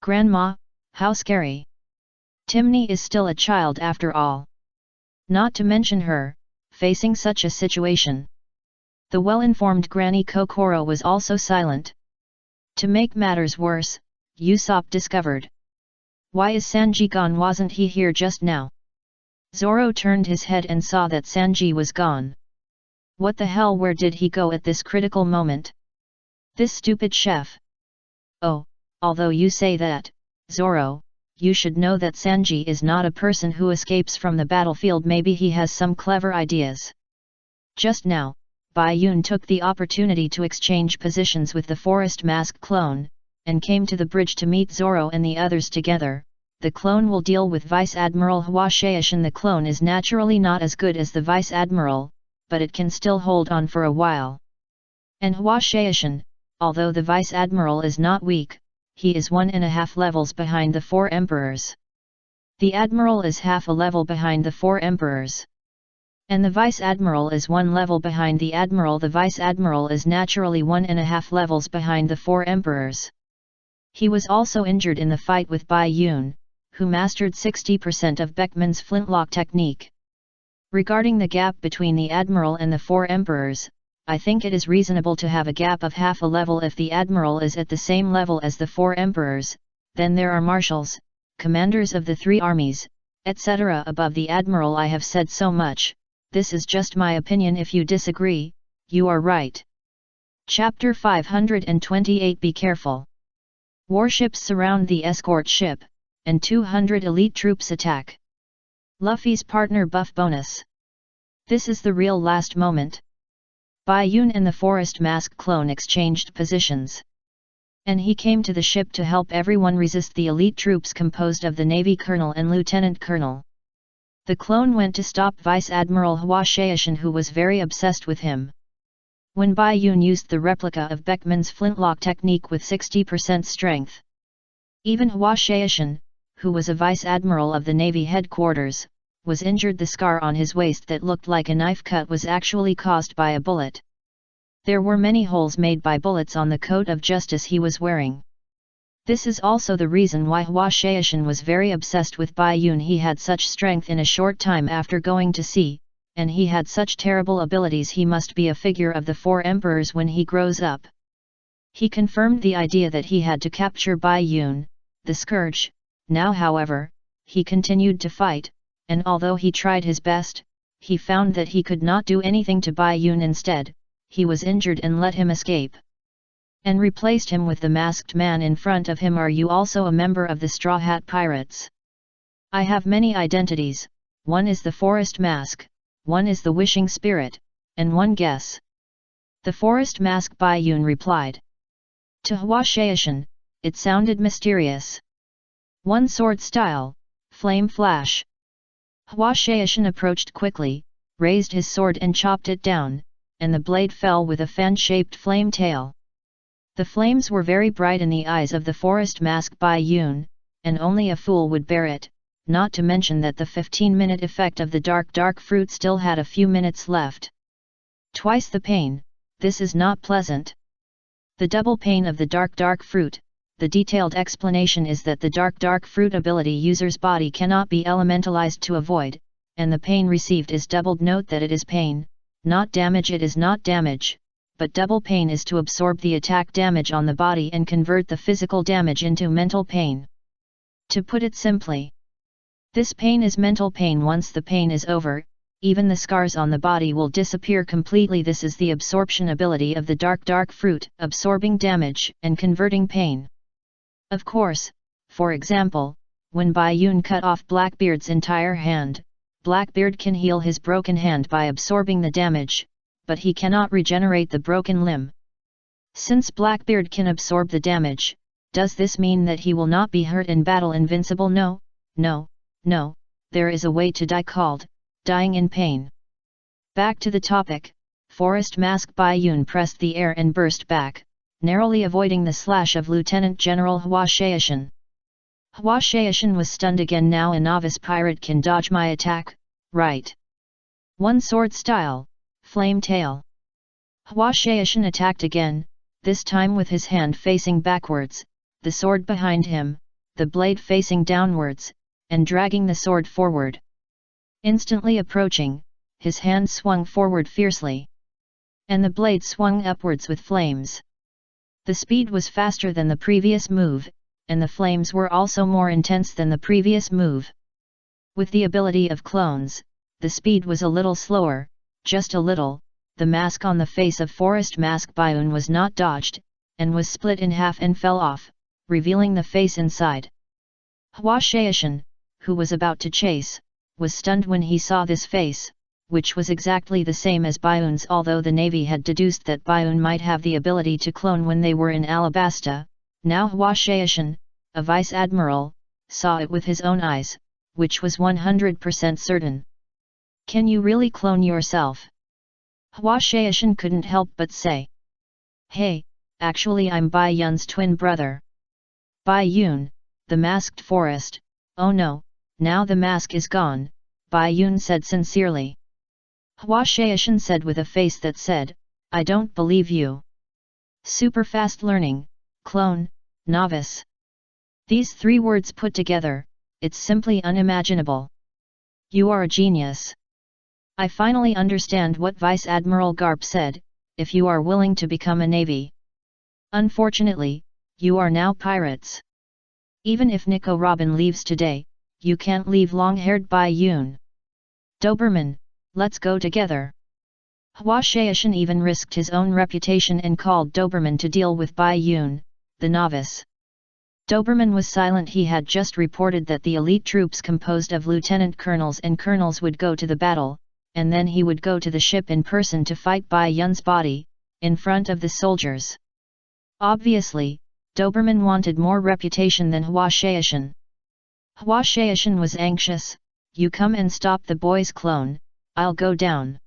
Grandma, how scary. Timney is still a child after all. Not to mention her, facing such a situation. The well-informed Granny Kokoro was also silent. To make matters worse, Usopp discovered. Why is Sanji gone? Wasn't he here just now? Zoro turned his head and saw that Sanji was gone. What the hell, where did he go at this critical moment? This stupid chef. Oh, although you say that, Zoro, you should know that Sanji is not a person who escapes from the battlefield. Maybe he has some clever ideas. Just now, Byaun took the opportunity to exchange positions with the Forest Mask clone, and came to the bridge to meet Zoro and the others together. The clone will deal with Vice Admiral Hwashaishin. The clone is naturally not as good as the Vice Admiral, but it can still hold on for a while. And Hua Shaishan, although the Vice Admiral is not weak, he is 1.5 levels behind the 4 Emperors. The Admiral is half a level behind the 4 Emperors. And the Vice Admiral is 1 level behind the Admiral. The Vice Admiral is naturally 1.5 levels behind the 4 Emperors. He was also injured in the fight with Bai Yun, who mastered 60% of Beckman's flintlock technique. Regarding the gap between the Admiral and the 4 Emperors, I think it is reasonable to have a gap of half a level. If the Admiral is at the same level as the 4 Emperors, then there are marshals, commanders of the 3 armies, etc. above the Admiral. I have said so much, this is just my opinion. If you disagree, you are right. Chapter 528. Be careful. Warships surround the escort ship, and 200 elite troops attack. Luffy's partner buff bonus. This is the real last moment. Bai Yun and the Forest Mask clone exchanged positions. And he came to the ship to help everyone resist the elite troops composed of the Navy Colonel and Lieutenant Colonel. The clone went to stop Vice Admiral Hua Shaishan, who was very obsessed with him. When Bai Yun used the replica of Beckman's flintlock technique with 60% strength, even Hua Shaishan, who was a Vice Admiral of the Navy headquarters, was injured. The scar on his waist that looked like a knife cut was actually caused by a bullet. There were many holes made by bullets on the coat of justice he was wearing. This is also the reason why Hua Shaishan was very obsessed with Bai Yun. He had such strength in a short time after going to sea, and he had such terrible abilities. He must be a figure of the 4 Emperors when he grows up. He confirmed the idea that he had to capture Bai Yun, the Scourge. Now however, he continued to fight, and although he tried his best, he found that he could not do anything to Bai Yun. Instead, he was injured and let him escape. And replaced him with the masked man in front of him. Are you also a member of the Straw Hat Pirates? I have many identities, one is the Forest Mask, one is the Wishing Spirit, and one guess. The Forest Mask. Bai Yun replied. To Hua Shaishan, it sounded mysterious. One sword style, Flame Flash. Hua Shaishan approached quickly, raised his sword and chopped it down, and the blade fell with a fan-shaped flame tail. The flames were very bright in the eyes of the Forest Mask Bai Yun, and only a fool would bear it, not to mention that the 15-minute effect of the dark fruit still had a few minutes left. Twice the pain, this is not pleasant. The double pain of the dark fruit. The detailed explanation is that the dark fruit ability user's body cannot be elementalized to avoid, and the pain received is doubled. Note that it is pain, not damage. It is not damage, but double pain is to absorb the attack damage on the body and convert the physical damage into mental pain. To put it simply, this pain is mental pain. Once the pain is over, even the scars on the body will disappear completely. This is the absorption ability of the dark fruit, absorbing damage and converting pain. Of course, for example, when Bai Yun cut off Blackbeard's entire hand, Blackbeard can heal his broken hand by absorbing the damage, but he cannot regenerate the broken limb. Since Blackbeard can absorb the damage, does this mean that he will not be hurt in battle? Invincible? No, there is a way to die called dying in pain. Back to the topic. Forest Mask Bai Yun pressed the air and burst back, narrowly avoiding the slash of Lieutenant General Hua Shaishan. Hua Shaishan was stunned again. Now a novice pirate can dodge my attack, right? One sword style, Flame Tail. Hua Shaishan attacked again, this time with his hand facing backwards, the sword behind him, the blade facing downwards, and dragging the sword forward. Instantly approaching, his hand swung forward fiercely. And the blade swung upwards with flames. The speed was faster than the previous move, and the flames were also more intense than the previous move. With the ability of clones, the speed was a little slower, just a little. The mask on the face of Forest Mask Bai Yun was not dodged, and was split in half and fell off, revealing the face inside. Hua Shaishan, who was about to chase, was stunned when he saw this face, which was exactly the same as Bai Yun's. Although the Navy had deduced that Bai Yun might have the ability to clone when they were in Alabasta, now Hua Shaishan, a Vice Admiral, saw it with his own eyes, which was 100% certain. Can you really clone yourself? Hua Shaishan couldn't help but say. Hey, actually I'm Bai Yun's twin brother. Bai Yun, the masked forest. Oh no, now the mask is gone, Bai Yun said sincerely. Hua Shaishan said with a face that said, I don't believe you. Super fast learning, clone, novice. These three words put together, it's simply unimaginable. You are a genius. I finally understand what Vice Admiral Garp said, if you are willing to become a navy. Unfortunately, you are now pirates. Even if Nico Robin leaves today, you can't leave long-haired Bai Yun. Doberman, let's go together. Hua Shaishan even risked his own reputation and called Doberman to deal with Bai Yun, the novice. Doberman was silent. He had just reported that the elite troops composed of lieutenant colonels and colonels would go to the battle, and then he would go to the ship in person to fight Bai Yun's body, in front of the soldiers. Obviously, Doberman wanted more reputation than Hua Shaishan. Hua Shaishan was anxious. You come and stop the boy's clone, I'll go down.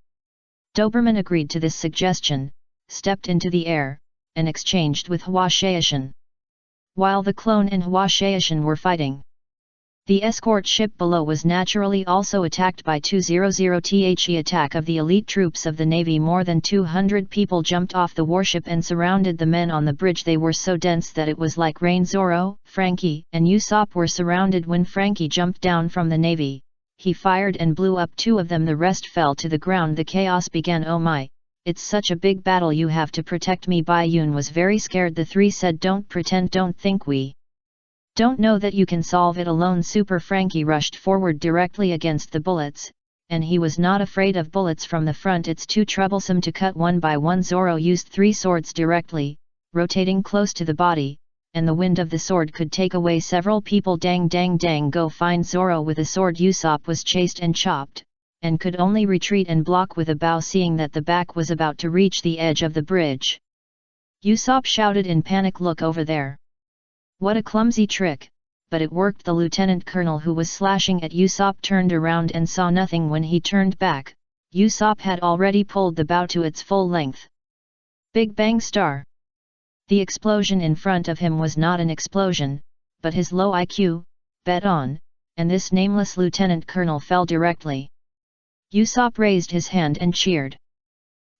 Doberman agreed to this suggestion, stepped into the air, and exchanged with Hua Shaishan. While the clone and Hua Shaishan were fighting, the escort ship below was naturally also attacked by 200 The attack of the elite troops of the navy. More than 200 people jumped off the warship and surrounded the men on the bridge. They were so dense that it was like rain. Zoro, Frankie, and Usopp were surrounded. When Frankie jumped down from the navy, he fired and blew up two of them. The rest fell to the ground. The chaos began. Oh my, it's such a big battle. You have to protect me. Bai Yun was very scared. The three said, don't pretend, don't think we don't know that you can solve it alone. Super Frankie rushed forward directly against the bullets, and he was not afraid of bullets from the front. It's too troublesome to cut one by one. Zoro used three swords directly, rotating close to the body, and the wind of the sword could take away several people. Dang dang dang, go find Zoro with a sword. Usopp was chased and chopped, and could only retreat and block with a bow. Seeing that the back was about to reach the edge of the bridge, Usopp shouted in panic, look over there. What a clumsy trick, but it worked. The lieutenant colonel who was slashing at Usopp turned around and saw nothing. When he turned back, Usopp had already pulled the bow to its full length. Big bang star! The explosion in front of him was not an explosion, but his low IQ, bet on, and this nameless lieutenant colonel fell directly. Usopp raised his hand and cheered.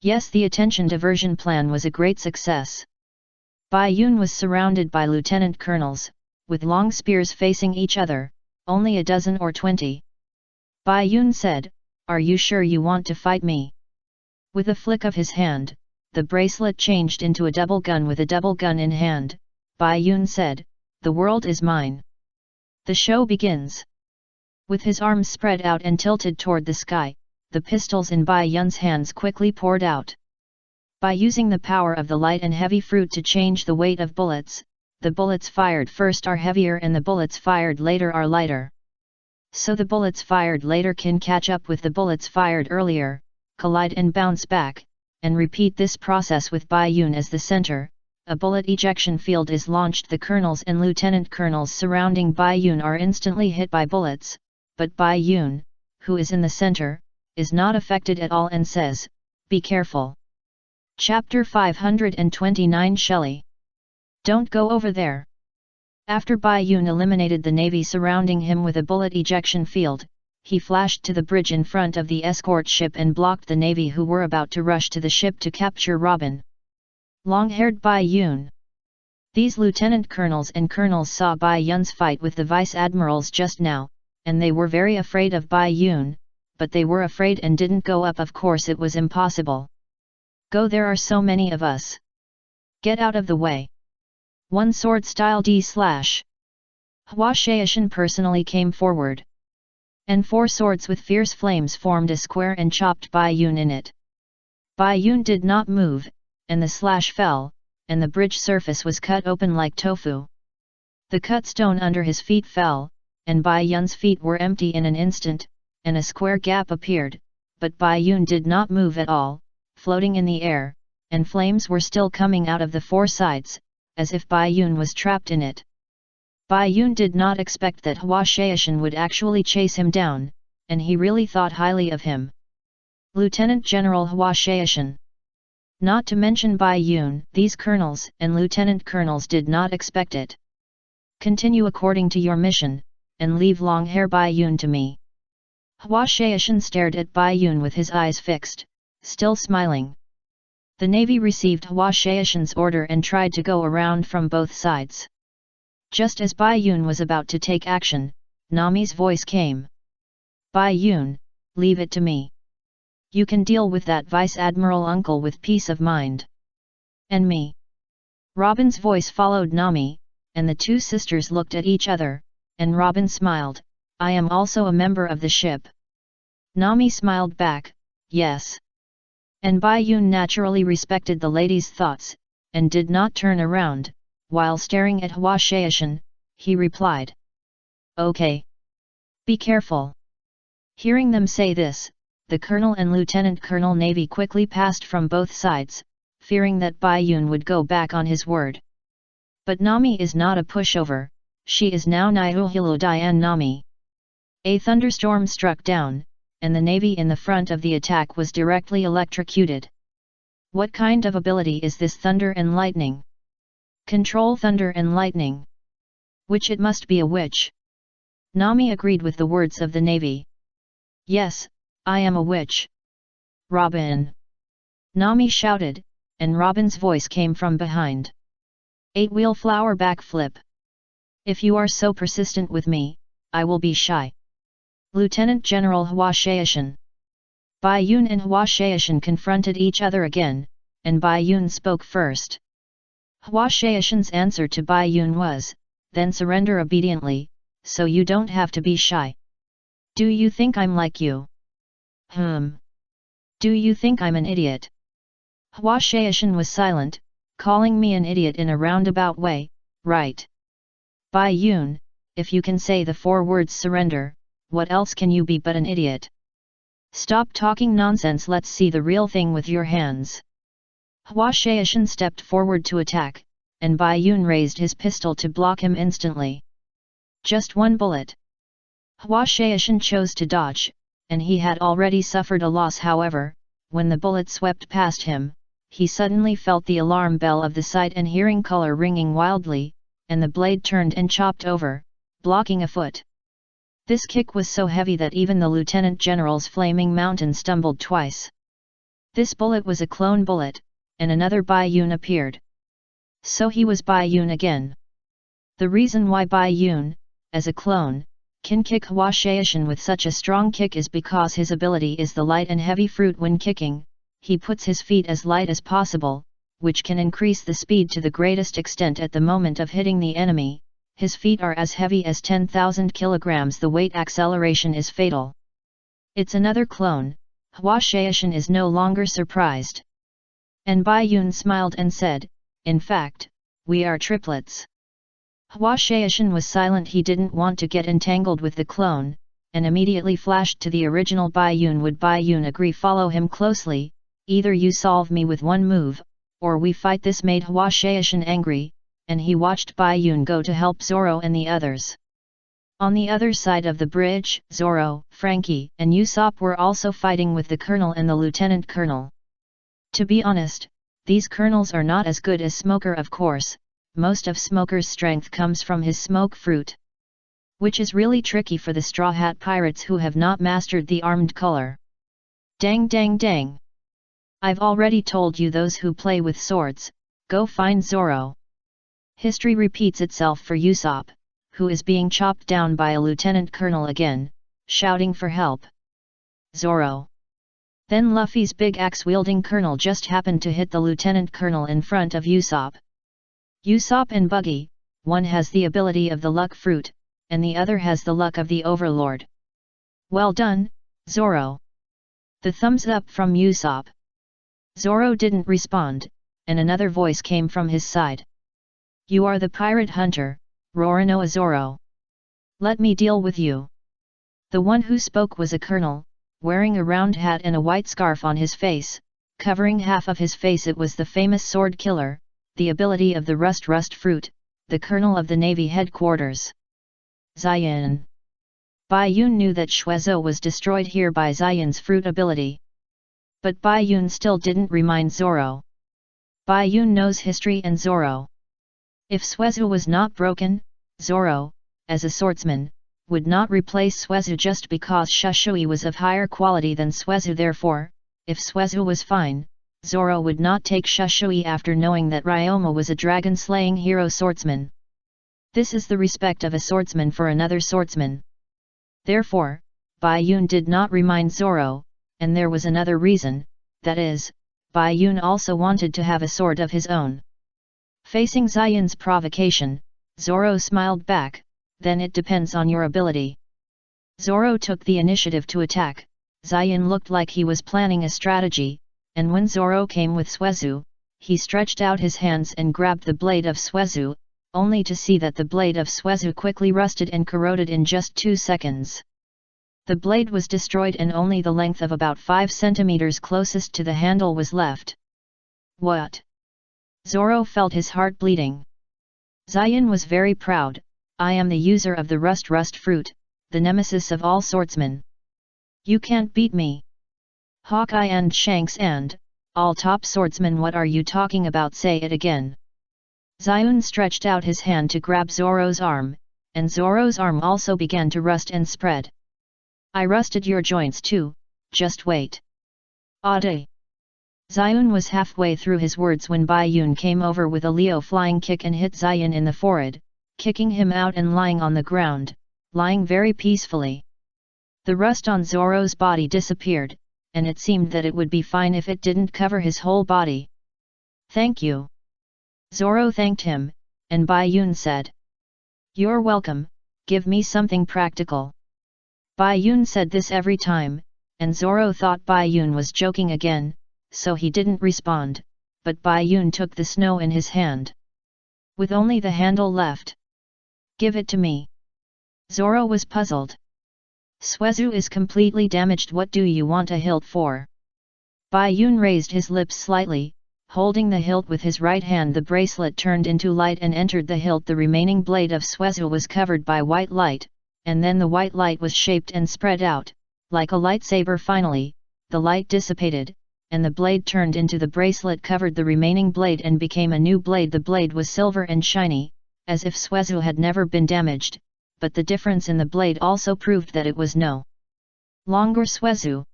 Yes, the attention diversion plan was a great success. Bai Yun was surrounded by lieutenant colonels, with long spears facing each other, only a dozen or 20. Bai Yun said, are you sure you want to fight me? With a flick of his hand, the bracelet changed into a double gun. With a double gun in hand, Bai Yun said, the world is mine. The show begins. With his arms spread out and tilted toward the sky, the pistols in Bai Yun's hands quickly poured out. By using the power of the light and heavy fruit to change the weight of bullets, the bullets fired first are heavier and the bullets fired later are lighter. So the bullets fired later can catch up with the bullets fired earlier, collide and bounce back, and repeat this process with Bai Yun as the center. A bullet ejection field is launched. The colonels and lieutenant colonels surrounding Bai Yun are instantly hit by bullets, but Bai Yun, who is in the center, is not affected at all and says, be careful. Chapter 529 Shelley. Don't go over there. After Bai Yun eliminated the navy surrounding him with a bullet ejection field, he flashed to the bridge in front of the escort ship and blocked the navy who were about to rush to the ship to capture Robin. Long-haired Bai Yun. These lieutenant colonels and colonels saw Bai Yun's fight with the vice admirals just now, and they were very afraid of Bai Yun, but they were afraid and didn't go up. Of course it was impossible. Go, there are so many of us. Get out of the way. One sword style D/. Hua Shaishan personally came forward, and four swords with fierce flames formed a square and chopped Bai Yun in it. Bai Yun did not move, and the slash fell, and the bridge surface was cut open like tofu. The cut stone under his feet fell, and Bai Yun's feet were empty in an instant, and a square gap appeared, but Bai Yun did not move at all, floating in the air, and flames were still coming out of the four sides, as if Bai Yun was trapped in it. Bai Yun did not expect that Hua Shaishan would actually chase him down, and he really thought highly of him. Lieutenant General Hua Shaishan. Not to mention Bai Yun, these colonels and lieutenant colonels did not expect it. Continue according to your mission, and leave long hair Bai Yun to me. Hua Shaishan stared at Bai Yun with his eyes fixed, still smiling. The Navy received Hua Shaishan's order and tried to go around from both sides. Just as Bai Yun was about to take action, Nami's voice came. Bai Yun, leave it to me. You can deal with that Vice Admiral uncle with peace of mind. And me. Robin's voice followed Nami, and the two sisters looked at each other, and Robin smiled, I am also a member of the ship. Nami smiled back, yes. And Bai Yun naturally respected the lady's thoughts, and did not turn around, while staring at Hua Shaishan, he replied. Okay. Be careful. Hearing them say this, the Colonel and Lieutenant Colonel Navy quickly passed from both sides, fearing that Bai Yun would go back on his word. But Nami is not a pushover, she is now Nyuhilu Dian Nami. A thunderstorm struck down, and the Navy in the front of the attack was directly electrocuted. What kind of ability is this thunder and lightning? Control thunder and lightning. Which it must be a witch. Nami agreed with the words of the Navy. Yes, I am a witch. Robin. Nami shouted, and Robin's voice came from behind. 8-wheel flower backflip. If you are so persistent with me, I will be shy. Lieutenant General Hua Shaishan. Bai Yun and Hua Shaishan confronted each other again, and Bai Yun spoke first. Hua Shaishan's answer to Bai Yun was, then surrender obediently, so you don't have to be shy. Do you think I'm like you? Do you think I'm an idiot? Hua Shaishan was silent, calling me an idiot in a roundabout way, right? Bai Yun, if you can say the 4 words surrender, what else can you be but an idiot? Stop talking nonsense, let's see the real thing with your hands. Hua Shaishan stepped forward to attack, and Bai Yun raised his pistol to block him instantly. Just one bullet. Hua Shaishan chose to dodge, and he had already suffered a loss. However, when the bullet swept past him, he suddenly felt the alarm bell of the sight and hearing color ringing wildly, and the blade turned and chopped over, blocking a foot. This kick was so heavy that even the Lieutenant General's flaming mountain stumbled twice. This bullet was a clone bullet, and another Bai Yun appeared. So he was Bai Yun again. The reason why Bai Yun, as a clone, can kick Hua Shaishan with such a strong kick is because his ability is the light and heavy fruit. When kicking, he puts his feet as light as possible, which can increase the speed to the greatest extent at the moment of hitting the enemy. His feet are as heavy as 10,000 kilograms. The weight acceleration is fatal. It's another clone. Hua Shaishan is no longer surprised. And Bai Yun smiled and said, in fact, we are triplets. Hua Shaishan was silent. He didn't want to get entangled with the clone, and immediately flashed to the original Bai Yun. Would Bai Yun agree? Follow him closely, either you solve me with one move, or we fight. This made Hua Shaishan angry, and he watched Bai Yun go to help Zoro and the others. On the other side of the bridge, Zoro, Frankie, and Usopp were also fighting with the colonel and the lieutenant colonel. To be honest, these colonels are not as good as Smoker. Of course, most of Smoker's strength comes from his smoke fruit, which is really tricky for the Straw Hat Pirates who have not mastered the armed color. Dang dang dang! I've already told you, those who play with swords, go find Zoro. History repeats itself for Usopp, who is being chopped down by a lieutenant colonel again, shouting for help. Zoro. Then Luffy's big axe-wielding colonel just happened to hit the lieutenant colonel in front of Usopp. Usopp and Buggy, one has the ability of the luck fruit, and the other has the luck of the overlord. Well done, Zoro. The thumbs up from Usopp. Zoro didn't respond, and another voice came from his side. You are the pirate hunter, Roronoa Zoro. Let me deal with you. The one who spoke was a colonel, wearing a round hat and a white scarf on his face, covering half of his face. It was the famous sword killer, the ability of the rust fruit, the colonel of the Navy headquarters. Zion. Bai Yun knew that Shuezo was destroyed here by Zion's fruit ability. But Bai Yun still didn't remind Zoro. Bai Yun knows history and Zoro. If Suezu was not broken, Zoro, as a swordsman, would not replace Suezu just because Shushui was of higher quality than Suezu. Therefore, if Suezu was fine, Zoro would not take Shushui after knowing that Ryoma was a dragon-slaying hero swordsman. This is the respect of a swordsman for another swordsman. Therefore, Bai Yun did not remind Zoro, and there was another reason, that is, Bai Yun also wanted to have a sword of his own. Facing Xian's provocation, Zoro smiled back, then it depends on your ability. Zoro took the initiative to attack. Xian looked like he was planning a strategy, and when Zoro came with Suezu, he stretched out his hands and grabbed the blade of Suezu, only to see that the blade of Suezu quickly rusted and corroded in just 2 seconds. The blade was destroyed and only the length of about 5 centimeters closest to the handle was left. What? Zoro felt his heart bleeding. Xian was very proud. I am the user of the rust fruit, the nemesis of all swordsmen. You can't beat me. Hawkeye and Shanks and all top swordsmen, what are you talking about? Say it again. Xian stretched out his hand to grab Zoro's arm, and Zoro's arm also began to rust and spread. I rusted your joints too, just wait. Ade. Xian was halfway through his words when Bai Yun came over with a Leo flying kick and hit Xian in the forehead, kicking him out and lying on the ground, lying very peacefully. The rust on Zoro's body disappeared, and it seemed that it would be fine if it didn't cover his whole body. Thank you. Zoro thanked him, and Bai Yun said. You're welcome, give me something practical. Bai Yun said this every time, and Zoro thought Bai Yun was joking again, so he didn't respond, but Bai Yun took the snow in his hand. With only the handle left. Give it to me. Zoro was puzzled. Suezu is completely damaged. What do you want a hilt for? Bai Yun raised his lips slightly, holding the hilt with his right hand. The bracelet turned into light and entered the hilt. The remaining blade of Suezu was covered by white light, and then the white light was shaped and spread out, like a lightsaber. Finally, the light dissipated, and the blade turned into the bracelet, covered the remaining blade and became a new blade. The blade was silver and shiny, as if Suezu had never been damaged, but the difference in the blade also proved that it was no longer Suezu.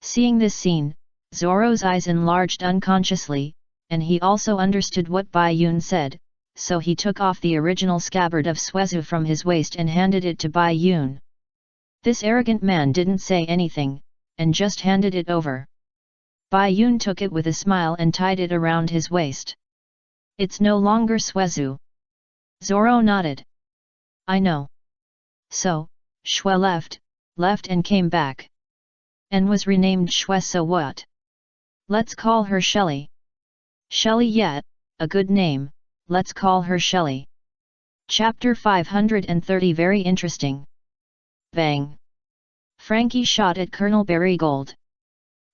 Seeing this scene, Zoro's eyes enlarged unconsciously, and he also understood what Bai Yun said, so he took off the original scabbard of Suezu from his waist and handed it to Bai Yun. This arrogant man didn't say anything, and just handed it over. Bai Yun took it with a smile and tied it around his waist. It's no longer Suezu. Zoro nodded. I know. So, Shue left and came back. And was renamed Shue. So what? Let's call her Shelly. Shelly, yet, a good name, let's call her Shelly. Chapter 530. Very interesting. Bang! Frankie shot at Colonel Berrygold.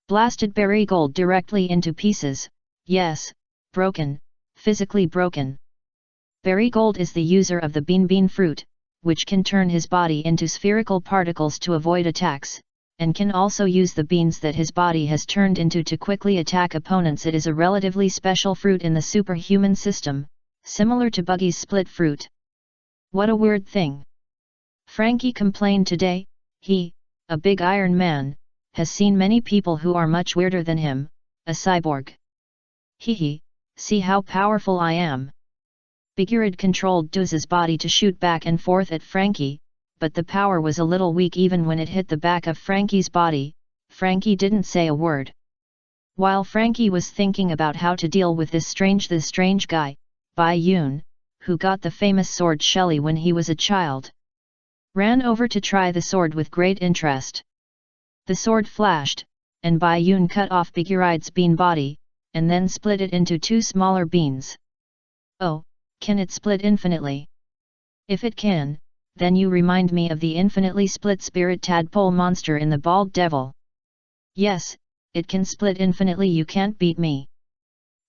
Blasted Berrygold directly into pieces, yes, broken, physically broken. Berrygold is the user of the bean fruit, which can turn his body into spherical particles to avoid attacks, and can also use the beans that his body has turned into to quickly attack opponents. It is a relatively special fruit in the superhuman system, similar to Buggy's split fruit. What a weird thing. Frankie complained today. He, a big iron man, has seen many people who are much weirder than him, a cyborg. Hehe, see how powerful I am. Bigurid controlled Duz's body to shoot back and forth at Frankie, but the power was a little weak. Even when it hit the back of Frankie's body, Frankie didn't say a word. While Frankie was thinking about how to deal with this strange guy, Bai Yun, who got the famous sword Shelly when he was a child, ran over to try the sword with great interest. The sword flashed, and Bai Yun cut off Bigurid's bean body, and then split it into 2 smaller beans. Oh, can it split infinitely? If it can, then you remind me of the infinitely split spirit tadpole monster in the Bald Devil. Yes, it can split infinitely. You can't beat me.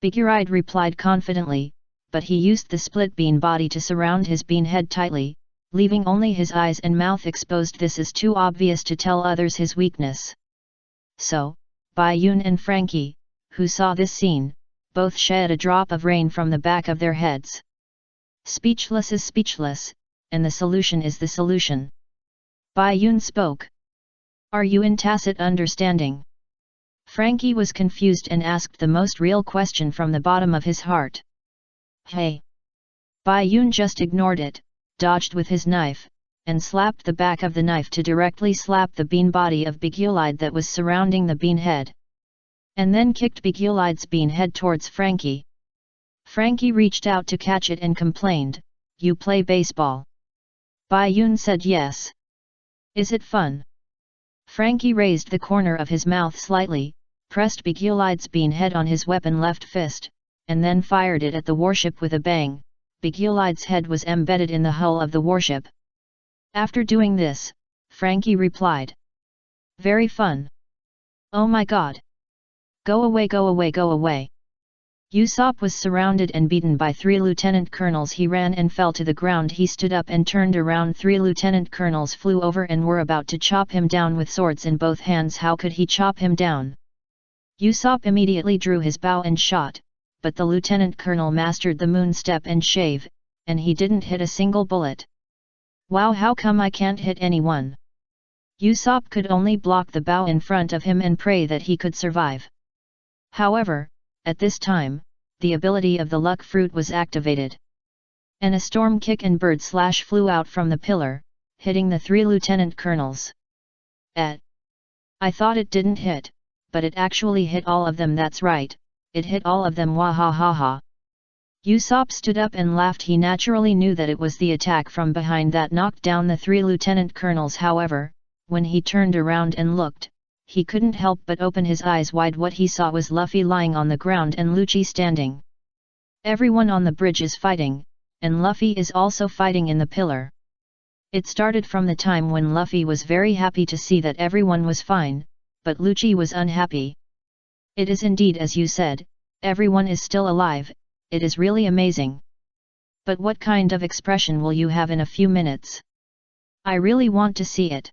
Bigurid replied confidently, but he used the split bean body to surround his bean head tightly, leaving only his eyes and mouth exposed. This is too obvious to tell others his weakness. So, Bayun and Frankie, who saw this scene, both shed a drop of rain from the back of their heads. Speechless is speechless, and the solution is the solution. Bayun spoke. Are you in tacit understanding? Frankie was confused and asked the most real question from the bottom of his heart. Hey! Bayun just ignored it, dodged with his knife, and slapped the back of the knife to directly slap the bean body of Begulide that was surrounding the bean head. And then kicked Begulide's bean head towards Frankie. Frankie reached out to catch it and complained, "You play baseball?" Bayun said yes. Is it fun? Frankie raised the corner of his mouth slightly, pressed Begulide's bean head on his weapon left fist, and then fired it at the warship with a bang. Begulide's head was embedded in the hull of the warship. After doing this, Frankie replied, "Very fun. Oh my god. Go away, go away, go away." Usopp was surrounded and beaten by 3 lieutenant colonels. He ran and fell to the ground. He stood up and turned around. 3 lieutenant colonels flew over and were about to chop him down with swords in both hands. How could he chop him down? Usopp immediately drew his bow and shot, but the lieutenant colonel mastered the moon step and shave, and he didn't hit a single bullet. Wow, how come I can't hit anyone? Usopp could only block the bow in front of him and pray that he could survive. However, at this time, the ability of the luck fruit was activated. And a storm kick and bird slash flew out from the pillar, hitting the 3 lieutenant colonels. I thought it didn't hit, but it actually hit all of them. That's right, it hit all of them. Wahahaha. Usopp stood up and laughed. He naturally knew that it was the attack from behind that knocked down the 3 lieutenant colonels. However, when he turned around and looked, he couldn't help but open his eyes wide. What he saw was Luffy lying on the ground and Lucci standing. Everyone on the bridge is fighting, and Luffy is also fighting in the pillar. It started from the time when Luffy was very happy to see that everyone was fine, but Lucci was unhappy. It is indeed as you said, everyone is still alive. It is really amazing. But what kind of expression will you have in a few minutes? I really want to see it.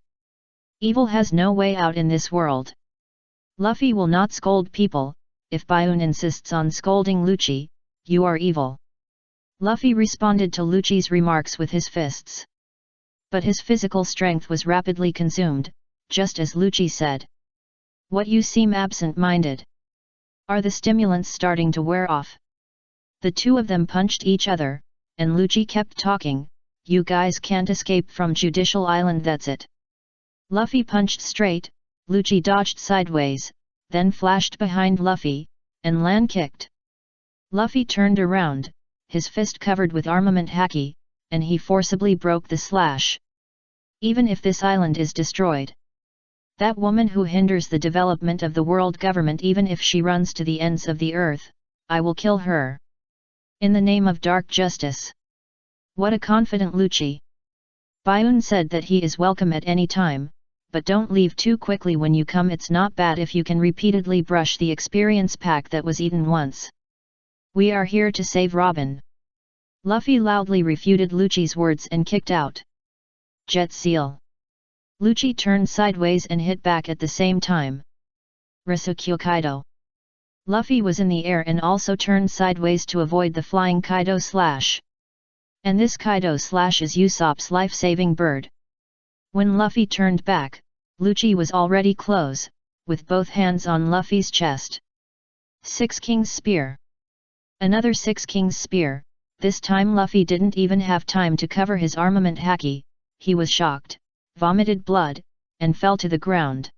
Evil has no way out in this world. Luffy will not scold people. If Bayun insists on scolding Lucci, you are evil. Luffy responded to Lucci's remarks with his fists. But his physical strength was rapidly consumed, just as Lucci said. What, you seem absent-minded? Are the stimulants starting to wear off? The two of them punched each other, and Lucci kept talking, "You guys can't escape from Judicial Island, that's it." Luffy punched straight, Lucci dodged sideways, then flashed behind Luffy, and land kicked. Luffy turned around, his fist covered with armament haki, and he forcibly broke the slash. Even if this island is destroyed, that woman who hinders the development of the world government, even if she runs to the ends of the earth, I will kill her. In the name of dark justice. What a confident Lucci. Bayun said that he is welcome at any time, but don't leave too quickly when you come. It's not bad if you can repeatedly brush the experience pack that was eaten once. We are here to save Robin. Luffy loudly refuted Lucci's words and kicked out. Jet Seal. Lucci turned sideways and hit back at the same time. Risukyo Kaido. Luffy was in the air and also turned sideways to avoid the flying Kaido slash. And this Kaido slash is Usopp's life-saving bird. When Luffy turned back, Lucci was already close, with both hands on Luffy's chest. 6 King's Spear. Another 6 King's Spear. This time Luffy didn't even have time to cover his armament haki. He was shocked, vomited blood, and fell to the ground.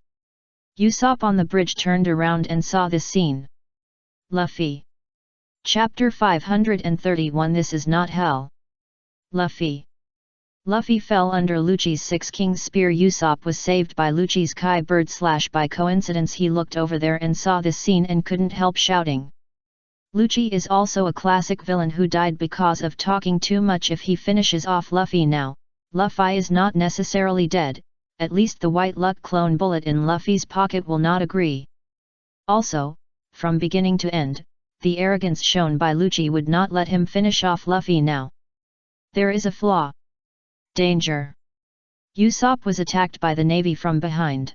Usopp on the bridge turned around and saw this scene. Luffy. Chapter 531. This is not hell. Luffy. Luffy fell under Lucci's 6 King's Spear. Usopp was saved by Lucci's Kai Bird slash. By coincidence he looked over there and saw this scene and couldn't help shouting. Lucci is also a classic villain who died because of talking too much. If he finishes off Luffy now, Luffy is not necessarily dead, at least the White Luck clone bullet in Luffy's pocket will not agree. Also, from beginning to end, the arrogance shown by Lucci would not let him finish off Luffy now. There is a flaw. Danger. Usopp was attacked by the Navy from behind.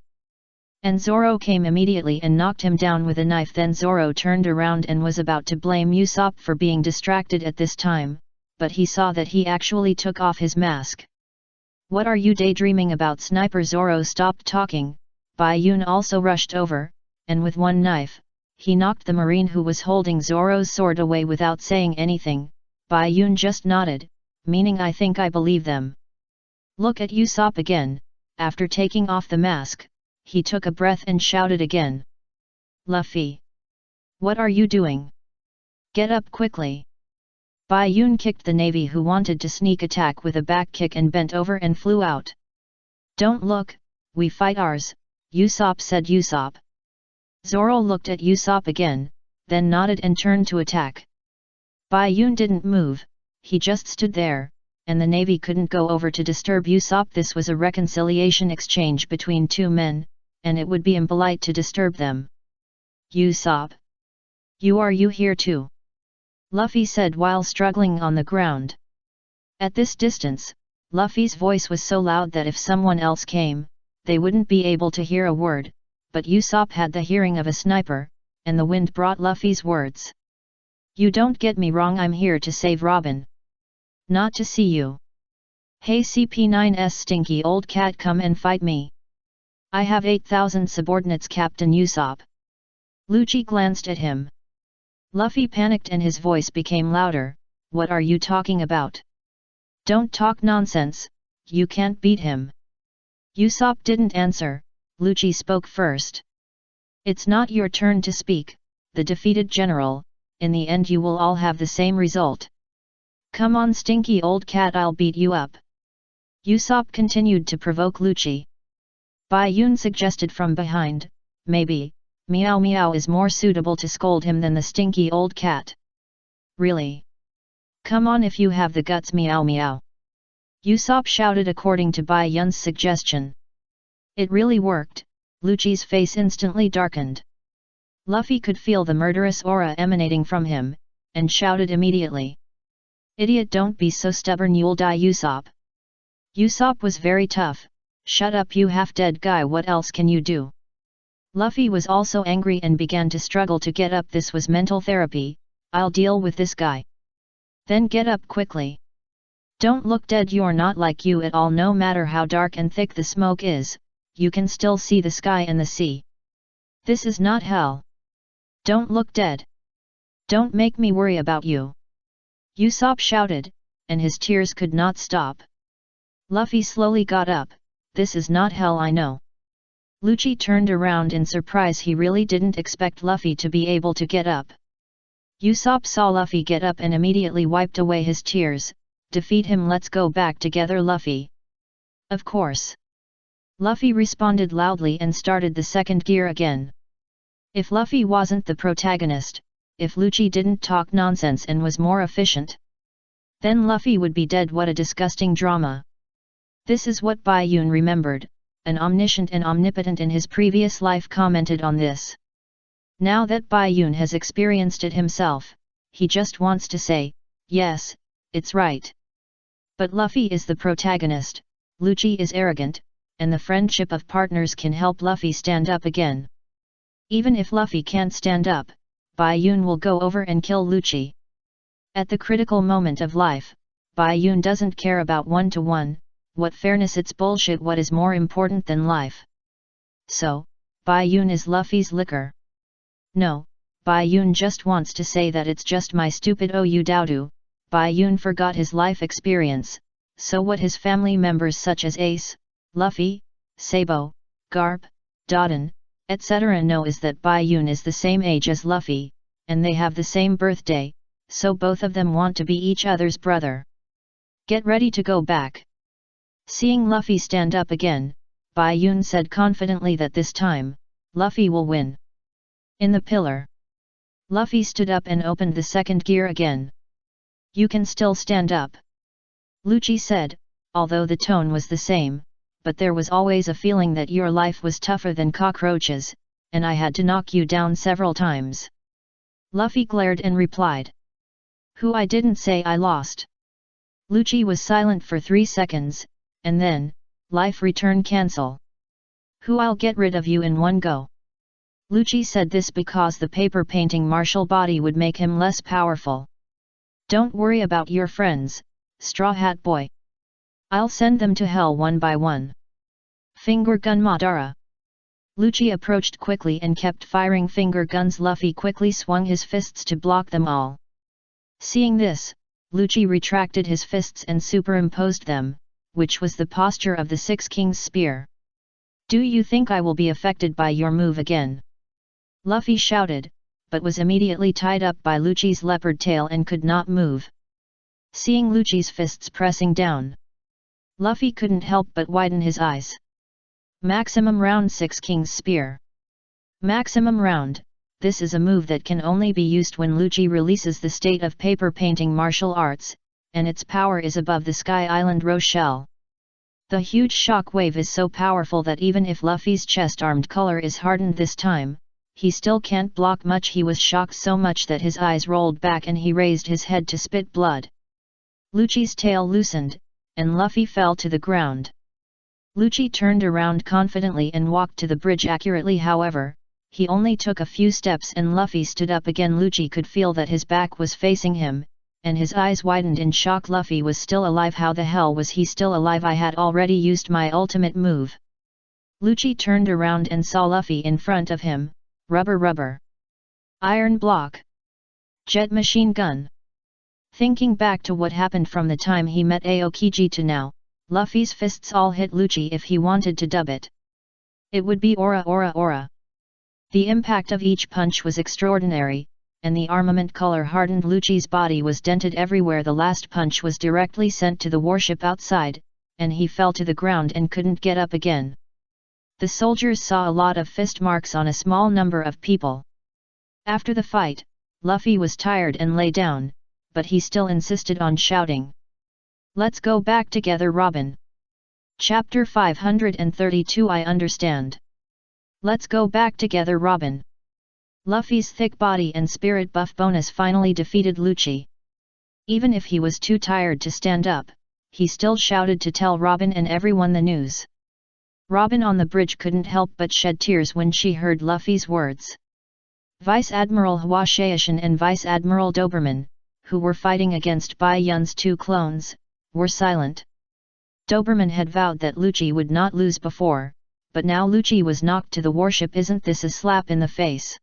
And Zoro came immediately and knocked him down with a knife. Then Zoro turned around and was about to blame Usopp for being distracted at this time, but he saw that he actually took off his mask. "What are you daydreaming about, sniper?" Zoro stopped talking. Bai Yun also rushed over, and with one knife, he knocked the marine who was holding Zoro's sword away without saying anything. Bai Yun just nodded, meaning I think I believe them. Look at Usopp again. After taking off the mask, he took a breath and shouted again. "Luffy! What are you doing? Get up quickly!" Bai Yun kicked the navy who wanted to sneak attack with a back kick and bent over and flew out. "Don't look, we fight ours," Usopp said. Usopp. Zoro looked at Usopp again, then nodded and turned to attack. Bai Yun didn't move, he just stood there, and the navy couldn't go over to disturb Usopp. This was a reconciliation exchange between two men, and it would be impolite to disturb them. "Usopp! Are you here too?" Luffy said while struggling on the ground. At this distance, Luffy's voice was so loud that if someone else came, they wouldn't be able to hear a word, but Usopp had the hearing of a sniper, and the wind brought Luffy's words. "You don't get me wrong, I'm here to save Robin. Not to see you. Hey CP9's stinky old cat, come and fight me. I have 8,000 subordinates, Captain Usopp." Lucci glanced at him. Luffy panicked and his voice became louder. "What are you talking about? Don't talk nonsense, you can't beat him." Usopp didn't answer. Lucci spoke first. "It's not your turn to speak, the defeated general, in the end you will all have the same result. Come on stinky old cat, I'll beat you up." Usopp continued to provoke Lucci. Bai Yun suggested from behind, "Maybe, Meow Meow is more suitable to scold him than the stinky old cat." "Really? Come on if you have the guts, Meow Meow." Usopp shouted according to Bai Yun's suggestion. It really worked. Lucci's face instantly darkened. Luffy could feel the murderous aura emanating from him, and shouted immediately. "Idiot, don't be so stubborn, you'll die, Usopp." Usopp was very tough. "Shut up, you half-dead guy, what else can you do?" Luffy was also angry and began to struggle to get up. This was mental therapy. "I'll deal with this guy." "Then get up quickly. Don't look dead, you're not like you at all. No matter how dark and thick the smoke is, you can still see the sky and the sea. This is not hell. Don't look dead. Don't make me worry about you." Usopp shouted, and his tears could not stop. Luffy slowly got up. "This is not hell, I know." Lucci turned around in surprise. He really didn't expect Luffy to be able to get up. Usopp saw Luffy get up and immediately wiped away his tears. "Defeat him, let's go back together, Luffy." "Of course." Luffy responded loudly and started the second gear again. If Luffy wasn't the protagonist, if Lucci didn't talk nonsense and was more efficient, then Luffy would be dead. What a disgusting drama. This is what Bai Yun remembered. An omniscient and omnipotent in his previous life commented on this. Now that Bai Yun has experienced it himself, he just wants to say, "Yes, it's right." But Luffy is the protagonist, Lucci is arrogant, and the friendship of partners can help Luffy stand up again. Even if Luffy can't stand up, Bai Yun will go over and kill Lucci. At the critical moment of life, Bai Yun doesn't care about one-to-one, what fairness, it's bullshit. What is more important than life? So, Bai Yun is Luffy's liquor. No, Bai Yun just wants to say that it's just my stupid OU Doudou. Bai Yun forgot his life experience, so what his family members such as Ace, Luffy, Sabo, Garp, Dodin, etc. know is that Bai Yun is the same age as Luffy, and they have the same birthday, so both of them want to be each other's brother. Get ready to go back. Seeing Luffy stand up again, Bai Yun said confidently that this time, Luffy will win. In the pillar, Luffy stood up and opened the second gear again. "You can still stand up," Lucci said, although the tone was the same, "but there was always a feeling that your life was tougher than cockroaches, and I had to knock you down several times." Luffy glared and replied, "Who? I didn't say I lost." Lucci was silent for 3 seconds, and then, "Life return cancel." I'll get rid of you in one go. Lucci said this because the paper painting martial body would make him less powerful. Don't worry about your friends, Straw Hat Boy. I'll send them to hell one by one. Finger gun Madara. Lucci approached quickly and kept firing finger guns. Luffy quickly swung his fists to block them all. Seeing this, Lucci retracted his fists and superimposed them, which was the posture of the Six Kings spear. Do you think I will be affected by your move again? Luffy shouted, but was immediately tied up by Lucci's leopard tail and could not move. Seeing Lucci's fists pressing down, Luffy couldn't help but widen his eyes. Maximum round. Six Kings spear. Maximum round. This is a move that can only be used when Lucci releases the state of paper painting martial arts, and its power is above the Sky Island Rochelle. The huge shock wave is so powerful that even if Luffy's chest-armed color is hardened this time, he still can't block much. He was shocked so much that his eyes rolled back and he raised his head to spit blood. Lucci's tail loosened, and Luffy fell to the ground. Lucci turned around confidently and walked to the bridge accurately. However, he only took a few steps and Luffy stood up again. Lucci could feel that his back was facing him, and his eyes widened in shock. Luffy was still alive. How the hell was he still alive? I had already used my ultimate move. Lucci turned around and saw Luffy in front of him. Rubber. Iron block. Jet machine gun. Thinking back to what happened from the time he met Aokiji to now, Luffy's fists all hit Lucci. If he wanted to dub it, it would be aura. The impact of each punch was extraordinary, and the armament color hardened. Lucci's body was dented everywhere. The last punch was directly sent to the warship outside, and he fell to the ground and couldn't get up again. The soldiers saw a lot of fist marks on a small number of people. After the fight, Luffy was tired and lay down, but he still insisted on shouting, "Let's go back together, Robin." Chapter 532. I understand. Let's go back together, Robin. Luffy's thick body and spirit buff bonus finally defeated Lucci. Even if he was too tired to stand up, he still shouted to tell Robin and everyone the news. Robin on the bridge couldn't help but shed tears when she heard Luffy's words. Vice Admiral Hwashaishin and Vice Admiral Doberman, who were fighting against Bai Yun's two clones, were silent. Doberman had vowed that Lucci would not lose before, but now Lucci was knocked to the warship. Isn't this a slap in the face?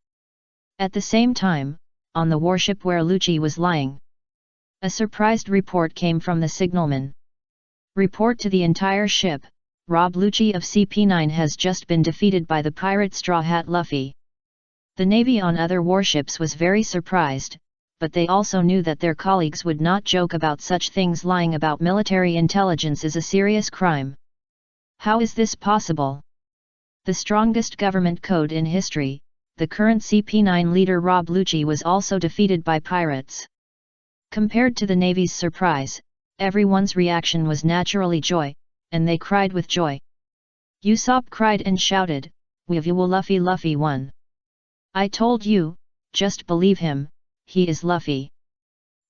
At the same time, on the warship where Lucci was lying, a surprised report came from the signalman. Report to the entire ship. Rob Lucci of CP9 has just been defeated by the pirate Straw Hat Luffy. The Navy on other warships was very surprised, but they also knew that their colleagues would not joke about such things. Lying about military intelligence is a serious crime. How is this possible? The strongest government code in history, the current CP9 leader Rob Lucci was also defeated by pirates. Compared to the Navy's surprise, everyone's reaction was naturally joy, and they cried with joy. Usopp cried and shouted, "We will Luffy won. I told you, just believe him, he is Luffy."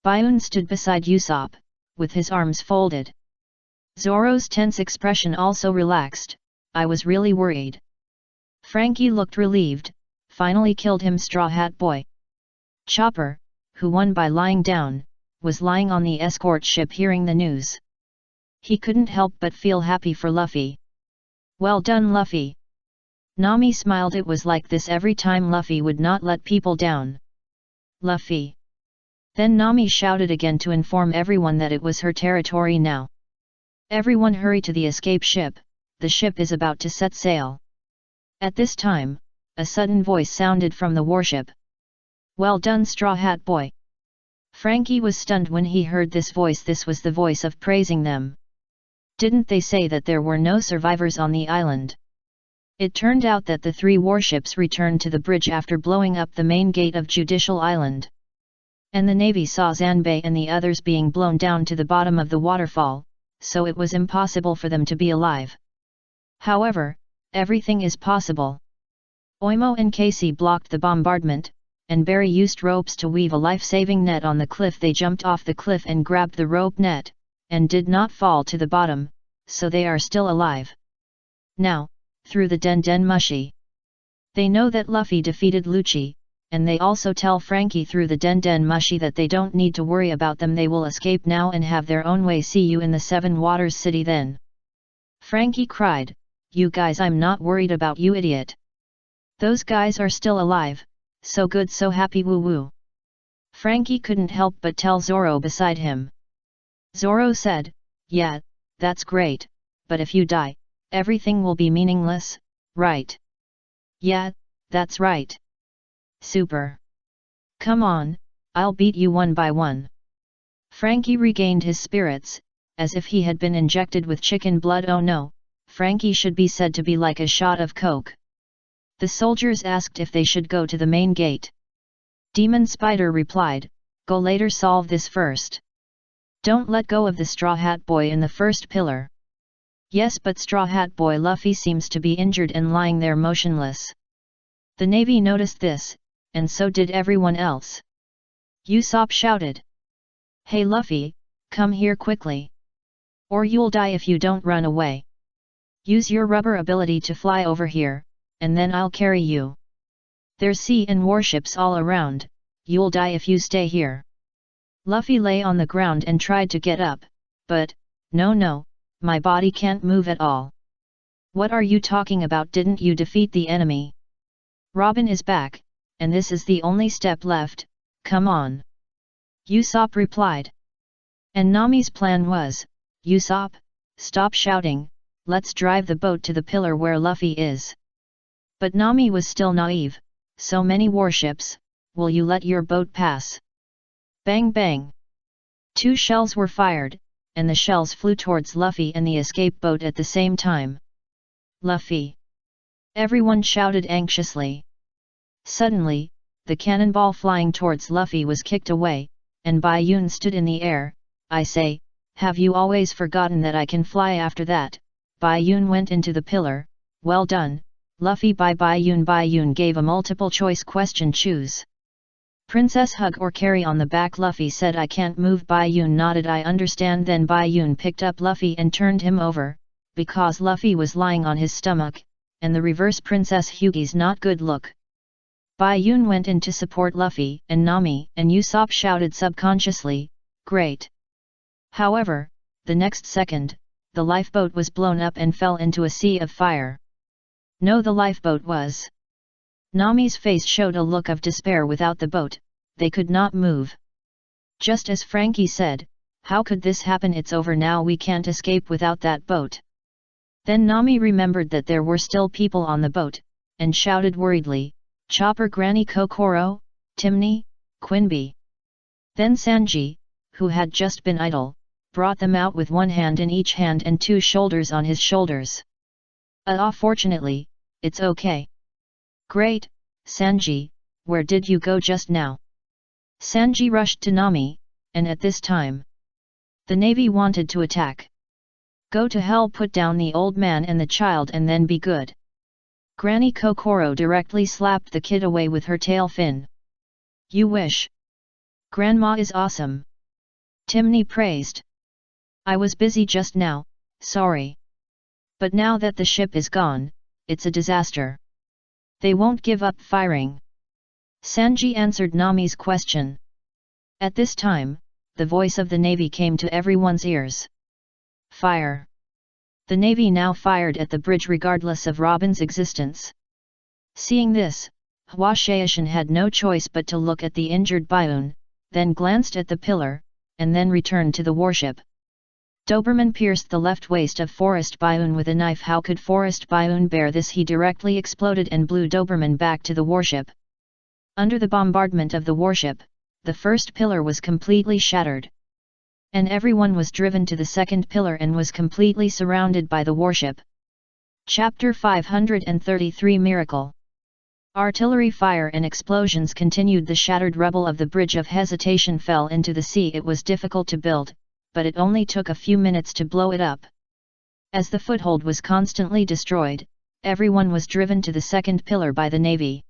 Baiun stood beside Usopp, with his arms folded. Zoro's tense expression also relaxed. "I was really worried." Frankie looked relieved. "Finally killed him, Straw Hat Boy." Chopper, who won by lying down, was lying on the escort ship hearing the news. He couldn't help but feel happy for Luffy. "Well done, Luffy." Nami smiled. It was like this every time. Luffy would not let people down. Luffy. Then Nami shouted again to inform everyone that it was her territory now. "Everyone hurry to the escape ship, the ship is about to set sail." At this time, a sudden voice sounded from the warship. "Well done, Straw Hat Boy." Frankie was stunned when he heard this voice. This was the voice of praising them. Didn't they say that there were no survivors on the island? It turned out that the three warships returned to the bridge after blowing up the main gate of Judicial Island. And the Navy saw Zanbei and the others being blown down to the bottom of the waterfall, so it was impossible for them to be alive. However, everything is possible. Oimo and Casey blocked the bombardment, and Barry used ropes to weave a life-saving net on the cliff. They jumped off the cliff and grabbed the rope net, and did not fall to the bottom, so they are still alive. Now, through the Den Den Mushi. They know that Luffy defeated Lucci, and they also tell Frankie through the Den Den Mushi that they don't need to worry about them, they will escape now and have their own way. See you in the Seven Waters City then. Frankie cried, "You guys, I'm not worried about you, idiot. Those guys are still alive, so good, so happy, woo woo." Frankie couldn't help but tell Zoro beside him. Zoro said, "Yeah, that's great, but if you die, everything will be meaningless, right?" "Yeah, that's right. Super. Come on, I'll beat you one by one." Frankie regained his spirits, as if he had been injected with chicken blood. Oh no, Frankie should be said to be like a shot of coke. The soldiers asked if they should go to the main gate. Demon Spider replied, "Go later, solve this first. Don't let go of the Straw Hat Boy in the first pillar." "Yes, but Straw Hat Boy Luffy seems to be injured and lying there motionless." The Navy noticed this, and so did everyone else. Usopp shouted, "Hey Luffy, come here quickly. Or you'll die if you don't run away. Use your rubber ability to fly over here, and then I'll carry you. There's sea and warships all around, you'll die if you stay here." Luffy lay on the ground and tried to get up, but, no, my body can't move at all." "What are you talking about? Didn't you defeat the enemy? Robin is back, and this is the only step left, come on." Usopp replied. And Nami's plan was, "Usopp, stop shouting, let's drive the boat to the pillar where Luffy is." But Nami was still naive. "So many warships, will you let your boat pass?" Bang bang! 2 shells were fired, and the shells flew towards Luffy and the escape boat at the same time. "Luffy!" everyone shouted anxiously. Suddenly, the cannonball flying towards Luffy was kicked away, and Bai Yun stood in the air. "I say, have you always forgotten that I can fly?" After that, Bai Yun went into the pillar. "Well done, Luffy." By Bai Yun gave a multiple choice question, choose princess, hug or carry on the back. Luffy said, "I can't move." Bai Yun nodded, "I understand." Then Bai Yun picked up Luffy and turned him over, because Luffy was lying on his stomach, and the reverse Princess Hyugi's not good look. Bai Yun went in to support Luffy, and Nami and Usopp shouted subconsciously, "Great!" However, the next second, the lifeboat was blown up and fell into a sea of fire. No, the lifeboat was. Nami's face showed a look of despair. Without the boat, they could not move. Just as Frankie said, "How could this happen? It's over now, we can't escape without that boat." Then Nami remembered that there were still people on the boat, and shouted worriedly, "Chopper, Granny Kokoro, Timney, Quinby." Then Sanji, who had just been idle, brought them out with one hand in each hand and 2 shoulders on his shoulders. Fortunately, it's okay." "Great, Sanji, where did you go just now?" Sanji rushed to Nami, and at this time, the Navy wanted to attack. "Go to hell, put down the old man and the child and then be good." Granny Kokoro directly slapped the kid away with her tail fin. "You wish. Grandma is awesome," Timney praised. "I was busy just now, sorry. But now that the ship is gone, it's a disaster. They won't give up firing." Sanji answered Nami's question. At this time, the voice of the Navy came to everyone's ears. "Fire!" The Navy now fired at the bridge regardless of Robin's existence. Seeing this, Hua Xiaoshan had no choice but to look at the injured Baiun, then glanced at the pillar, and then returned to the warship. Doberman pierced the left waist of Forest Baiun with a knife. How could Forest Baiun bear this? He directly exploded and blew Doberman back to the warship. Under the bombardment of the warship, the first pillar was completely shattered. And everyone was driven to the second pillar and was completely surrounded by the warship. Chapter 533 Miracle. Artillery fire and explosions continued. The shattered rubble of the Bridge of Hesitation fell into the sea. It was difficult to build, but it only took a few minutes to blow it up. As the foothold was constantly destroyed, everyone was driven to the second pillar by the Navy.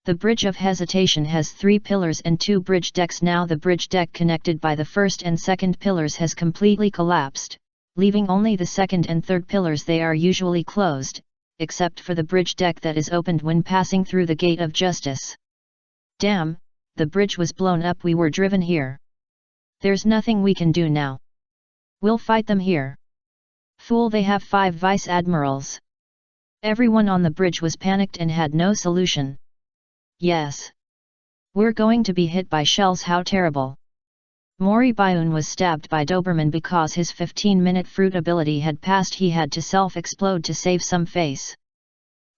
The Bridge of Hesitation has 3 pillars and 2 bridge decks. Now the bridge deck connected by the first and second pillars has completely collapsed, leaving only the second and third pillars. They are usually closed, except for the bridge deck that is opened when passing through the gate of justice. Damn, the bridge was blown up, we were driven here. There's nothing we can do now. We'll fight them here. Fool, they have 5 vice admirals. Everyone on the bridge was panicked and had no solution. Yes. We're going to be hit by shells, how terrible. Mori Bayun was stabbed by Doberman because his 15-minute fruit ability had passed. He had to self-explode to save some face.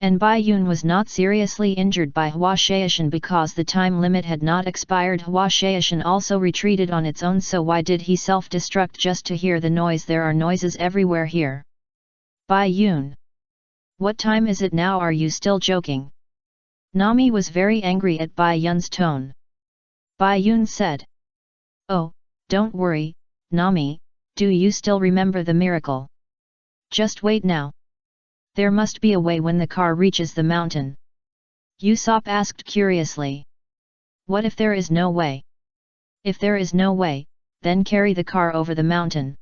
And Bayun was not seriously injured by Hua Shaishan because the time limit had not expired. Hua Shaishan also retreated on its own, so why did he self-destruct just to hear the noise? There are noises everywhere here. Bayun. What time is it now? Are you still joking? Nami was very angry at Bayun's tone. Bayun said. Oh, don't worry, Nami, do you still remember the miracle? Just wait now. There must be a way when the car reaches the mountain. Usopp asked curiously. What if there is no way? If there is no way, then carry the car over the mountain.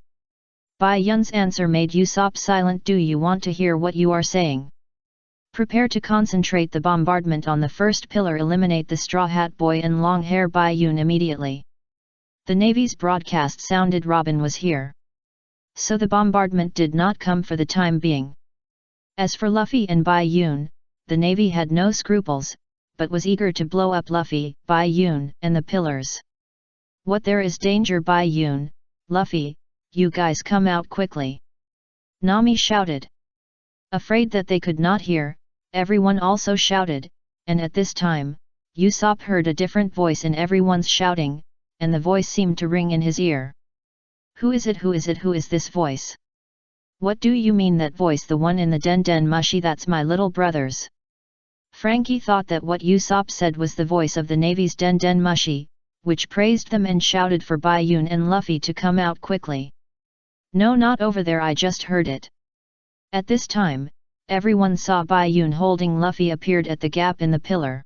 Bai Yun's answer made Usopp silent. Do you want to hear what you are saying? Prepare to concentrate the bombardment on the first pillar. Eliminate the Straw Hat Boy and Long Hair Bai Yun immediately. The Navy's broadcast sounded. Robin was here. So the bombardment did not come for the time being. As for Luffy and Bai Yun, the Navy had no scruples, but was eager to blow up Luffy, Bai Yun, and the pillars. What, there is danger? Bai Yun, Luffy, you guys come out quickly. Nami shouted. Afraid that they could not hear, everyone also shouted, and at this time, Usopp heard a different voice in everyone's shouting, and the voice seemed to ring in his ear. Who is it? Who is it? Who is this voice? What do you mean that voice? The one in the Den Den Mushi? That's my little brothers. Frankie thought that what Usopp said was the voice of the Navy's Den Den Mushi, which praised them and shouted for Bai Yun and Luffy to come out quickly. No, not over there, I just heard it. At this time, everyone saw Bai Yun holding Luffy appeared at the gap in the pillar.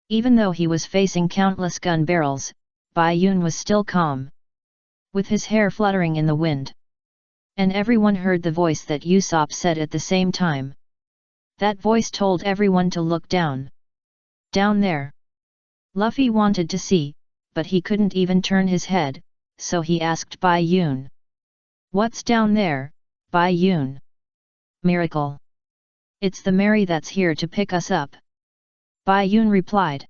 Even though he was facing countless gun barrels, Bai Yun was still calm, with his hair fluttering in the wind. And everyone heard the voice that Usopp said at the same time. That voice told everyone to look down. Down there. Luffy wanted to see, but he couldn't even turn his head, so he asked Bai Yun. What's down there, Bai Yun? Miracle. It's the Mary that's here to pick us up. Bai Yun replied.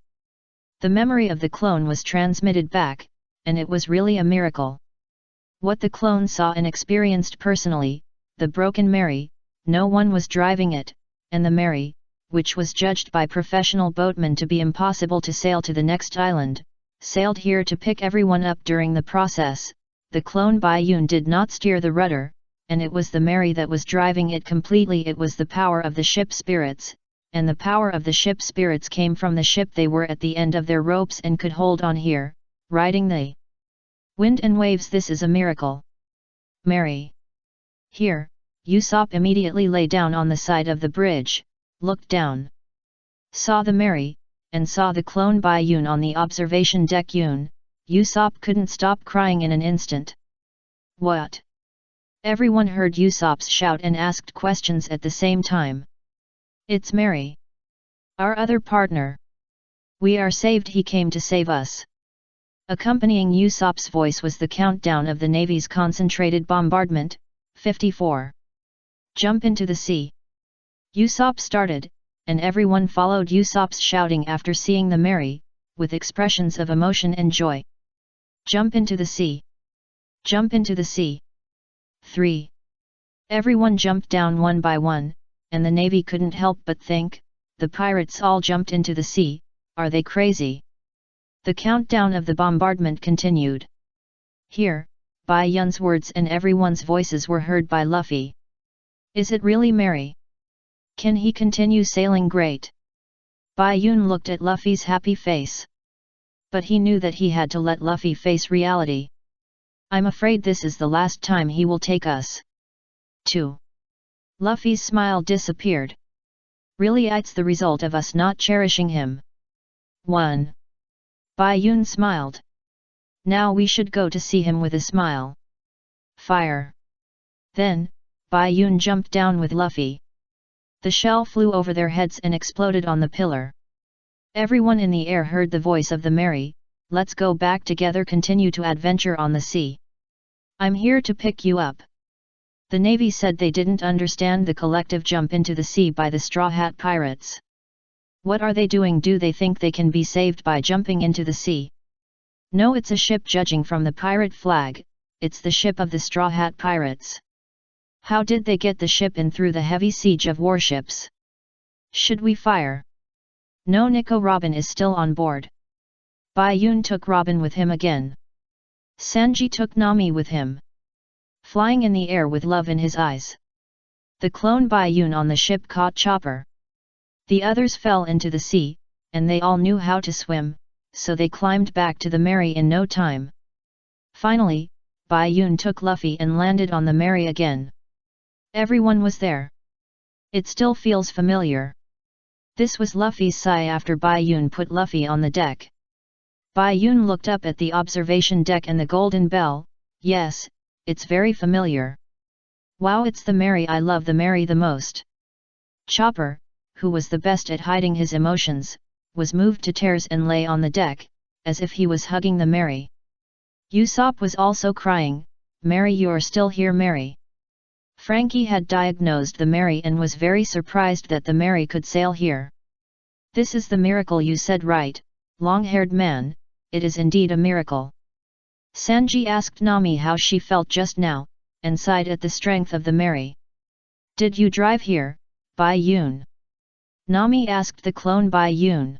The memory of the clone was transmitted back, and it was really a miracle. What the clone saw and experienced personally, the broken Mary, no one was driving it, and the Mary, which was judged by professional boatmen to be impossible to sail to the next island, sailed here to pick everyone up. During the process, the clone Bai Yun did not steer the rudder, and it was the Mary that was driving it completely. It was the power of the ship spirits, and the power of the ship spirits came from the ship. They were at the end of their ropes and could hold on here, riding the wind and waves. This is a miracle. Mary. Here, Usopp immediately lay down on the side of the bridge, looked down, saw the Mary, and saw the clone Bai Yun on the observation deck. Usopp couldn't stop crying in an instant. What? Everyone heard Usopp's shout and asked questions at the same time. It's Mary. Our other partner. We are saved, he came to save us. Accompanying Usopp's voice was the countdown of the Navy's concentrated bombardment, 54. Jump into the sea. Usopp started, and everyone followed Usopp's shouting after seeing the Mary, with expressions of emotion and joy. Jump into the sea. Jump into the sea. 3. Everyone jumped down one by one, and the Navy couldn't help but think, the pirates all jumped into the sea, are they crazy? The countdown of the bombardment continued. Here, Bai Yun's words and everyone's voices were heard by Luffy. Is it really Mary? Can he continue sailing? Great. Bai Yun looked at Luffy's happy face. But he knew that he had to let Luffy face reality. I'm afraid this is the last time he will take us. 2. Luffy's smile disappeared. Really, it's the result of us not cherishing him. 1. Bai Yun smiled. Now we should go to see him with a smile. Fire. Then, Bai Yun jumped down with Luffy. The shell flew over their heads and exploded on the pillar. Everyone in the air heard the voice of the Mary, "Let's go back together, continue to adventure on the sea. I'm here to pick you up." The Navy said they didn't understand the collective jump into the sea by the Straw Hat Pirates. What are they doing? Do they think they can be saved by jumping into the sea? No, it's a ship. Judging from the pirate flag, it's the ship of the Straw Hat Pirates. How did they get the ship in through the heavy siege of warships? Should we fire? No, Nico. Robin is still on board. Bai Yun took Robin with him again. Sanji took Nami with him. Flying in the air with love in his eyes. The clone Bai Yun on the ship caught Chopper. The others fell into the sea, and they all knew how to swim, so they climbed back to the Mary in no time. Finally, Bai Yun took Luffy and landed on the Mary again. Everyone was there. It still feels familiar. This was Luffy's sigh after Bai Yun put Luffy on the deck. Bai Yun looked up at the observation deck and the golden bell. Yes, it's very familiar. Wow, it's the Mary. I love the Mary the most. Chopper, who was the best at hiding his emotions, was moved to tears and lay on the deck, as if he was hugging the Mary. Usopp was also crying, "Mary, you're still here, Mary." Frankie had diagnosed the Mary and was very surprised that the Mary could sail here. "This is the miracle you said, right, long-haired man, it is indeed a miracle." Sanji asked Nami how she felt just now, and sighed at the strength of the Mary. "Did you drive here, Bai Yun?" Nami asked the clone Bai Yun.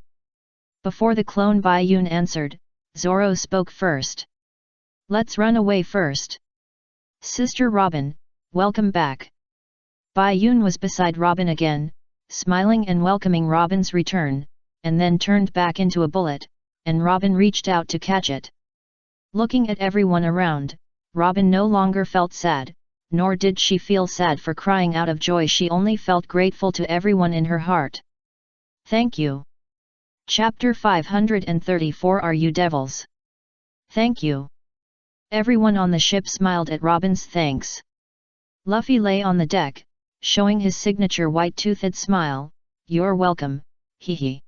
Before the clone Bai Yun answered, Zoro spoke first. "Let's run away first. Sister Robin, welcome back." Bai Yun was beside Robin again, smiling and welcoming Robin's return, and then turned back into a bullet, and Robin reached out to catch it. Looking at everyone around, Robin no longer felt sad, nor did she feel sad for crying out of joy. She only felt grateful to everyone in her heart. Thank you. Chapter 534. Are you devils? Thank you. Everyone on the ship smiled at Robin's thanks. Luffy lay on the deck, showing his signature white-toothed smile. "You're welcome, hee.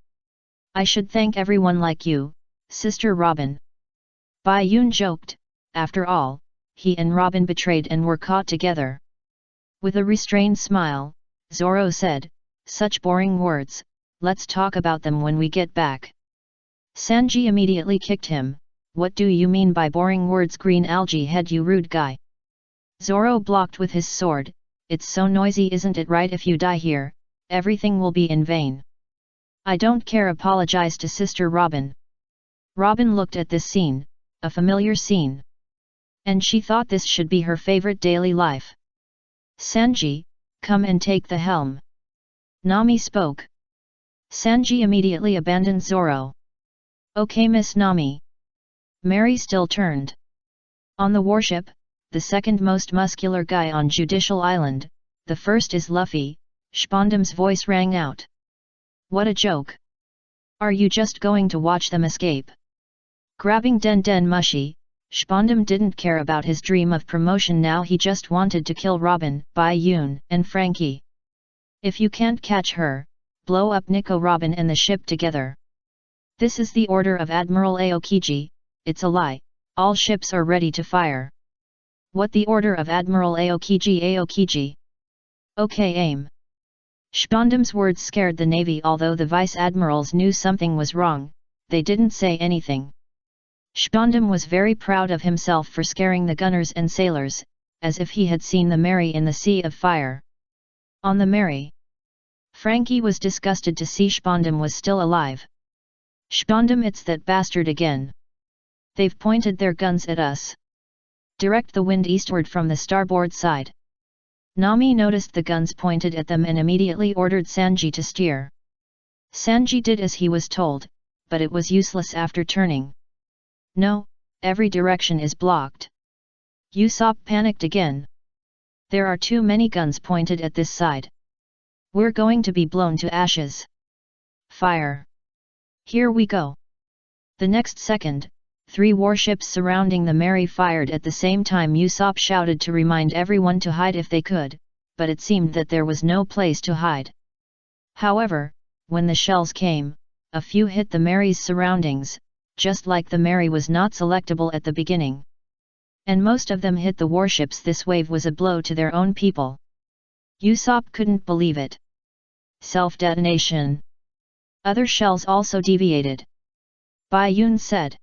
I should thank everyone like you, Sister Robin." Bai Yun joked, after all, he and Robin betrayed and were caught together. With a restrained smile, Zoro said, "Such boring words, let's talk about them when we get back." Sanji immediately kicked him. "What do you mean by boring words, green algae head, you rude guy?" Zoro blocked with his sword. "It's so noisy, isn't it? Right, if you die here, everything will be in vain." "I don't care, apologize to Sister Robin." Robin looked at this scene, a familiar scene. And she thought this should be her favorite daily life. "Sanji, come and take the helm." Nami spoke. Sanji immediately abandoned Zoro. "Okay, Miss Nami." Mary still turned. On the warship, the second most muscular guy on Judicial Island, the first is Luffy, Spondam's voice rang out. "What a joke! Are you just going to watch them escape?" Grabbing Den Den Mushi, Spondam didn't care about his dream of promotion now. He just wanted to kill Robin, Bai Yun, and Frankie. "If you can't catch her, blow up Nico, Robin and the ship together. This is the order of Admiral Aokiji." "It's a lie, all ships are ready to fire." "What, the order of Admiral Aokiji? Aokiji? Okay, aim." Spondam's words scared the Navy. Although the vice-admirals knew something was wrong, they didn't say anything. Spondam was very proud of himself for scaring the gunners and sailors, as if he had seen the Mary in the Sea of Fire. On the Mary, Frankie was disgusted to see Spondam was still alive. "Spondam, it's that bastard again. They've pointed their guns at us. Direct the wind eastward from the starboard side." Nami noticed the guns pointed at them and immediately ordered Sanji to steer. Sanji did as he was told, but it was useless after turning. "No, every direction is blocked." Usopp panicked again. "There are too many guns pointed at this side. We're going to be blown to ashes." "Fire! Here we go." The next second, 3 warships surrounding the Mary fired at the same time. Usopp shouted to remind everyone to hide if they could, but it seemed that there was no place to hide. However, when the shells came, a few hit the Mary's surroundings, just like the Mary was not selectable at the beginning. And most of them hit the warships. This wave was a blow to their own people. Usopp couldn't believe it. Self-detonation. Other shells also deviated. Bai Yun said.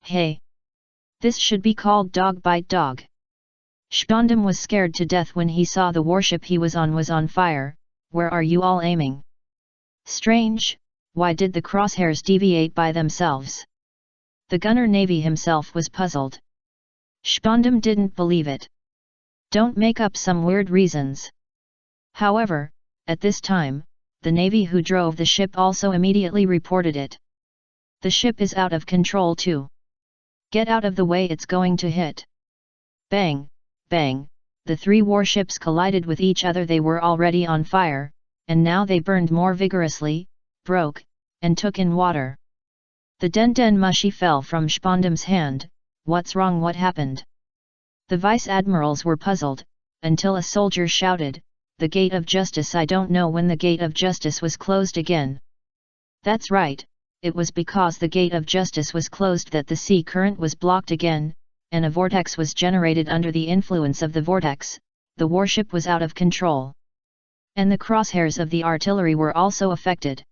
Hey! This should be called dog bite dog. Shpondam was scared to death when he saw the warship he was on fire. Where are you all aiming? Strange, why did the crosshairs deviate by themselves? The gunner navy himself was puzzled. Shpondam didn't believe it. Don't make up some weird reasons. However, at this time, the navy who drove the ship also immediately reported it. The ship is out of control too. Get out of the way, it's going to hit. Bang, bang, the three warships collided with each other. They were already on fire, and now they burned more vigorously, broke, and took in water. The Den Mushi fell from Shpondam's hand. What's wrong? What happened? The vice-admirals were puzzled, until a soldier shouted, the gate of justice. I don't know when the gate of justice was closed again. That's right, it was because the gate of justice was closed that the sea current was blocked again, and a vortex was generated. Under the influence of the vortex, the warship was out of control. And the crosshairs of the artillery were also affected.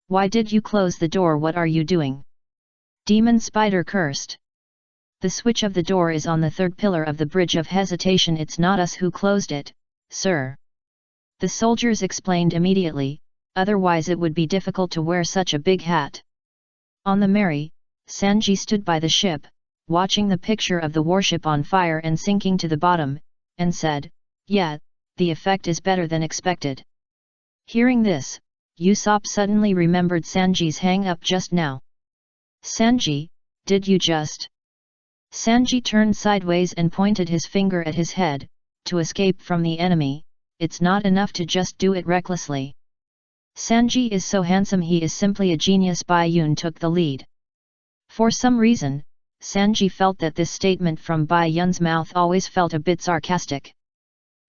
Why did you close the door? What are you doing? Demon Spider cursed. The switch of the door is on the third pillar of the bridge of hesitation. It's not us who closed it, sir. The soldiers explained immediately, otherwise it would be difficult to wear such a big hat. On the Mary, Sanji stood by the ship, watching the picture of the warship on fire and sinking to the bottom, and said, yeah, the effect is better than expected. Hearing this, Usopp suddenly remembered Sanji's hang-up just now. Sanji, did you just... Sanji turned sideways and pointed his finger at his head. To escape from the enemy, it's not enough to just do it recklessly. Sanji is so handsome, he is simply a genius. Bai Yun took the lead. For some reason, Sanji felt that this statement from Bai Yun's mouth always felt a bit sarcastic.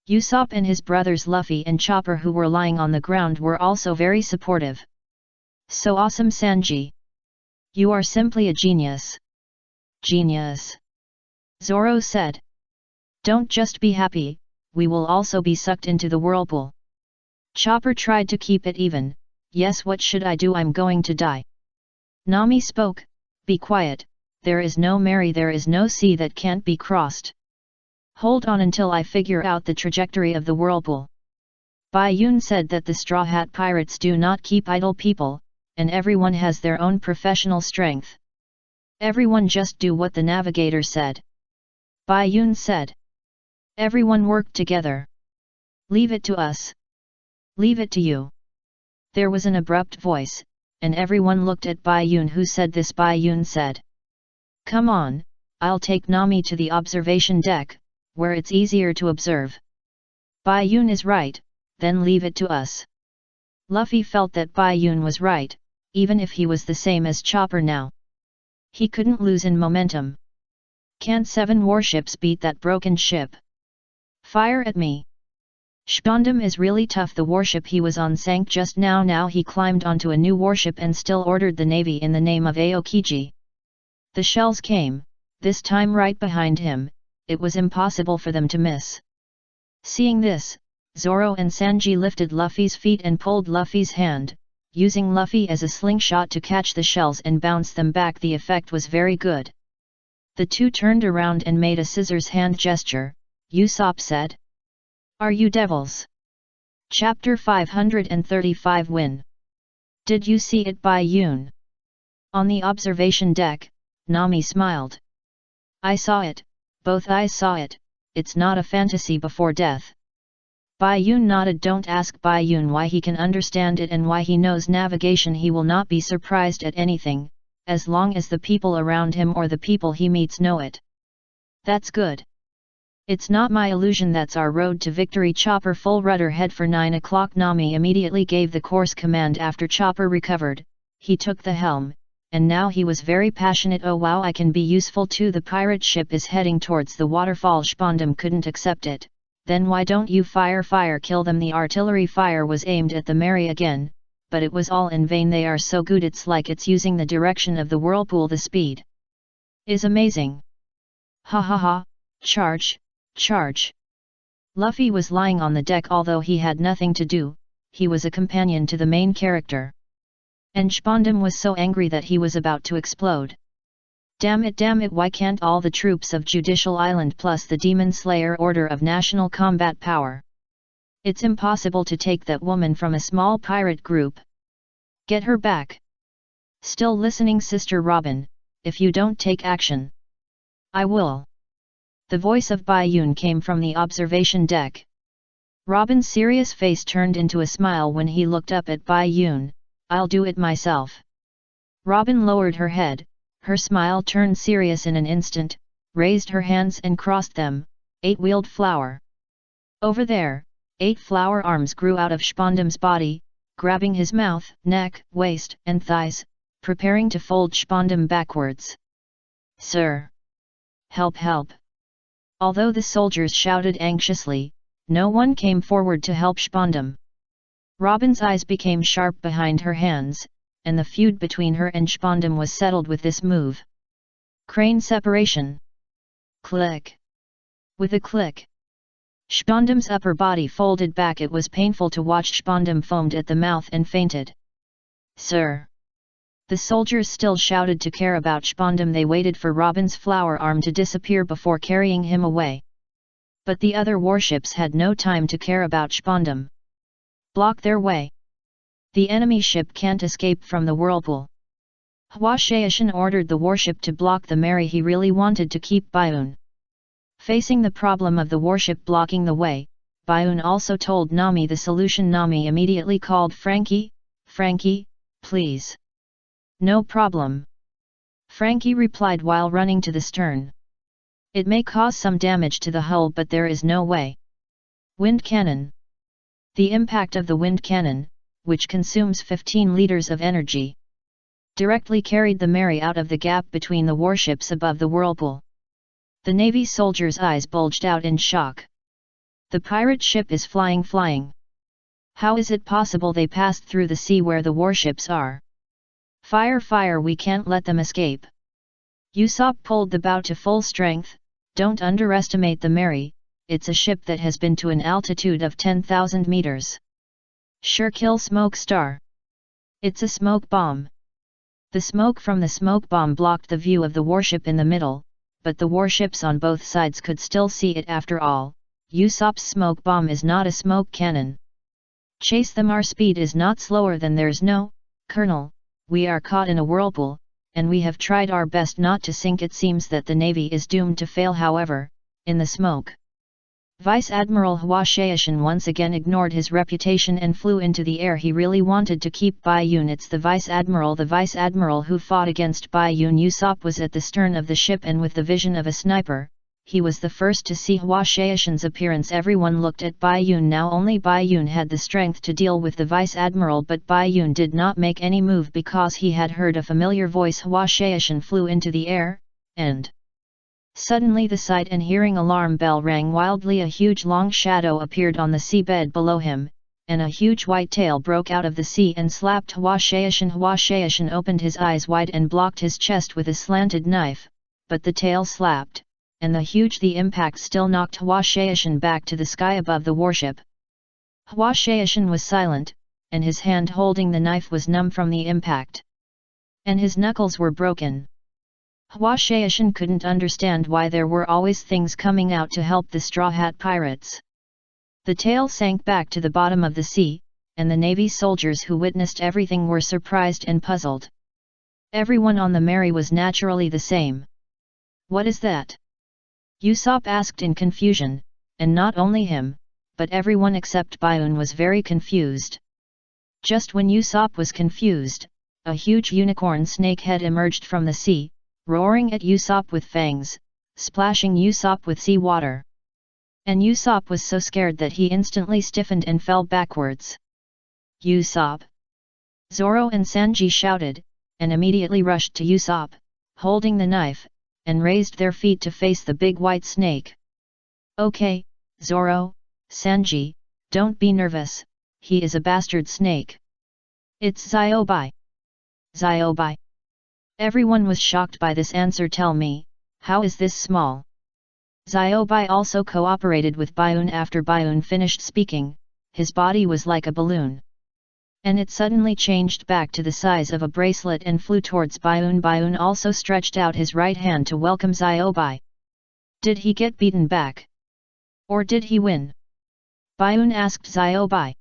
Usopp and his brothers Luffy and Chopper, who were lying on the ground, were also very supportive. So awesome, Sanji! You are simply a genius. Genius! Zoro said. Don't just be happy, we will also be sucked into the whirlpool. Chopper tried to keep it even. Yes, what should I do? I'm going to die. Nami spoke. Be quiet, there is no Mary, there is no sea that can't be crossed. Hold on until I figure out the trajectory of the whirlpool. Bai Yun said that the Straw Hat Pirates do not keep idle people, and everyone has their own professional strength. Everyone just do what the navigator said. Bai Yun said. Everyone worked together. Leave it to us. Leave it to you. There was an abrupt voice, and everyone looked at Bai Yun. Who said this? Bai Yun said. Come on, I'll take Nami to the observation deck, where it's easier to observe. Bai Yun is right, then leave it to us. Luffy felt that Bai Yun was right, even if he was the same as Chopper now. He couldn't lose in momentum. Can't 7 warships beat that broken ship? Fire at me! Shpondam is really tough. The warship he was on sank just now. Now he climbed onto a new warship and still ordered the navy in the name of Aokiji. The shells came, this time right behind him. It was impossible for them to miss. Seeing this, Zoro and Sanji lifted Luffy's feet and pulled Luffy's hand, using Luffy as a slingshot to catch the shells and bounce them back. The effect was very good. The two turned around and made a scissors hand gesture. Usopp said. Are you devils? Chapter 535 Win. Did you see it? Bai Yun? On the observation deck, Nami smiled. I saw it, both eyes saw it, it's not a fantasy before death. Bai Yun nodded. Don't ask Bai Yun why. He can understand it and why he knows navigation. He will not be surprised at anything, as long as the people around him or the people he meets know it. That's good. It's not my illusion, that's our road to victory. Chopper, full rudder head for 9 o'clock. Nami immediately gave the course command. After Chopper recovered, he took the helm, and now he was very passionate. Oh wow, I can be useful too. The pirate ship is heading towards the waterfall. Shpondam couldn't accept it, Then why don't you fire kill them? The artillery fire was aimed at the Mary again, but it was all in vain. They are so good, it's like it's using the direction of the whirlpool. The speed is amazing. Ha ha ha, charge, charge. Luffy was lying on the deck. Although he had nothing to do, he was a companion to the main character. And Spondum was so angry that he was about to explode. Damn it, why can't all the troops of Judicial Island plus the Demon Slayer Order of National Combat Power? It's impossible to take that woman from a small pirate group. Get her back. Still listening, Sister Robin? If you don't take action, I will. The voice of Bai Yun came from the observation deck. Robin's serious face turned into a smile when he looked up at Bai Yun. I'll do it myself. Robin lowered her head. Her smile turned serious in an instant, raised her hands and crossed them. 8-wheeled flower. Over there, 8 flower arms grew out of Spondum's body, grabbing his mouth, neck, waist, and thighs, preparing to fold Spondum backwards. Sir! Help, help! Although the soldiers shouted anxiously, no one came forward to help Spondum. Robin's eyes became sharp behind her hands, and the feud between her and Spondum was settled with this move. Crane separation. Click. With a click, Spondum's upper body folded back. It was painful to watch. Spondum foamed at the mouth and fainted. Sir! The soldiers still shouted to care about Spondum. They waited for Robin's flower arm to disappear before carrying him away. But the other warships had no time to care about Spondum. Block their way. The enemy ship can't escape from the whirlpool. Hua Shaishan ordered the warship to block the Mary. He really wanted to keep Baiun. Facing the problem of the warship blocking the way, Baiun also told Nami the solution. Nami immediately called Frankie. Frankie, please. No problem. Frankie replied while running to the stern. It may cause some damage to the hull, but there is no way. Wind cannon. The impact of the wind cannon, which consumes 15 liters of energy, directly carried the Mary out of the gap between the warships above the whirlpool. The Navy soldiers' eyes bulged out in shock. The pirate ship is flying. How is it possible they passed through the sea where the warships are? Fire, we can't let them escape. Usopp pulled the bow to full strength. Don't underestimate the Mary, it's a ship that has been to an altitude of 10,000 meters. Sure, kill smoke star. It's a smoke bomb. The smoke from the smoke bomb blocked the view of the warship in the middle, but the warships on both sides could still see it. After all, Usopp's smoke bomb is not a smoke cannon. Chase them, our speed is not slower than theirs. No, Colonel, we are caught in a whirlpool, and we have tried our best not to sink. It seems that the Navy is doomed to fail. However, in the smoke, Vice Admiral Hua Shaishan once again ignored his reputation and flew into the air. He really wanted to keep Bai Yun. It's the Vice Admiral who fought against Bai Yun. Usopp was at the stern of the ship, and with the vision of a sniper, he was the first to see Hua Shaishan's appearance. Everyone looked at Bai Yun now. Only Bai Yun had the strength to deal with the Vice Admiral, but Bai Yun did not make any move because he had heard a familiar voice. Hua Shaishan flew into the air, and suddenly the sight and hearing alarm bell rang wildly. A huge long shadow appeared on the seabed below him, and a huge white tail broke out of the sea and slapped Hua Shaishan. Hua Shaishan opened his eyes wide and blocked his chest with a slanted knife, but the tail slapped, and the impact still knocked Hua Shaishan back to the sky above the warship. Hua Shaishan was silent, and his hand holding the knife was numb from the impact, and his knuckles were broken. Hua Shaishan couldn't understand why there were always things coming out to help the Straw Hat Pirates. The tail sank back to the bottom of the sea, and the Navy soldiers who witnessed everything were surprised and puzzled. Everyone on the Mary was naturally the same. What is that? Usopp asked in confusion, and not only him, but everyone except Baiun was very confused. Just when Usopp was confused, a huge unicorn snake head emerged from the sea, roaring at Usopp with fangs, splashing Usopp with sea water. And Usopp was so scared that he instantly stiffened and fell backwards. Usopp! Zoro and Sanji shouted, and immediately rushed to Usopp, holding the knife, and raised their feet to face the big white snake. Okay, Zoro, Sanji, don't be nervous, he is a bastard snake. It's Ziobai. Ziobai. Everyone was shocked by this answer. Tell me, how is this small? Ziobai also cooperated with Bayun. After Bayun finished speaking, his body was like a balloon. And it suddenly changed back to the size of a bracelet and flew towards Bayun. Bayun also stretched out his right hand to welcome Ziobai. Did he get beaten back? Or did he win? Bayun asked Ziobai.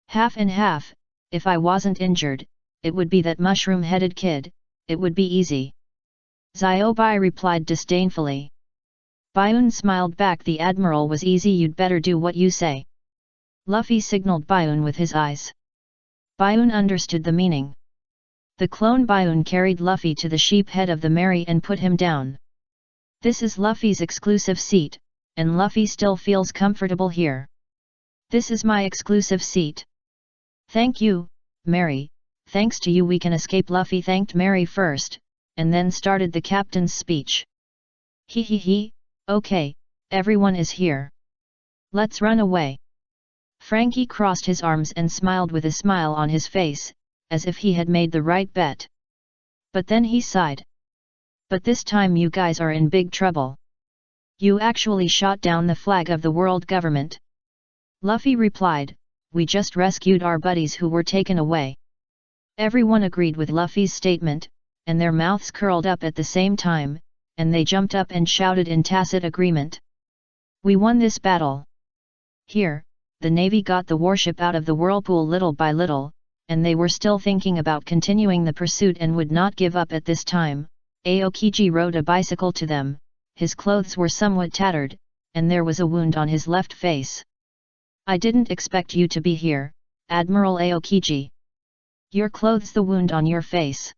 Half and half, if I wasn't injured, it would be that mushroom-headed kid, it would be easy. Ziobai replied disdainfully. Bayun smiled back. The admiral was easy, you'd better do what you say. Luffy signaled Bayun with his eyes. Bayun understood the meaning. The clone Bayun carried Luffy to the sheep head of the Mary and put him down. This is Luffy's exclusive seat, and Luffy still feels comfortable here. This is my exclusive seat. Thank you, Mary, thanks to you we can escape. Luffy thanked Mary first, and then started the captain's speech. He, okay, everyone is here. Let's run away. Frankie crossed his arms and smiled with a smile on his face, as if he had made the right bet. But then he sighed. But this time you guys are in big trouble. You actually shot down the flag of the world government. Luffy replied, we just rescued our buddies who were taken away. Everyone agreed with Luffy's statement, and their mouths curled up at the same time, and they jumped up and shouted in tacit agreement. We won this battle. Here, the Navy got the warship out of the whirlpool little by little, and they were still thinking about continuing the pursuit and would not give up at this time. Aokiji rode a bicycle to them, his clothes were somewhat tattered, and there was a wound on his left face. I didn't expect you to be here, Admiral Aokiji. Your clothes, the wound on your face.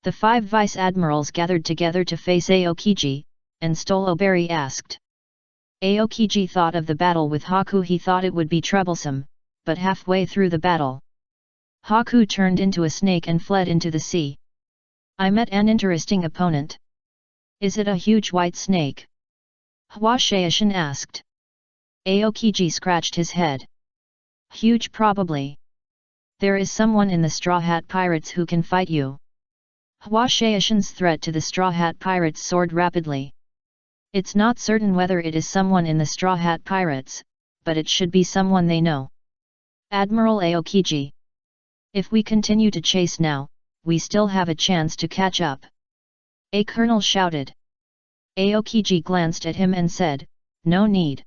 The 5 vice-admirals gathered together to face Aokiji, and Stoloberry asked. Aokiji thought of the battle with Haku. He thought it would be troublesome, but halfway through the battle, Haku turned into a snake and fled into the sea. I met an interesting opponent. Is it a huge white snake? Hwashaishin asked. Aokiji scratched his head. Huge, probably. There is someone in the Straw Hat Pirates who can fight you. Hwashaishin's threat to the Straw Hat Pirates soared rapidly. It's not certain whether it is someone in the Straw Hat Pirates, but it should be someone they know. Admiral Aokiji. If we continue to chase now, we still have a chance to catch up. A colonel shouted. Aokiji glanced at him and said, no need.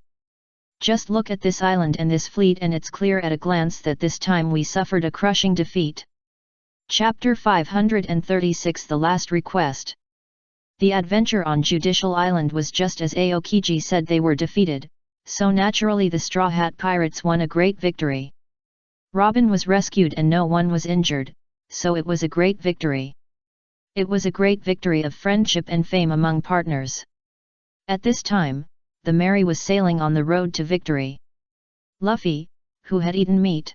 Just look at this island and this fleet and it's clear at a glance that this time we suffered a crushing defeat. Chapter 536 The Last Request. The adventure on Judicial Island was just as Aokiji said. They were defeated, so naturally the Straw Hat Pirates won a great victory. Robin was rescued and no one was injured, so it was a great victory. It was a great victory of friendship and fame among partners. At this time, the Mary was sailing on the road to victory. Luffy, who had eaten meat,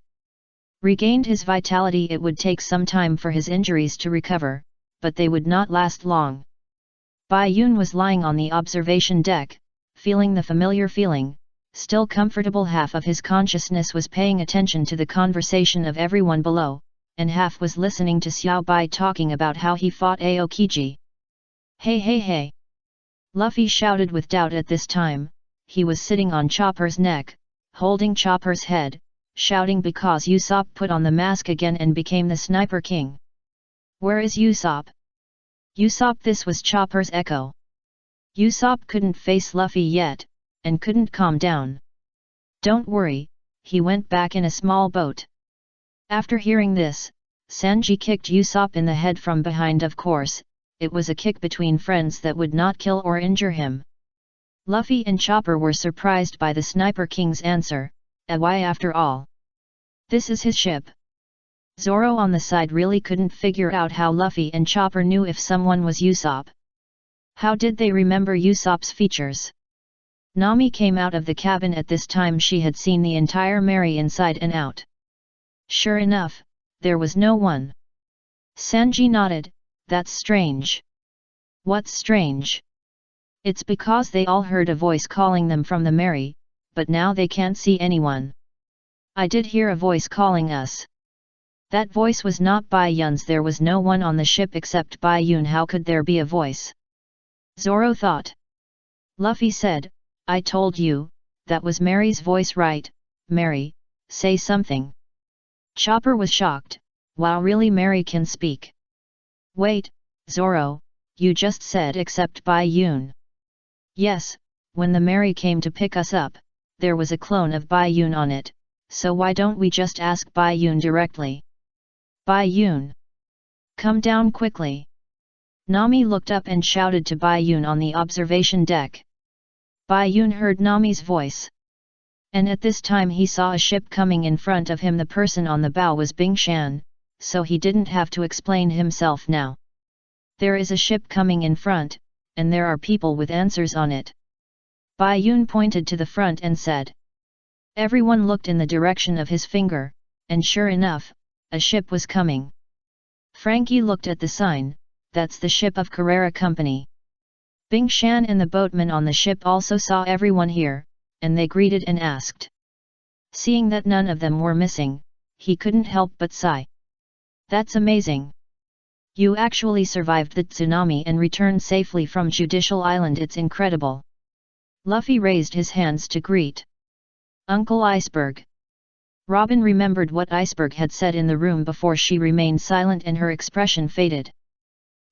regained his vitality. It would take some time for his injuries to recover, but they would not last long. Bai Yun was lying on the observation deck, feeling the familiar feeling, still comfortable. Half of his consciousness was paying attention to the conversation of everyone below, and half was listening to Xiao Bai talking about how he fought Aokiji. Hey! Luffy shouted with doubt at this time. He was sitting on Chopper's neck, holding Chopper's head, shouting because Usopp put on the mask again and became the Sniper King. Where is Usopp? Usopp! This was Chopper's echo. Usopp couldn't face Luffy yet, and couldn't calm down. Don't worry, he went back in a small boat. After hearing this, Sanji kicked Usopp in the head from behind. Of course, it was a kick between friends that would not kill or injure him. Luffy and Chopper were surprised by the Sniper King's answer, why after all? This is his ship. Zoro on the side really couldn't figure out how Luffy and Chopper knew if someone was Usopp. How did they remember Usopp's features? Nami came out of the cabin at this time. She had seen the entire Mary inside and out. Sure enough, there was no one. Sanji nodded. That's strange. What's strange? It's because they all heard a voice calling them from the Mary. but now they can't see anyone. I did hear a voice calling us. That voice was not Bai Yun's. There was no one on the ship except Bai Yun. How could there be a voice? Zoro thought. Luffy said, I told you, that was Mary's voice, right? Mary, say something. Chopper was shocked. Wow, really, Mary can speak? Wait, Zoro, you just said except Bai Yun. Yes, when the Mary came to pick us up, there was a clone of Bai Yun on it, so why don't we just ask Bai Yun directly? Bai Yun, come down quickly. Nami looked up and shouted to Bai Yun on the observation deck. Bai Yun heard Nami's voice. And at this time he saw a ship coming in front of him. The person on the bow was Bing Shan, so he didn't have to explain himself now. There is a ship coming in front, and there are people with answers on it. Bai Yun pointed to the front and said. Everyone looked in the direction of his finger, and sure enough, a ship was coming. Frankie looked at the sign, that's the ship of Carrera Company. Bing Shan and the boatman on the ship also saw everyone here, and they greeted and asked. Seeing that none of them were missing, he couldn't help but sigh. That's amazing. You actually survived the tsunami and returned safely from Judicial Island. It's incredible. Luffy raised his hands to greet. Uncle Iceberg. Robin remembered what Iceberg had said in the room before. She remained silent and her expression faded.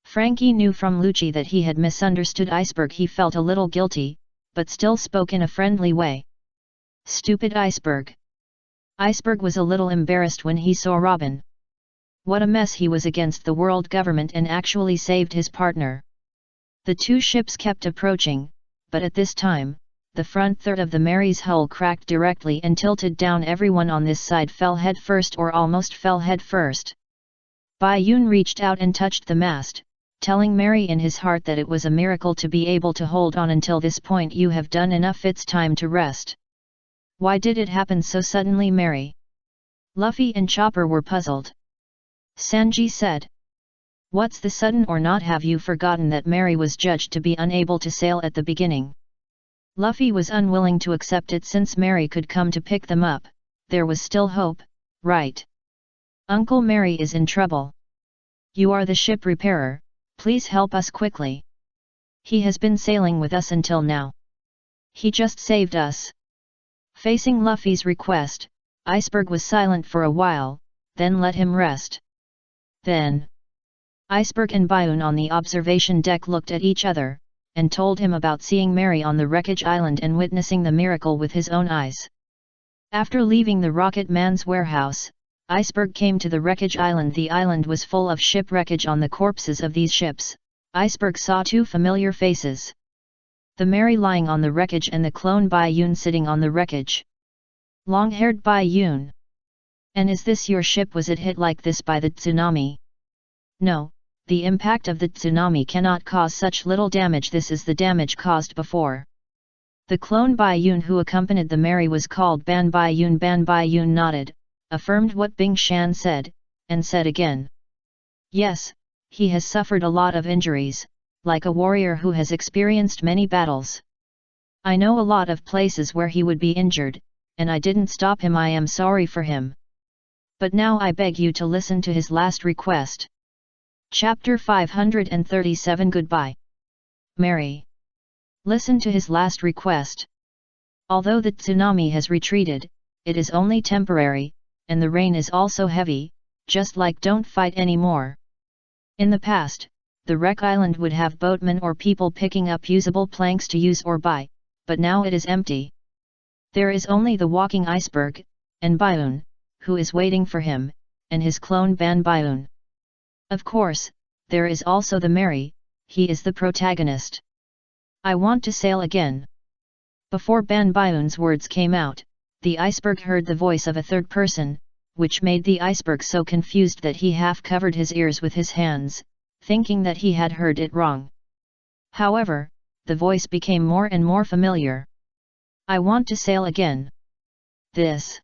Frankie knew from Lucci that he had misunderstood Iceberg. He felt a little guilty, but still spoke in a friendly way. Stupid Iceberg. Iceberg was a little embarrassed when he saw Robin. What a mess he was against the world government and actually saved his partner. The two ships kept approaching, but at this time, the front third of the Mary's hull cracked directly and tilted down. Everyone on this side fell head first or almost fell head first. Bai Yun reached out and touched the mast, telling Mary in his heart that it was a miracle to be able to hold on until this point. You have done enough, it's time to rest. Why did it happen so suddenly, Mary? Luffy and Chopper were puzzled. Sanji said. What's the sudden or not? Have you forgotten that Mary was judged to be unable to sail at the beginning? Luffy was unwilling to accept it since Mary could come to pick them up. There was still hope, right? Uncle, Mary is in trouble. You are the ship repairer, please help us quickly. He has been sailing with us until now. He just saved us. Facing Luffy's request, Iceberg was silent for a while, then let him rest. Then, Iceberg and Bayun on the observation deck looked at each other, and told him about seeing Mary on the wreckage island and witnessing the miracle with his own eyes. After leaving the Rocket Man's warehouse, Iceberg came to the wreckage island. The island was full of ship wreckage. On the corpses of these ships, Iceberg saw two familiar faces. The Mary lying on the wreckage and the clone Bai Yun sitting on the wreckage. Long-haired Bai Yun. And is this your ship? Was it hit like this by the tsunami? No, the impact of the tsunami cannot cause such little damage. This is the damage caused before. The clone Bai Yun who accompanied the Mary was called Ban Bai Yun. Ban Bai Yun nodded, affirmed what Bing Shan said, and said again. Yes, he has suffered a lot of injuries, like a warrior who has experienced many battles. I know a lot of places where he would be injured, and I didn't stop him. I am sorry for him. But now I beg you to listen to his last request. Chapter 537 Goodbye. Mary. Listen to his last request. Although the tsunami has retreated, it is only temporary, and the rain is also heavy, just like don't fight anymore. In the past, the wreck island would have boatmen or people picking up usable planks to use or buy, but now it is empty. There is only the walking iceberg, and Bayun, who is waiting for him, and his clone Ban Bayun. Of course, there is also the Mary, he is the protagonist. I want to sail again. Before Ban Bayun's words came out, the iceberg heard the voice of a third person, which made the iceberg so confused that he half covered his ears with his hands, thinking that he had heard it wrong. However, the voice became more and more familiar. I want to sail again. This.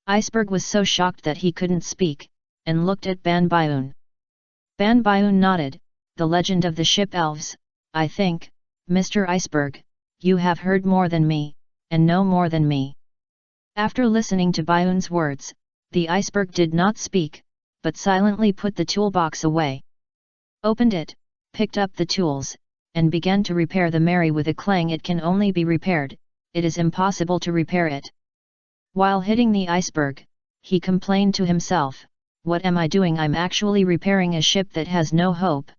Iceberg was so shocked that he couldn't speak, and looked at Ban Bayun. Ban Bayun nodded, the legend of the ship elves, I think, Mr. Iceberg, you have heard more than me, and no more than me." After listening to Bayun's words, the iceberg did not speak, but silently put the toolbox away. Opened it, picked up the tools, and began to repair the Mary with a clang. "It can only be repaired, it is impossible to repair it." While hitting the iceberg, he complained to himself, "What am I doing? I'm actually repairing a ship that has no hope."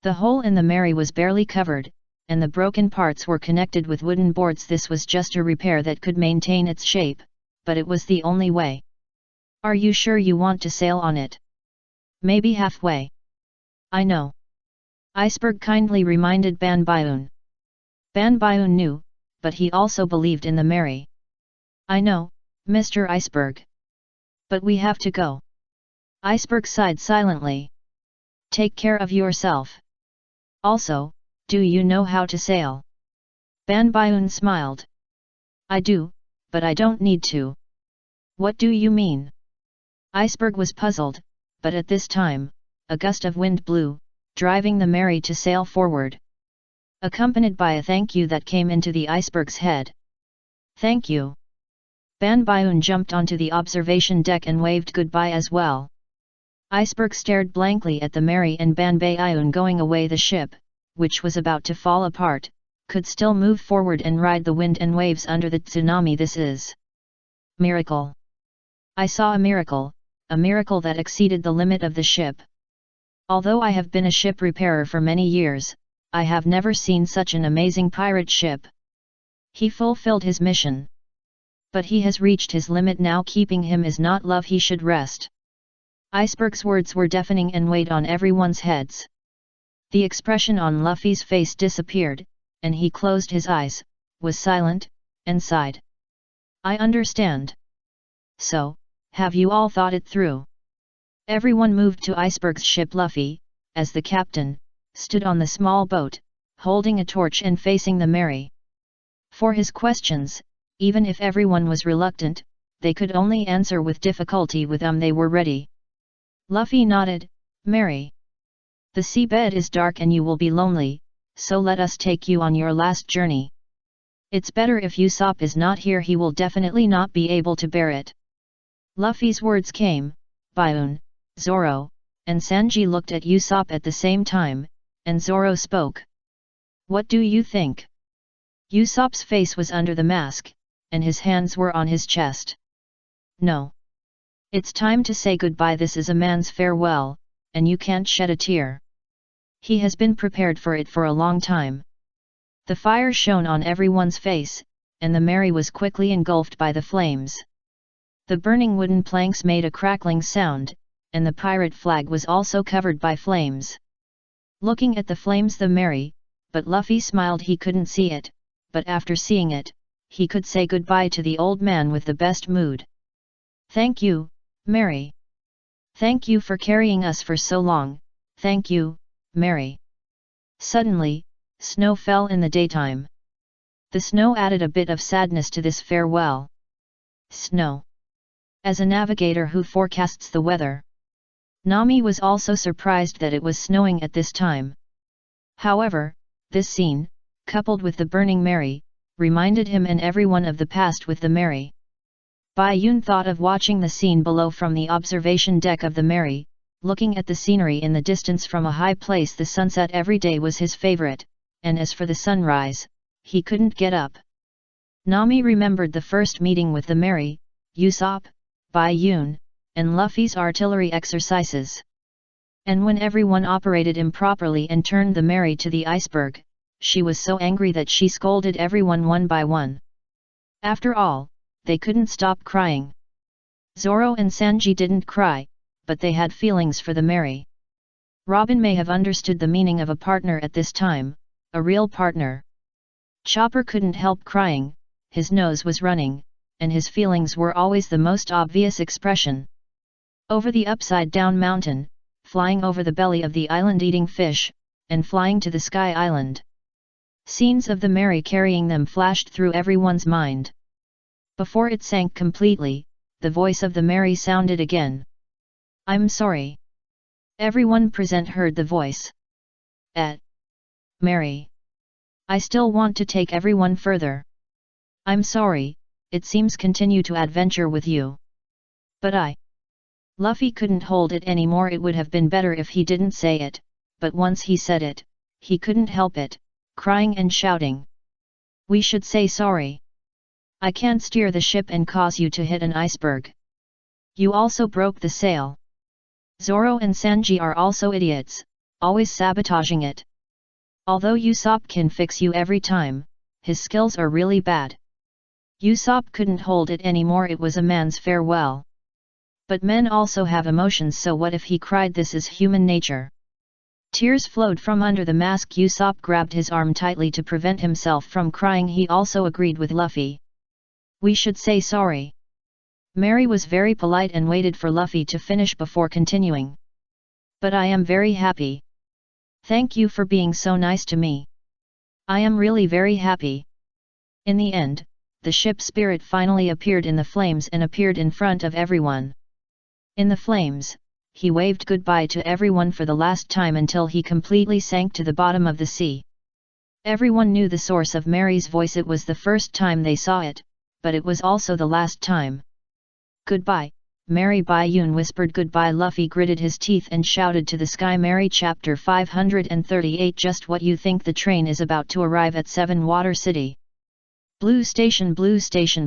The hole in the Mary was barely covered, and the broken parts were connected with wooden boards. This was just a repair that could maintain its shape, but it was the only way. "Are you sure you want to sail on it? Maybe halfway." "I know." Iceberg kindly reminded Ban Bayun. Ban Bayun knew, but he also believed in the Mary. "I know, Mr. Iceberg. But we have to go." Iceberg sighed silently. "Take care of yourself. Also, do you know how to sail?" Ban Bayun smiled. "I do, but I don't need to." "What do you mean?" Iceberg was puzzled, but at this time, a gust of wind blew, driving the Mary to sail forward, accompanied by a thank you that came into the iceberg's head. "Thank you." Ban Bayun jumped onto the observation deck and waved goodbye as well. Iceberg stared blankly at the Mary and Ban Bayun going away. The ship, which was about to fall apart, could still move forward and ride the wind and waves under the tsunami. "This is miracle. I saw a miracle that exceeded the limit of the ship. Although I have been a ship repairer for many years, I have never seen such an amazing pirate ship." He fulfilled his mission. But he has reached his limit now. Keeping him is not love. He should rest. Iceberg's words were deafening and weighed on everyone's heads. The expression on Luffy's face disappeared, and he closed his eyes, was silent, and sighed. "I understand. So, have you all thought it through?" Everyone moved to Iceberg's ship. Luffy, as the captain, stood on the small boat, holding a torch and facing the Mary. For his questions, even if everyone was reluctant, they could only answer with difficulty with they were ready. Luffy nodded. "Mary, the seabed is dark and you will be lonely, so let us take you on your last journey. It's better if Usopp is not here. He will definitely not be able to bear it." Luffy's words came. Bayun, Zoro, and Sanji looked at Usopp at the same time, and Zoro spoke. "What do you think?" Usopp's face was under the mask, and his hands were on his chest. "No. It's time to say goodbye. This is a man's farewell, and you can't shed a tear. He has been prepared for it for a long time." The fire shone on everyone's face, and the Mary was quickly engulfed by the flames. The burning wooden planks made a crackling sound, and the pirate flag was also covered by flames. Looking at the flames, the Mary, but Luffy smiled. He couldn't see it, but after seeing it, he could say goodbye to the old man with the best mood. "Thank you, Mary. Thank you for carrying us for so long. Thank you, Mary." Suddenly, snow fell in the daytime. The snow added a bit of sadness to this farewell. Snow. As a navigator who forecasts the weather, Nami was also surprised that it was snowing at this time. However, this scene, coupled with the burning Mary, reminded him and everyone of the past with the Mary. Bayun thought of watching the scene below from the observation deck of the Mary, looking at the scenery in the distance from a high place. The sunset every day was his favorite, and as for the sunrise, he couldn't get up. Nami remembered the first meeting with the Mary, Usopp, Bayun, and Luffy's artillery exercises. And when everyone operated improperly and turned the Mary to the iceberg, she was so angry that she scolded everyone one by one. After all, they couldn't stop crying. Zoro and Sanji didn't cry, but they had feelings for the Mary. Robin may have understood the meaning of a partner at this time, a real partner. Chopper couldn't help crying, his nose was running, and his feelings were always the most obvious expression. Over the upside-down mountain, flying over the belly of the island eating fish, and flying to the Sky Island. Scenes of the Mary carrying them flashed through everyone's mind. Before it sank completely, the voice of the Mary sounded again. "I'm sorry." Everyone present heard the voice. Mary. I still want to take everyone further. I'm sorry, it seems continue to adventure with you. But Luffy couldn't hold it anymore. It would have been better if he didn't say it, but once he said it, he couldn't help it, crying and shouting. We should say sorry. I can't steer the ship and cause you to hit an iceberg. You also broke the sail. Zoro and Sanji are also idiots, always sabotaging it. Although Usopp can fix you every time, his skills are really bad. Usopp couldn't hold it anymore. It was a man's farewell. But men also have emotions, so what if he cried? This is human nature. Tears flowed from under the mask. Usopp grabbed his arm tightly to prevent himself from crying. He also agreed with Luffy. We should say sorry. Mary was very polite and waited for Luffy to finish before continuing. But I am very happy. Thank you for being so nice to me. I am really very happy. In the end, the ship Spirit finally appeared in the flames and appeared in front of everyone. In the flames, he waved goodbye to everyone for the last time until he completely sank to the bottom of the sea. Everyone knew the source of Mary's voice. It was the first time they saw it, but it was also the last time. Goodbye, Mary. Bayun whispered. Goodbye. Luffy gritted his teeth and shouted to the sky. Mary. Chapter 538. Just what you think. The train is about to arrive at Seven Water City. Blue Station,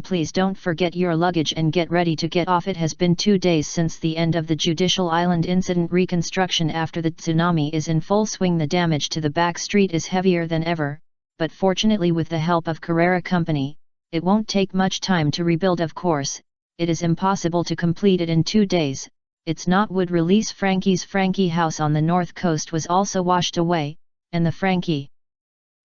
please don't forget your luggage and get ready to get off. It has been 2 days since the end of the Judicial Island incident. Reconstruction after the tsunami is in full swing. The damage to the back street is heavier than ever, but fortunately with the help of Carrera Company, it won't take much time to rebuild. Of course, it is impossible to complete it in 2 days. It's not wood release. Frankie house on the north coast was also washed away, and the Frankie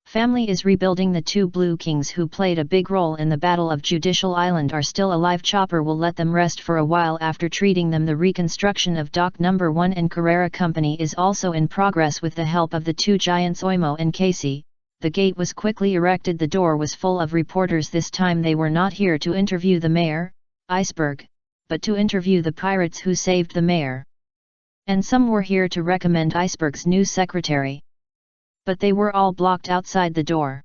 family is rebuilding. The 2 Blue Kings who played a big role in the Battle of Judicial Island are still alive. Chopper will let them rest for a while after treating them. The reconstruction of Dock No. 1 and Carrera Company is also in progress with the help of the 2 giants Oimo and Casey. The gate was quickly erected. The door was full of reporters. This time they were not here to interview the mayor, Iceberg, but to interview the pirates who saved the mayor. And some were here to recommend Iceberg's new secretary. But they were all blocked outside the door.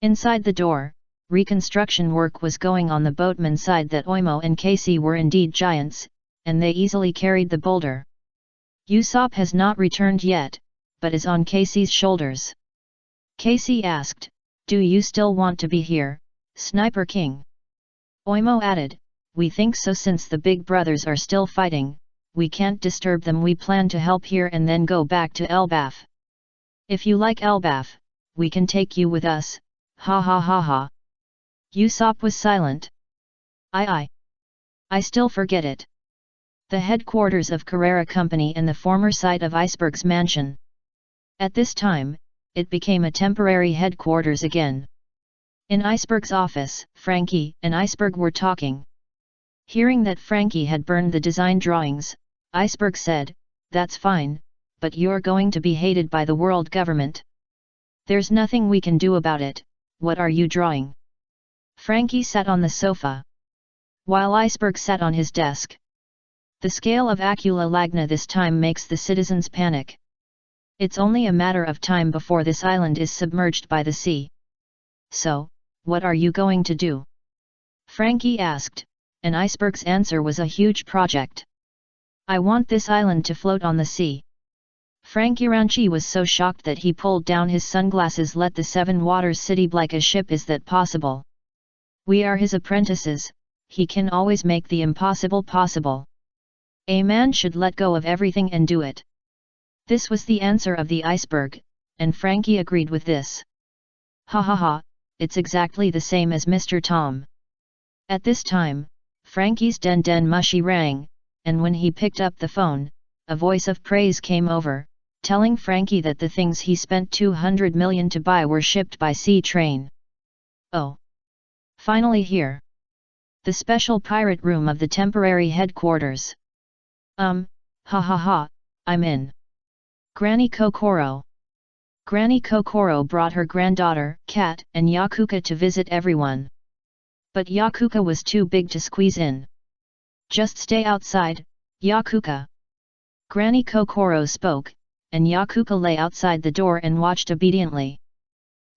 Inside the door, reconstruction work was going on. The boatman side that Oimo and Casey were indeed giants, and they easily carried the boulder. Usopp has not returned yet, but is on Casey's shoulders. Casey asked, "Do you still want to be here, Sniper King?" Oimo added, "We think so. Since the big brothers are still fighting, we can't disturb them. We plan to help here and then go back to Elbaf. If you like Elbaf, we can take you with us, ha ha ha ha." Usopp was silent. I still forget it. The headquarters of Carrera Company and the former site of Iceberg's mansion. At this time, it became a temporary headquarters again. In Iceberg's office, Frankie and Iceberg were talking. Hearing that Frankie had burned the design drawings, Iceberg said, "That's fine, but you're going to be hated by the world government. There's nothing we can do about it. What are you drawing?" Frankie sat on the sofa, while Iceberg sat on his desk. The scale of Acula Lagna this time makes the citizens panic. It's only a matter of time before this island is submerged by the sea. "So, what are you going to do?" Frankie asked, and Iceberg's answer was a huge project. "I want this island to float on the sea." Frankie Ranchi was so shocked that he pulled down his sunglasses. "Let the Seven Waters City like a ship. Is that possible? We are his apprentices, he can always make the impossible possible. A man should let go of everything and do it." This was the answer of the Iceberg, and Frankie agreed with this. "Ha ha ha, it's exactly the same as Mr. Tom." At this time, Frankie's den mushy rang, and when he picked up the phone, a voice of praise came over, telling Frankie that the things he spent 200 million to buy were shipped by sea train. "Oh! Finally here. The special pirate room of the temporary headquarters. Ha ha ha, I'm in." Granny Kokoro. Granny Kokoro brought her granddaughter, Kat, and Yakuka to visit everyone. But Yakuka was too big to squeeze in. "Just stay outside, Yakuka." Granny Kokoro spoke, and Yakuka lay outside the door and watched obediently.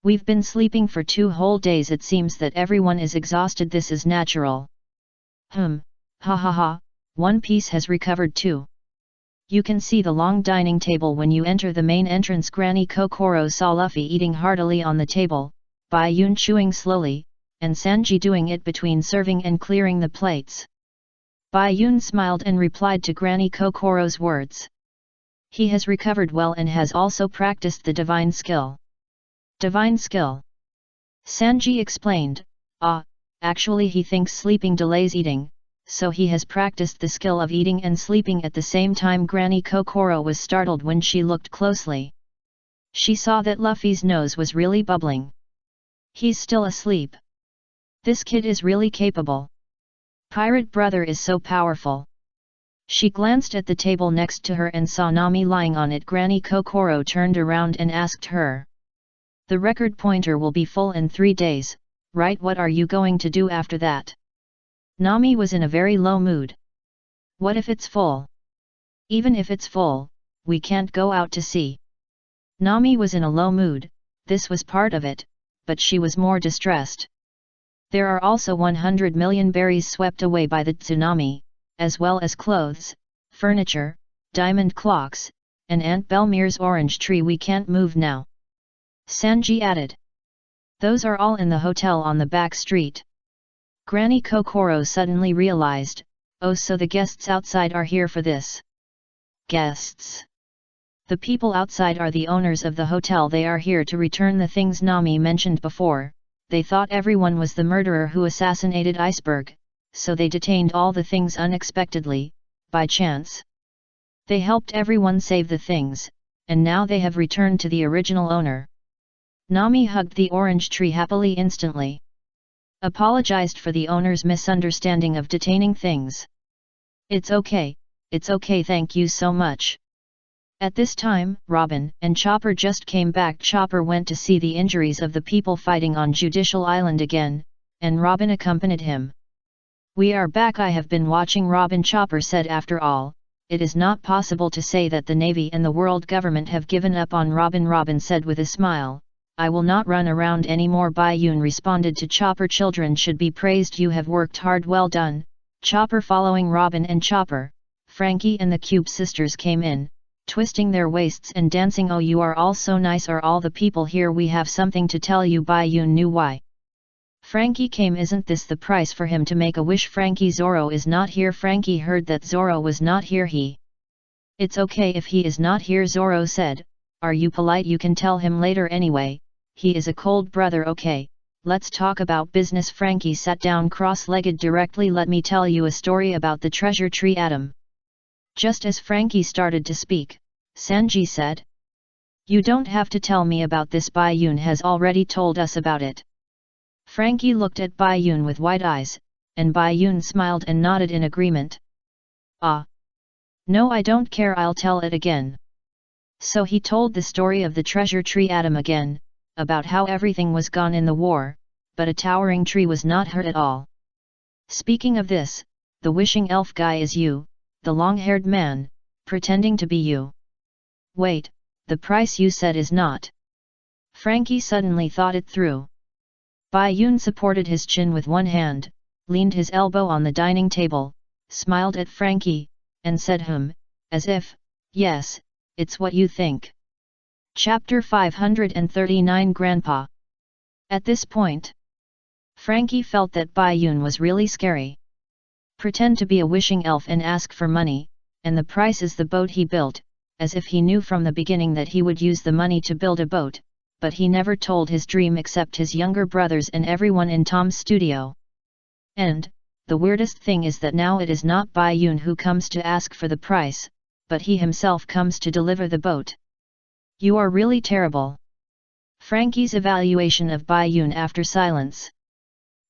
We've been sleeping for 2 whole days. It seems that everyone is exhausted. This is natural. Ha ha ha, One Piece has recovered too. You can see the long dining table when you enter the main entrance. Granny Kokoro saw Luffy eating heartily on the table, Bai Yun chewing slowly, and Sanji doing it between serving and clearing the plates. Bai Yun smiled and replied to Granny Kokoro's words. He has recovered well and has also practiced the divine skill. Divine skill? Sanji explained, actually he thinks sleeping delays eating, so he has practiced the skill of eating and sleeping at the same time. Granny Kokoro was startled when she looked closely. She saw that Luffy's nose was really bubbling. He's still asleep. This kid is really capable. Pirate brother is so powerful. She glanced at the table next to her and saw Nami lying on it. Granny Kokoro turned around and asked her. The record pointer will be full in 3 days, right? What are you going to do after that? Nami was in a very low mood. What if it's full? Even if it's full, we can't go out to sea. Nami was in a low mood, this was part of it, but she was more distressed. There are also 100 million berries swept away by the tsunami, as well as clothes, furniture, diamond clocks, and Aunt Belmere's orange tree. We can't move now. Sanji added. Those are all in the hotel on the back street. Granny Kokoro suddenly realized, oh, so the guests outside are here for this. Guests? The people outside are the owners of the hotel. They are here to return the things Nami mentioned before. They thought everyone was the murderer who assassinated Iceberg, so they detained all the things unexpectedly, by chance. They helped everyone save the things, and now they have returned to the original owner. Nami hugged the orange tree happily instantly. Apologized for the owner's misunderstanding of detaining things. It's okay, thank you so much. At this time, Robin and Chopper just came back. Chopper went to see the injuries of the people fighting on Judicial Island again, and Robin accompanied him. We are back. I have been watching Robin. Chopper said. After all, it is not possible to say that the Navy and the world government have given up on Robin. Robin said with a smile, I will not run around anymore. Bai Yun responded to Chopper. Children should be praised. You have worked hard. Well done, Chopper. Following Robin and Chopper, Frankie and the Cube sisters came in, twisting their waists and dancing. Oh, you are all so nice. Are all the people here? We have something to tell you. Bai Yun knew why Frankie came. Isn't this the price for him to make a wish? Frankie, Zoro is not here. Frankie heard that Zoro was not here. It's okay if he is not here, Zoro said. Are you polite? You can tell him later anyway. He is a cold brother. Okay, let's talk about business. Frankie sat down cross-legged. Directly, let me tell you a story about the treasure tree. Adam. Just as Frankie started to speak, Sanji said. You don't have to tell me about this. Bai Yun has already told us about it. Frankie looked at Bai Yun with wide eyes, and Bai Yun smiled and nodded in agreement. No, I don't care. I'll tell it again. So he told the story of the treasure tree. Adam again, about how everything was gone in the war, but a towering tree was not hurt at all. Speaking of this, the wishing elf guy is you, the long-haired man, pretending to be you. Wait, the price you said is not. Frankie suddenly thought it through. Bai Yun supported his chin with one hand, leaned his elbow on the dining table, smiled at Frankie, and said as if, yes, it's what you think. Chapter 539. Grandpa. At this point, Frankie felt that Bai Yun was really scary. Pretend to be a wishing elf and ask for money, and the price is the boat he built, as if he knew from the beginning that he would use the money to build a boat, but he never told his dream except his younger brothers and everyone in Tom's studio. And, the weirdest thing is that now it is not Bai Yun who comes to ask for the price, but he himself comes to deliver the boat. You are really terrible. Frankie's evaluation of Bai Yun after silence.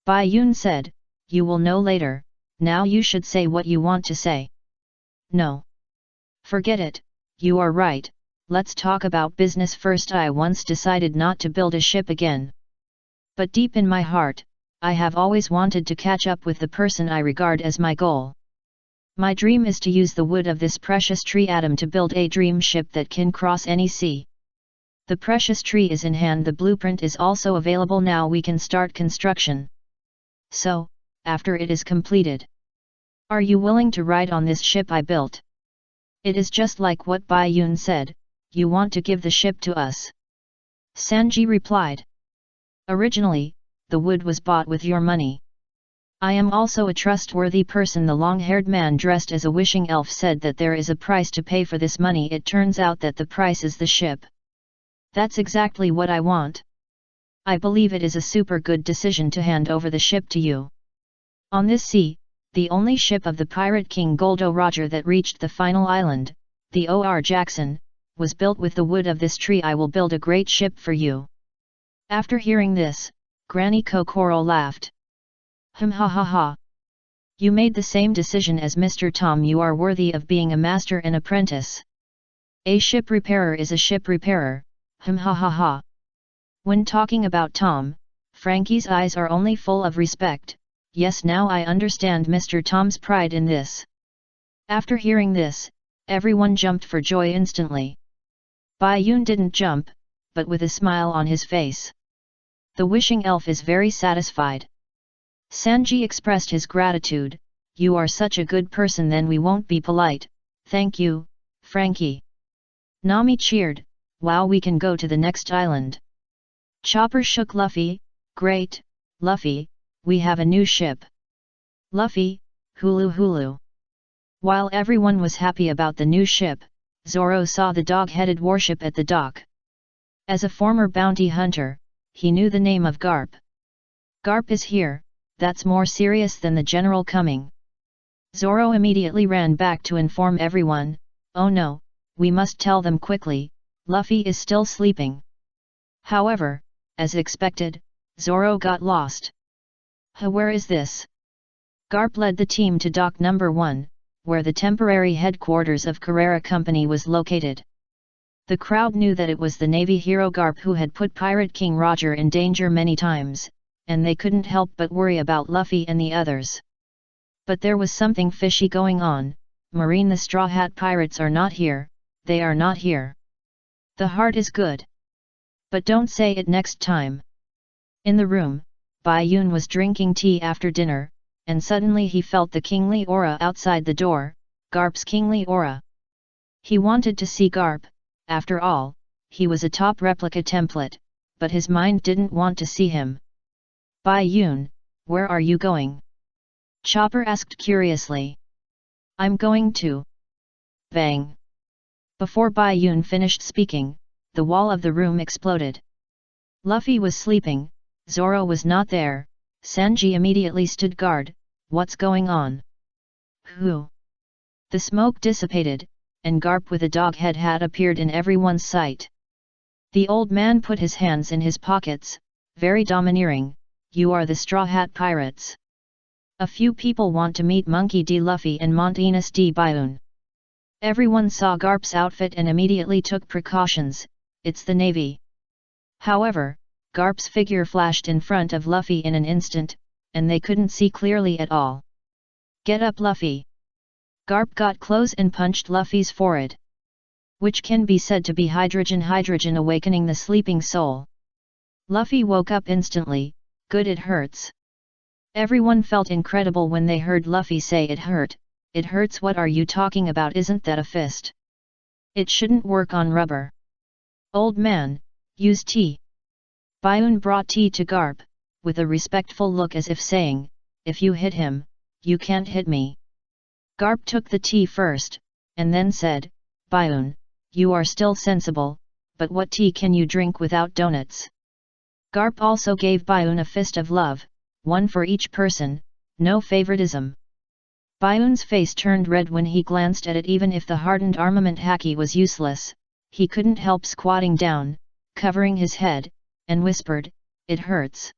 Bai Yun said, you will know later, now you should say what you want to say. No. Forget it, you are right, let's talk about business first. I once decided not to build a ship again. But deep in my heart, I have always wanted to catch up with the person I regard as my goal. My dream is to use the wood of this precious tree Adam to build a dream ship that can cross any sea. The precious tree is in hand, the blueprint is also available, now we can start construction. So, after it is completed, are you willing to ride on this ship I built? It is just like what Bai Yun said, you want to give the ship to us. Sanji replied. Originally, the wood was bought with your money. I am also a trustworthy person. The long-haired man dressed as a wishing elf said that there is a price to pay for this money. It turns out that the price is the ship. That's exactly what I want. I believe it is a super good decision to hand over the ship to you. On this sea, the only ship of the Pirate King Goldo Roger that reached the final island, the O.R. Jackson, was built with the wood of this tree. I will build a great ship for you. After hearing this, Granny Kokoro laughed. Ha ha ha. You made the same decision as Mr. Tom. You are worthy of being a master and apprentice. A ship repairer is a ship repairer. Ha ha ha. When talking about Tom, Frankie's eyes are only full of respect. Yes, now I understand Mr. Tom's pride in this. After hearing this, everyone jumped for joy instantly. Bai Yun didn't jump, but with a smile on his face. The wishing elf is very satisfied. Sanji expressed his gratitude. You are such a good person, then we won't be polite. Thank you, Frankie. Nami cheered. Wow, we can go to the next island. Chopper shook Luffy. Great, Luffy, we have a new ship. Luffy, hulu hulu. While everyone was happy about the new ship, Zoro saw the dog-headed warship at the dock. As a former bounty hunter, he knew the name of Garp. Garp is here. That's more serious than the general coming. Zoro immediately ran back to inform everyone. Oh no, we must tell them quickly, Luffy is still sleeping. However, as expected, Zoro got lost. Where is this? Garp led the team to dock number 1, where the temporary headquarters of Carrera Company was located. The crowd knew that it was the Navy hero Garp who had put Pirate King Roger in danger many times, and they couldn't help but worry about Luffy and the others. But there was something fishy going on. Marine, the Straw Hat Pirates are not here, they are not here. The heart is good. But don't say it next time. In the room, Bai Yun was drinking tea after dinner, and suddenly he felt the kingly aura outside the door, Garp's kingly aura. He wanted to see Garp, after all, he was a top replica template, but his mind didn't want to see him. Bai Yun, where are you going? Chopper asked curiously. I'm going to... Bang! Before Bai Yun finished speaking, the wall of the room exploded. Luffy was sleeping, Zoro was not there. Sanji immediately stood guard. What's going on? Who? The smoke dissipated, and Garp with a dog head had appeared in everyone's sight. The old man put his hands in his pockets, very domineering. You are the Straw Hat Pirates. A few people want to meet Monkey D. Luffy and Montanus D. Baiun. Everyone saw Garp's outfit and immediately took precautions. It's the Navy. However, Garp's figure flashed in front of Luffy in an instant, and they couldn't see clearly at all. Get up, Luffy! Garp got close and punched Luffy's forehead. Which can be said to be hydrogen awakening the sleeping soul. Luffy woke up instantly. Good, it hurts. Everyone felt incredible when they heard Luffy say it hurt. It hurts? What are you talking about? Isn't that a fist? It shouldn't work on rubber. Old man, use tea. Baiun brought tea to Garp, with a respectful look as if saying, if you hit him, you can't hit me. Garp took the tea first, and then said, Baiun, you are still sensible, but what tea can you drink without donuts? Garp also gave Baiun a fist of love, one for each person, no favoritism. Baiun's face turned red when he glanced at it. Even if the hardened armament haki was useless, he couldn't help squatting down, covering his head, and whispered, it hurts.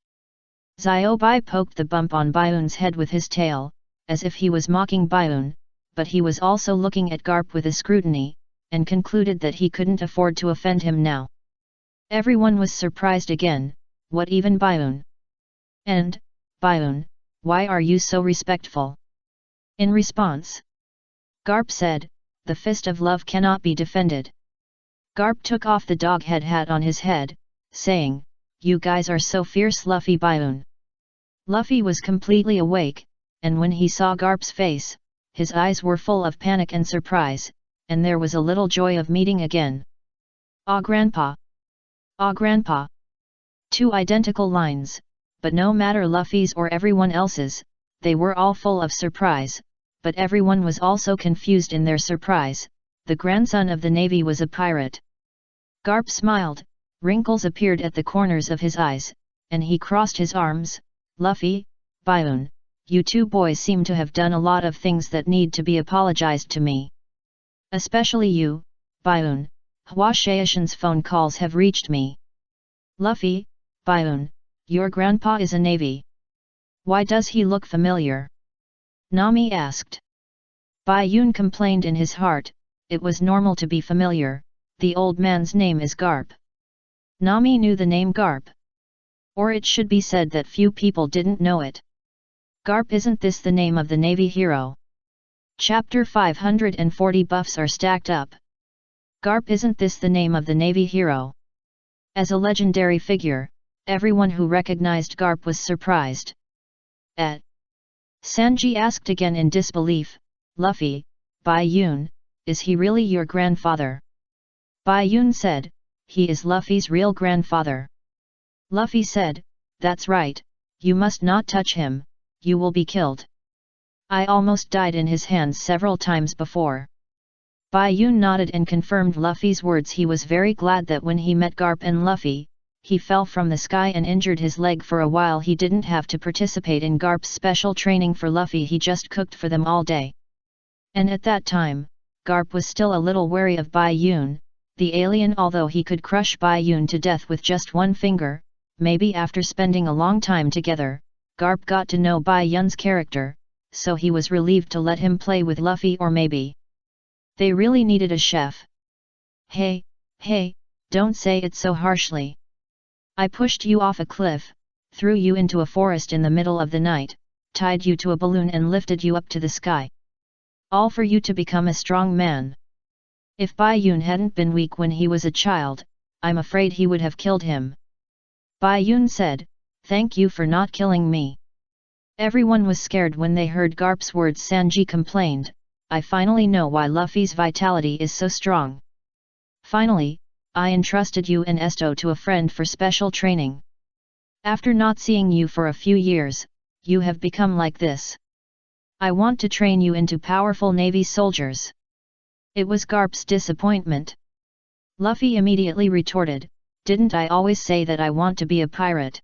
Ziobai poked the bump on Baiun's head with his tail, as if he was mocking Baiun, but he was also looking at Garp with a scrutiny, and concluded that he couldn't afford to offend him now. Everyone was surprised again. What, even Baiun? And, Baiun, why are you so respectful? In response, Garp said, the fist of love cannot be defended. Garp took off the dog head hat on his head, saying, "You guys are so fierce, Luffy Bioon." Luffy was completely awake, and when he saw Garp's face, his eyes were full of panic and surprise, and there was a little joy of meeting again. "Ah, Grandpa! Ah, Grandpa!" Two identical lines, but no matter Luffy's or everyone else's, they were all full of surprise, but everyone was also confused in their surprise. The grandson of the Navy was a pirate. Garp smiled, wrinkles appeared at the corners of his eyes, and he crossed his arms. "Luffy, Bioon, you two boys seem to have done a lot of things that need to be apologized to me. Especially you, Bioon. Hwashaishin's phone calls have reached me. Luffy, Bioon, your grandpa is a Navy. Why does he look familiar?" Nami asked. Bioon complained in his heart, it was normal to be familiar, the old man's name is Garp. Nami knew the name Garp. Or it should be said that few people didn't know it. Garp, isn't this the name of the Navy hero? Chapter 540 Buffs are stacked up. Garp, isn't this the name of the Navy hero? As a legendary figure, everyone who recognized Garp was surprised. Sanji asked again in disbelief, "Luffy, Bioon, is he really your grandfather?" Bioon said, "He is Luffy's real grandfather." Luffy said, "That's right, you must not touch him, you will be killed. I almost died in his hands several times before." Bioon nodded and confirmed Luffy's words. He was very glad that when he met Garp and Luffy, he fell from the sky and injured his leg for a while. He didn't have to participate in Garp's special training for Luffy, he just cooked for them all day. And at that time, Garp was still a little wary of Bioon, the alien. Although he could crush Bioon to death with just one finger, maybe after spending a long time together, Garp got to know Bioon's character, so he was relieved to let him play with Luffy. Or maybe they really needed a chef. Hey, don't say it so harshly. I pushed you off a cliff, threw you into a forest in the middle of the night, tied you to a balloon and lifted you up to the sky. All for you to become a strong man. If Bioon hadn't been weak when he was a child, I'm afraid he would have killed him." Bioon said, "Thank you for not killing me." Everyone was scared when they heard Garp's words. Sanji complained, "I finally know why Luffy's vitality is so strong. Finally, I entrusted you and Esto to a friend for special training. After not seeing you for a few years, you have become like this. I want to train you into powerful Navy soldiers." It was Garp's disappointment. Luffy immediately retorted, "Didn't I always say that I want to be a pirate?"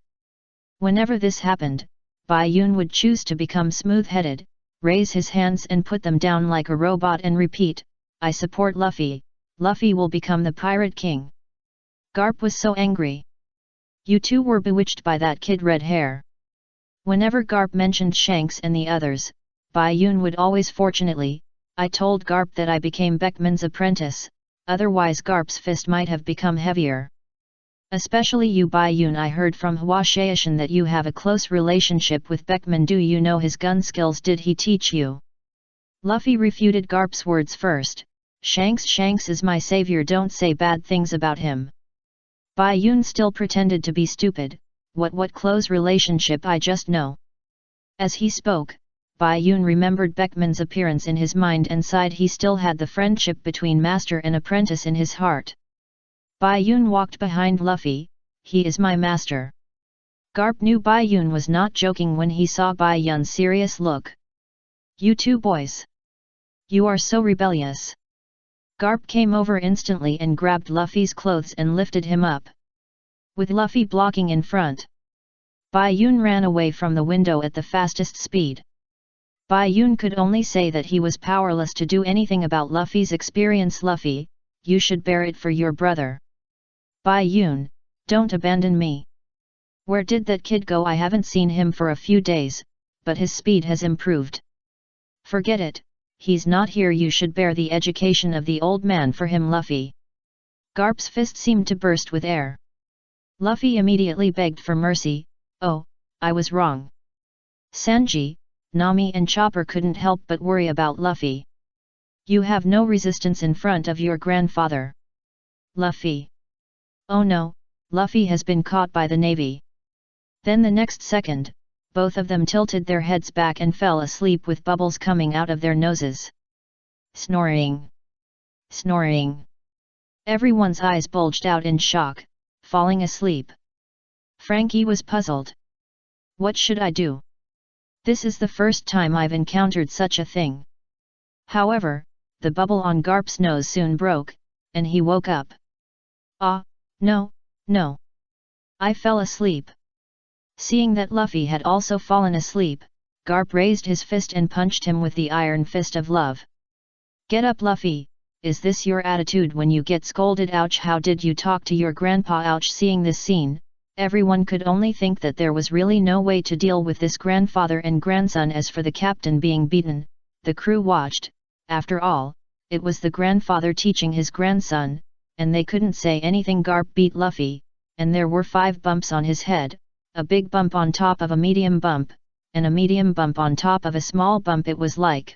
Whenever this happened, Bioon would choose to become smooth-headed, raise his hands and put them down like a robot and repeat, "I support Luffy, Luffy will become the Pirate King." Garp was so angry. You two were bewitched by that kid red hair. Whenever Garp mentioned Shanks and the others, Bioon would always, "Fortunately, I told Garp that I became Beckman's apprentice, otherwise Garp's fist might have become heavier. Especially you, Bioon, I heard from Hwashaishin that you have a close relationship with Beckman. Do you know his gun skills? Did he teach you?" Luffy refuted Garp's words first, Shanks is my savior, don't say bad things about him." Bioon still pretended to be stupid, what close relationship? I just know." As he spoke, Bioon remembered Beckman's appearance in his mind and sighed. He still had the friendship between master and apprentice in his heart. Bioon walked behind Luffy, "He is my master." Garp knew Bioon was not joking when he saw Bioon's serious look. "You two boys. You are so rebellious." Garp came over instantly and grabbed Luffy's clothes and lifted him up. With Luffy blocking in front, Bioon ran away from the window at the fastest speed. Bioon could only say that he was powerless to do anything about Luffy's experience. "Luffy, you should bear it for your brother. Bioon, don't abandon me. Where did that kid go? I haven't seen him for a few days, but his speed has improved." "Forget it, he's not here. You should bear the education of the old man for him, Luffy." Garp's fist seemed to burst with air. Luffy immediately begged for mercy, "Oh, I was wrong." Sanji, Nami and Chopper couldn't help but worry about Luffy. "You have no resistance in front of your grandfather. Luffy! Oh no, Luffy has been caught by the navy. Then the next second, both of them tilted their heads back and fell asleep with bubbles coming out of their noses. Snoring! Snoring! Everyone's eyes bulged out in shock, falling asleep. Frankie was puzzled. What should I do? This is the first time I've encountered such a thing. However, the bubble on Garp's nose soon broke, and he woke up. Ah, no, no. I fell asleep. Seeing that Luffy had also fallen asleep, Garp raised his fist and punched him with the iron fist of love. Get up, Luffy, is this your attitude when you get scolded? Ouch, how did you talk to your grandpa? Ouch. Seeing this scene, everyone could only think that there was really no way to deal with this grandfather and grandson. As for the captain being beaten, the crew watched. After all, it was the grandfather teaching his grandson, and they couldn't say anything. Garp beat Luffy, and there were 5 bumps on his head, a big bump on top of a medium bump, and a medium bump on top of a small bump. It was like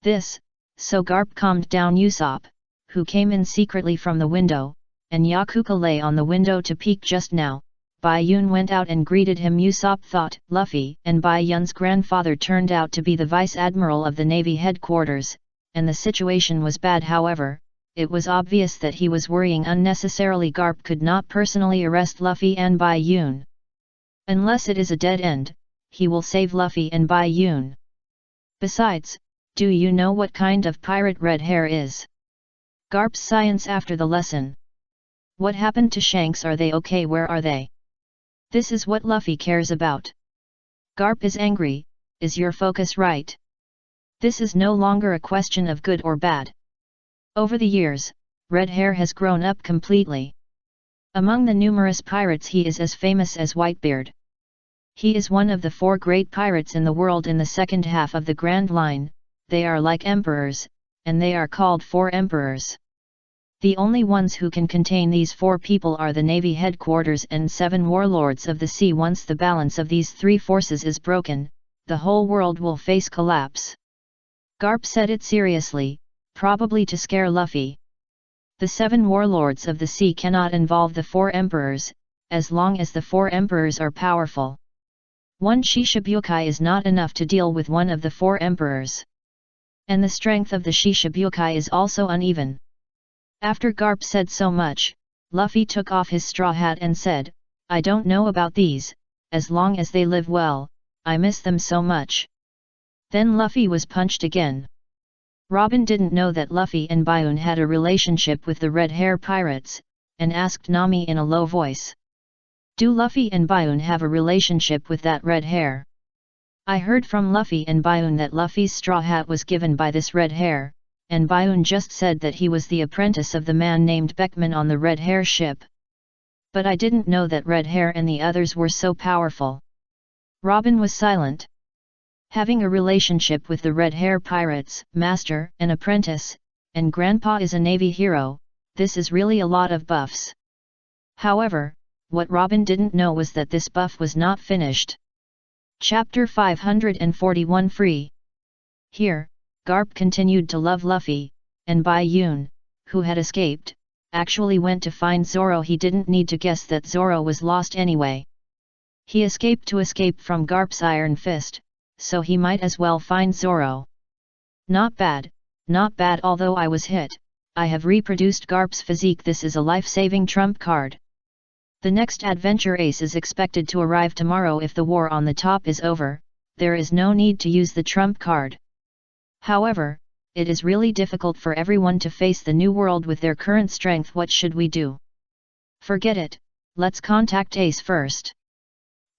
this. So Garp calmed down Usopp, who came in secretly from the window, and Yakuka lay on the window to peek. Just now, Bai Yun went out and greeted him. Usopp thought Luffy and Bai Yun's grandfather turned out to be the Vice Admiral of the Navy headquarters, and the situation was bad. However, it was obvious that he was worrying unnecessarily. Garp could not personally arrest Luffy and Bai Yun. Unless it is a dead end, he will save Luffy and Bai Yun. Besides, do you know what kind of pirate Red Hair is? Garp's science after the lesson. What happened to Shanks? Are they okay? Where are they? This is what Luffy cares about. Garp is angry. Is your focus right? This is no longer a question of good or bad. Over the years, Red Hair has grown up completely. Among the numerous pirates, he is as famous as Whitebeard. He is one of the 4 great pirates in the world. In the second half of the Grand Line, they are like emperors, and they are called 4 emperors. The only ones who can contain these 4 people are the Navy headquarters and 7 warlords of the sea. Once the balance of these 3 forces is broken, the whole world will face collapse. Garp said it seriously, probably to scare Luffy. The 7 warlords of the sea cannot involve the 4 emperors, as long as the 4 emperors are powerful. 1 Shishibukai is not enough to deal with one of the 4 emperors. And the strength of the Shishibukai is also uneven. After Garp said so much, Luffy took off his straw hat and said, I don't know about these, as long as they live well, I miss them so much. Then Luffy was punched again. Robin didn't know that Luffy and Bayun had a relationship with the Red Hair Pirates, and asked Nami in a low voice. Do Luffy and Bayun have a relationship with that Red Hair? I heard from Luffy and Bayun that Luffy's straw hat was given by this Red Hair, and Bayun just said that he was the apprentice of the man named Beckman on the Red Hair ship. But I didn't know that Red Hair and the others were so powerful. Robin was silent. Having a relationship with the Red Hair Pirates, master and apprentice, and Grandpa is a Navy hero, this is really a lot of buffs. However, what Robin didn't know was that this buff was not finished. Chapter 541 Free. Here, Garp continued to love Luffy, and Bai Yun, who had escaped, actually went to find Zoro. He didn't need to guess that Zoro was lost anyway. He escaped to escape from Garp's iron fist, so he might as well find Zoro. Not bad, although I was hit, I have reproduced Garp's physique. This is a life-saving trump card. The next adventure ace is expected to arrive tomorrow. If the war on the top is over, there is no need to use the trump card. However, it is really difficult for everyone to face the new world with their current strength. What should we do? Forget it, let's contact Ace first.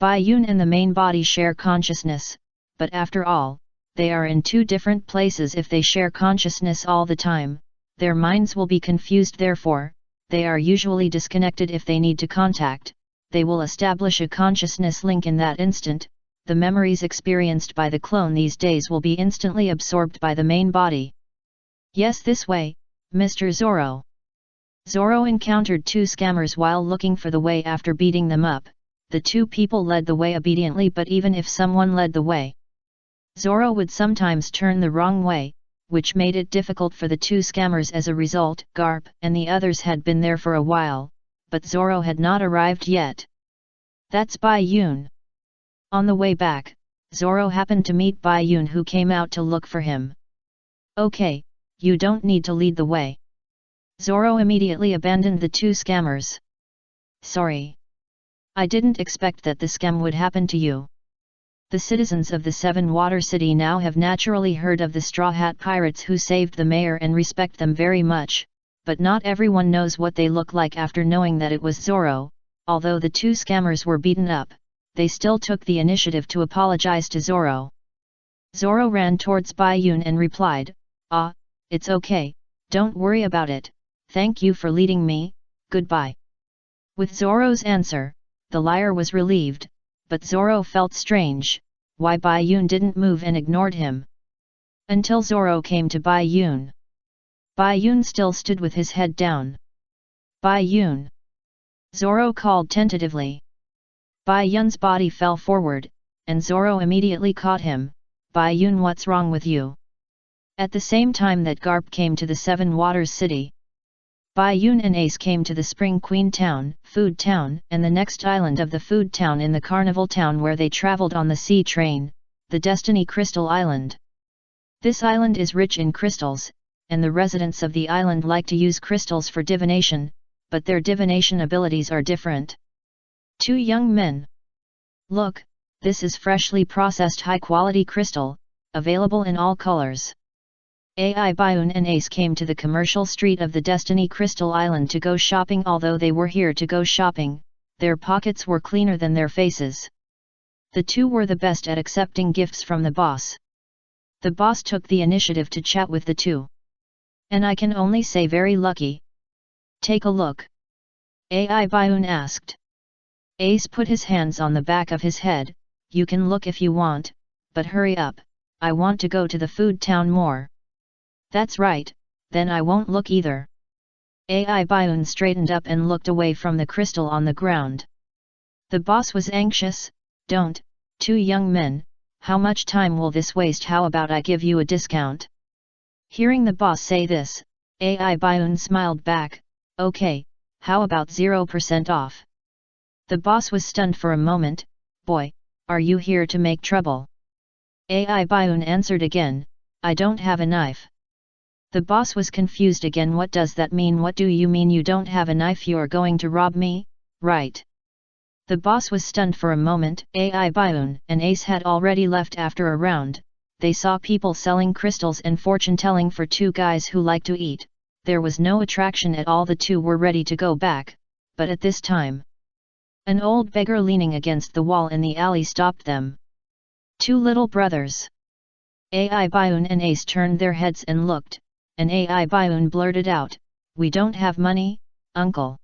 Bai Yun and the main body share consciousness, but after all, they are in 2 different places. If they share consciousness all the time, their minds will be confused. Therefore, they are usually disconnected. If they need to contact, they will establish a consciousness link. In that instant, the memories experienced by the clone these days will be instantly absorbed by the main body. Yes, this way, Mr. Zoro. Zoro encountered 2 scammers while looking for the way. After beating them up, the 2 people led the way obediently. But even if someone led the way, Zoro would sometimes turn the wrong way, which made it difficult for the two scammers. As a result, Garp and the others had been there for a while, but Zoro had not arrived yet. That's Bai Yun. On the way back, Zoro happened to meet Bai Yun, who came out to look for him. Okay, you don't need to lead the way. Zoro immediately abandoned the two scammers. Sorry. I didn't expect that the scam would happen to you. The citizens of the Seven Water City now have naturally heard of the Straw Hat Pirates who saved the mayor and respect them very much, but not everyone knows what they look like. After knowing that it was Zoro, although the two scammers were beaten up, they still took the initiative to apologize to Zoro. Zoro ran towards Bai Yun and replied, "Ah, it's okay, don't worry about it, thank you for leading me, goodbye." With Zoro's answer, the liar was relieved, but Zoro felt strange, why Bai Yun didn't move and ignored him. Until Zoro came to Bai Yun. Bai Yun still stood with his head down. "Bai Yun!" Zoro called tentatively. Bai Yun's body fell forward, and Zoro immediately caught him. "Bai Yun, what's wrong with you?" At the same time that Garp came to the Seven Waters City, Bai Yun and Ace came to the Spring Queen Town, Food Town, and the next island of the Food Town in the Carnival Town, where they traveled on the sea train, the Destiny Crystal Island. This island is rich in crystals, and the residents of the island like to use crystals for divination, but their divination abilities are different. Two young men. "Look, this is freshly processed high-quality crystal, available in all colors." Bai Yun and Ace came to the commercial street of the Destiny Crystal Island to go shopping. Although they were here to go shopping, their pockets were cleaner than their faces. The two were the best at accepting gifts from the boss. The boss took the initiative to chat with the two. "And I can only say very lucky. Take a look." Bai Yun asked. Ace put his hands on the back of his head. "You can look if you want, but hurry up, I want to go to the Food Town more." "That's right, then I won't look either." Bai Yun straightened up and looked away from the crystal on the ground. The boss was anxious. "Don't, two young men, how much time will this waste? How about I give you a discount?" Hearing the boss say this, Bai Yun smiled back. "Okay, how about 0% off?" The boss was stunned for a moment. "Boy, are you here to make trouble?" Bai Yun answered again, "I don't have a knife." The boss was confused again. "What does that mean? What do you mean you don't have a knife? You're going to rob me, right?" The boss was stunned for a moment. Bai Yun and Ace had already left after a round. They saw people selling crystals and fortune-telling for two guys who like to eat. There was no attraction at all. The two were ready to go back, but at this time, an old beggar leaning against the wall in the alley stopped them. "Two little brothers." Bai Yun and Ace turned their heads and looked, and Bai Yun blurted out, "We don't have money, uncle."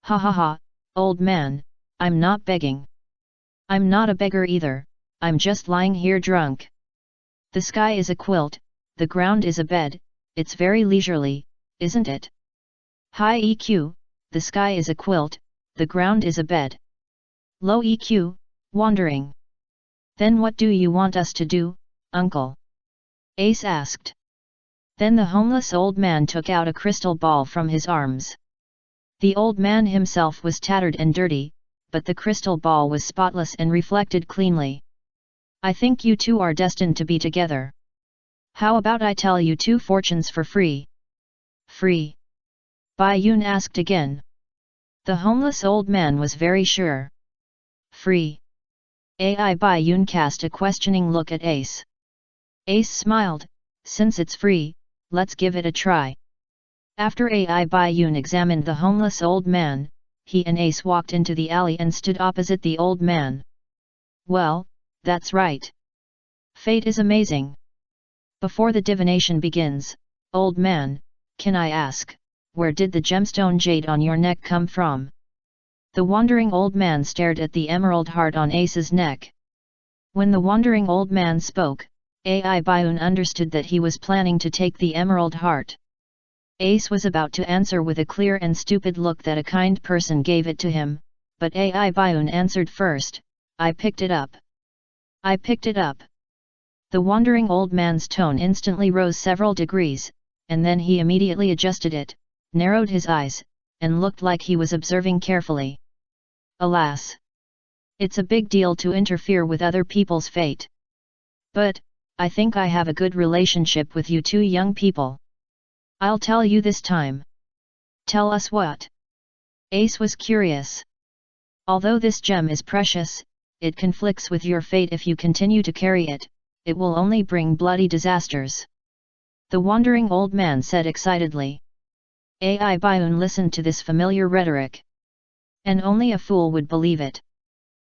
"Ha ha ha, old man, I'm not begging. I'm not a beggar either, I'm just lying here drunk. The sky is a quilt, the ground is a bed, it's very leisurely, isn't it? High EQ, the sky is a quilt, the ground is a bed. Low EQ, wandering. Then what do you want us to do, uncle?" Ace asked. Then the homeless old man took out a crystal ball from his arms. The old man himself was tattered and dirty, but the crystal ball was spotless and reflected cleanly. "I think you two are destined to be together. How about I tell you two fortunes for free?" "Free?" Bai Yun asked again. The homeless old man was very sure. "Free?" Bai Yun cast a questioning look at Ace. Ace smiled. "Since it's free, let's give it a try." After Bai Yun examined the homeless old man, he and Ace walked into the alley and stood opposite the old man. "Well, that's right. Fate is amazing. Before the divination begins, old man, can I ask, where did the gemstone jade on your neck come from?" The wandering old man stared at the emerald heart on Ace's neck. When the wandering old man spoke, Bai Yun understood that he was planning to take the emerald heart. Ace was about to answer with a clear and stupid look that a kind person gave it to him, but Bai Yun answered first, "I picked it up. I picked it up." The wandering old man's tone instantly rose several degrees, and then he immediately adjusted it, narrowed his eyes, and looked like he was observing carefully. Alas! It's a big deal to interfere with other people's fate. But, I think I have a good relationship with you two young people. I'll tell you this time. Tell us what? Ace was curious. Although this gem is precious, it conflicts with your fate if you continue to carry it, it will only bring bloody disasters. The wandering old man said excitedly. Ai Bayun listened to this familiar rhetoric. And only a fool would believe it.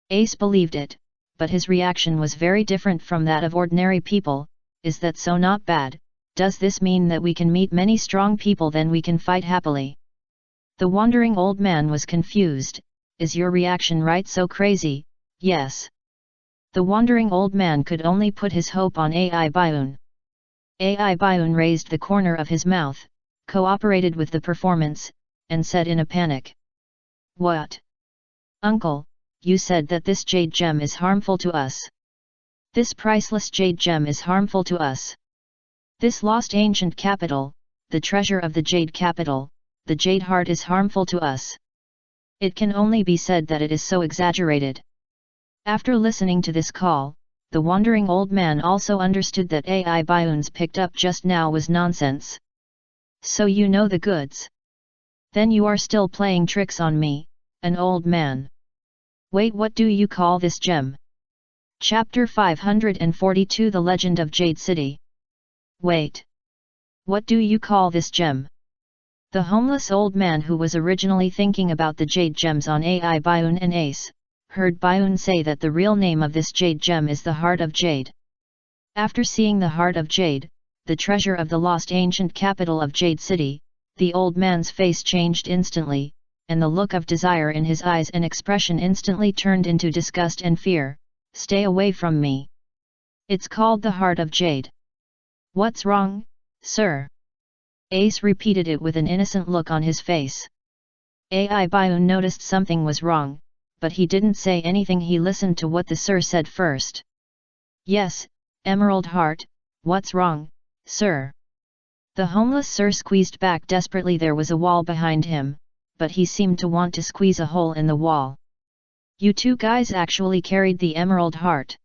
Ace believed it, but his reaction was very different from that of ordinary people. Is that so? Not bad. Does this mean that we can meet many strong people, then we can fight happily? The wandering old man was confused. Is your reaction right? So crazy? Yes. The wandering old man could only put his hope on Ai Bayun. Ai Bayun raised the corner of his mouth, cooperated with the performance, and said in a panic. What? Uncle, you said that this jade gem is harmful to us. This priceless jade gem is harmful to us. This lost ancient capital, the treasure of the jade capital, the jade heart is harmful to us. It can only be said that it is so exaggerated. After listening to this call, the wandering old man also understood that Ai Bayun's picked up just now was nonsense. So you know the goods. Then you are still playing tricks on me, an old man. Wait, what do you call this gem? Chapter 542 The Legend of Jade City. Wait. What do you call this gem? The homeless old man, who was originally thinking about the jade gems on Ai Bayun and Ace, heard Bayun say that the real name of this jade gem is the Heart of Jade. After seeing the Heart of Jade, the treasure of the lost ancient capital of Jade City, the old man's face changed instantly, and the look of desire in his eyes and expression instantly turned into disgust and fear. Stay away from me. It's called the Heart of Jade. What's wrong, sir? Ace repeated it with an innocent look on his face. Ai Bayun noticed something was wrong, but he didn't say anything. He listened to what the sir said first. Yes, Emerald Heart, what's wrong, sir? The homeless sir squeezed back desperately. There was a wall behind him, but he seemed to want to squeeze a hole in the wall. You two guys actually carried the Emerald Heart.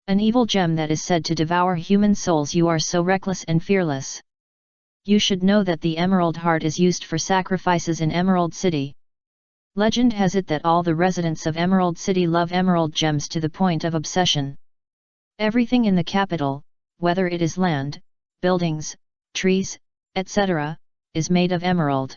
An evil gem that is said to devour human souls. You are so reckless and fearless. You should know that the Emerald Heart is used for sacrifices in Emerald City. Legend has it that all the residents of Emerald City love emerald gems to the point of obsession. Everything in the capital, whether it is land, buildings, trees, etc., is made of emerald.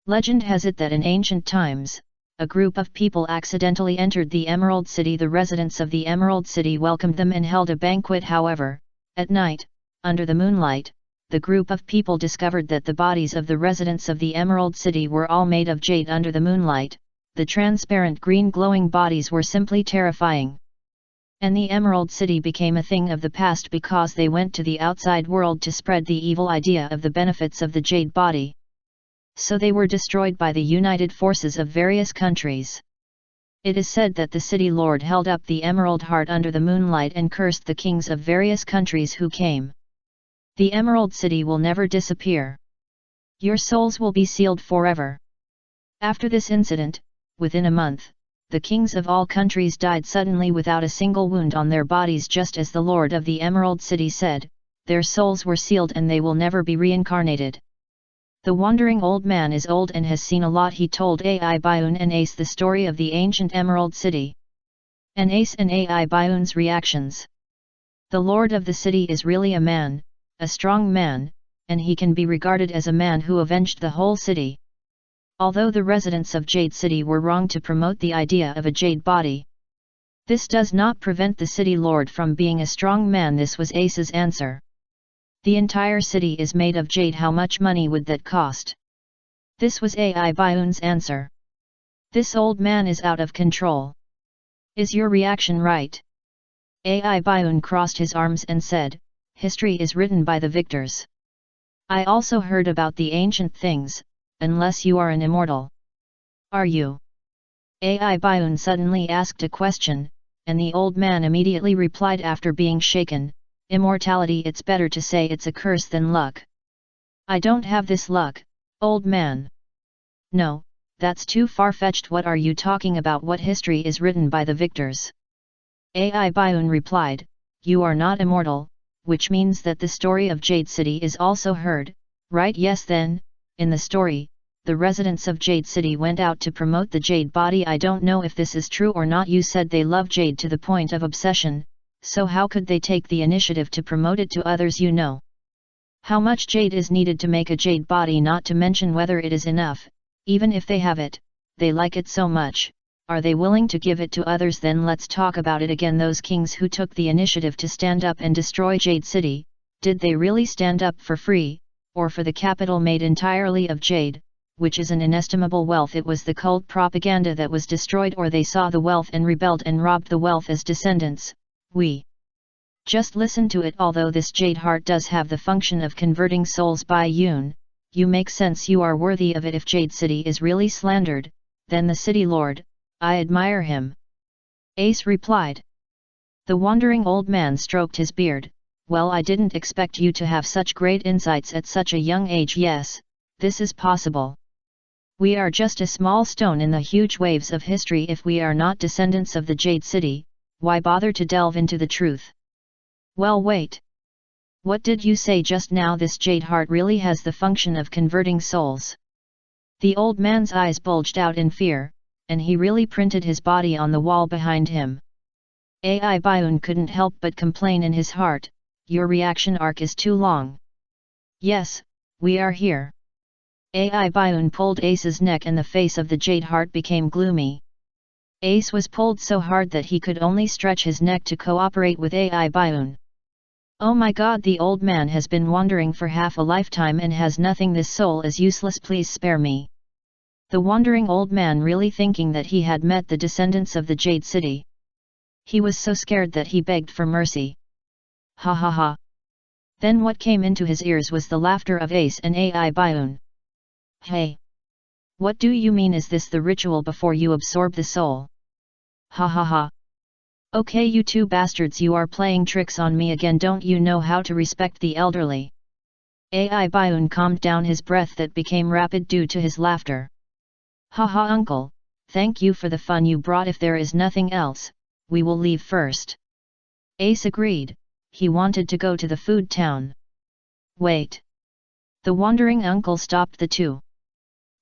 Legend has it that in ancient times, a group of people accidentally entered the Emerald City. The residents of the Emerald City welcomed them and held a banquet. However, at night, under the moonlight, the group of people discovered that the bodies of the residents of the Emerald City were all made of jade. Under the moonlight, the transparent green glowing bodies were simply terrifying. And the Emerald City became a thing of the past because they went to the outside world to spread the evil idea of the benefits of the jade body. So they were destroyed by the united forces of various countries. It is said that the city lord held up the Emerald Heart under the moonlight and cursed the kings of various countries who came. The Emerald City will never disappear. Your souls will be sealed forever. After this incident, within a month, the kings of all countries died suddenly without a single wound on their bodies, just as the Lord of the Emerald City said. Their souls were sealed and they will never be reincarnated. The wandering old man is old and has seen a lot. He told Ai Bayun and Ace the story of the ancient Emerald City. And Ace and Ai Bayun's reactions. The Lord of the city is really a man, a strong man, and he can be regarded as a man who avenged the whole city. Although the residents of Jade City were wrong to promote the idea of a jade body, this does not prevent the city lord from being a strong man. This was Ace's answer. The entire city is made of jade. How much money would that cost? This was Ai Bayun's answer. This old man is out of control. Is your reaction right? Ai Bayun crossed his arms and said, history is written by the victors. I also heard about the ancient things, unless you are an immortal. Are you? Ai Bayun suddenly asked a question, and the old man immediately replied after being shaken, Immortality, it's better to say it's a curse than luck. I don't have this luck, old man. No, that's too far-fetched. What are you talking about? What history is written by the victors? Ai Bayun replied, you are not immortal, which means that the story of Jade City is also heard, right? Yes. Then, in the story, the residents of Jade City went out to promote the Jade body. I don't know if this is true or not. You said they love Jade to the point of obsession, so how could they take the initiative to promote it to others? You know how much Jade is needed to make a Jade body, not to mention whether it is enough. Even if they have it, they like it so much, are they willing to give it to others? Then let's talk about it again. Those kings who took the initiative to stand up and destroy Jade City, did they really stand up for free, or for the capital made entirely of Jade, which is an inestimable wealth? It was the cult propaganda that was destroyed, or they saw the wealth and rebelled and robbed the wealth as descendants. We just listen to it. Although this Jade heart does have the function of converting souls. By Yoon, you make sense. You are worthy of it. If Jade City is really slandered, then the city lord, I admire him. Ace replied. The wandering old man stroked his beard. Well, I didn't expect you to have such great insights at such a young age. Yes, this is possible. We are just a small stone in the huge waves of history. If we are not descendants of the Jade City, why bother to delve into the truth? Well, wait. What did you say just now? This Jade heart really has the function of converting souls. The old man's eyes bulged out in fear, and he really printed his body on the wall behind him. Ai Bayun couldn't help but complain in his heart, your reaction arc is too long. Yes, we are here. Ai Bayun pulled Ace's neck and the face of the Jade heart became gloomy. Ace was pulled so hard that he could only stretch his neck to cooperate with Ai Bayun. Oh my god, the old man has been wandering for half a lifetime and has nothing. This soul is useless, please spare me. The wandering old man really thinking that he had met the descendants of the Jade City. He was so scared that he begged for mercy. Ha ha ha. Then what came into his ears was the laughter of Ace and Ai Bayun. Hey! What do you mean? Is this the ritual before you absorb the soul? Ha ha ha. Okay, you two bastards, you are playing tricks on me again. Don't you know how to respect the elderly? Ai Bayun calmed down his breath that became rapid due to his laughter. Haha uncle, thank you for the fun you brought. If there is nothing else, we will leave first. Ace agreed, he wanted to go to the food town. Wait. The wandering uncle stopped the two.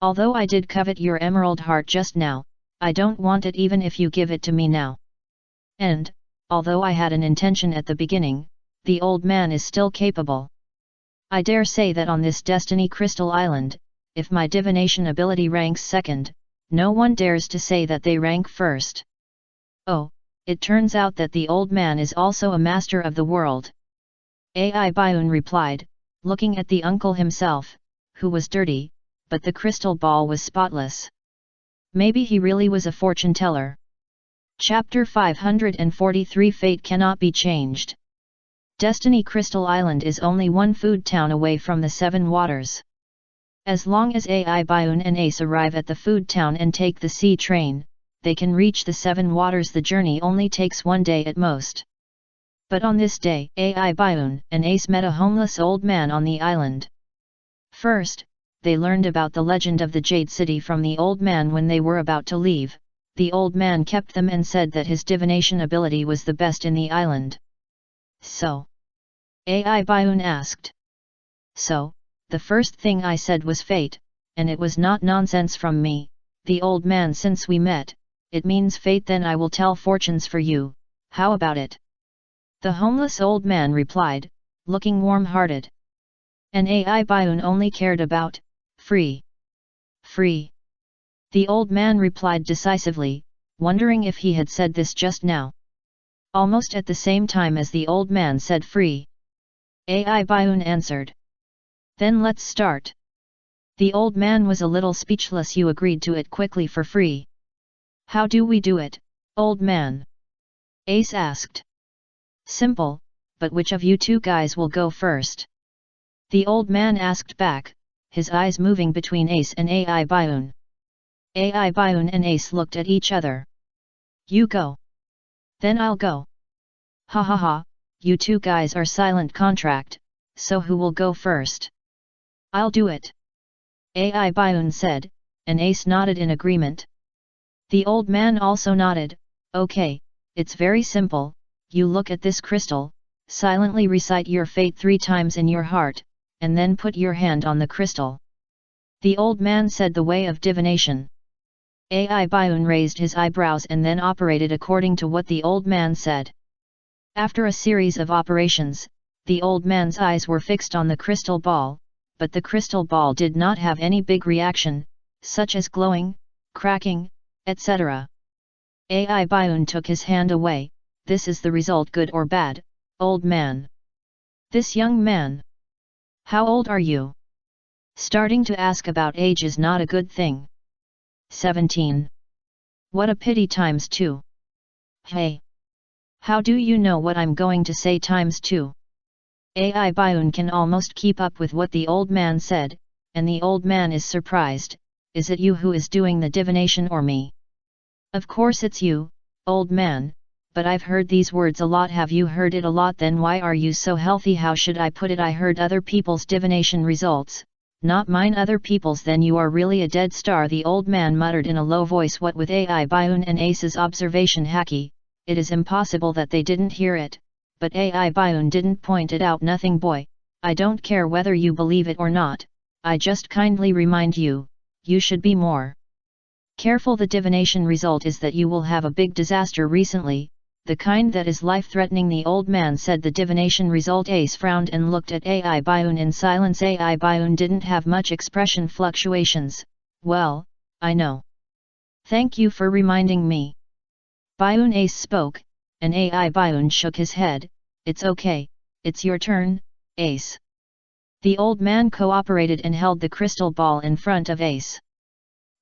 Although I did covet your emerald heart just now, I don't want it even if you give it to me now. And, although I had an intention at the beginning, the old man is still capable. I dare say that on this Destiny Crystal Island, if my divination ability ranks second, no one dares to say that they rank first. Oh, it turns out that the old man is also a master of the world. Ai Bayun replied, looking at the uncle himself, who was dirty, but the crystal ball was spotless. Maybe he really was a fortune teller. Chapter 543 Fate Cannot Be Changed. Destiny Crystal Island is only one food town away from the Seven Waters. As long as Ai Bayun and Ace arrive at the food town and take the sea train, they can reach the Seven Waters. The journey only takes 1 day at most. But on this day, Ai Bayun and Ace met a homeless old man on the island. First, they learned about the legend of the Jade City from the old man. When they were about to leave, the old man kept them and said that his divination ability was the best in the island. So? Ai Bayun asked. So, the first thing I said was fate, and it was not nonsense from me, the old man. Since we met, it means fate. Then I will tell fortunes for you, how about it? The homeless old man replied, looking warm-hearted. And Ai Bayun only cared about free. Free. The old man replied decisively, wondering if he had said this just now. Almost at the same time as the old man said free. Ai Bayun answered. Then let's start. The old man was a little speechless. You agreed to it quickly for free. How do we do it, old man? Ace asked. Simple, but which of you two guys will go first? The old man asked back, his eyes moving between Ace and Ai Bayun. Ai Bayun and Ace looked at each other. You go. Then I'll go. Ha ha ha, you two guys are silent contract, so who will go first? I'll do it. AI Bioon said, and Ace nodded in agreement. The old man also nodded. Okay, it's very simple, you look at this crystal, silently recite your fate 3 times in your heart, and then put your hand on the crystal. The old man said the way of divination. AI Bioon raised his eyebrows and then operated according to what the old man said. After a series of operations, the old man's eyes were fixed on the crystal ball, but the crystal ball did not have any big reaction, such as glowing, cracking, etc. AI Bioon took his hand away. This is the result, good or bad, old man? This young man. How old are you? Starting to ask about age is not a good thing. 17. What a pity times 2. Hey! How do you know what I'm going to say times 2? AI Bioon can almost keep up with what the old man said, and the old man is surprised. Is it you who is doing the divination or me? Of course it's you, old man, but I've heard these words a lot. Have you heard it a lot? Then why are you so healthy? How should I put it? I heard other people's divination results, not mine. Other people's? Then you are really a dead star, the old man muttered in a low voice. What with AI Bioon and Ace's observation hacky, it is impossible that they didn't hear it, but AI Bioon didn't point it out. Nothing, boy, I don't care whether you believe it or not, I just kindly remind you, you should be more careful. The divination result is that you will have a big disaster recently, the kind that is life-threatening, the old man said. The divination result. Ace frowned and looked at AI Bioon in silence. AI Bioon didn't have much expression fluctuations. Well, I know. Thank you for reminding me. Bioon. Ace spoke, and AI Bioon shook his head. It's okay, it's your turn, Ace. The old man cooperated and held the crystal ball in front of Ace.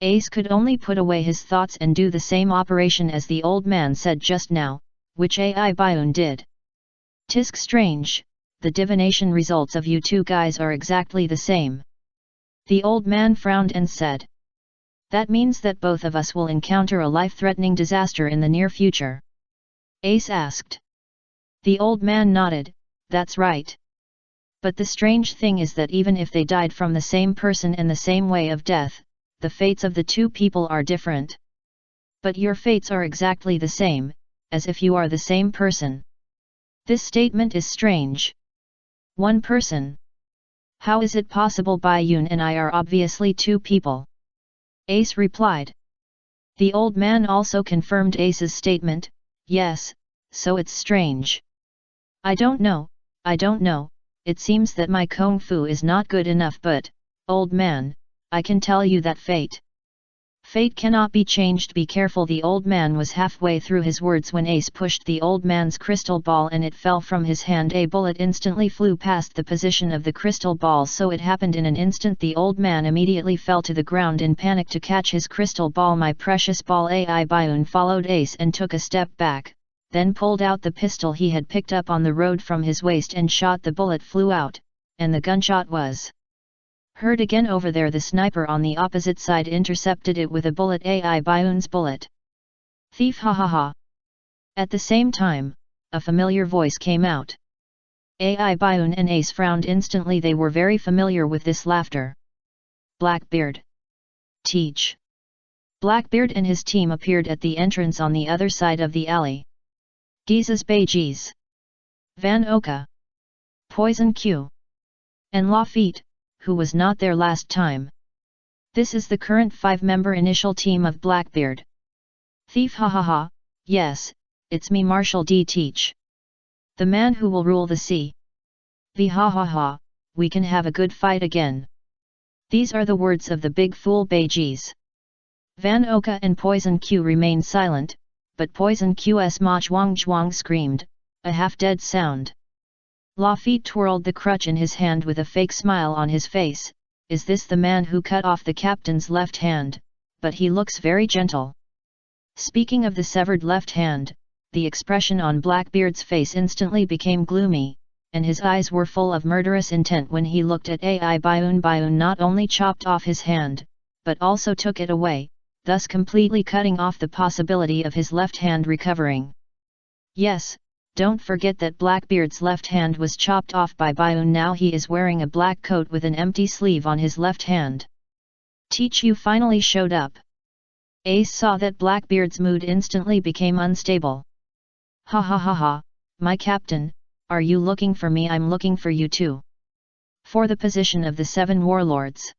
Ace could only put away his thoughts and do the same operation as the old man said just now, which AI Bioon did. Tisk strange, the divination results of you two guys are exactly the same. The old man frowned and said. That means that both of us will encounter a life-threatening disaster in the near future? Ace asked. The old man nodded, that's right. But the strange thing is that even if they died from the same person and the same way of death, the fates of the two people are different. But your fates are exactly the same, as if you are the same person. This statement is strange. One person. How is it possible? Bioon and I are obviously two people. Ace replied. The old man also confirmed Ace's statement. Yes, so it's strange. I don't know, it seems that my kung fu is not good enough, but, old man, I can tell you that fate cannot be changed. Be careful. The old man was halfway through his words when Ace pushed the old man's crystal ball and it fell from his hand. A bullet instantly flew past the position of the crystal ball. So it happened in an instant. The old man immediately fell to the ground in panic to catch his crystal ball. My precious ball. AI Bioon followed Ace and took a step back, then pulled out the pistol he had picked up on the road from his waist and shot. The bullet flew out, and the gunshot was heard again over there. The sniper on the opposite side intercepted it with a bullet. AI Bioon's bullet. Thief, ha ha ha. At the same time, a familiar voice came out. AI Bioon and Ace frowned instantly. They were very familiar with this laughter. Blackbeard. Teach. Blackbeard and his team appeared at the entrance on the other side of the alley. Giza's Beijis. Van Oka. Poison Q. And Lafitte, who was not there last time. This is the current 5-member initial team of Blackbeard. Thief, ha ha ha, yes, it's me, Marshall D. Teach. The man who will rule the sea. V ha ha ha, we can have a good fight again. These are the words of the big fool Beijis. Van Oka and Poison Q remained silent, but Poison Q's Ma Zhuang screamed, a half-dead sound. Lafitte twirled the crutch in his hand with a fake smile on his face. Is this the man who cut off the captain's left hand? But he looks very gentle. Speaking of the severed left hand, the expression on Blackbeard's face instantly became gloomy, and his eyes were full of murderous intent when he looked at AI Bioon. Bioon not only chopped off his hand, but also took it away, thus completely cutting off the possibility of his left hand recovering. Yes, Don't forget that Blackbeard's left hand was chopped off by Bayun. Now he is wearing a black coat with an empty sleeve on his left hand. Teach you finally showed up. Ace saw that Blackbeard's mood instantly became unstable. Ha ha ha ha, my captain, are you looking for me? I'm looking for you too. For the position of the 7 warlords.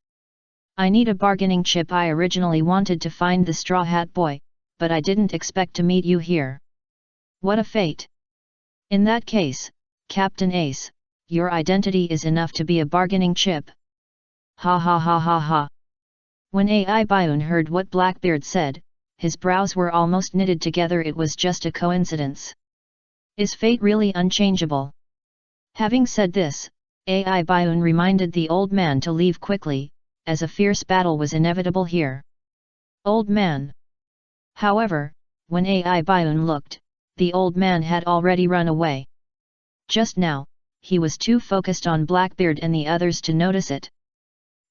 I need a bargaining chip. I originally wanted to find the Straw Hat Boy, but I didn't expect to meet you here. What a fate! In that case, Captain Ace, your identity is enough to be a bargaining chip. Ha ha ha ha ha. When Ai Bayun heard what Blackbeard said, his brows were almost knitted together. It was just a coincidence. Is fate really unchangeable? Having said this, Ai Bayun reminded the old man to leave quickly, as a fierce battle was inevitable here. Old man. However, when Ai Bayun looked, the old man had already run away. Just now, he was too focused on Blackbeard and the others to notice it.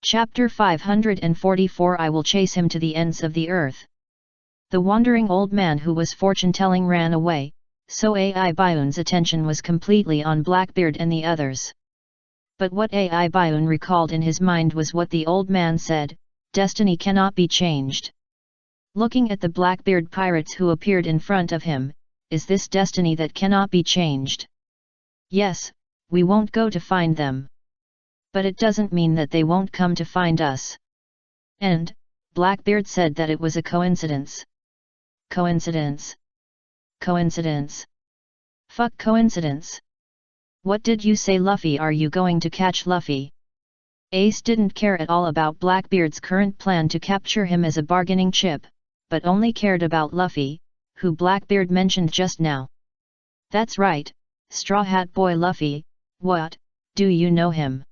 Chapter 544 I will chase him to the ends of the earth. The wandering old man who was fortune-telling ran away, so Ai Bayun's attention was completely on Blackbeard and the others. But what Ai Bayun recalled in his mind was what the old man said, destiny cannot be changed. Looking at the Blackbeard pirates who appeared in front of him, is this destiny that cannot be changed? Yes, we won't go to find them. But it doesn't mean that they won't come to find us. And, Blackbeard said that it was a coincidence. Coincidence. Coincidence. Fuck coincidence. What did you say, Luffy? Are you going to catch Luffy? Ace didn't care at all about Blackbeard's current plan to capture him as a bargaining chip, but only cared about Luffy, who Blackbeard mentioned just now. That's right, Straw Hat Boy Luffy. What, do you know him?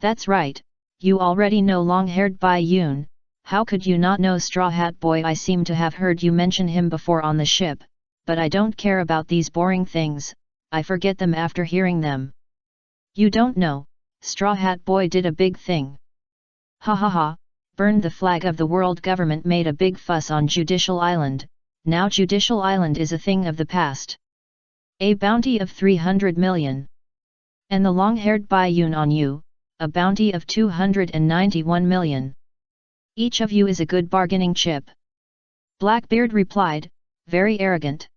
That's right, you already know long-haired Bayun. How could you not know Straw Hat Boy? I seem to have heard you mention him before on the ship, but I don't care about these boring things, I forget them after hearing them. You don't know, Straw Hat Boy did a big thing. Ha ha ha, burned the flag of the world government, made a big fuss on Judicial Island. Now Judicial Island is a thing of the past. A bounty of 300 million. And the long-haired Bayun on you, a bounty of 291 million. Each of you is a good bargaining chip. Blackbeard replied, very arrogant.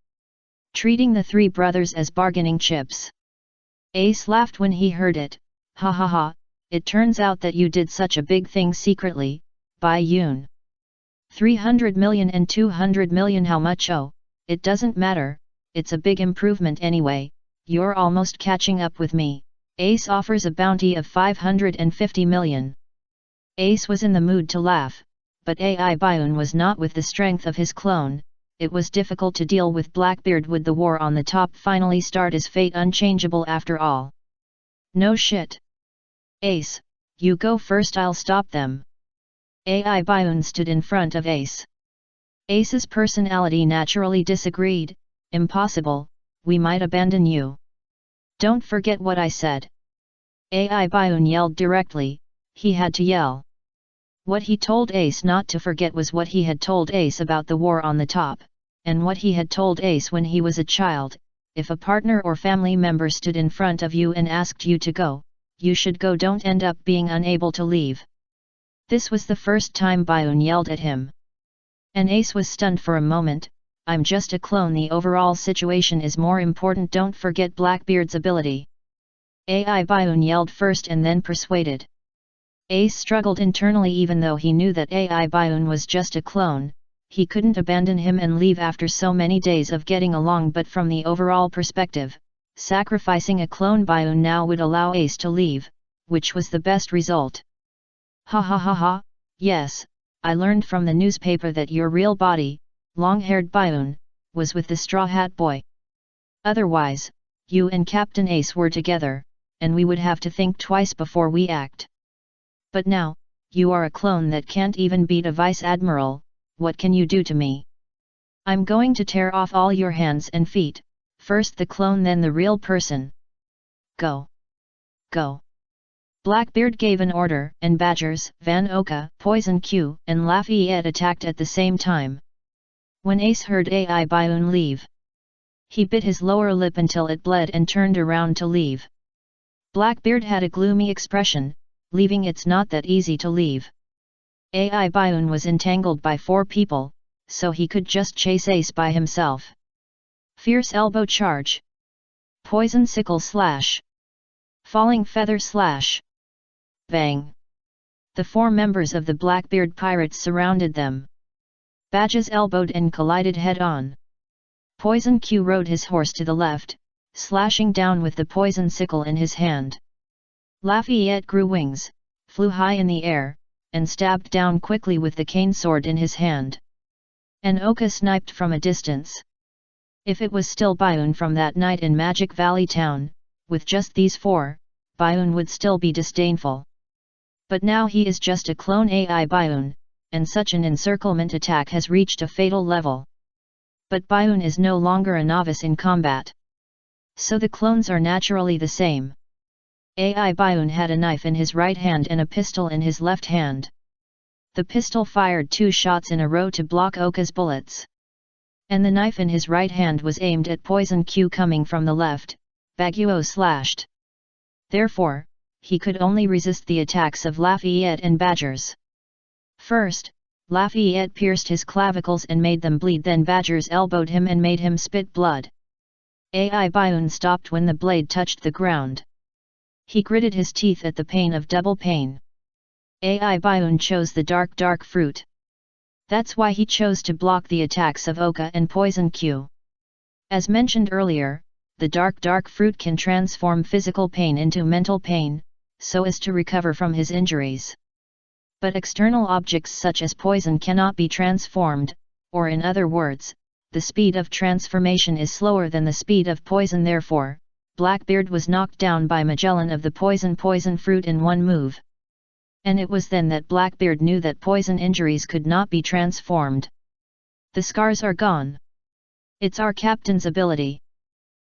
Treating the 3 brothers as bargaining chips. Ace laughed when he heard it. Ha ha ha, it turns out that you did such a big thing secretly, Bayun. 300 million and 200 million, how much? Oh, it doesn't matter, it's a big improvement anyway, you're almost catching up with me. Ace offers a bounty of 550 million. Ace was in the mood to laugh, but Ai Bayun was not with the strength of his clone. It was difficult to deal with Blackbeard. Would the war on the top finally start? Is fate unchangeable after all? No shit. Ace, you go first, I'll stop them. Ai Bayun stood in front of Ace. Ace's personality naturally disagreed. Impossible, we might abandon you. Don't forget what I said. Ai Bayun yelled directly, he had to yell. What he told Ace not to forget was what he had told Ace about the war on the top, and what he had told Ace when he was a child. If a partner or family member stood in front of you and asked you to go, you should go, don't end up being unable to leave. This was the first time Bayun yelled at him. And Ace was stunned for a moment. I'm just a clone, the overall situation is more important, don't forget Blackbeard's ability. Ai Bayun yelled first and then persuaded. Ace struggled internally. Even though he knew that Ai Bayun was just a clone, he couldn't abandon him and leave after so many days of getting along, but from the overall perspective, sacrificing a clone Bayun now would allow Ace to leave, which was the best result. Ha ha ha ha, yes, I learned from the newspaper that your real body, long-haired Bayun, was with the Straw Hat Boy. Otherwise, you and Captain Ace were together, and we would have to think twice before we act. But now, you are a clone that can't even beat a vice admiral. What can you do to me? I'm going to tear off all your hands and feet, first the clone then the real person. Go. Go. Blackbeard gave an order, and Badgers, Van Oka, Poison Q, and Lafayette attacked at the same time. When Ace heard Ai Bayun leave, He bit his lower lip until it bled and turned around to leave. Blackbeard had a gloomy expression, leaving it's not that easy to leave. Ai Bayun was entangled by 4 people, so he could just chase Ace by himself. Fierce elbow charge. Poison sickle slash. Falling feather slash. Bang. The 4 members of the Blackbeard pirates surrounded them. Badges elbowed and collided head-on. Poison Q rode his horse to the left, slashing down with the poison sickle in his hand. Lafayette grew wings, flew high in the air, and stabbed down quickly with the cane sword in his hand. And Oka sniped from a distance. If it was still Bayun from that night in Magic Valley Town, with just these 4, Bayun would still be disdainful. But now he is just a clone Ai Bayun, and such an encirclement attack has reached a fatal level. But Bayun is no longer a novice in combat. So the clones are naturally the same. Ai Bayun had a knife in his right hand and a pistol in his left hand. The pistol fired 2 shots in a row to block Oka's bullets. And the knife in his right hand was aimed at Poison Q coming from the left, Baguio slashed. Therefore, he could only resist the attacks of Lafayette and Badgers. First, Lafayette pierced his clavicles and made them bleed, then Badgers elbowed him and made him spit blood. Ai Bayun stopped when the blade touched the ground. He gritted his teeth at the pain of double pain. Ai Bayun chose the dark fruit. That's why he chose to block the attacks of Oka and Poison Q. As mentioned earlier, the dark fruit can transform physical pain into mental pain, so as to recover from his injuries. But external objects such as poison cannot be transformed, or in other words, the speed of transformation is slower than the speed of poison. Therefore, Blackbeard was knocked down by Magellan of the poison fruit in one move. And it was then that Blackbeard knew that poison injuries could not be transformed. The scars are gone. It's our captain's ability.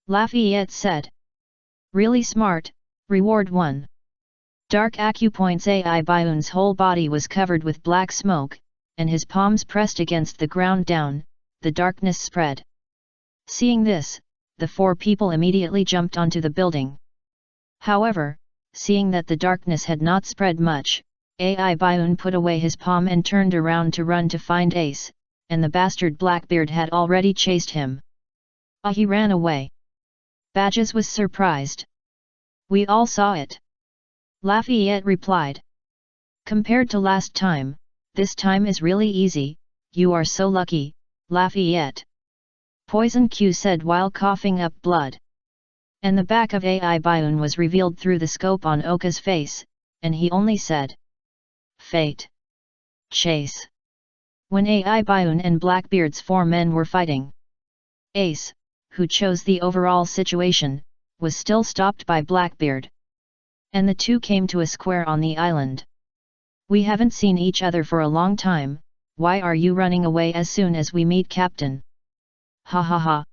Lafayette said. Really smart, reward 1. Dark acupoints. Ai Bayun's whole body was covered with black smoke, and his palms pressed against the ground. Down, the darkness spread. Seeing this, the 4 people immediately jumped onto the building. However, seeing that the darkness had not spread much, Ai Bayun put away his palm and turned around to run to find Ace, and the bastard Blackbeard had already chased him. He ran away. Badges was surprised. We all saw it. Lafayette replied. Compared to last time, this time is really easy, you are so lucky, Lafayette. Poison Q said while coughing up blood. And the back of Ai Bayun was revealed through the scope on Oka's face, and he only said, Fate. Chase. When Ai Bayun and Blackbeard's 4 men were fighting, Ace, who chose the overall situation, was still stopped by Blackbeard. And the 2 came to a square on the island. We haven't seen each other for a long time, why are you running away as soon as we meet Captain? Ha ha ha.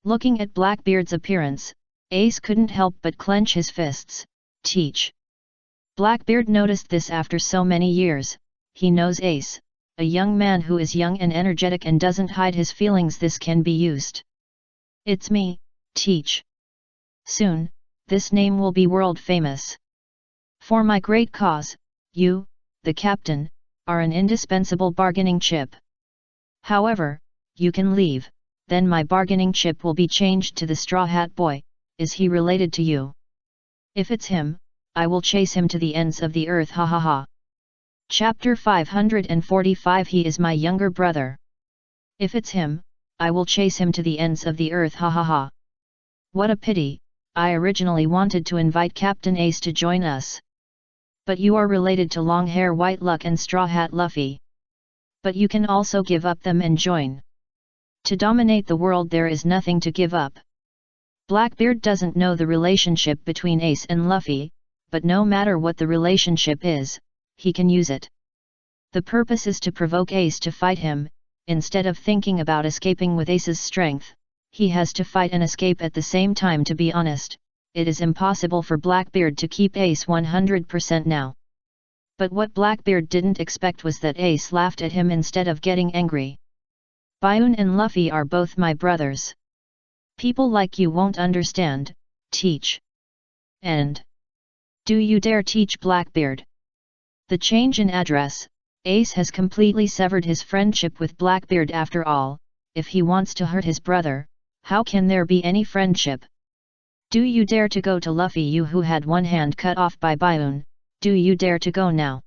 Looking at Blackbeard's appearance, Ace couldn't help but clench his fists. Teach. Blackbeard noticed this after so many years. He knows Ace, a young man who is young and energetic and doesn't hide his feelings. This can be used. It's me, Teach. Soon, this name will be world famous. For my great cause, you, the captain, are an indispensable bargaining chip. However, you can leave, then my bargaining chip will be changed to the Straw Hat Boy. Is he related to you? If it's him, I will chase him to the ends of the earth. Ha ha ha. Chapter 545. He is my younger brother. If it's him, I will chase him to the ends of the earth. Ha ha ha. What a pity, I originally wanted to invite Captain Ace to join us. But you are related to Longhair White Luck and Straw Hat Luffy. But you can also give up them and join. To dominate the world there is nothing to give up. Blackbeard doesn't know the relationship between Ace and Luffy, but no matter what the relationship is, he can use it. The purpose is to provoke Ace to fight him. Instead of thinking about escaping with Ace's strength, he has to fight and escape at the same time. To be honest, it is impossible for Blackbeard to keep Ace 100% now. But what Blackbeard didn't expect was that Ace laughed at him instead of getting angry. Bayun and Luffy are both my brothers. People like you won't understand, teach. And do you dare teach Blackbeard? The change in address, Ace has completely severed his friendship with Blackbeard after all. If he wants to hurt his brother, how can there be any friendship? Do you dare to go to Luffy, you who had one hand cut off by Bioon? Do you dare to go now?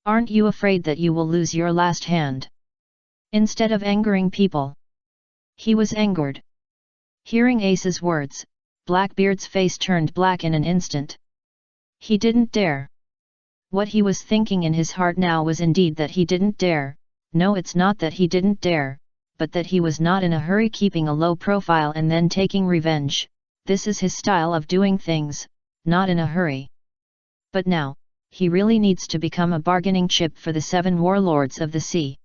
Aren't you afraid that you will lose your last hand? Instead of angering people, he was angered. Hearing Ace's words, Blackbeard's face turned black in an instant. He didn't dare. What he was thinking in his heart now was indeed that he didn't dare. No, it's not that he didn't dare, but that he was not in a hurry, keeping a low profile and then taking revenge. This is his style of doing things, not in a hurry. But now, he really needs to become a bargaining chip for the 7 warlords of the sea.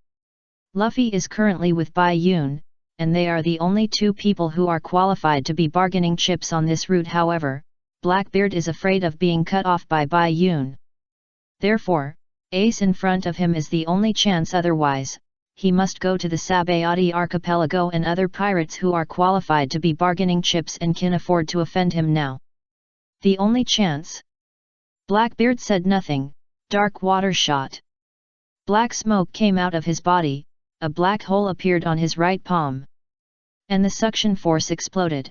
Luffy is currently with Bioon, and they are the only 2 people who are qualified to be bargaining chips on this route. However, Blackbeard is afraid of being cut off by Bioon. Therefore, Ace in front of him is the only chance, otherwise, he must go to the Sabayati archipelago and other pirates who are qualified to be bargaining chips and can afford to offend him now. The only chance? Blackbeard said nothing. Dark water shot. Black smoke came out of his body, a black hole appeared on his right palm. And the suction force exploded.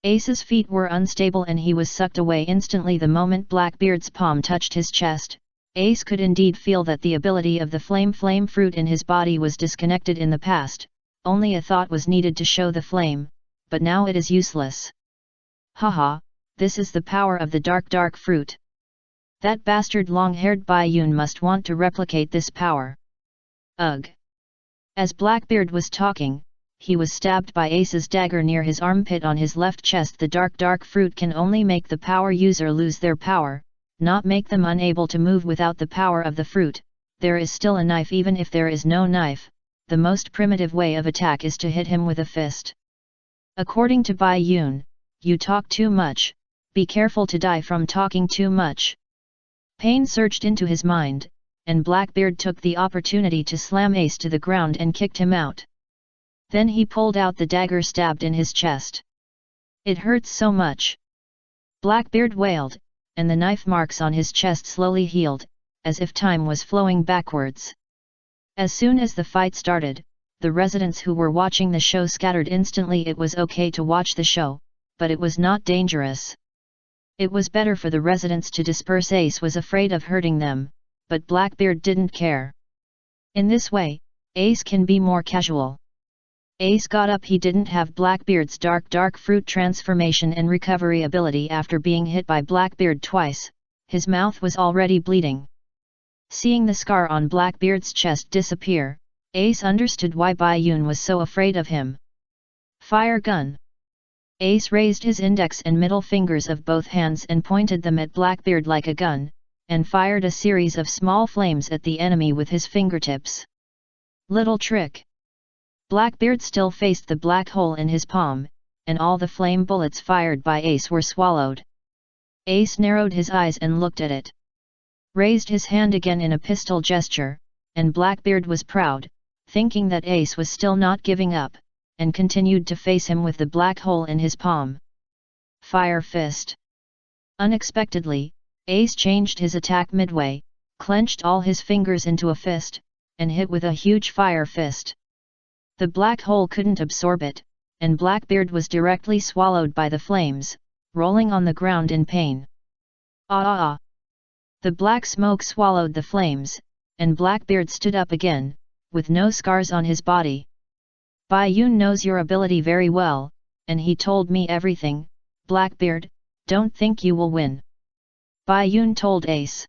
Ace's feet were unstable and he was sucked away instantly the moment Blackbeard's palm touched his chest. Ace could indeed feel that the ability of the flame fruit in his body was disconnected in the past. Only a thought was needed to show the flame, but now it is useless. Haha, this is the power of the dark fruit. That bastard long-haired Bioon must want to replicate this power. Ugh. As Blackbeard was talking, he was stabbed by Ace's dagger near his armpit on his left chest. The dark fruit can only make the power user lose their power, not make them unable to move without the power of the fruit. There is still a knife. Even if there is no knife, the most primitive way of attack is to hit him with a fist. According to Bioon, you talk too much, be careful to die from talking too much. Pain surged into his mind, and Blackbeard took the opportunity to slam Ace to the ground and kicked him out. Then he pulled out the dagger, stabbed in his chest. It hurts so much. Blackbeard wailed, and the knife marks on his chest slowly healed, as if time was flowing backwards. As soon as the fight started, the residents who were watching the show scattered instantly. It was okay to watch the show, but it was not dangerous. It was better for the residents to disperse. Ace was afraid of hurting them, but Blackbeard didn't care. In this way, Ace can be more casual. Ace got up. He didn't have Blackbeard's dark fruit transformation and recovery ability. After being hit by Blackbeard twice, his mouth was already bleeding. Seeing the scar on Blackbeard's chest disappear, Ace understood why Bioon was so afraid of him. Fire gun. Ace raised his index and middle fingers of both hands and pointed them at Blackbeard like a gun, and fired a series of small flames at the enemy with his fingertips. Little trick. Blackbeard still faced the black hole in his palm, and all the flame bullets fired by Ace were swallowed. Ace narrowed his eyes and looked at it. Raised his hand again in a pistol gesture, and Blackbeard was proud, thinking that Ace was still not giving up, and continued to face him with the black hole in his palm. Fire fist. Unexpectedly, Ace changed his attack midway, clenched all his fingers into a fist, and hit with a huge fire fist. The black hole couldn't absorb it, and Blackbeard was directly swallowed by the flames, rolling on the ground in pain. Ah! The black smoke swallowed the flames, and Blackbeard stood up again, with no scars on his body. Bioon knows your ability very well, and he told me everything. Blackbeard, don't think you will win. Bioon told Ace.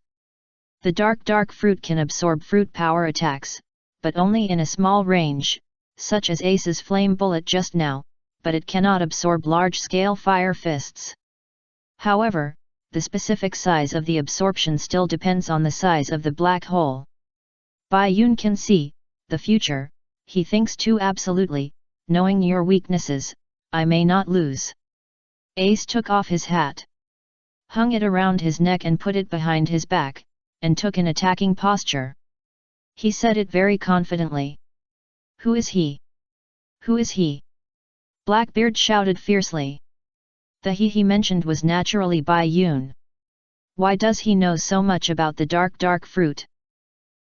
The dark fruit can absorb fruit power attacks, but only in a small range, such as Ace's flame bullet just now, but it cannot absorb large-scale fire fists. However, the specific size of the absorption still depends on the size of the black hole. Bioon can see the future. He thinks too absolutely, knowing your weaknesses, I may not lose. Ace took off his hat, hung it around his neck and put it behind his back, and took an attacking posture. He said it very confidently. Who is he? Who is he? Blackbeard shouted fiercely. The he mentioned was naturally Bai Yun. Why does he know so much about the dark fruit?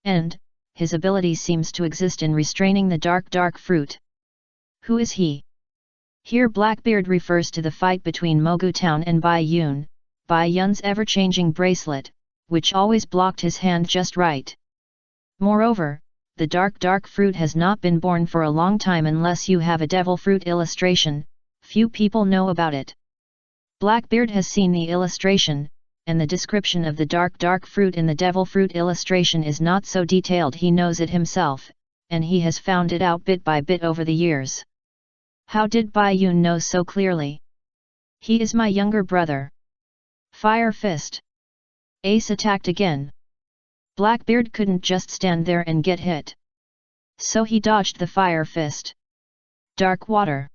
And, his ability seems to exist in restraining the dark fruit. Who is he? Here Blackbeard refers to the fight between Mogu Town and Bai Yun's ever-changing bracelet, which always blocked his hand just right. Moreover, the dark fruit has not been born for a long time unless you have a devil fruit illustration, few people know about it. Blackbeard has seen the illustration, and the description of the dark fruit in the devil fruit illustration is not so detailed. He knows it himself, and he has found it out bit by bit over the years. How did Bai Yun know so clearly? He is my younger brother. Fire Fist. Ace attacked again. Blackbeard couldn't just stand there and get hit. So he dodged the Fire Fist. Dark Water.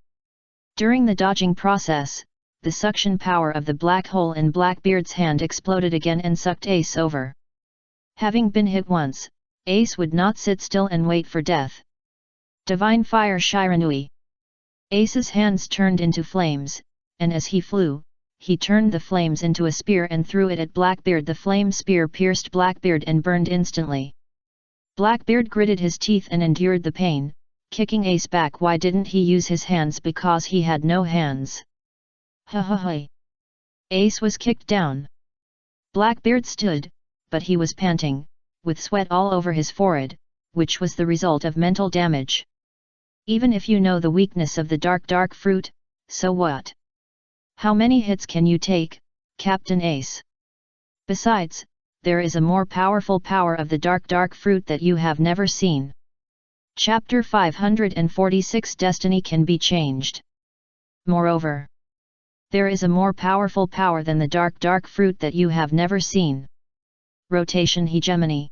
During the dodging process, the suction power of the black hole in Blackbeard's hand exploded again and sucked Ace over. Having been hit once, Ace would not sit still and wait for death. Divine Fire Shiranui. Ace's hands turned into flames, and as he flew, he turned the flames into a spear and threw it at Blackbeard. The flame spear pierced Blackbeard and burned instantly. Blackbeard gritted his teeth and endured the pain, kicking Ace back. Why didn't he use his hands? Because he had no hands. Ha ha ha. Ace was kicked down. Blackbeard stood, but he was panting, with sweat all over his forehead, which was the result of mental damage. Even if you know the weakness of the dark fruit, so what? How many hits can you take, Captain Ace? Besides, there is a more powerful power of the dark fruit that you have never seen. Chapter 546 Destiny can be changed. Moreover, there is a more powerful power than the dark fruit that you have never seen. Rotation Hegemony.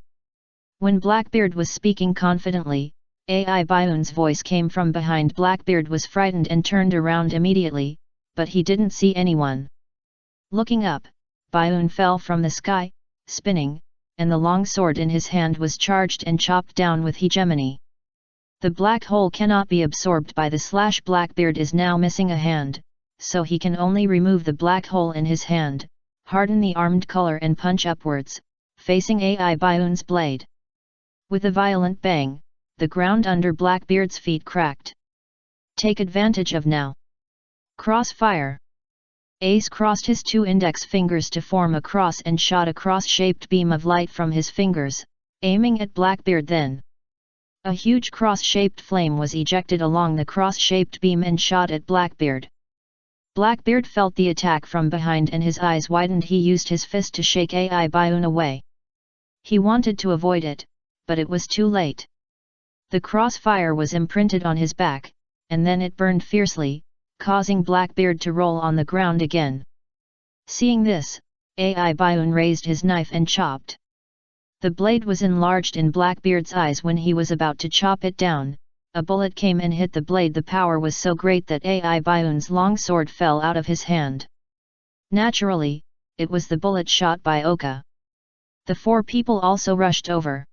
When Blackbeard was speaking confidently, Ai Bayun's voice came from behind. Blackbeard was frightened and turned around immediately, but he didn't see anyone. Looking up, Bayun fell from the sky, spinning, and the long sword in his hand was charged and chopped down with hegemony. The black hole cannot be absorbed by the slash. Blackbeard is now missing a hand, so he can only remove the black hole in his hand, harden the armed color and punch upwards, facing Ai Bayun's blade. With a violent bang, the ground under Blackbeard's feet cracked. Take advantage of now. Crossfire. Ace crossed his two index fingers to form a cross and shot a cross-shaped beam of light from his fingers, aiming at Blackbeard. Then a huge cross-shaped flame was ejected along the cross-shaped beam and shot at Blackbeard. Blackbeard felt the attack from behind and his eyes widened. He used his fist to shake Ai Bayun away. He wanted to avoid it, but it was too late. The crossfire was imprinted on his back, and then it burned fiercely, causing Blackbeard to roll on the ground again. Seeing this, Ai Bayun raised his knife and chopped. The blade was enlarged in Blackbeard's eyes. When he was about to chop it down, a bullet came and hit the blade. The power was so great that Ai Bayun's long sword fell out of his hand. Naturally, it was the bullet shot by Oka. The four people also rushed over.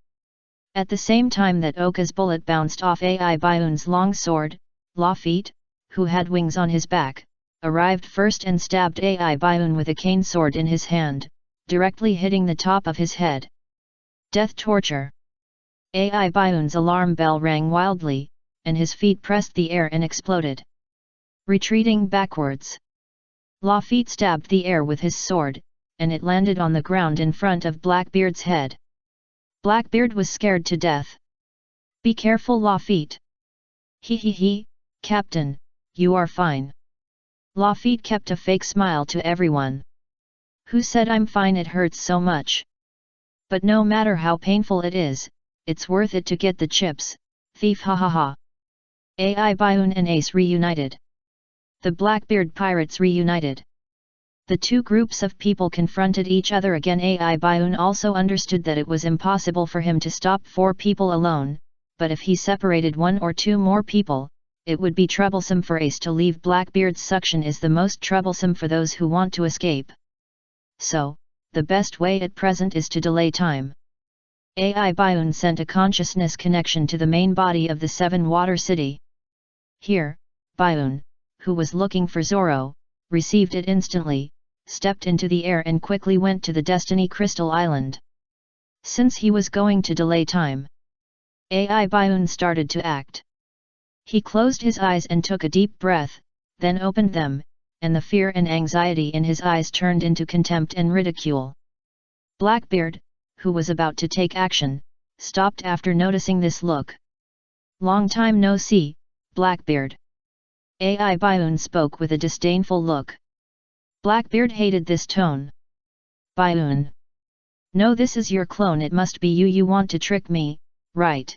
At the same time that Oka's bullet bounced off Ai Bayun's long sword, Luffy, who had wings on his back, arrived first and stabbed Ai Bayun with a cane sword in his hand, directly hitting the top of his head. Death torture. Ai Bayun's alarm bell rang wildly, and his feet pressed the air and exploded. Retreating backwards, Luffy stabbed the air with his sword, and it landed on the ground in front of Blackbeard's head. Blackbeard was scared to death. Be careful, Luffy. He, Captain, you are fine. Luffy kept a fake smile to everyone. Who said I'm fine? It hurts so much. But no matter how painful it is, it's worth it to get the chips, thief. Ha ha ha. Ai Bayun and Ace reunited. The Blackbeard pirates reunited. The two groups of people confronted each other again. Ai Bayun also understood that it was impossible for him to stop four people alone, but if he separated one or two more people, it would be troublesome for Ace to leave. Blackbeard's suction is the most troublesome for those who want to escape. So, the best way at present is to delay time. Ai Bayun sent a consciousness connection to the main body of the Seven Water City. Here, Bayun, who was looking for Zoro, received it instantly, stepped into the air and quickly went to the Destiny Crystal Island. Since he was going to delay time, AI Byun started to act. He closed his eyes and took a deep breath, then opened them, and the fear and anxiety in his eyes turned into contempt and ridicule. Blackbeard, who was about to take action, stopped after noticing this look. "Long time no see, Blackbeard." AI Byun spoke with a disdainful look. Blackbeard hated this tone. "Byun. No, this is your clone, it must be you want to trick me, right?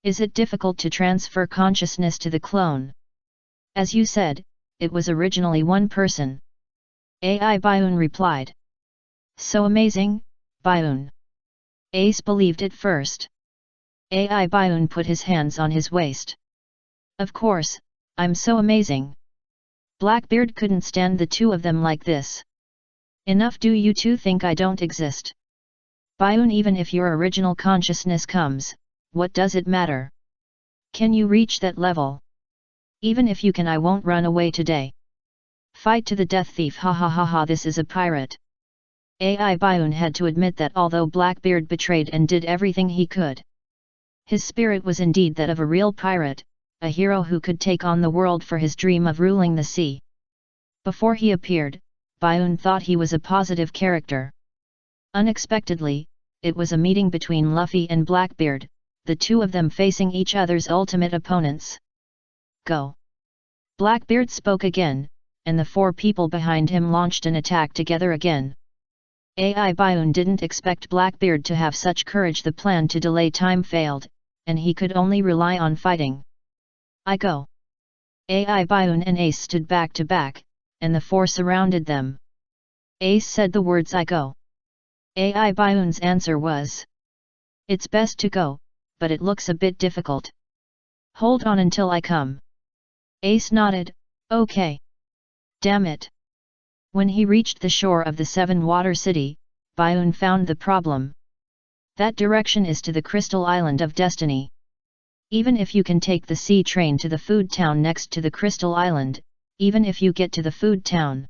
Is it difficult to transfer consciousness to the clone? As you said, it was originally one person." AI Byun replied. "So amazing, Byun." Ace believed it first. AI Byun put his hands on his waist. "Of course, I'm so amazing." Blackbeard couldn't stand the two of them like this. "Enough, do you two think I don't exist? Byun, even if your original consciousness comes, what does it matter? Can you reach that level? Even if you can, I won't run away today. Fight to the death, thief, ha ha ha ha, this is a pirate." AI Byun had to admit that although Blackbeard betrayed and did everything he could, his spirit was indeed that of a real pirate, a hero who could take on the world for his dream of ruling the sea. Before he appeared, Byun thought he was a positive character. Unexpectedly, it was a meeting between Luffy and Blackbeard, the two of them facing each other's ultimate opponents. "Go!" Blackbeard spoke again, and the four people behind him launched an attack together again. AI Byun didn't expect Blackbeard to have such courage. The plan to delay time failed, and he could only rely on fighting. "I go!" AI Byun and Ace stood back to back, and the four surrounded them. Ace said the words "I go." AI Byun's answer was, "It's best to go, but it looks a bit difficult. Hold on until I come." Ace nodded, "Okay." Damn it! When he reached the shore of the Seven Water City, Byun found the problem. That direction is to the Crystal Island of Destiny. Even if you can take the sea train to the food town next to the Crystal Island, even if you get to the food town,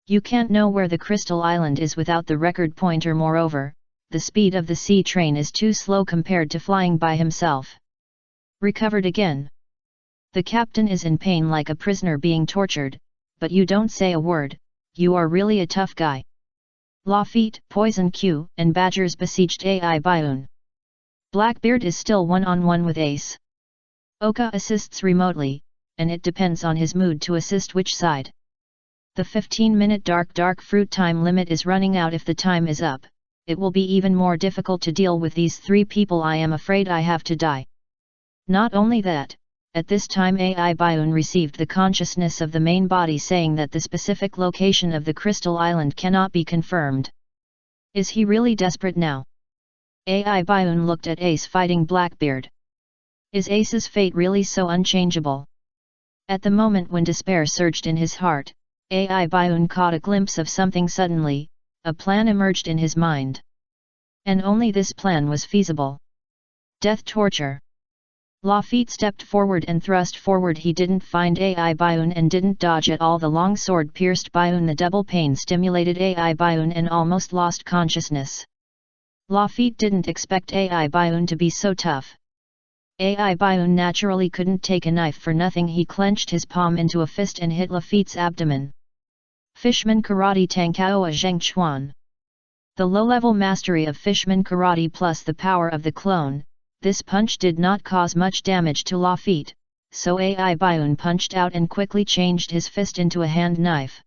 you can't know where the Crystal Island is without the record pointer. Moreover, the speed of the sea train is too slow compared to flying by himself. Recovered again. The captain is in pain like a prisoner being tortured, but you don't say a word. You are really a tough guy. Lafitte, Poison Q, and Badgers besieged AI Byun. Blackbeard is still one-on-one with Ace. Oka assists remotely, and it depends on his mood to assist which side. The 15-minute dark fruit time limit is running out. If the time is up, it will be even more difficult to deal with these three people. I am afraid I have to die. Not only that, at this time AI Byun received the consciousness of the main body saying that the specific location of the Crystal Island cannot be confirmed. Is he really desperate now? AI Byun looked at Ace fighting Blackbeard. Is Ace's fate really so unchangeable? At the moment when despair surged in his heart, AI Byun caught a glimpse of something. Suddenly, a plan emerged in his mind. And only this plan was feasible. Death torture. Lafitte stepped forward and thrust forward. He didn't find AI Byun and didn't dodge at all. The long sword pierced Byun. The double pain stimulated AI Byun and almost lost consciousness. Lafitte didn't expect AI Byun to be so tough. AI Byun naturally couldn't take a knife for nothing. He clenched his palm into a fist and hit Lafitte's abdomen. Fishman Karate Tankao Zheng Chuan. The low-level mastery of Fishman Karate plus the power of the clone. This punch did not cause much damage to Lafitte, so AI Byun punched out and quickly changed his fist into a hand knife.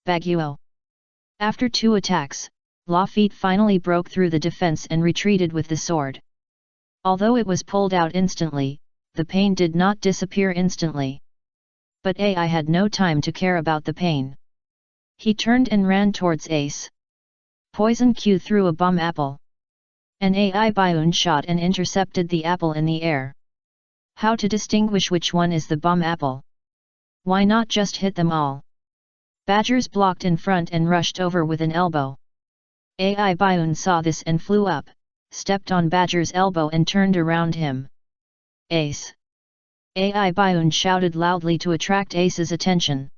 Baguio. After 2 attacks, Lafitte finally broke through the defense and retreated with the sword. Although it was pulled out instantly, the pain did not disappear instantly. But AI had no time to care about the pain. He turned and ran towards Ace. Poison Q threw a bomb apple. An AI Byun shot and intercepted the apple in the air. How to distinguish which one is the bomb apple? Why not just hit them all? Badgers blocked in front and rushed over with an elbow. AI Byun saw this and flew up, stepped on Badger's elbow and turned around him. Ace. AI Bayun shouted loudly to attract Ace's attention.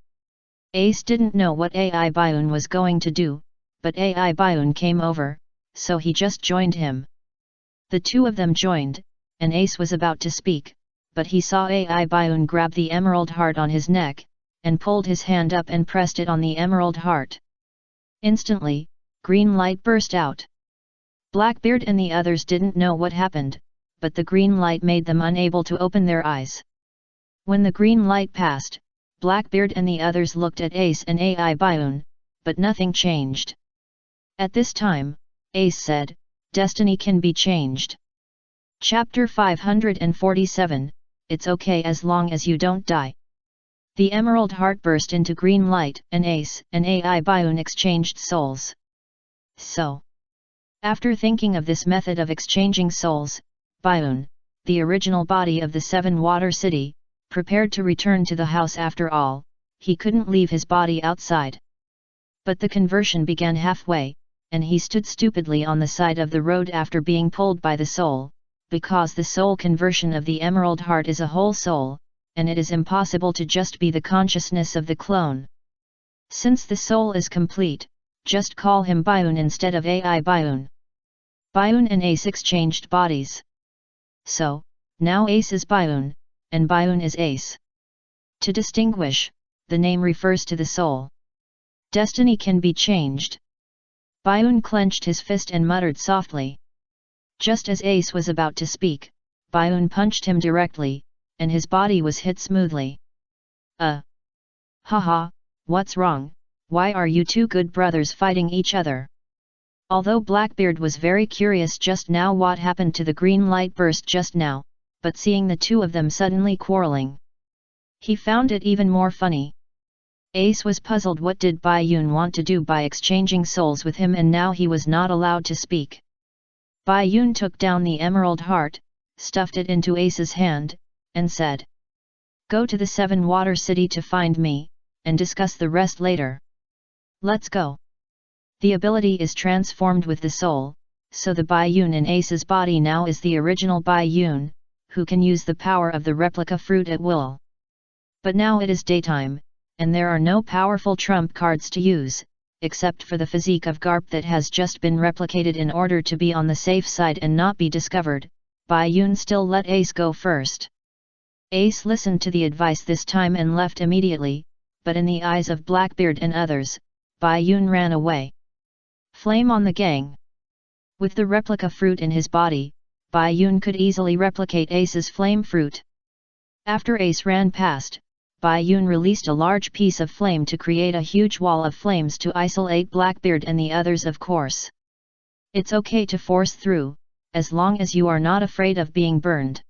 Ace didn't know what AI Bayun was going to do, but AI Bayun came over, so he just joined him. The two of them joined, and Ace was about to speak, but he saw AI Bayun grab the emerald heart on his neck, and pulled his hand up and pressed it on the emerald heart. Instantly, green light burst out. Blackbeard and the others didn't know what happened, but the green light made them unable to open their eyes. When the green light passed, Blackbeard and the others looked at Ace and AI Bayun, but nothing changed. At this time, Ace said, "Destiny can be changed." Chapter 547, It's okay as long as you don't die. The emerald heart burst into green light, and Ace and AI Bayun exchanged souls. So, after thinking of this method of exchanging souls, Bayun, the original body of the Seven Water City, prepared to return to the house. After all, he couldn't leave his body outside. But the conversion began halfway, and he stood stupidly on the side of the road after being pulled by the soul, because the soul conversion of the emerald heart is a whole soul, and it is impossible to just be the consciousness of the clone. Since the soul is complete, just call him Bayun instead of AI Bayun. Bayun and Ace exchanged bodies. So, now Ace is Bayun, and Bayun is Ace. To distinguish, the name refers to the soul. Destiny can be changed. Bayun clenched his fist and muttered softly. Just as Ace was about to speak, Bayun punched him directly, and his body was hit smoothly. Haha, what's wrong? Why are you two good brothers fighting each other? Although Blackbeard was very curious just now what happened to the green light burst just now, but seeing the two of them suddenly quarreling, he found it even more funny. Ace was puzzled. What did Bayun want to do by exchanging souls with him, and now he was not allowed to speak. Bayun took down the emerald heart, stuffed it into Ace's hand, and said, "Go to the Seven Water City to find me, and discuss the rest later. Let's go." The ability is transformed with the soul, so the Bayun in Ace's body now is the original Bayun, who can use the power of the replica fruit at will. But now it is daytime, and there are no powerful trump cards to use, except for the physique of Garp that has just been replicated in order to be on the safe side and not be discovered. Bayun still let Ace go first. Ace listened to the advice this time and left immediately, but in the eyes of Blackbeard and others, Bayun ran away. Flame on the gang. With the replica fruit in his body, Bayun could easily replicate Ace's flame fruit. After Ace ran past, Bayun released a large piece of flame to create a huge wall of flames to isolate Blackbeard and the others, of course. It's okay to force through, as long as you are not afraid of being burned.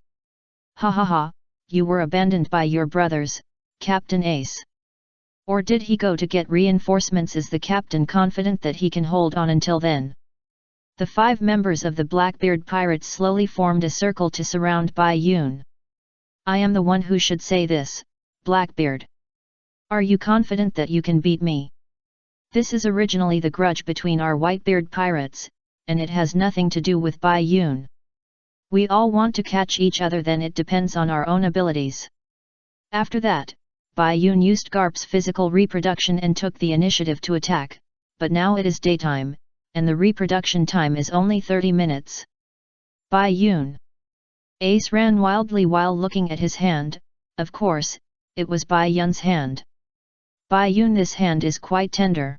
Ha ha ha, you were abandoned by your brothers, Captain Ace. Or did he go to get reinforcements? Is the captain confident that he can hold on until then? The 5 members of the Blackbeard pirates slowly formed a circle to surround Bayun. "I am the one who should say this, Blackbeard. Are you confident that you can beat me? This is originally the grudge between our Whitebeard pirates, and it has nothing to do with Bayun. We all want to catch each other, then it depends on our own abilities." After that, Bayun used Garp's physical reproduction and took the initiative to attack, but now it is daytime, and the reproduction time is only 30 minutes. Bayun. Ace ran wildly while looking at his hand. Of course, it was Bayun's hand. "Bayun, this hand is quite tender.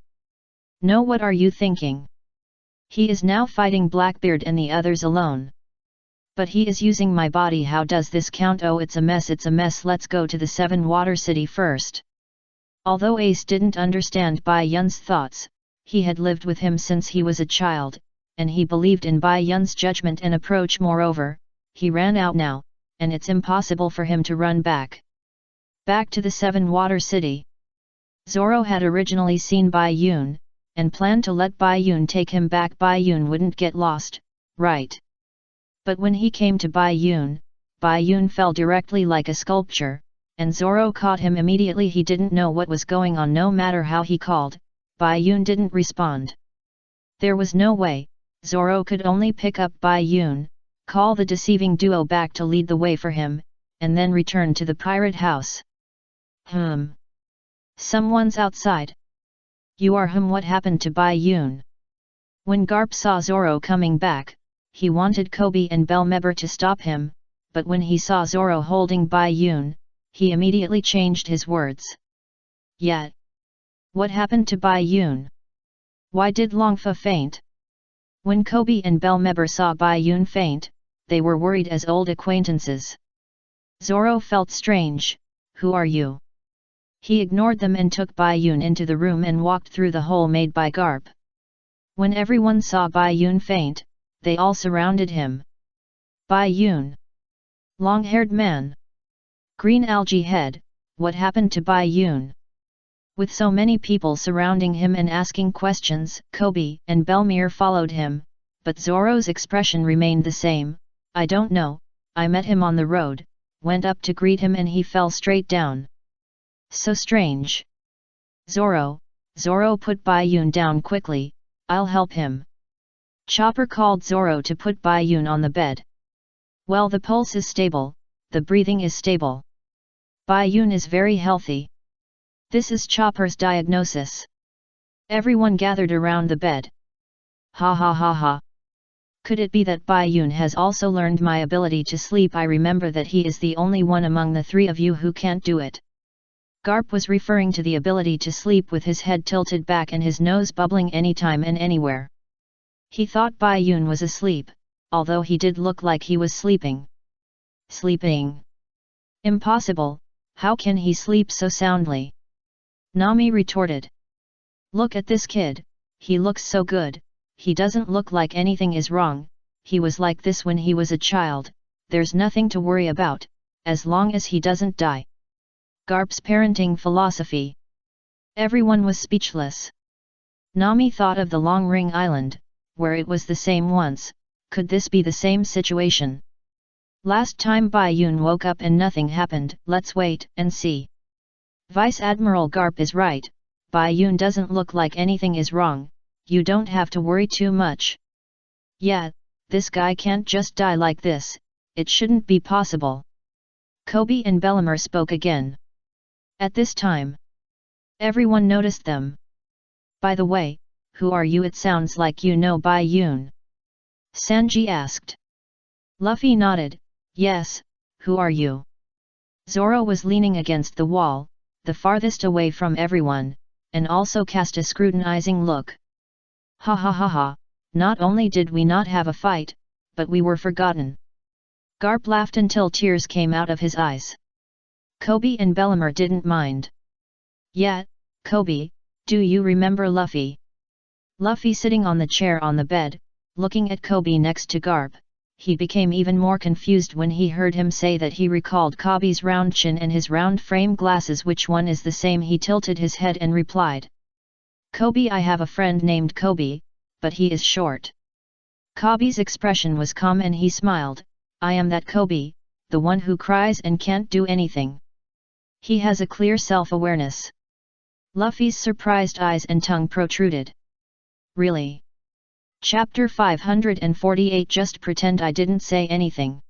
No, what are you thinking? He is now fighting Blackbeard and the others alone. But he is using my body. How does this count? Oh, it's a mess, let's go to the Seven Water City first." Although Ace didn't understand Bayun's thoughts, he had lived with him since he was a child, and he believed in Bayun's judgment and approach. Moreover, he ran out now, and it's impossible for him to run back. Back to the Seven Water City. Zoro had originally seen Bayun, and planned to let Bayun take him back. Bayun wouldn't get lost, right? But when he came to Bayun, Bayun fell directly like a sculpture, and Zoro caught him immediately. He didn't know what was going on. No matter how he called, Bayun didn't respond. There was no way. Zoro could only pick up Bayun, call the deceiving duo back to lead the way for him, and then returned to the pirate house. Someone's outside. You are him. What happened to Bai Yun? When Garp saw Zoro coming back, he wanted Kobe and Belmeber to stop him, but when he saw Zoro holding Bai Yun, he immediately changed his words. Yet, what happened to Bai Yun? Why did Longfa faint? When Kobe and Belmeber saw Bai Yun faint, they were worried as old acquaintances. Zoro felt strange. Who are you? He ignored them and took Bai Yun into the room and walked through the hole made by Garp. When everyone saw Bai Yun faint, they all surrounded him. Bai Yun. Long-haired man. Green algae head, what happened to Bai Yun? With so many people surrounding him and asking questions, Kobe and Belmere followed him, but Zoro's expression remained the same. I don't know, I met him on the road, went up to greet him and he fell straight down. So strange. Zoro put Bai Yun down quickly, I'll help him. Chopper called Zoro to put Bai Yun on the bed. Well, the pulse is stable, the breathing is stable. Bai Yun is very healthy. This is Chopper's diagnosis. Everyone gathered around the bed. Ha ha ha ha. Could it be that Bai Yun has also learned my ability to sleep? I remember that he is the only one among the three of you who can't do it. Garp was referring to the ability to sleep with his head tilted back and his nose bubbling anytime and anywhere. He thought Bai Yun was asleep, although he did look like he was sleeping. Sleeping? Impossible, how can he sleep so soundly? Nami retorted. Look at this kid, he looks so good, he doesn't look like anything is wrong, he was like this when he was a child, there's nothing to worry about, as long as he doesn't die. Garp's parenting philosophy. Everyone was speechless. Nami thought of the Long Ring Island, where it was the same once. Could this be the same situation? Last time Bai Yun woke up and nothing happened. Let's wait and see. Vice Admiral Garp is right, Bai Yun doesn't look like anything is wrong, you don't have to worry too much. Yeah, this guy can't just die like this, it shouldn't be possible. Kobe and Bellemere spoke again. At this time, everyone noticed them. By the way, who are you? It sounds like you know Bai Yun. Sanji asked. Luffy nodded, yes, who are you? Zoro was leaning against the wall, the farthest away from everyone, and also cast a scrutinizing look. Ha ha ha ha, not only did we not have a fight, but we were forgotten. Garp laughed until tears came out of his eyes. Kobe and Bellemere didn't mind. Yeah, Kobe, do you remember Luffy? Luffy sitting on the chair on the bed, looking at Kobe next to Garp, he became even more confused when he heard him say that he recalled Kobe's round chin and his round frame glasses. Which one is the same? He tilted his head and replied. Kobe, I have a friend named Kobe, but he is short. Kobe's expression was calm and he smiled, I am that Kobe, the one who cries and can't do anything. He has a clear self-awareness. Luffy's surprised eyes and tongue protruded. Really? Chapter 548. Just pretend I didn't say anything.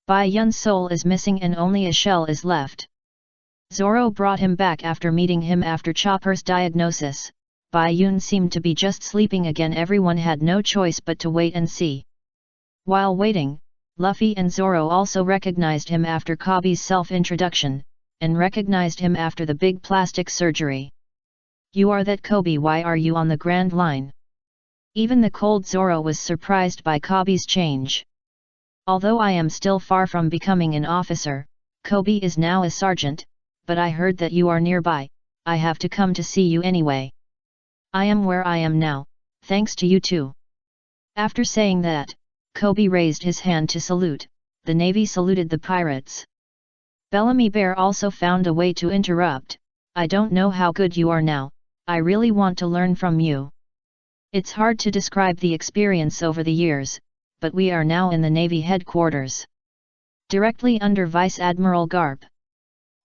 Bai Yun's soul is missing and only a shell is left. Zoro brought him back after meeting him after Chopper's diagnosis. Bai Yun seemed to be just sleeping again. Everyone had no choice but to wait and see. While waiting, Luffy and Zoro also recognized him after Kobe's self-introduction, and recognized him after the big plastic surgery. You are that Kobe? Why are you on the Grand Line? Even the cold Zoro was surprised by Kobe's change. Although I am still far from becoming an officer, Kobe is now a sergeant, but I heard that you are nearby, I have to come to see you anyway. I am where I am now, thanks to you too. After saying that, Kobe raised his hand to salute, the Navy saluted the pirates. Bellamy Bear also found a way to interrupt, I don't know how good you are now, I really want to learn from you. It's hard to describe the experience over the years, but we are now in the Navy headquarters. Directly under Vice Admiral Garp.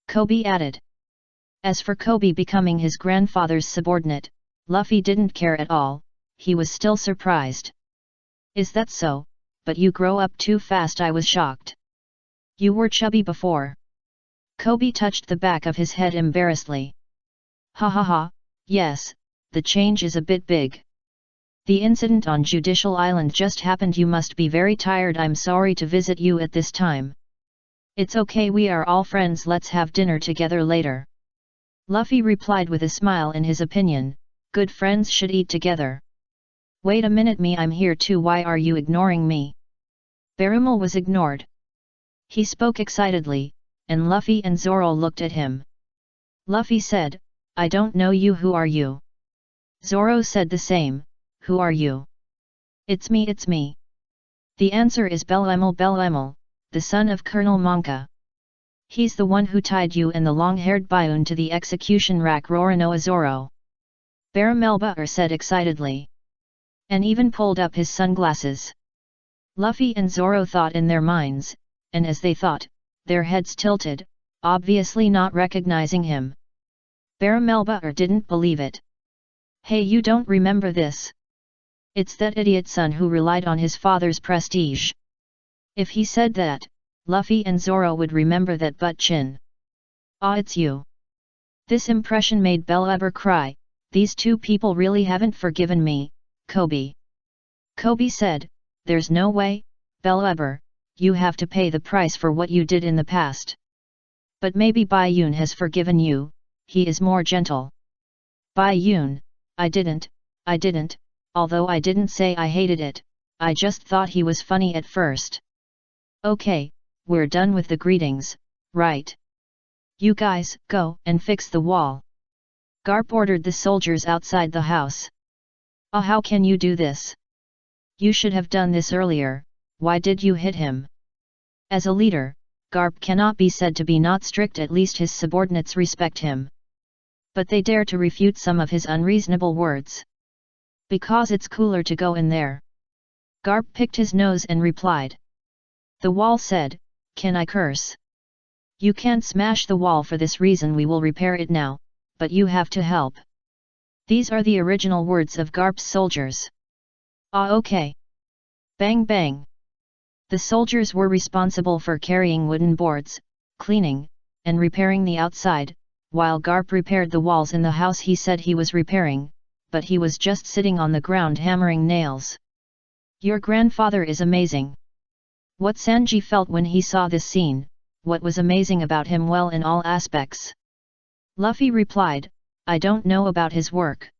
Kobe added. As for Kobe becoming his grandfather's subordinate, Luffy didn't care at all, he was still surprised. Is that so? But you grow up too fast. I was shocked. You were chubby before. Kobe touched the back of his head embarrassedly. Ha ha ha, yes, the change is a bit big. The incident on Judicial Island just happened. You must be very tired. I'm sorry to visit you at this time. It's okay, we are all friends, let's have dinner together later. Luffy replied with a smile. In his opinion, good friends should eat together. Wait a minute, I'm here too, why are you ignoring me? Barumel was ignored. He spoke excitedly, and Luffy and Zoro looked at him. Luffy said, I don't know you, who are you? Zoro said the same, who are you? It's me. The answer is Bellemel, the son of Colonel Monka. He's the one who tied you and the long-haired Bioon to the execution rack. Roronoa Zoro. Baramelba said excitedly. And even pulled up his sunglasses. Luffy and Zoro thought in their minds, and as they thought, their heads tilted, obviously not recognizing him. Baramelba didn't believe it. Hey, you don't remember this? It's that idiot son who relied on his father's prestige. If he said that, Luffy and Zoro would remember that butt chin. Ah, it's you. This impression made Belleber cry. These two people really haven't forgiven me, Kobe. Kobe said, there's no way, Belleber, you have to pay the price for what you did in the past. But maybe Bioon has forgiven you, he is more gentle. Bioon, I didn't, although I didn't say I hated it, I just thought he was funny at first. Okay, we're done with the greetings, right? You guys, go and fix the wall. Garp ordered the soldiers outside the house. Ah, how can you do this? You should have done this earlier, why did you hit him? As a leader, Garp cannot be said to be not strict, at least his subordinates respect him. But they dare to refute some of his unreasonable words. Because it's cooler to go in there. Garp picked his nose and replied. The wall said, can I curse? You can't smash the wall. For this reason we will repair it now, but you have to help. These are the original words of Garp's soldiers. Ah, okay. Bang bang. The soldiers were responsible for carrying wooden boards, cleaning, and repairing the outside, while Garp repaired the walls in the house he said he was repairing, but he was just sitting on the ground hammering nails. Your grandfather is amazing. What Sanji felt when he saw this scene, what was amazing about him? Well, in all aspects. Luffy replied, I don't know about his work.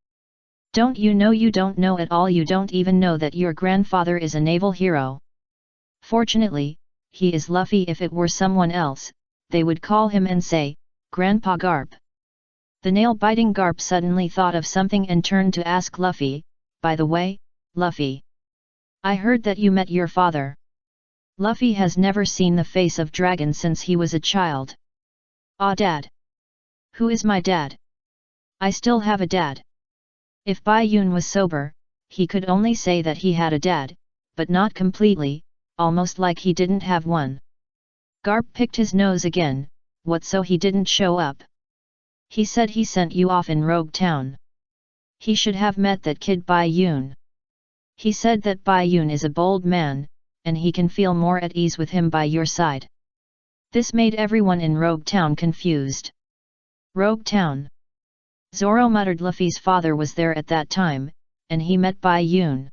Don't you know? You don't know at all. You don't even know that your grandfather is a naval hero. Fortunately, he is Luffy. If it were someone else, they would call him and say, Grandpa Garp. The nail-biting Garp suddenly thought of something and turned to ask Luffy, by the way, Luffy, I heard that you met your father. Luffy has never seen the face of Dragon since he was a child. Ah, Dad. Who is my dad? I still have a dad. If Bioon was sober, he could only say that he had a dad, but not completely, almost like he didn't have one. Garp picked his nose again. What, so he didn't show up? He said he sent you off in Rogue Town. He should have met that kid Bioon. He said that Bioon is a bold man, and he can feel more at ease with him by your side. This made everyone in Rogue Town confused. Rogue Town. Zoro muttered. Luffy's father was there at that time, and he met Bioon.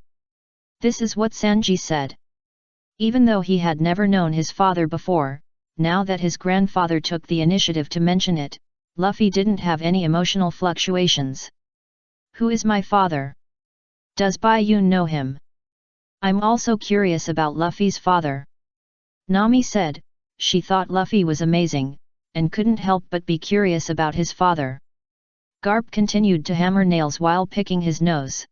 This is what Sanji said. Even though he had never known his father before, now that his grandfather took the initiative to mention it, Luffy didn't have any emotional fluctuations. Who is my father? Does Bioon know him? I'm also curious about Luffy's father. Nami said, she thought Luffy was amazing, and couldn't help but be curious about his father. Garp continued to hammer nails while picking his nose.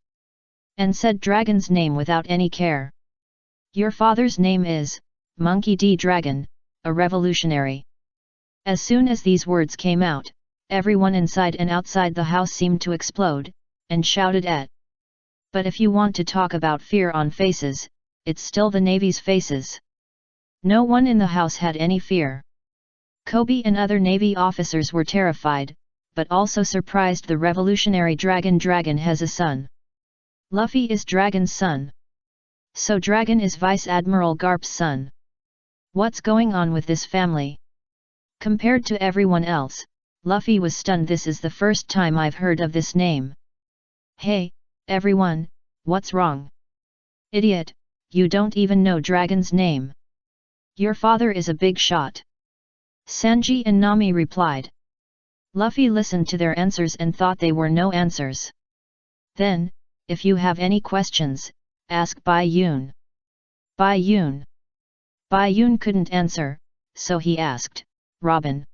And said Dragon's name without any care. Your father's name is, Monkey D. Dragon, a revolutionary. As soon as these words came out, everyone inside and outside the house seemed to explode, and shouted at. But if you want to talk about fear on faces, it's still the Navy's faces. No one in the house had any fear. Kobe and other Navy officers were terrified, but also surprised. The revolutionary Dragon has a son. Luffy is Dragon's son. So Dragon is Vice Admiral Garp's son. What's going on with this family? Compared to everyone else, Luffy was stunned. This is the first time I've heard of this name. Hey, everyone, what's wrong? Idiot, you don't even know Dragon's name. Your father is a big shot. Sanji and Nami replied. Luffy listened to their answers and thought they were no answers. Then, if you have any questions, ask Bai Yun. Bai Yun. Bai Yun couldn't answer, so he asked, Robin.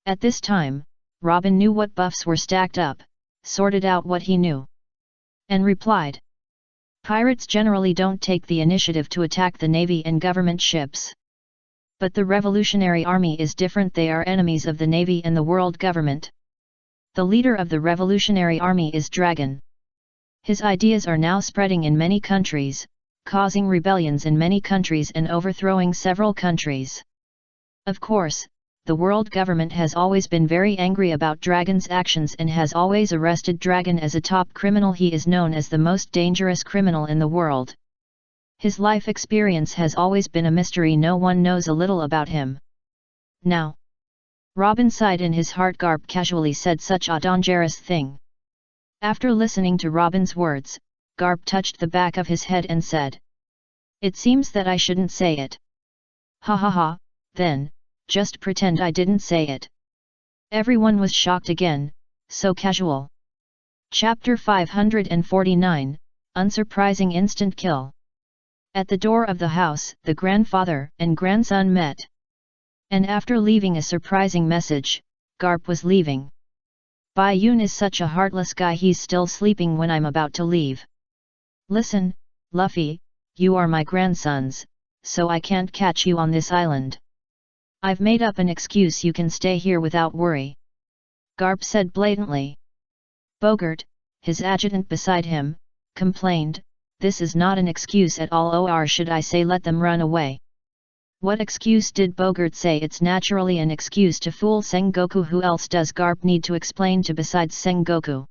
At this time, Robin knew what buffs were stacked up, sorted out what he knew, and replied. Pirates generally don't take the initiative to attack the navy and government ships. But the Revolutionary Army is different. They are enemies of the navy and the world government. The leader of the Revolutionary Army is Dragon. His ideas are now spreading in many countries, causing rebellions in many countries and overthrowing several countries. Of course, the world government has always been very angry about Dragon's actions and has always arrested Dragon as a top criminal. He is known as the most dangerous criminal in the world. His life experience has always been a mystery. No one knows a little about him. Now, Robin sighed in his heart. Garp casually said such a dangerous thing. After listening to Robin's words, Garp touched the back of his head and said, It seems that I shouldn't say it. Ha ha ha, then, just pretend I didn't say it. Everyone was shocked again, so casual. Chapter 549, Unsurprising Instant Kill. At the door of the house, the grandfather and grandson met. And after leaving a surprising message, Garp was leaving. Bai Yun is such a heartless guy. He's still sleeping when I'm about to leave. Listen, Luffy, you are my grandsons, so I can't catch you on this island. I've made up an excuse. You can stay here without worry. Garp said blatantly. Bogart, his adjutant beside him, complained, This is not an excuse at all, or should I say let them run away. What excuse did Bogart say? It's naturally an excuse to fool Sengoku. Who else does Garp need to explain to besides Sengoku?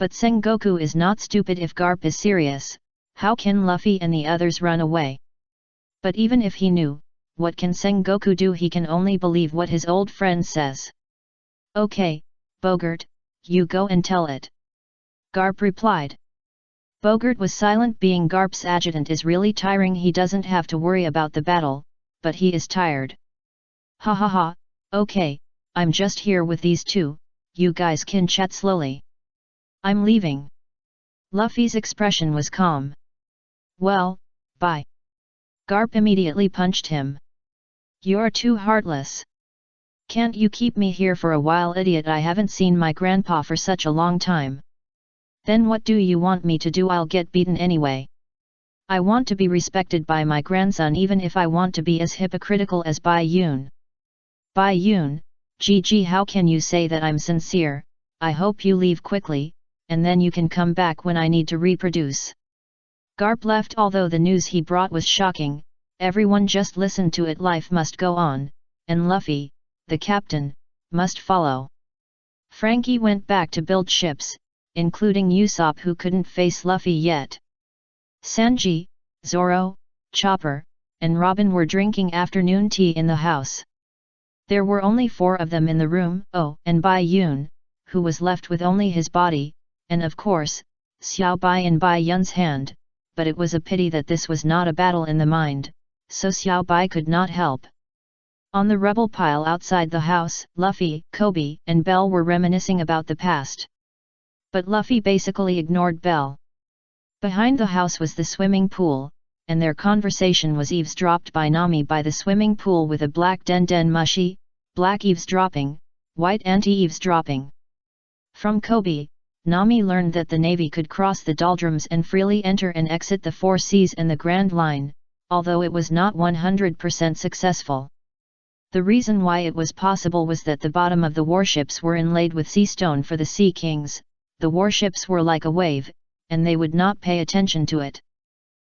But Sengoku is not stupid. If Garp is serious, how can Luffy and the others run away? But even if he knew, what can Sengoku do? He can only believe what his old friend says. Okay, Bogart, you go and tell it. Garp replied. Bogart was silent. Being Garp's adjutant is really tiring. He doesn't have to worry about the battle, but he is tired. Ha ha ha, okay, I'm just here with these two, you guys can chat slowly. I'm leaving. Luffy's expression was calm. Well, bye. Garp immediately punched him. You're too heartless. Can't you keep me here for a while? Idiot, I haven't seen my grandpa for such a long time. Then what do you want me to do? I'll get beaten anyway. I want to be respected by my grandson, even if I want to be as hypocritical as Bai Yun. Bai Yun, GG, how can you say that? I'm sincere. I hope you leave quickly, and then you can come back when I need to reproduce. Garp left. Although the news he brought was shocking, everyone just listened to it. Life must go on, and Luffy, the captain, must follow. Frankie went back to build ships, including Usopp, who couldn't face Luffy yet. Sanji, Zoro, Chopper, and Robin were drinking afternoon tea in the house. There were only 4 of them in the room. Oh, and Bai Yun, who was left with only his body, and of course, Xiao Bai in Bai Yun's hand, but it was a pity that this was not a battle in the mind, so Xiao Bai could not help. On the rubble pile outside the house, Luffy, Kobe, and Bell were reminiscing about the past. But Luffy basically ignored Bell. Behind the house was the swimming pool, and their conversation was eavesdropped by Nami by the swimming pool with a black den mushy, black eavesdropping, white anti-eavesdropping. From Kobe, Nami learned that the Navy could cross the doldrums and freely enter and exit the 4 seas and the Grand Line, although it was not 100% successful. The reason why it was possible was that the bottom of the warships were inlaid with sea stone for the Sea Kings. The warships were like a wave, and they would not pay attention to it.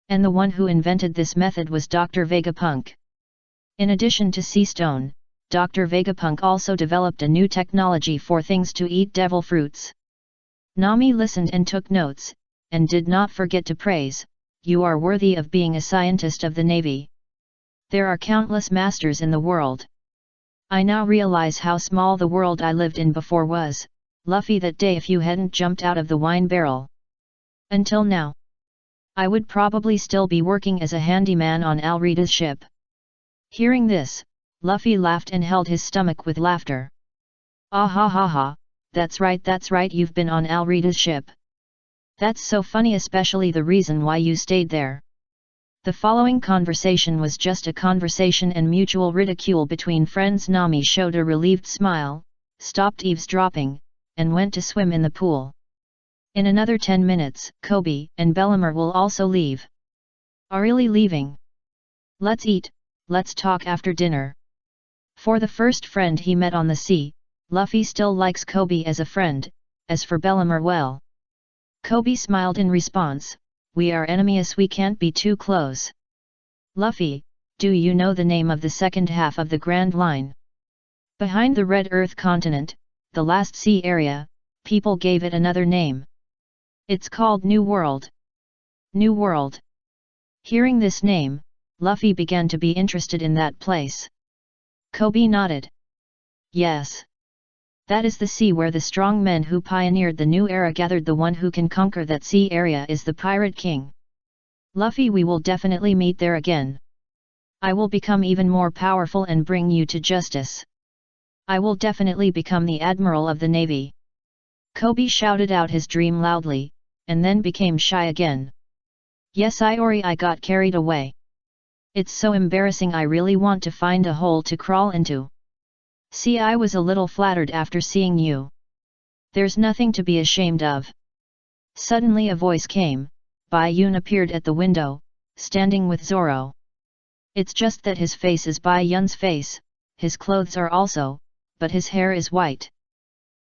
And the one who invented this method was Dr. Vegapunk. In addition to sea stone, Dr. Vegapunk also developed a new technology for things to eat devil fruits. Nami listened and took notes, and did not forget to praise, "You are worthy of being a scientist of the Navy." There are countless masters in the world. I now realize how small the world I lived in before was, Luffy, that day if you hadn't jumped out of the wine barrel. Until now, I would probably still be working as a handyman on Alrida's ship. Hearing this, Luffy laughed and held his stomach with laughter. Ah ha ha ha, that's right, you've been on Alrida's ship. That's so funny, especially the reason why you stayed there. The following conversation was just a conversation and mutual ridicule between friends. Nami showed a relieved smile, stopped eavesdropping, and went to swim in the pool. In another 10 minutes, Kobe and Bellemere will also leave. Are really leaving? Let's eat, let's talk after dinner. For the first friend he met on the sea, Luffy still likes Kobe as a friend. As for Bellemere, well, Kobe smiled in response. We are enemies, we can't be too close. Luffy, do you know the name of the second half of the Grand Line? Behind the Red Earth continent, the last sea area, people gave it another name. It's called New World. New World. Hearing this name, Luffy began to be interested in that place. Kobe nodded. Yes. That is the sea where the strong men who pioneered the new era gathered. The one who can conquer that sea area is the Pirate King. Luffy, we will definitely meet there again. I will become even more powerful and bring you to justice. I will definitely become the Admiral of the Navy. Kobe shouted out his dream loudly, and then became shy again. Yes, I got carried away. It's so embarrassing, I really want to find a hole to crawl into. See, I was a little flattered after seeing you. There's nothing to be ashamed of. Suddenly a voice came. Bai Yun appeared at the window, standing with Zoro. It's just that his face is Bai Yun's face, his clothes are also, but his hair is white.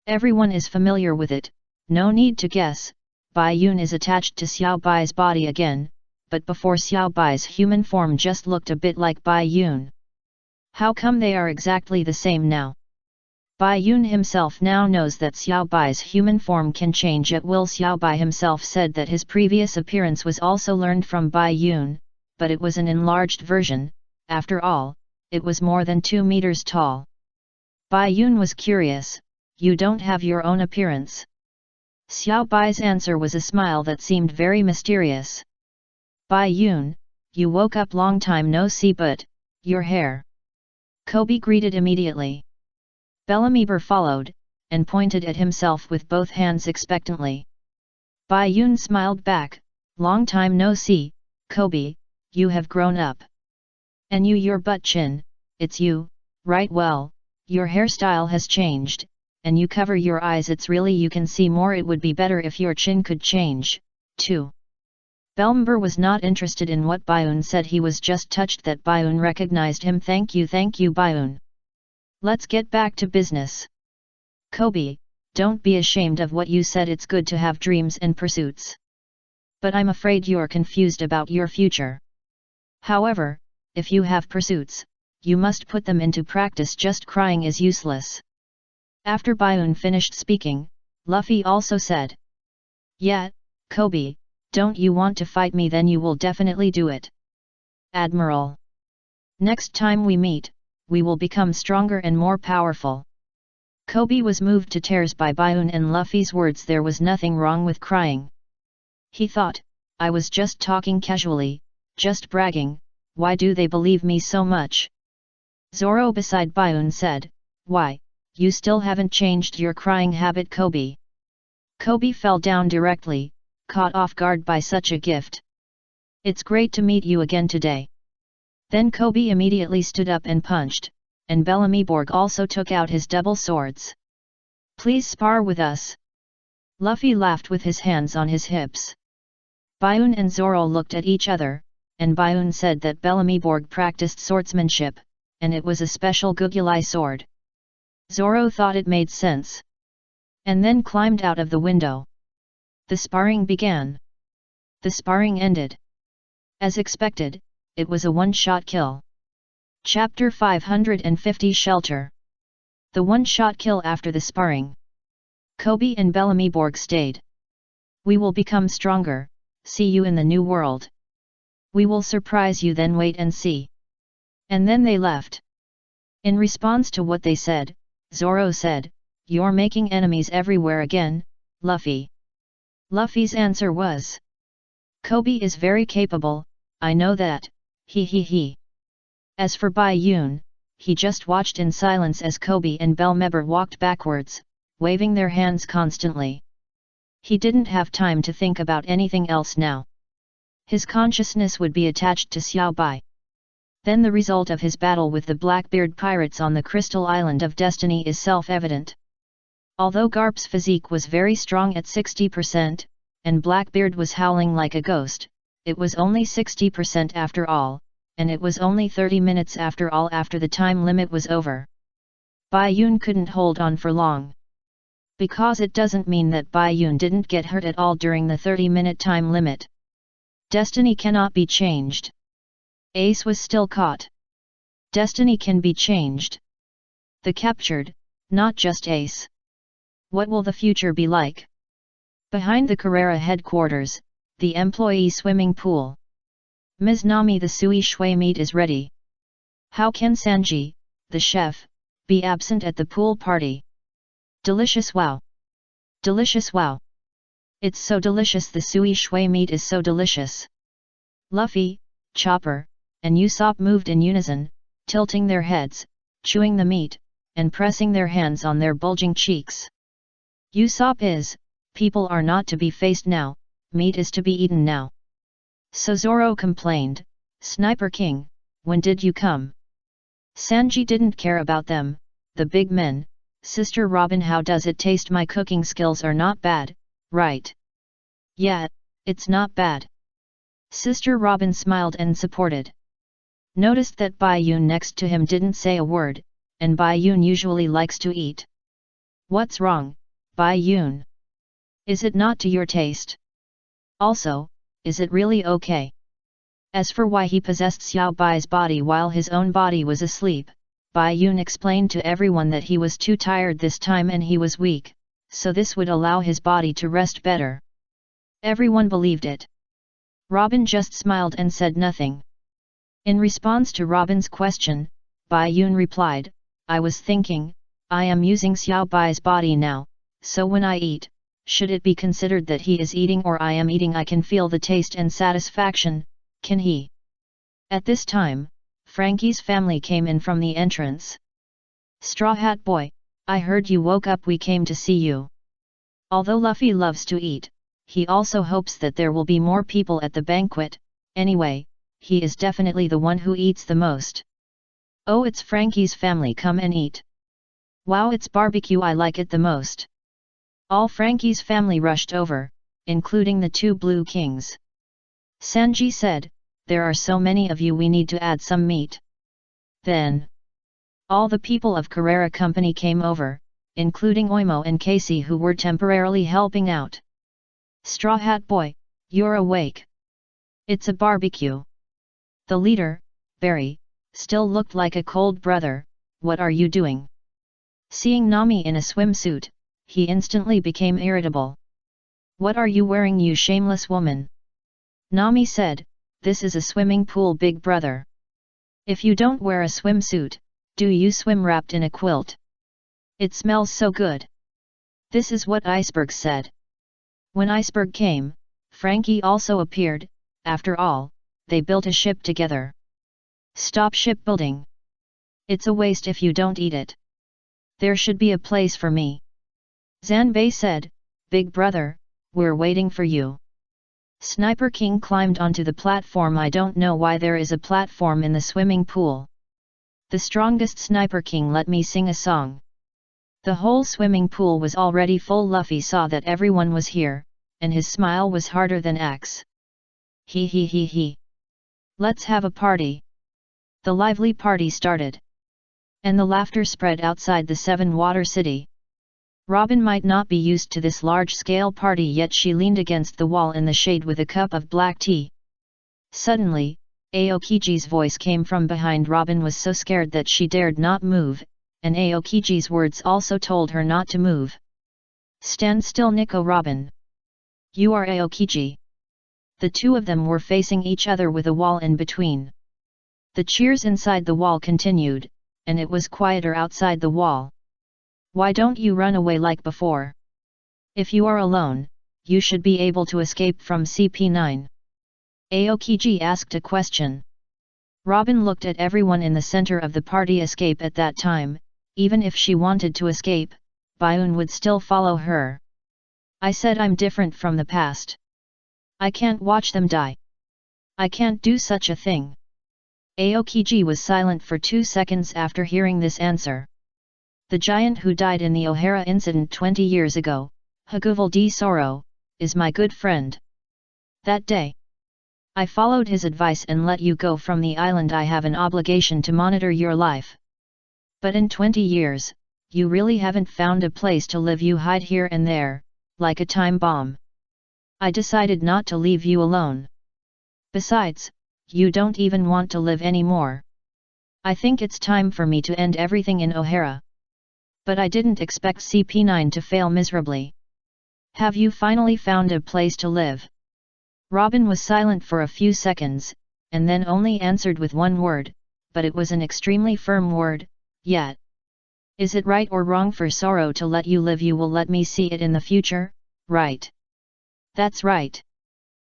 Everyone is familiar with it, no need to guess. Bai Yun is attached to Xiao Bai's body again, but before Xiao Bai's human form just looked a bit like Bai Yun. How come they are exactly the same now? Bai Yun himself now knows that Xiao Bai's human form can change at will. Xiao Bai himself said that his previous appearance was also learned from Bai Yun, but it was an enlarged version. After all, it was more than 2 meters tall. Bai Yun was curious. You don't have your own appearance? Xiao Bai's answer was a smile that seemed very mysterious. Bai Yun, you woke up long time no see, but your hair. Kobe greeted immediately. Bellemere followed, and pointed at himself with both hands expectantly. Bai Yun smiled back. Long time no see, Kobe, you have grown up. And your butt chin, it's you, right? Well, your hairstyle has changed, and you cover your eyes, it's really you can see more. It would be better if your chin could change, too. Bellemere was not interested in what Bai-un said, he was just touched that Bai-un recognized him. Thank you Bai-un. Let's get back to business. Kobe, don't be ashamed of what you said, it's good to have dreams and pursuits. But I'm afraid you're confused about your future. However, if you have pursuits, you must put them into practice, just crying is useless. After Bai-un finished speaking, Luffy also said. Yeah, Kobe. Don't you want to fight me? Then you will definitely do it. Admiral. Next time we meet, we will become stronger and more powerful. Kobe was moved to tears by Bai-un and Luffy's words. There was nothing wrong with crying. He thought, I was just talking casually, just bragging, why do they believe me so much? Zoro beside Bai-un said, why, you still haven't changed your crying habit, Kobe. Kobe fell down directly, caught off guard by such a gift. It's great to meet you again today. Then Kobe immediately stood up and punched, and Bellemere also took out his double swords. Please spar with us. Luffy laughed with his hands on his hips. Bai-un and Zoro looked at each other, and Bai-un said that Bellemere practiced swordsmanship, and it was a special Gugulai sword. Zoro thought it made sense. And then climbed out of the window. The sparring began. The sparring ended. As expected, it was a one-shot kill. Chapter 550 Shelter. The one-shot kill after the sparring. Kobe and Bellemere stayed. We will become stronger, see you in the new world. We will surprise you, then wait and see. And then they left. In response to what they said, Zoro said, "You're making enemies everywhere again, Luffy." Luffy's answer was, "Kobe is very capable, I know that, he. As for Bai Yun, he just watched in silence as Kobe and Belmeber walked backwards, waving their hands constantly. He didn't have time to think about anything else now. His consciousness would be attached to Xiao Bai. Then the result of his battle with the Blackbeard pirates on the Crystal Island of Destiny is self-evident. Although Garp's physique was very strong at 60%, and Blackbeard was howling like a ghost, it was only 60% after all, and it was only 30 minutes after all after the time limit was over. Bai Yun couldn't hold on for long. Because it doesn't mean that Bai Yun didn't get hurt at all during the 30-minute time limit. Destiny cannot be changed. Ace was still caught. Destiny can be changed. The captured, not just Ace. What will the future be like? Behind the Carrera headquarters, the employee swimming pool. Ms. Nami, the Sui Shui meat is ready. How can Sanji, the chef, be absent at the pool party? Delicious wow! Delicious wow! It's so delicious, the Sui Shui meat is so delicious. Luffy, Chopper, and Usopp moved in unison, tilting their heads, chewing the meat, and pressing their hands on their bulging cheeks. Usopp is, people are not to be faced now, meat is to be eaten now. So Zoro complained, Sniper King, when did you come? Sanji didn't care about them, the big men. Sister Robin, how does it taste? My cooking skills are not bad, right? Yeah, it's not bad. Sister Robin smiled and supported. Noticed that Bai Yun next to him didn't say a word, and Bai Yun usually likes to eat. What's wrong, Bai Yun? Is it not to your taste? Also, is it really okay? As for why he possessed Xiao Bai's body while his own body was asleep, Bai Yun explained to everyone that he was too tired this time and he was weak, so this would allow his body to rest better. Everyone believed it. Robin just smiled and said nothing. In response to Robin's question, Bai Yun replied, I was thinking, I am using Xiao Bai's body now, so when I eat, should it be considered that he is eating or I am eating? I can feel the taste and satisfaction, can he? At this time, Frankie's family came in from the entrance. Straw Hat Boy, I heard you woke up, we came to see you. Although Luffy loves to eat, he also hopes that there will be more people at the banquet. Anyway, he is definitely the one who eats the most. Oh, it's Frankie's family, come and eat. Wow, it's barbecue, I like it the most. All Frankie's family rushed over, including the two Blue Kings. Sanji said, there are so many of you, we need to add some meat. Then, all the people of Carrera Company came over, including Oimo and Casey, who were temporarily helping out. Straw Hat Boy, you're awake. It's a barbecue. The leader, Barry, still looked like a cold brother. What are you doing? Seeing Nami in a swimsuit, he instantly became irritable. What are you wearing, you shameless woman? Nami said, this is a swimming pool, big brother. If you don't wear a swimsuit, do you swim wrapped in a quilt? It smells so good. This is what Iceberg said. When Iceberg came, Frankie also appeared. After all, they built a ship together. Stop shipbuilding. It's a waste if you don't eat it. There should be a place for me. Zanbei said, big brother, we're waiting for you. Sniper King climbed onto the platform. I don't know why there is a platform in the swimming pool. The strongest Sniper King, let me sing a song. The whole swimming pool was already full. Luffy saw that everyone was here, and his smile was harder than axe. He. Let's have a party. The lively party started. And the laughter spread outside the Seven Water City. Robin might not be used to this large-scale party, yet she leaned against the wall in the shade with a cup of black tea. Suddenly, Aokiji's voice came from behind. Robin was so scared that she dared not move, and Aokiji's words also told her not to move. Stand still, Nico. Robin. You are Aokiji. The two of them were facing each other with a wall in between. The cheers inside the wall continued, and it was quieter outside the wall. Why don't you run away like before? If you are alone, you should be able to escape from CP9. Aokiji asked a question. Robin looked at everyone in the center of the party escape at that time. Even if she wanted to escape, Bayun would still follow her. I said I'm different from the past. I can't watch them die. I can't do such a thing. Aokiji was silent for 2 seconds after hearing this answer. The giant who died in the O'Hara incident 20 years ago, Haguval D. Soro, is my good friend. That day, I followed his advice and let you go from the island. I have an obligation to monitor your life. But in 20 years, you really haven't found a place to live. You hide here and there, like a time bomb. I decided not to leave you alone. Besides, you don't even want to live anymore. I think it's time for me to end everything in O'Hara. But I didn't expect CP9 to fail miserably. Have you finally found a place to live? Robin was silent for a few seconds, and then only answered with one word, but it was an extremely firm word, yet. Is it right or wrong for Soro to let you live? You will let me see it in the future, right? That's right.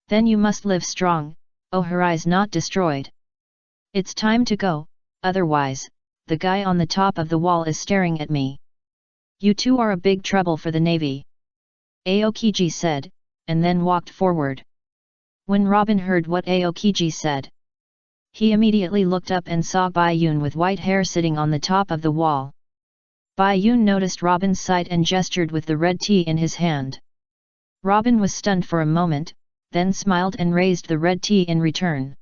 Then you must live strong. O'Hara is not destroyed. It's time to go, otherwise, the guy on the top of the wall is staring at me. You two are a big trouble for the Navy. Aokiji said, and then walked forward. When Robin heard what Aokiji said, he immediately looked up and saw Bayun with white hair sitting on the top of the wall. Bayun noticed Robin's sight and gestured with the red tea in his hand. Robin was stunned for a moment, then smiled and raised the red tea in return.